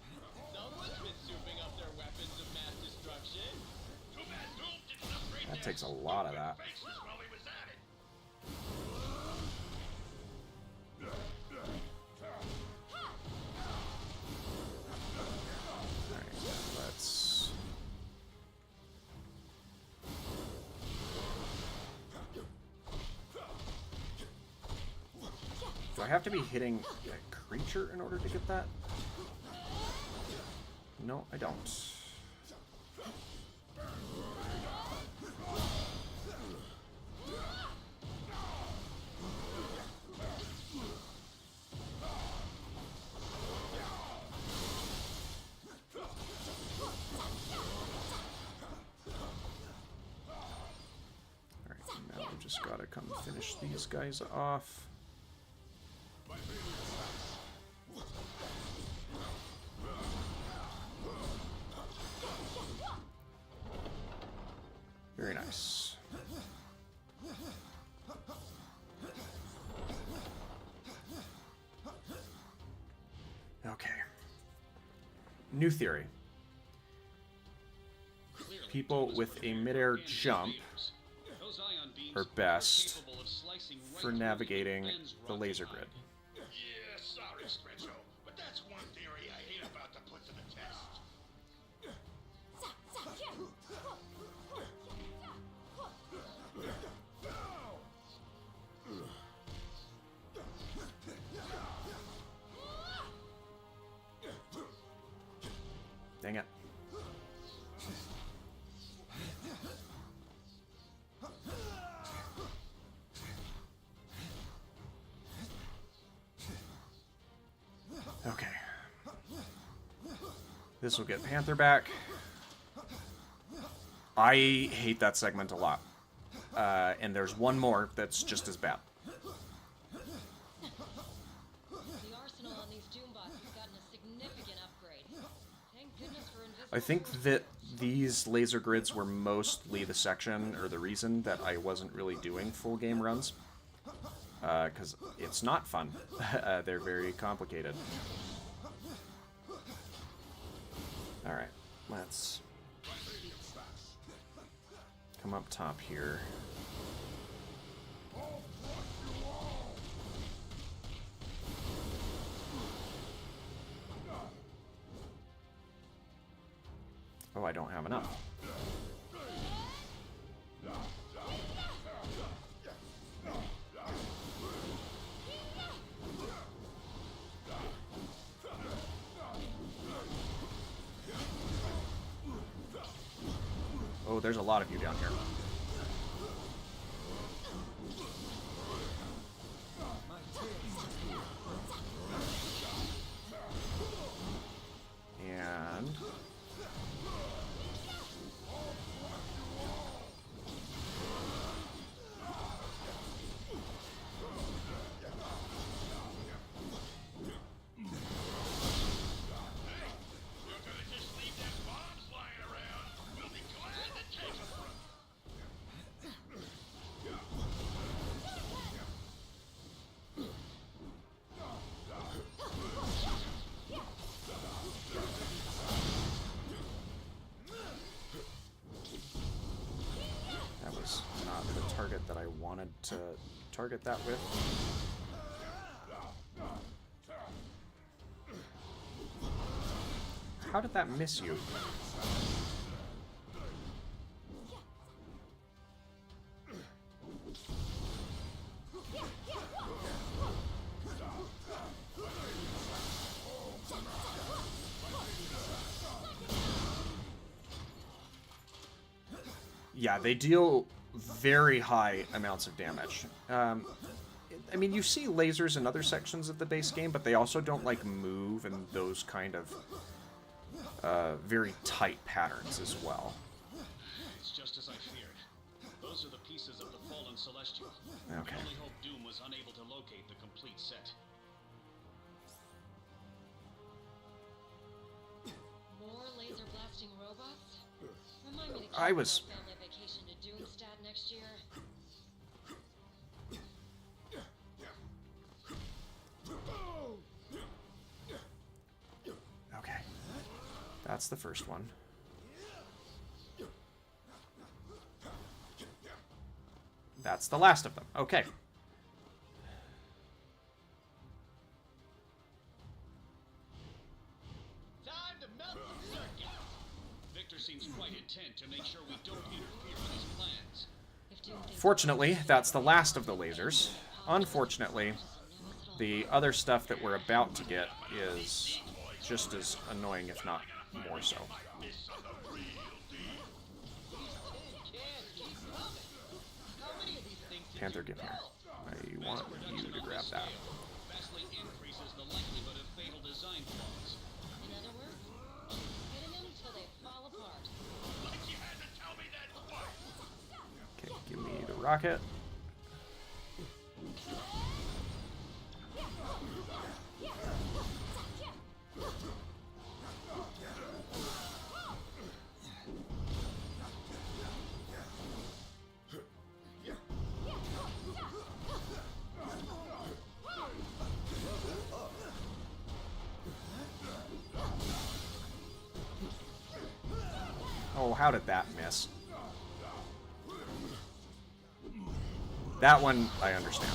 Someone's been souping up their weapons of mass destruction. Too bad Doom didn't upgrade That takes a lot of that. faces while he was at it. Alright, let's... Do I have to be hitting a creature in order to get that? No, I don't. Alright, now we just gotta come finish these guys off. Very nice. Okay. New theory. People with a midair jump are best for navigating the laser grid. Yeah, sorry, Stretcho, but that's one theory I hate about to put to the test. Dang it. Okay. This will get Panther back. I hate that segment a lot. And there's one more that's just as bad. The arsenal on these Doombots has gotten a significant upgrade. Thank goodness for invisible. I think that these laser grids were mostly the section, or the reason that I wasn't really doing full game runs. Because it's not fun. They're very complicated. Alright, let's come up top here. Oh, I don't have enough. Oh, there's a lot of you down here. And... that I wanted to target that with. How did that miss you? Yeah, they deal very high amounts of damage. I mean, you see lasers in other sections of the base game, but they also don't, like, move in those kind of very tight patterns as well. It's just as I feared. Those are the pieces of the fallen Celestial. Okay. I only hope Doom was unable to locate the complete set. More laser blasting robots? Remind me to I was... family vacation to Doomstad next year. Okay. That's the first one. That's the last of them. Okay. Time to melt the circuit. Victor seems quite intent to make sure we don't interfere with his plans. Fortunately, that's the last of the lasers. Unfortunately, the other stuff that we're about to get is just as annoying, if not more so. Panther, get here. I want you to grab that. Vastly increases the likelihood of fatal design flaws. In other words, hitting them till they fall apart. Like you had to tell me that twice. Okay, give me the rocket. Oh, how did that miss? That one, I understand.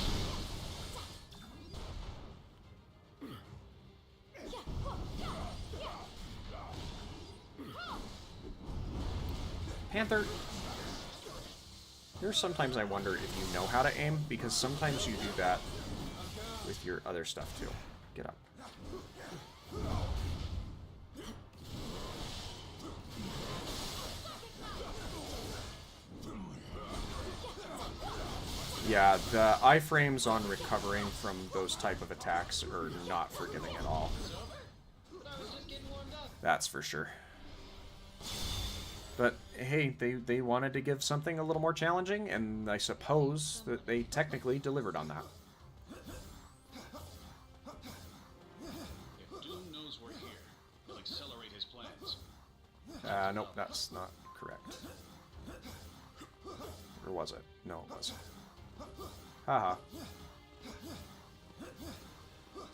Panther, there's sometimes I wonder if you know how to aim, because sometimes you do that with your other stuff too. Get up. Yeah, the iframes on recovering from those type of attacks are not forgiving at all. That's for sure. But hey, they wanted to give something a little more challenging, and I suppose that they technically delivered on that. If Doom knows we're here, he'll accelerate his plans. Nope, that's not correct. Or was it? No, it wasn't. Haha. What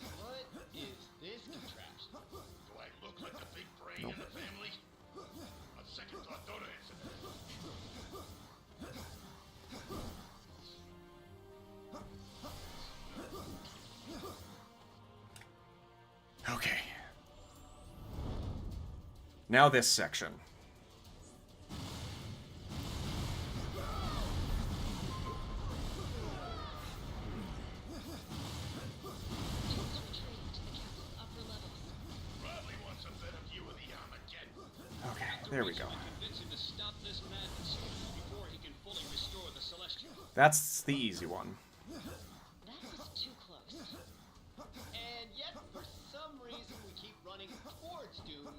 is this contraption? Do I look like the big brain in the family? A second thought, don't answer that. Okay. Now this section. Okay, there we go. Convince him to stop this madness before he can fully restore the Celestial. That's the easy one. That was too close. And yet, for some reason, we keep running towards Doom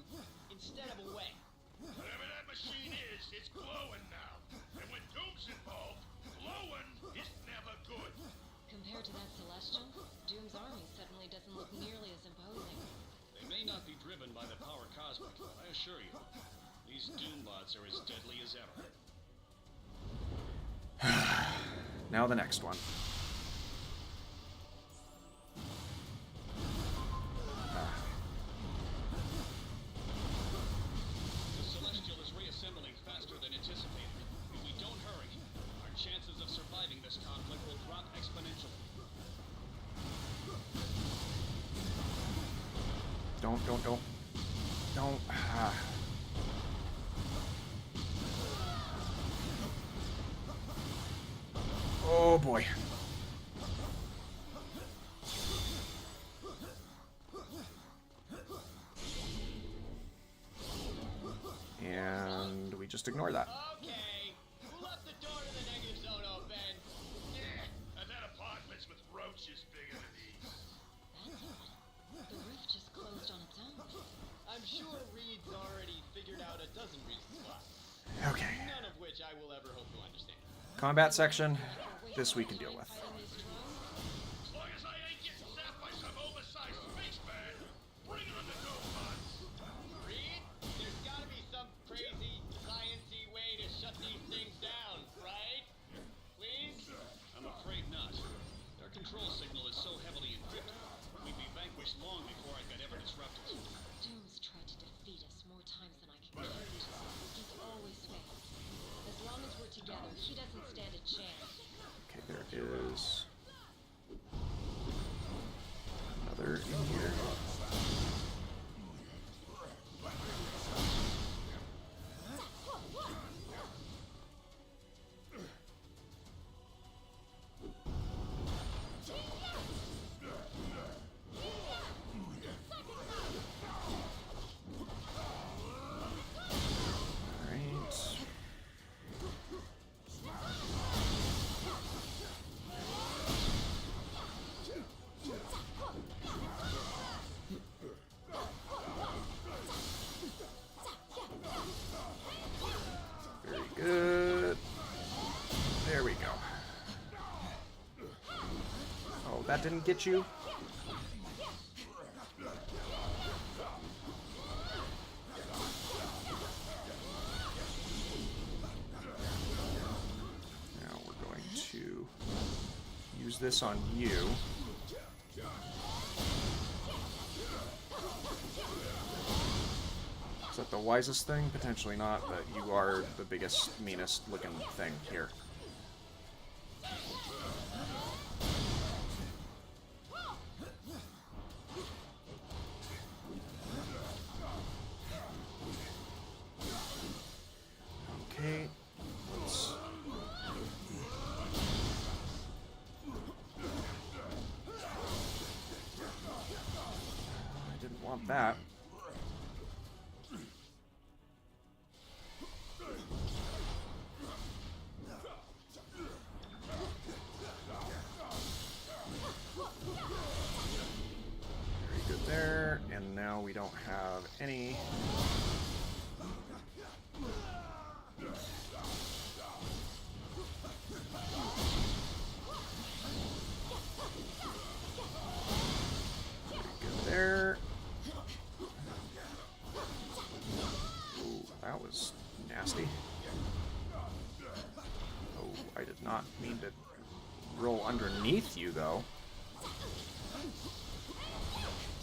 instead of away. Whatever that machine is, it's glowing now. And when Doom's involved, glowing is never good. Compared to that Celestial, Doom's army suddenly doesn't look nearly as imposing. They may not be driven by the power cosmic, but I assure you, these Doombots are as deadly as ever. Now the next one. The Celestial is reassembling faster than anticipated. If we don't hurry, our chances of surviving this conflict will drop exponentially. Don't. Oh boy. And we just ignore that. Okay, who left the door to the negative zone open? Yeah, and that apartment's with roaches bigger than these. That's odd. The roof just closed on its own. I'm sure Reed's already figured out a dozen reasons why. Okay. None of which I will ever hope to understand. Combat section. This we can deal with. As long as I ain't getting zapped by some oversized spaceman, bring on the Doombots. Reed, there's gotta be some crazy, science-y way to shut these things down, right? Please? I'm afraid not. Their control signal is so heavily encrypted, we'd be vanquished long before I got ever disrupted. Doom's tried to defeat us more times than I can count. He's always failed. As long as we're together, he doesn't stand a chance. Okay, there is another in here. Good. There we go. Oh, that didn't get you? Now we're going to use this on you. Is that the wisest thing? Potentially not, but you are the biggest, meanest looking thing here. Okay, let's... I didn't want that. Very good there, and now we don't have any... There. Ooh, that was nasty. Oh, I did not mean to roll underneath you, though.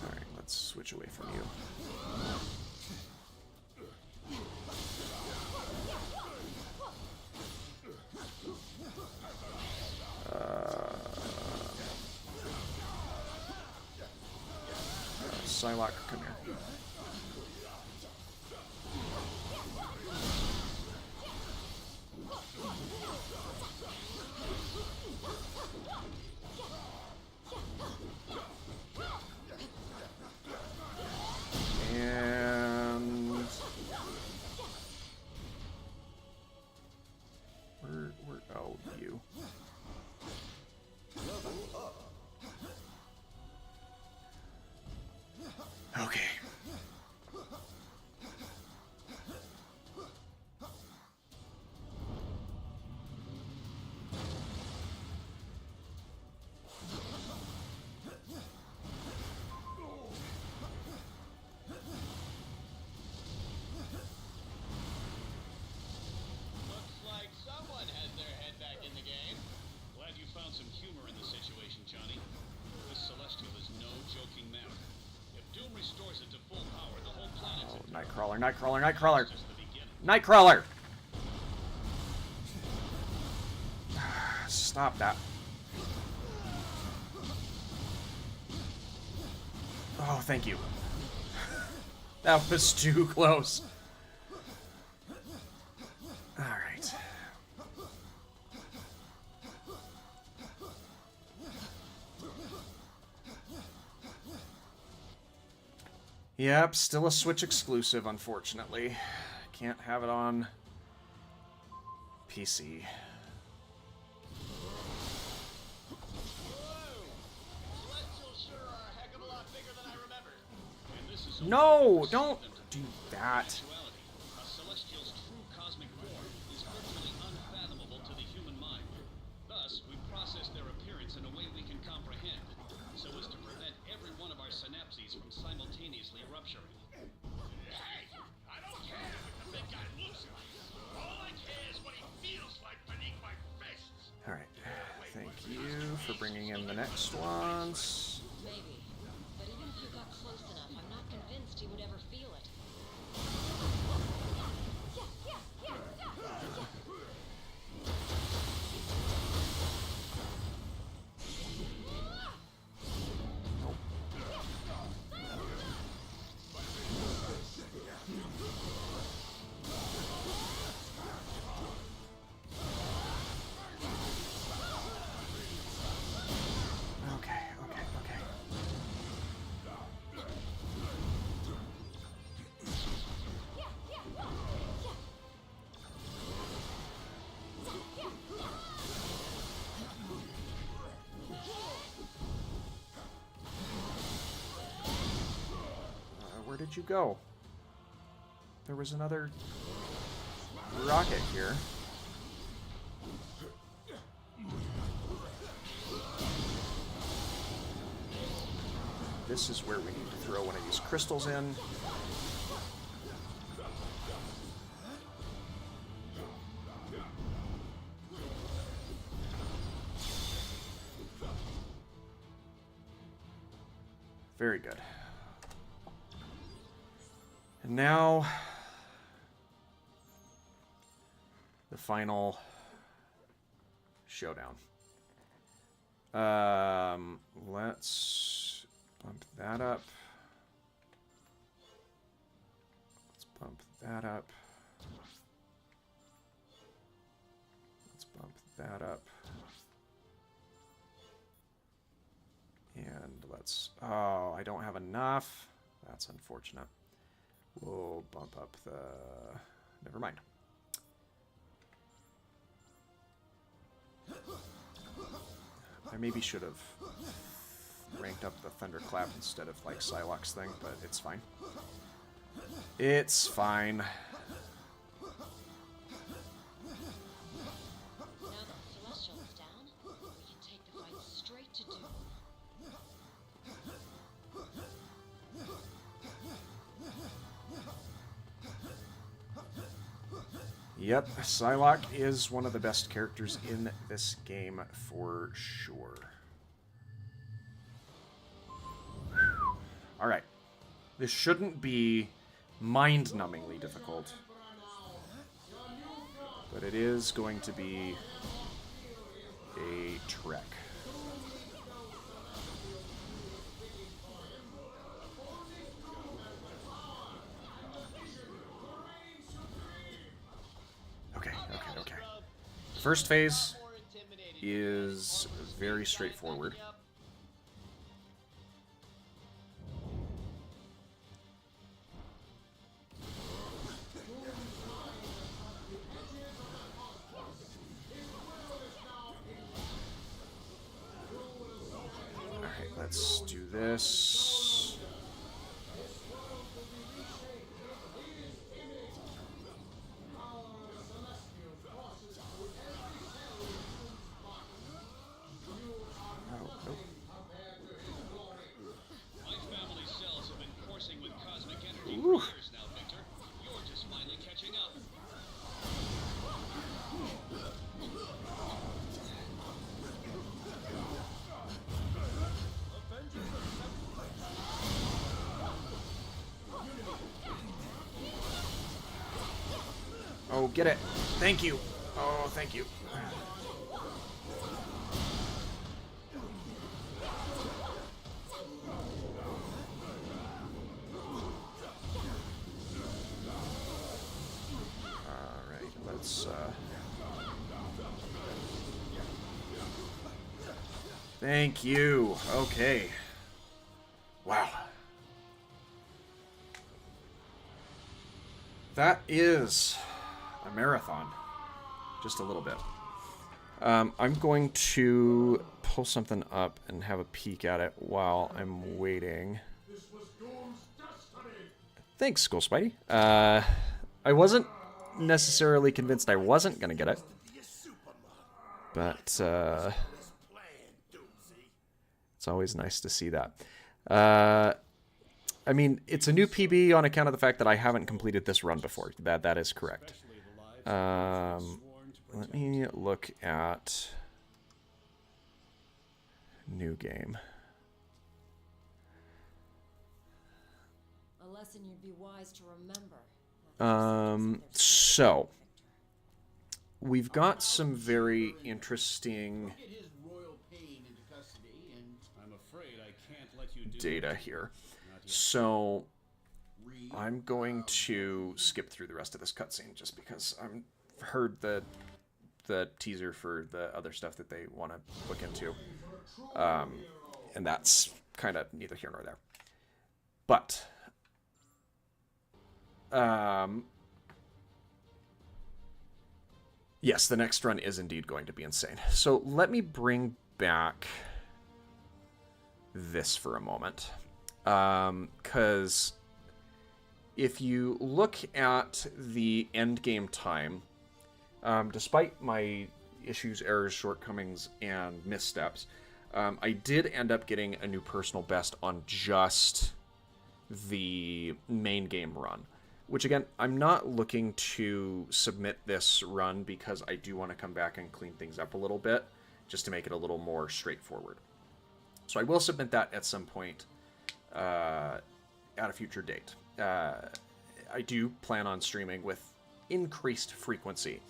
Alright, let's switch away from you. Psylocke, come here. And Nightcrawler, Nightcrawler! Nightcrawler! Stop that. Oh, thank you. That was too close. Alright. Yep, still a Switch exclusive, unfortunately. Can't have it on PC. No, don't do that. A celestial's true cosmic form is virtually unfathomable to the human mind. Thus, we process their appearance in a way we can comprehend, so as to prevent every one of our synapses from simultaneously rupturing. Hey, I don't care what the big guy looks like. All I care is what he feels like beneath my fists. Alright, thank you for bringing in the next ones. Maybe. But even if you got close enough, I'm not convinced you would ever feel it. Where did you go? There was another rocket here. This is where we need to throw one of these crystals in. Very good. And now, the final showdown. Let's bump that up. Let's bump that up. Let's bump that up. And let's... Oh, I don't have enough. That's unfortunate. We'll bump up the... Never mind. I maybe should have ranked up the Thunderclap instead of, like, Psylocke's thing, but it's fine. It's fine. Now that the Celestial is down, we can take the fight straight to Doom. Yep, Psylocke is one of the best characters in this game for sure. Alright. This shouldn't be mind-numbingly difficult. But it is going to be a trek. Okay. First phase is very straightforward. Alright, let's do this. Get it. Thank you. Oh, thank you. Alright, let's... Thank you. Okay. Wow. That is a marathon. Just a little bit. I'm going to pull something up and have a peek at it while I'm waiting. Thanks, Skull Spidey. I wasn't necessarily convinced I wasn't going to get it. But, it's always nice to see that. I mean, it's a new PB on account of the fact that I haven't completed this run before. That is correct. Let me look at new game. A lesson you'd be wise to remember. So we've got some very interesting data here. So I'm going to skip through the rest of this cutscene just because I've heard the teaser for the other stuff that they want to look into. And that's kind of neither here nor there. But yes, the next run is indeed going to be insane. So let me bring back this for a moment. Because if you look at the end game time, despite my issues, errors, shortcomings, and missteps, I did end up getting a new personal best on just the main game run. Which, again, I'm not looking to submit this run because I do want to come back and clean things up a little bit, just to make it a little more straightforward. So I will submit that at some point at a future date. I do plan on streaming with increased frequency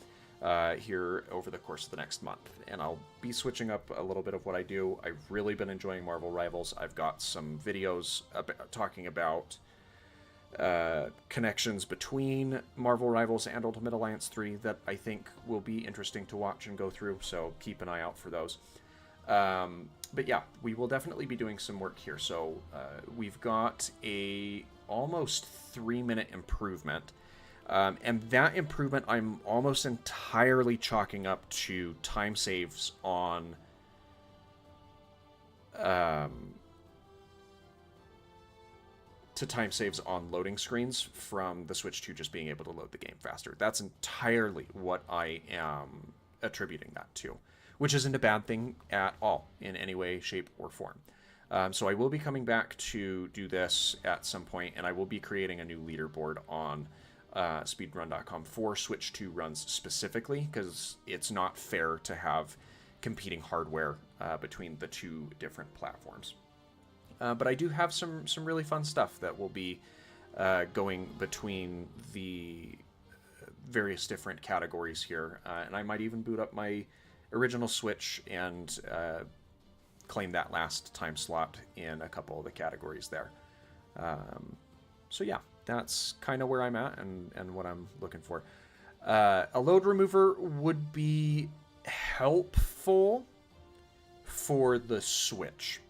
here over the course of the next month, and I'll be switching up a little bit of what I do. I've really been enjoying Marvel Rivals. I've got some videos talking about connections between Marvel Rivals and Ultimate Alliance 3 that I think will be interesting to watch and go through, so keep an eye out for those. But yeah, we will definitely be doing some work here. So we've got a almost 3-minute improvement, and that improvement I'm almost entirely chalking up to time saves on loading screens from the Switch 2 just being able to load the game faster. That's entirely what I am attributing that to, which isn't a bad thing at all in any way, shape, or form. So I will be coming back to do this at some point, and I will be creating a new leaderboard on speedrun.com for Switch 2 runs specifically, because it's not fair to have competing hardware between the two different platforms. But I do have some really fun stuff that will be going between the various different categories here, and I might even boot up my original Switch and claim that last time slot in a couple of the categories there. So yeah, that's kind of where I'm at and what I'm looking for. A load remover would be helpful for the Switch.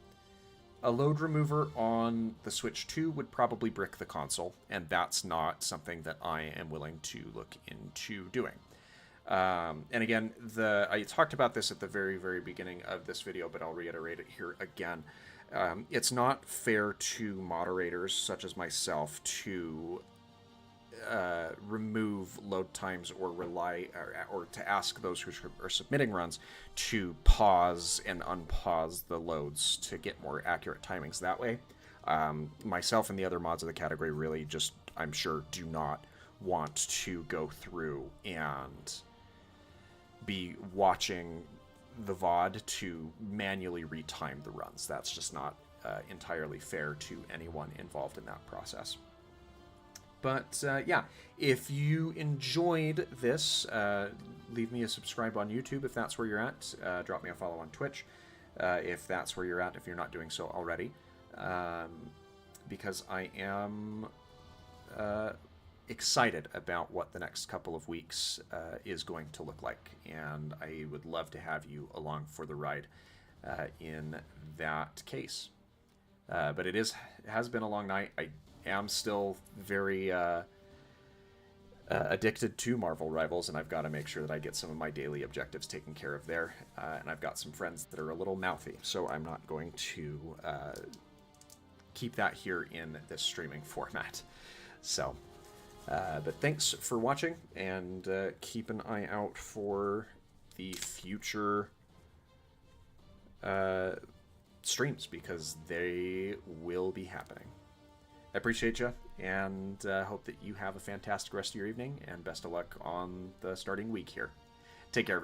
A load remover on the Switch 2 would probably brick the console, and that's not something that I am willing to look into doing. And again, I talked about this at the very, very beginning of this video, but I'll reiterate it here again. It's not fair to moderators such as myself to remove load times or or to ask those who are submitting runs to pause and unpause the loads to get more accurate timings that way. Myself and the other mods of the category really just, I'm sure, do not want to go through and be watching the VOD to manually retime the runs. That's just not entirely fair to anyone involved in that process. But yeah, if you enjoyed this, leave me a subscribe on YouTube if that's where you're at. Drop me a follow on Twitch if that's where you're at, if you're not doing so already. Because I am excited about what the next couple of weeks is going to look like. And I would love to have you along for the ride in that case. But it has been a long night. I am still very addicted to Marvel Rivals, and I've got to make sure that I get some of my daily objectives taken care of there. And I've got some friends that are a little mouthy, so I'm not going to keep that here in this streaming format. So, but thanks for watching, and keep an eye out for the future streams, because they will be happening. I appreciate you, and hope that you have a fantastic rest of your evening, and best of luck on the starting week here. Take care, everyone.